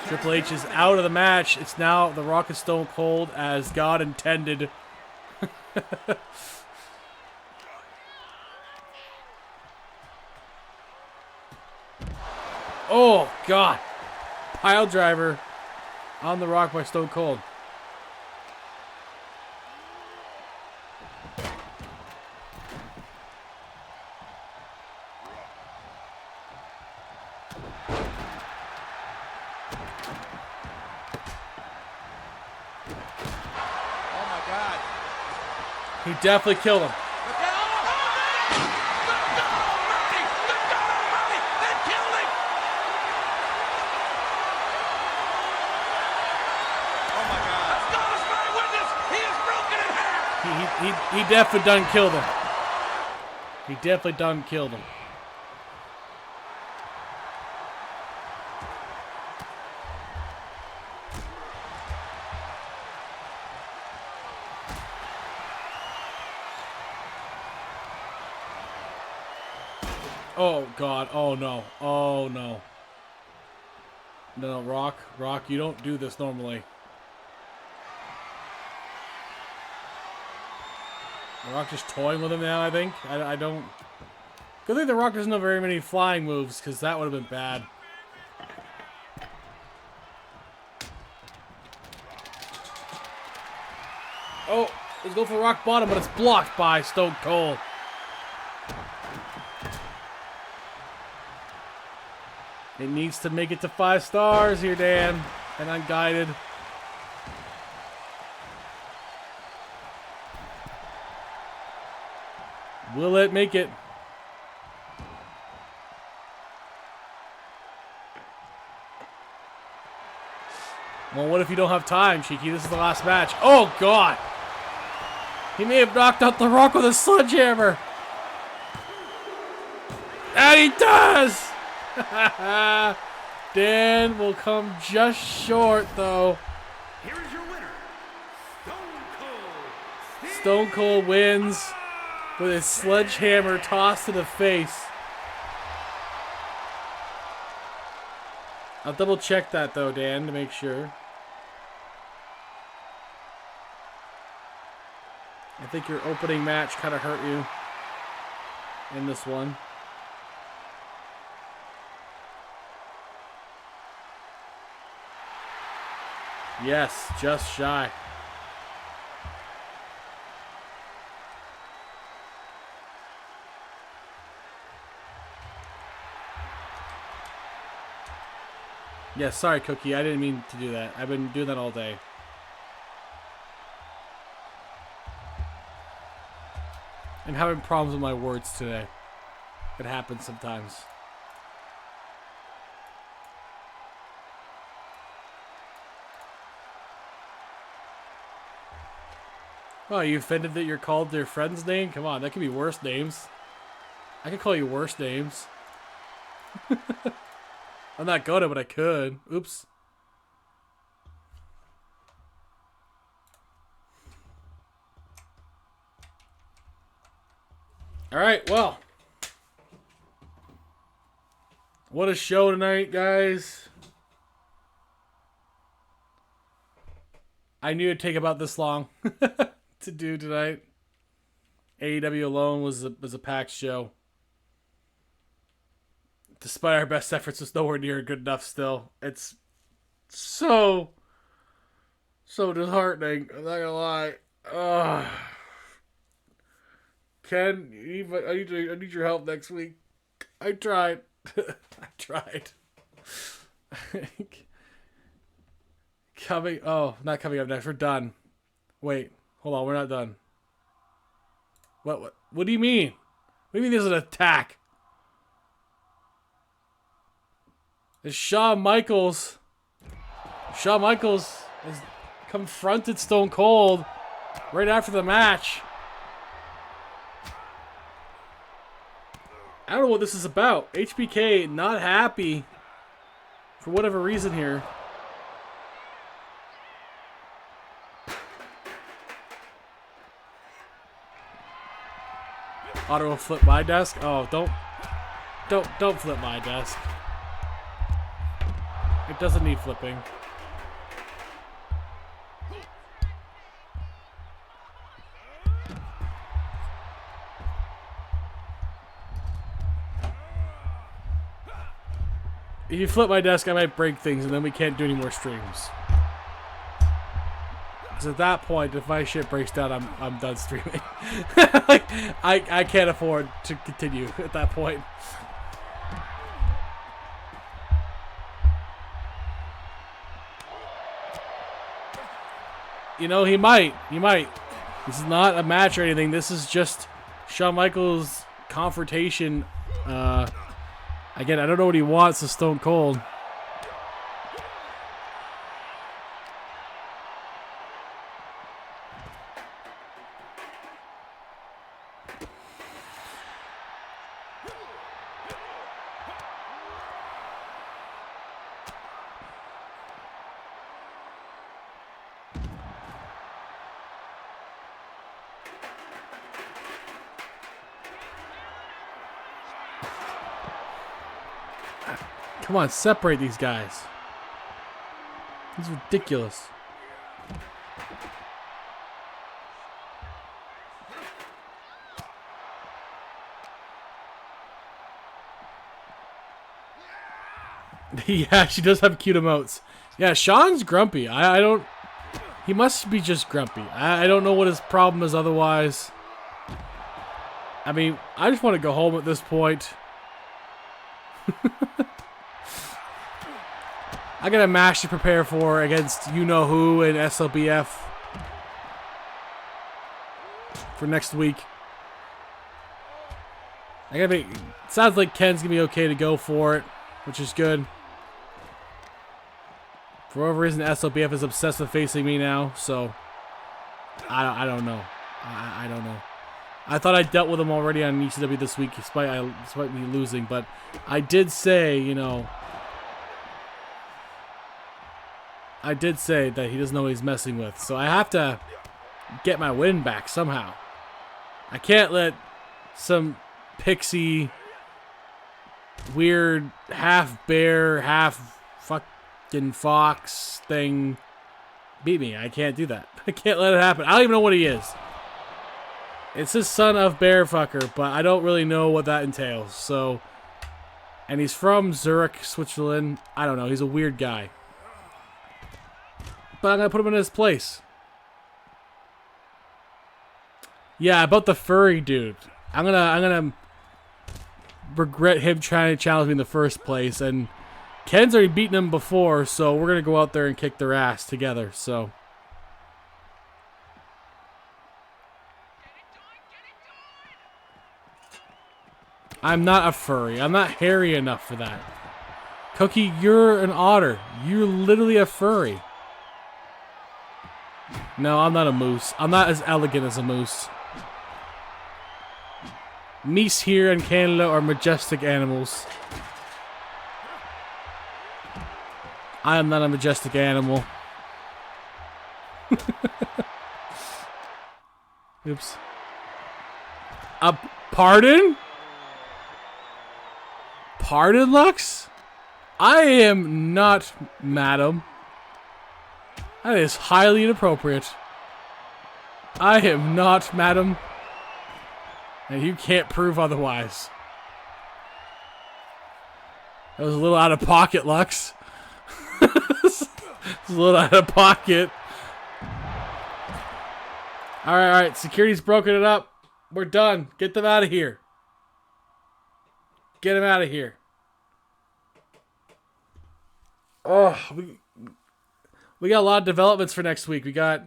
Triple H is out of the match. It's now The Rock and Stone Cold as God intended. Oh, God. Pile driver on The Rock by Stone Cold. Oh my God. He definitely killed him. He definitely done killed him. He definitely done killed him. Oh, God. Oh, no. Oh, no. No, Rock, you don't do this normally. The Rock just toying with him now, I think. I don't... Good thing The Rock doesn't know very many flying moves, because that would have been bad. Oh, let's go for rock bottom, but it's blocked by Stone Cold. It needs to make it to 5 stars here, Dan. And unguided. Will it make it? Well, what if you don't have time, Cheeky? This is the last match. Oh, God. He may have knocked out The Rock with a sledgehammer. And he does! Dan will come just short, though. Here is your winner, Stone Cold. Stone Cold wins with his sledgehammer tossed to the face. I'll double check that, though, Dan, to make sure. I think your opening match kind of hurt you in this one. Yes, just shy. Yeah, sorry, Cookie. I didn't mean to do that. I've been doing that all day. I'm having problems with my words today. It happens sometimes. Oh, you offended that you're called their friend's name? Come on, that could be worse names. I could call you worse names. I'm not good at it, but I could. Oops. Alright, well. What a show tonight, guys. I knew it'd take about this long to do tonight. AEW alone was a packed show. Despite our best efforts, it's nowhere near good enough still. It's so disheartening. I'm not gonna lie. Ugh. Ken, I need your help next week. I tried. I tried. Not coming up next. We're done. Wait, hold on. We're not done. What do you mean? What do you mean there's an attack? It's Shawn Michaels. Shawn Michaels has confronted Stone Cold right after the match. I don't know what this is about. HBK not happy for whatever reason here. Auto will flip my desk. Oh, don't flip my desk. It doesn't need flipping. If you flip my desk, I might break things, and then we can't do any more streams. Because at that point, if my shit breaks down, I'm done streaming. Like, I can't afford to continue at that point. You know, he might. He might. This is not a match or anything. This is just Shawn Michaels' confrontation. Again, I don't know what he wants with Stone Cold. Come on, separate these guys. This is ridiculous. Yeah, she does have cute emotes. Yeah, Sean's grumpy. I don't... He must be just grumpy. I don't know what his problem is otherwise. I mean, I just want to go home at this point. I got a match to prepare for against you-know-who and SLBF for next week. It sounds like Ken's going to be okay to go for it, which is good. For whatever reason, SLBF is obsessed with facing me now, so I don't know. I don't know. I thought I dealt with him already on ECW this week, despite me losing, but I did say, you know... I did say that he doesn't know what he's messing with, so I have to get my win back somehow. I can't let some pixie, weird, half bear, half fucking fox thing beat me. I can't do that. I can't let it happen. I don't even know what he is. It's his son of bear fucker, but I don't really know what that entails. So, and he's from Zurich, Switzerland. I don't know. He's a weird guy. But I'm gonna put him in his place. Yeah, about the furry dude. I'm gonna regret him trying to challenge me in the first place. And Ken's already beaten him before, so we're gonna go out there and kick their ass together. So I'm not a furry. I'm not hairy enough for that. Cookie, you're an otter. You're literally a furry. No, I'm not a moose. I'm not as elegant as a moose. Meese here in Canada are majestic animals. I am not a majestic animal. Oops. Pardon? Pardon, Lux? I am not, madam. That is highly inappropriate. I am not, madam. And you can't prove otherwise. That was a little out of pocket, Lux. It's a little out of pocket. Alright. Security's broken it up. We're done. Get them out of here. Get them out of here. Oh, we got a lot of developments for next week. We got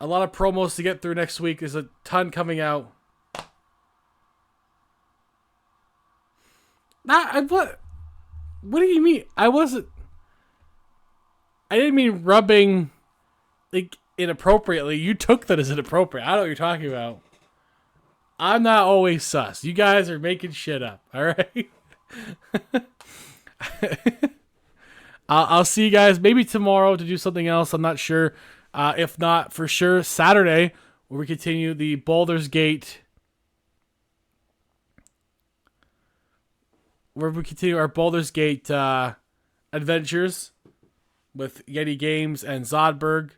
a lot of promos to get through next week. There's a ton coming out. What do you mean? I didn't mean rubbing like inappropriately. You took that as inappropriate. I don't know what you're talking about. I'm not always sus. You guys are making shit up. All right. I'll see you guys maybe tomorrow to do something else. I'm not sure. If not, for sure, Saturday, where we continue the Baldur's Gate where we continue our Baldur's Gate adventures with Yeti Games and Zodberg.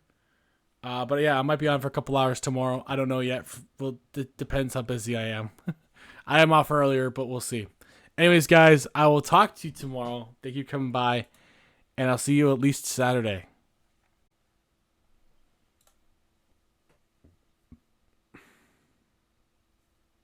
But yeah, I might be on for a couple hours tomorrow. I don't know yet. Well, it depends how busy I am. I am off earlier, but we'll see. Anyways, guys, I will talk to you tomorrow. Thank you for coming by, and I'll see you at least Saturday.